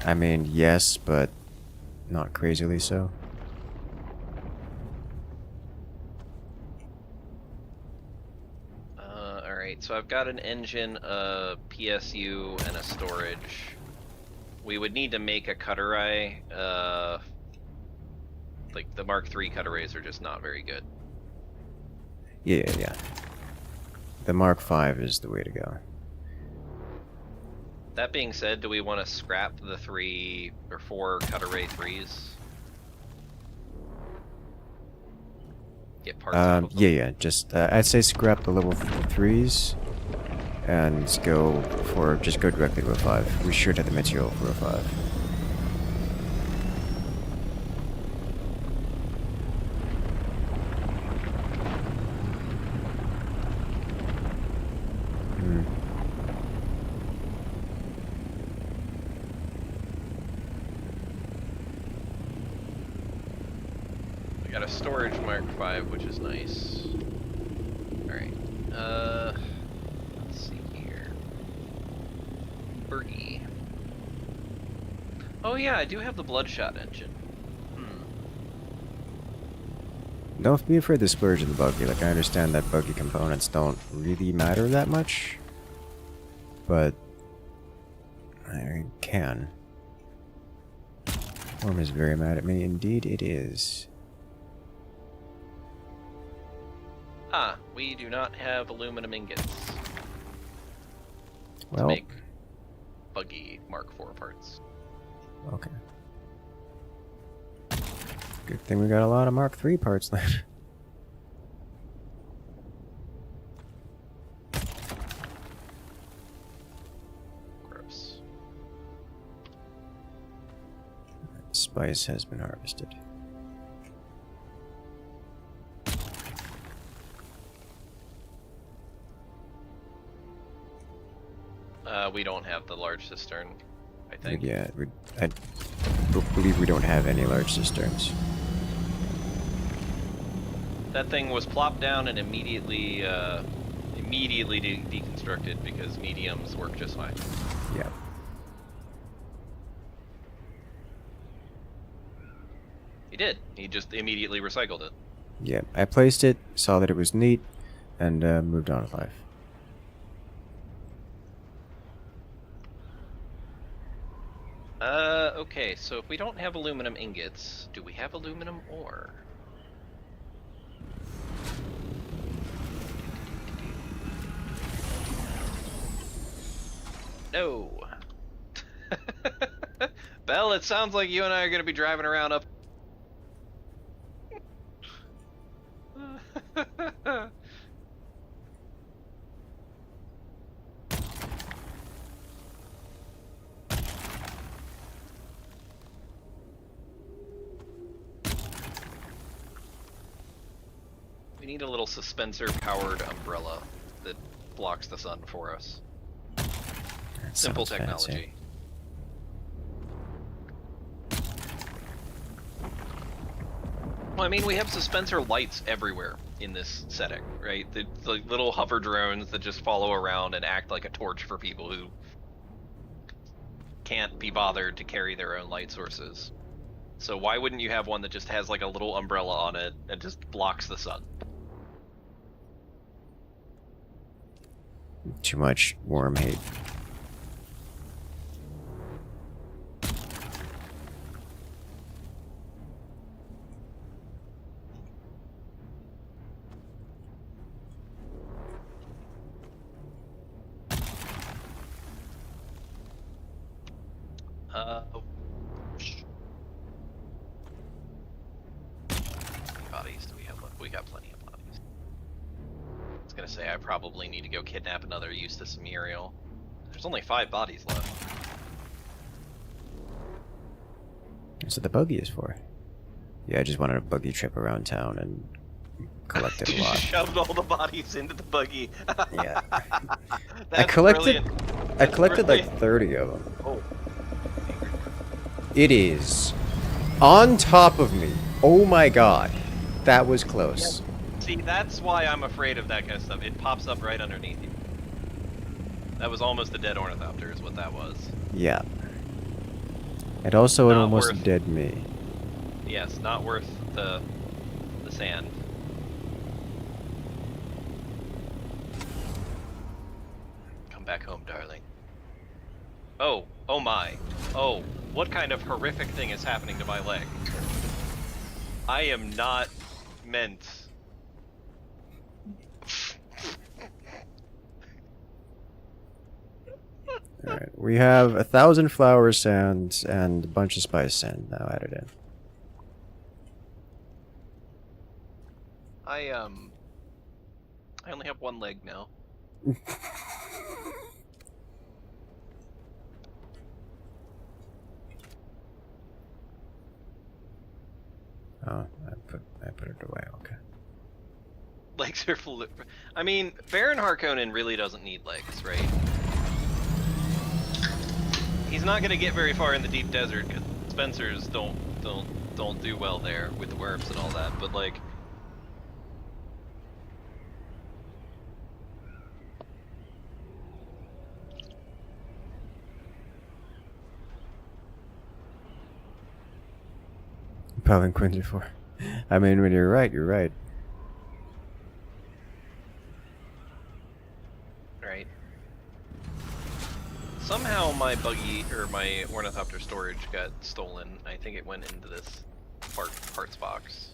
I mean, yes, but not crazily so. Alright, so I've got an engine, a PSU, and a storage. We would need to make a cutter eye. Like, the Mark III cutter rays are just not very good. Yeah. The Mark V is the way to go. That being said, do we want to scrap the 3 or 4 cutter ray 3s? Get parts out of them? Yeah. Just I'd say scrap the level 3s and go directly to a 5. We should have the material for a 5. We got a storage Mark V, which is nice. Alright. Let's see here. Buggy. Oh yeah, I do have the Bloodshot engine. Don't be afraid to splurge in the buggy. Like, I understand that buggy components don't really matter that much, but I can. Worm is very mad at me. Indeed, it is. Ah, we do not have aluminum ingots. Well, Buggy Mark IV parts. Okay. Good thing we got a lot of Mark III parts then. Gross. Spice has been harvested. We don't have the large cistern, I think. Yeah, I believe we don't have any large cisterns. That thing was plopped down and immediately deconstructed because mediums work just fine. Yeah. He did. He just immediately recycled it. Yeah, I placed it, saw that it was neat, and moved on with life. Okay, so if we don't have aluminum ingots, do we have aluminum ore? No. Belle, it sounds like you and I are going to be driving around up. We need a little dispenser-powered umbrella that blocks the sun for us. Simple technology. Well, I mean, we have dispenser lights everywhere in this setting, right? The little hover drones that just follow around and act like a torch for people who can't be bothered to carry their own light sources. So why wouldn't you have one that just has like a little umbrella on it and just blocks the sun? Too much worm hate. Bodies do we have left? We got plenty of bodies. I was gonna say I probably need to go kidnap another Eustace and Muriel. There's only 5 bodies left. That's what the buggy is for. Yeah, I just wanted a buggy trip around town and collected a lot. Shoved all the bodies into the buggy. Yeah. That's I collected brilliant. I collected Brilliant. like 30 of them. Oh. It is on top of me. Oh my god. That was close. See, that's why I'm afraid of that kind of stuff. It pops up right underneath you. That was almost a dead ornithopter is what that was. Yeah. And also it Not almost worth- dead me. Yes, not worth the sand. Come back home, darling. Oh, oh my. Oh, what kind of horrific thing is happening to my leg? I am not meant. Alright, we have 1,000 flower sand and a bunch of spice sand now added in. I only have one leg now. Oh, I put it away, okay. Legs are full. I mean, Baron Harkonnen really doesn't need legs, right? He's not gonna get very far in the deep desert because Spencers don't do well there with the worms and all that. But like, Palanquins before. I mean, when you're right, you're right. right? Somehow my buggy or my ornithopter storage got stolen. I think it went into this parts box.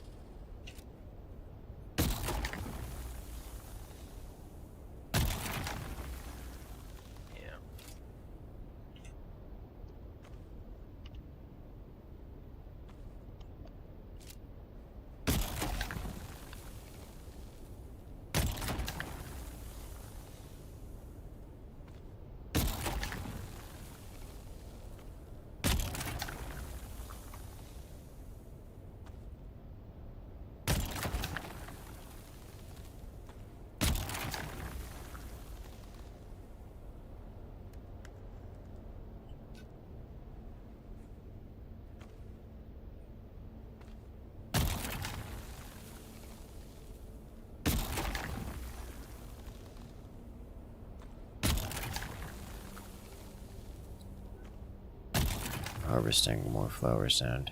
Harvesting more flower sand.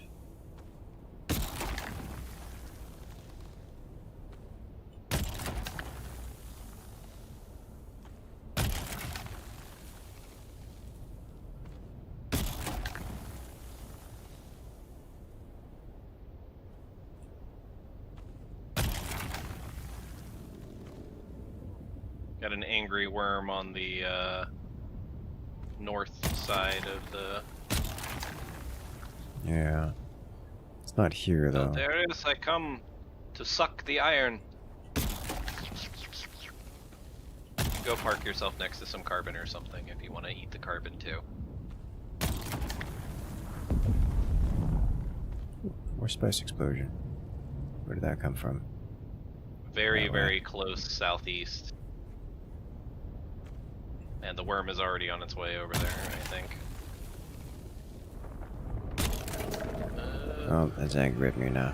Got an angry worm on the north side of the... Yeah. It's not here, though. There it is, I come to suck the iron. Go park yourself next to some carbon or something if you want to eat the carbon too. More spice explosion. Where did that come from? Very, very close southeast. And the worm is already on its way over there, I think. Oh, that's angry at me now.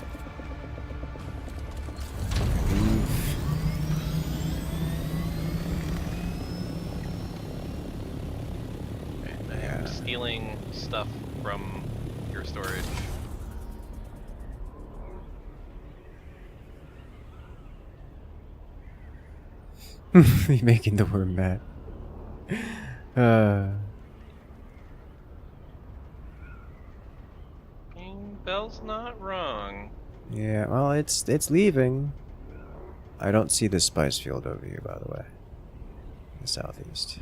Okay, I'm stealing stuff from your storage. You're making the worm mad. Bell's not wrong. Yeah, well, it's leaving. I don't see the spice field over here, by the way. In the southeast.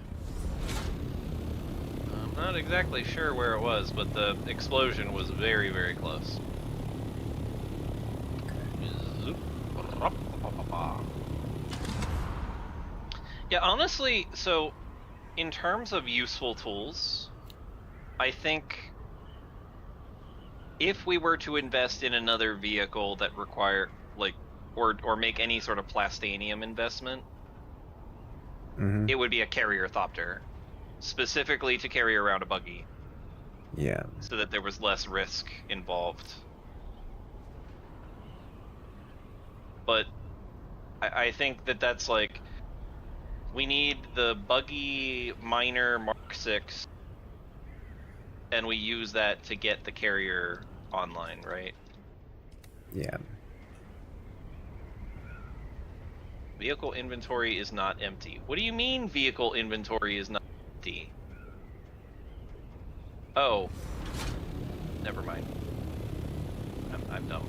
I'm not exactly sure where it was, but the explosion was very, very close. Yeah, honestly, so in terms of useful tools, I think if we were to invest in another vehicle that require, like, or make any sort of plastanium investment, it would be a carrier-thopter, specifically to carry around a buggy. Yeah. So that there was less risk involved. But I think that that's like, we need the buggy miner Mark 6, and we use that to get the carrier online, right? Yeah. Vehicle inventory is not empty. What do you mean vehicle inventory is not empty? Oh. Never mind. I'm dumb.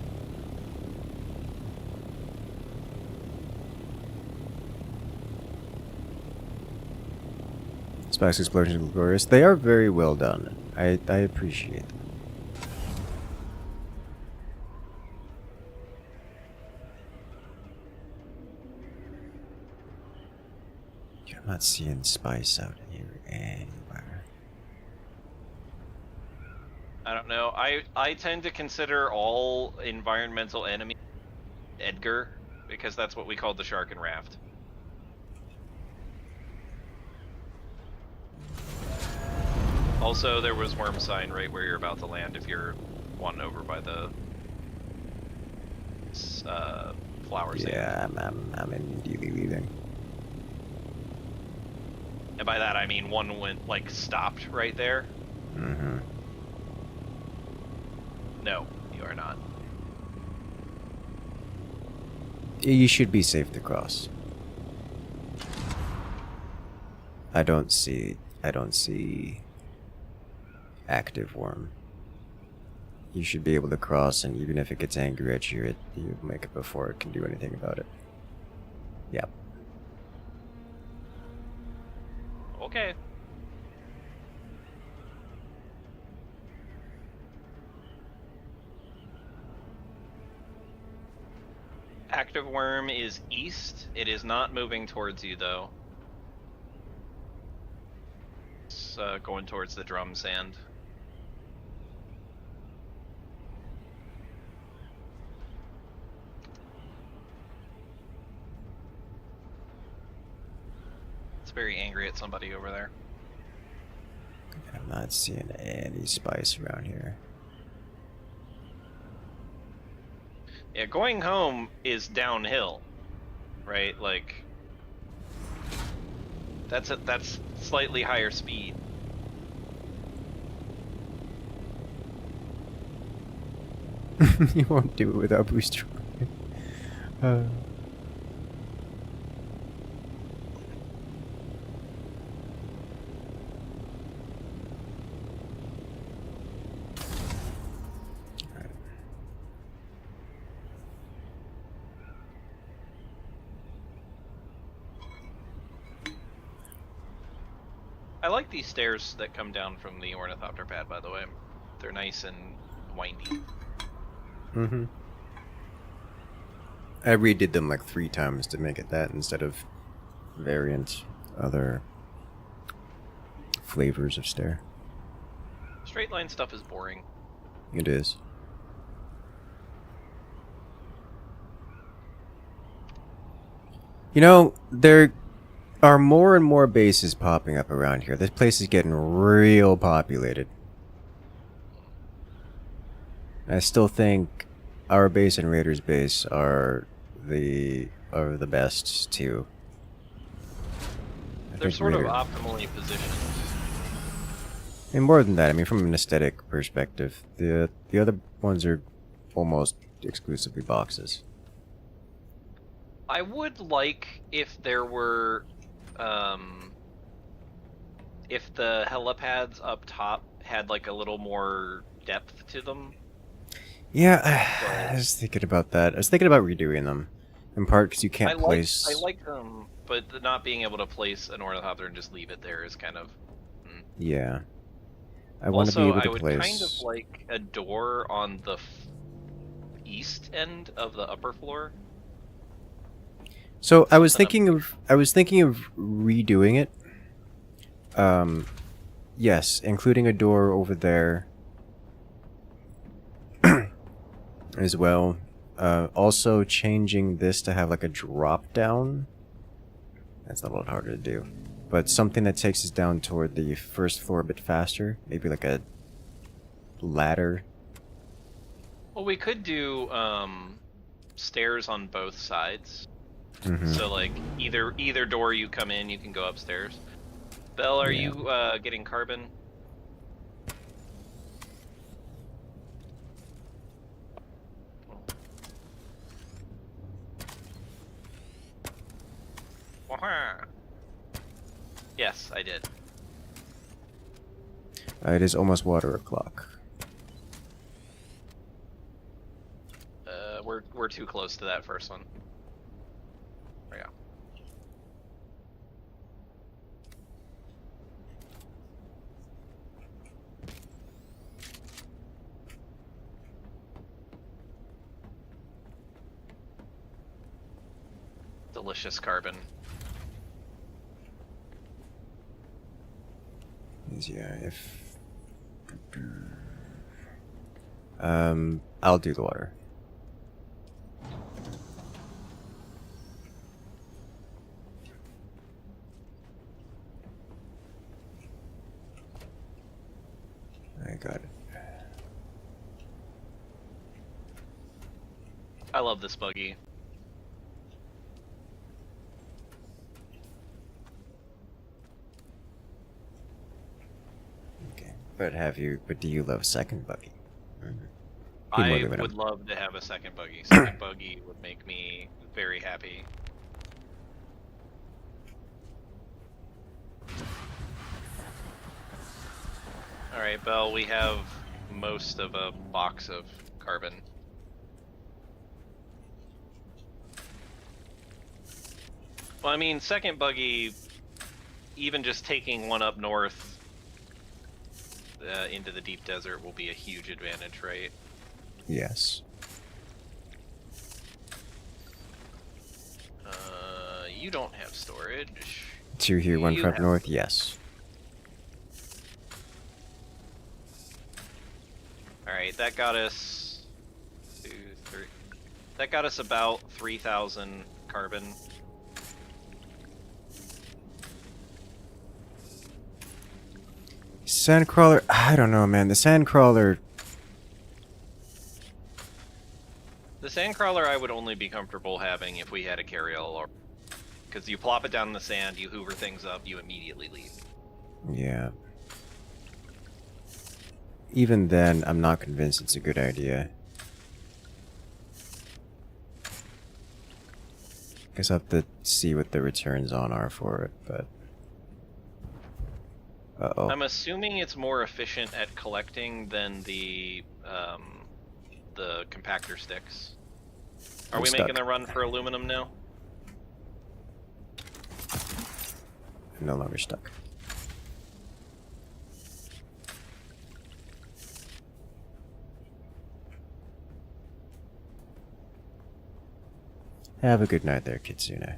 Spice explosions are glorious. They are very well done. I appreciate them. I'm not seeing spice out here anywhere. I don't know. I tend to consider all environmental enemies Edgar, because that's what we called the shark and raft. Also, there was worm sign right where you're about to land if you're one over by the flower sand. Yeah, I'm immediately leaving. And by that I mean one went, like, stopped right there. Mm-hmm. No, you are not. You should be safe to cross. I don't see active worm. You should be able to cross, and even if it gets angry at you, you make it before it can do anything about it. Yep. Okay. Active worm is east. It is not moving towards you, though. It's going towards the drum sand. It's very angry at somebody over there. I'm not seeing any spice around here. Yeah, going home is downhill, right? Like, that's slightly higher speed. You won't do it without booster. I like these stairs that come down from the Ornithopter pad, by the way. They're nice and windy. Mm-hmm. I redid them like 3 times to make it that instead of variant other flavors of stair. Straight line stuff is boring. It is. You know, there are more and more bases popping up around here. This place is getting real populated. I still think our base and Raiders base are the best too. They're sort of optimally positioned. And more than that, I mean, from an aesthetic perspective, the other ones are almost exclusively boxes. I would like if there were, if the helipads up top had like a little more depth to them. Yeah, I was thinking about that. I was thinking about redoing them, in part because you can't place. I like them, but not being able to place an Ornithopter and just leave it there is kind of. Yeah, I want to be able to place. I would kind of like a door on the east end of the upper floor. So I was thinking of redoing it. Yes, including a door over there as well. Also changing this to have like a drop down. That's a little harder to do, but something that takes us down toward the first floor a bit faster. Maybe like a ladder. Well, we could do stairs on both sides. Mm-hmm. So like either door you come in, you can go upstairs. Belle, are you getting carbon? Yes, I did. It is almost water o'clock. We're too close to that first one. There we go. Delicious carbon. Yeah, if I'll do the water. I got it. I love this buggy. But do you love second buggy? I would love to have a second buggy. Second buggy would make me very happy. Alright, Belle, we have most of a box of carbon. Well, I mean, second buggy, even just taking one up north into the deep desert will be a huge advantage, right? Yes. You don't have storage. 2 here, 1 front north, yes. Alright, that got us 2, 3. That got us about 3,000 carbon. Sandcrawler, I don't know, man. The Sandcrawler. The Sandcrawler I would only be comfortable having if we had a carryall, or because you plop it down in the sand, you hoover things up, you immediately leave. Yeah. Even then, I'm not convinced it's a good idea. Guess I'll have to see what the returns on are for it, but... Uh-oh. I'm assuming it's more efficient at collecting than the compactor sticks. Are I'm we stuck. making the run for aluminum now? I'm no longer stuck. Have a good night there, Kitsune.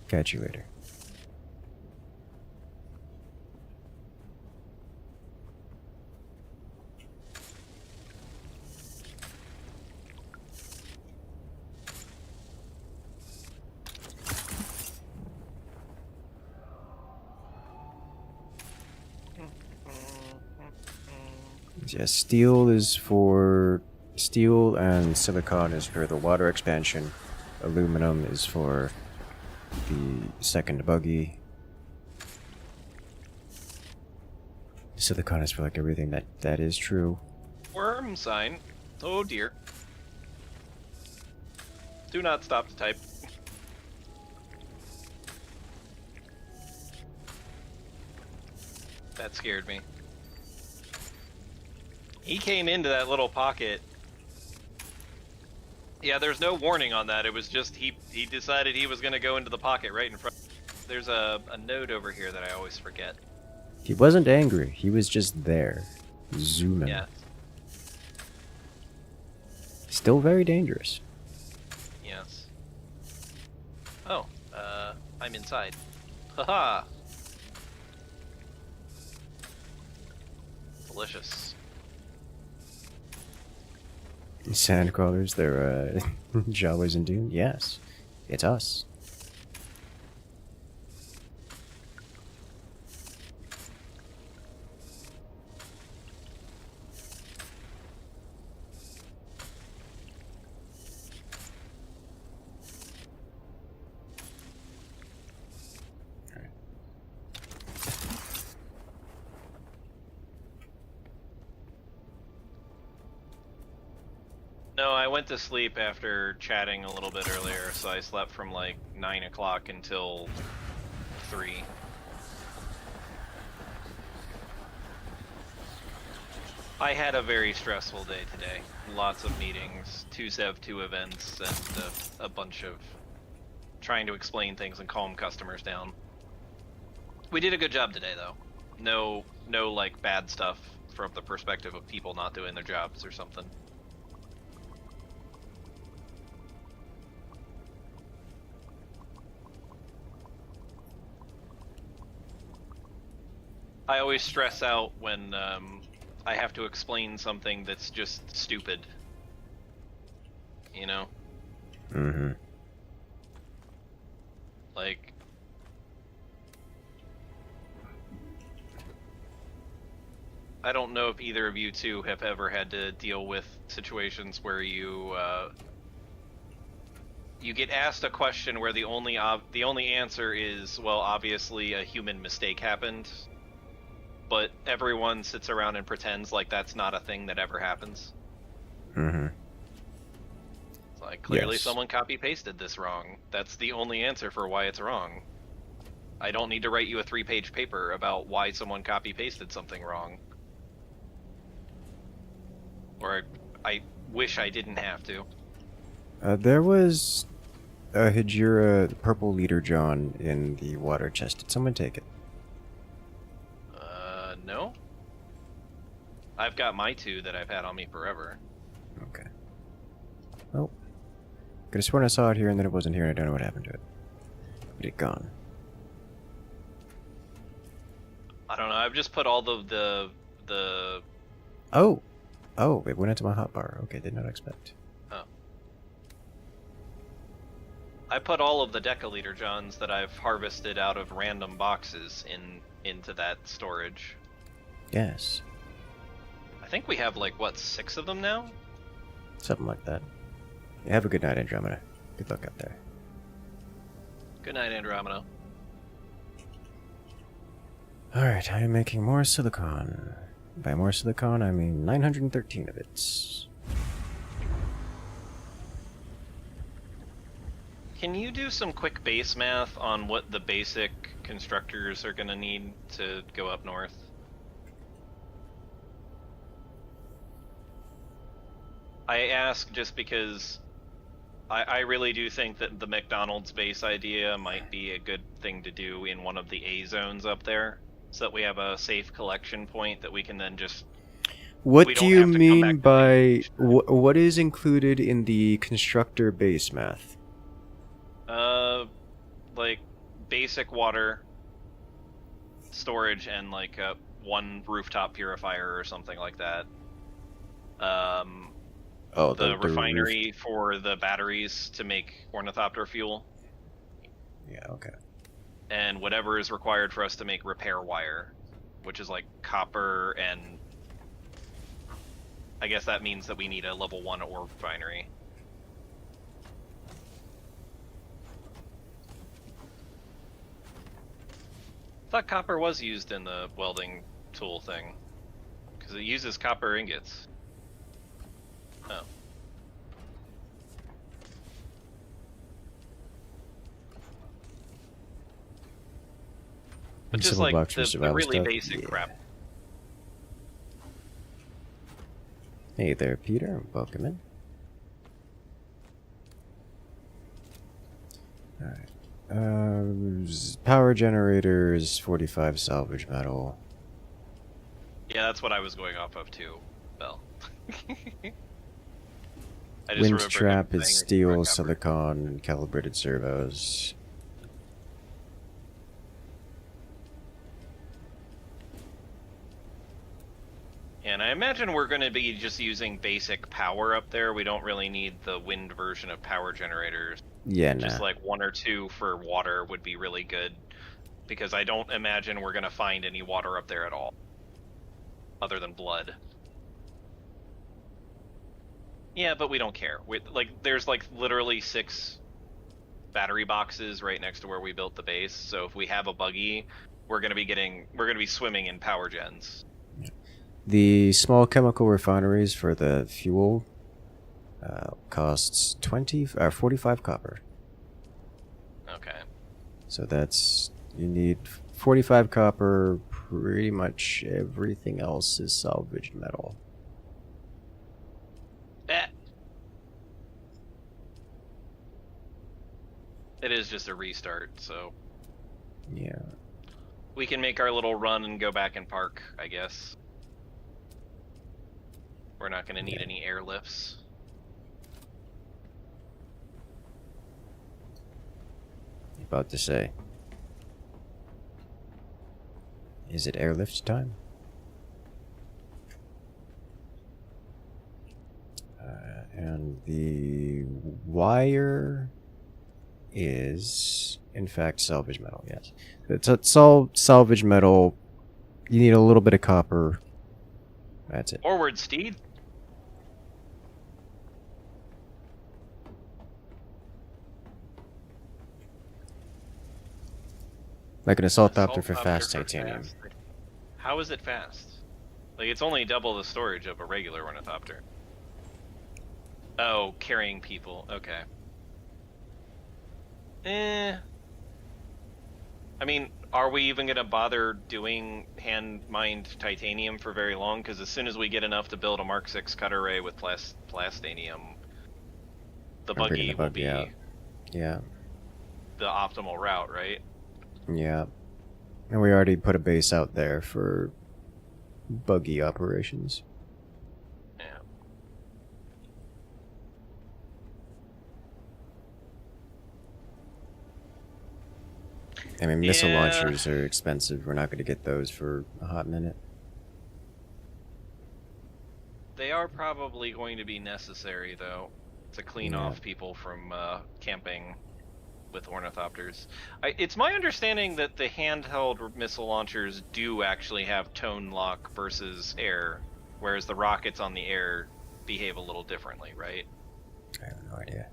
Catch you later. Yeah, steel and silicon is for the water expansion. Aluminum is for the second buggy. Silicon is for like everything that is true. Worm sign. Oh dear. Do not stop to type. That scared me. He came into that little pocket. Yeah, there's no warning on that. It was just he decided he was going to go into the pocket right in front. There's a note over here that I always forget. He wasn't angry. He was just there. Zooming. Yeah. Still very dangerous. Yes. Oh, I'm inside. Haha. Delicious. Sandcrawlers, they're Jawas in Dune? Yes. It's us. No, I went to sleep after chatting a little bit earlier, so I slept from like 9 o'clock until 3. I had a very stressful day today. Lots of meetings, 2 Sev2 events, and a bunch of trying to explain things and calm customers down. We did a good job today, though. No like bad stuff from the perspective of people not doing their jobs or something. I always stress out when I have to explain something that's just stupid. You know? Mm-hmm. Like... I don't know if either of you two have ever had to deal with situations where you get asked a question where the only answer is, well, obviously a human mistake happened. But everyone sits around and pretends like that's not a thing that ever happens. Mm-hmm. It's like, clearly Yes. someone copy-pasted this wrong. That's the only answer for why it's wrong. I don't need to write you a 3-page paper about why someone copy-pasted something wrong. Or I wish I didn't have to. There was a Hijira purple leader John in the water chest. Did someone take it? No? I've got my 2 that I've had on me forever. Okay. Oh. Could have sworn I saw it here and then it wasn't here and I don't know what happened to it. But it gone. I don't know, I've just put all the Oh! Oh, it went into my hotbar. Okay, did not expect. Oh. I put all of the Decaleader Johns that I've harvested out of random boxes into that storage. Yes. I think we have like, what, 6 of them now? Something like that. Yeah, have a good night, Andromeda. Good luck out there. Good night, Andromeda. Alright, I am making more silicon. By more silicon, I mean 913 of it. Can you do some quick base math on what the basic constructors are gonna need to go up north? I ask just because I really do think that the McDonald's base idea might be a good thing to do in one of the A zones up there, so that we have a safe collection point that we can then just... What do you mean by... what is included in the constructor base math? Like basic water storage and like one rooftop purifier or something like that. Oh, the refinery for the batteries to make Ornithopter fuel. Yeah, okay. And whatever is required for us to make repair wire, which is like copper, and I guess that means that we need a level 1 ore refinery. I thought copper was used in the welding tool thing, because it uses copper ingots. Oh. But just like the really basic crap. Hey there, Peter. Welcome in. Alright. Power generators, 45 salvage metal. Yeah, that's what I was going off of too, Bell. Wind trap is steel, silicon, and calibrated servos. And I imagine we're going to be just using basic power up there. We don't really need the wind version of power generators. Yeah, just like 1 or 2 for water would be really good, because I don't imagine we're going to find any water up there at all, other than blood. Yeah, but we don't care. There's like literally 6 battery boxes right next to where we built the base. So if we have a buggy, we're going to be swimming in power gens. The small chemical refineries for the fuel costs 45 copper. Okay. So that's, you need 45 copper. Pretty much everything else is salvaged metal. It is just a restart, so yeah, we can make our little run and go back and park, I guess. We're not going to need any airlifts. About to say, is it airlift time? And the wire is, in fact, salvage metal, yes. It's all salvage metal. You need a little bit of copper. That's it. Forward, Steed. Like an Assaultopter for fast titanium. How is it fast? Like, it's only double the storage of a regular Ornithopter. Oh, carrying people. Okay. I mean, are we even gonna bother doing hand-mined titanium for very long? Because as soon as we get enough to build a Mark 6 cutter ray with plastanium, the buggy will be out. Yeah. the optimal route, right? Yeah. And we already put a base out there for buggy operations. Yeah. I mean, missile launchers are expensive. We're not going to get those for a hot minute. They are probably going to be necessary, though, to clean off people from camping with Ornithopters. It's my understanding that the handheld missile launchers do actually have tone lock versus air, whereas the rockets on the air behave a little differently, right? I have no idea.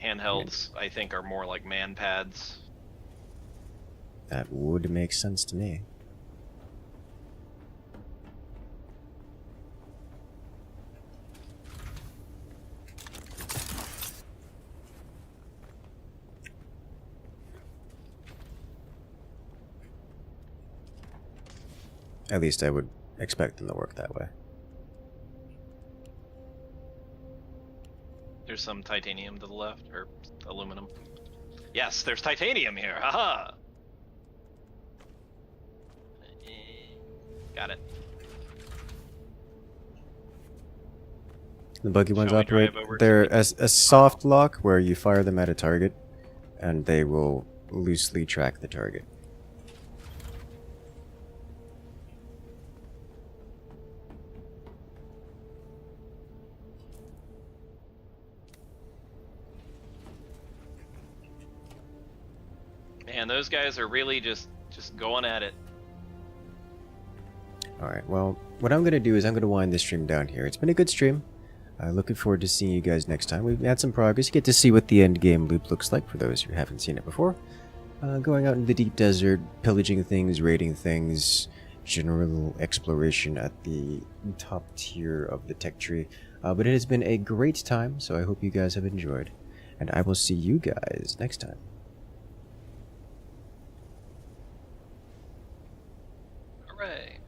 Handhelds, I think, are more like man pads. That would make sense to me. At least I would expect them to work that way. There's some titanium to the left, or aluminum. Yes, there's titanium here. Haha. Got it. The buggy ones Shall we operate. drive over They're a soft lock where you fire them at a target, and they will loosely track the target. Man, those guys are really just going at it. Alright, well, what I'm going to do is I'm going to wind this stream down here. It's been a good stream. Looking forward to seeing you guys next time. We've had some progress. You get to see what the end game loop looks like for those who haven't seen it before. Going out in the deep desert, pillaging things, raiding things, general exploration at the top tier of the tech tree. But it has been a great time, so I hope you guys have enjoyed. And I will see you guys next time. Hooray.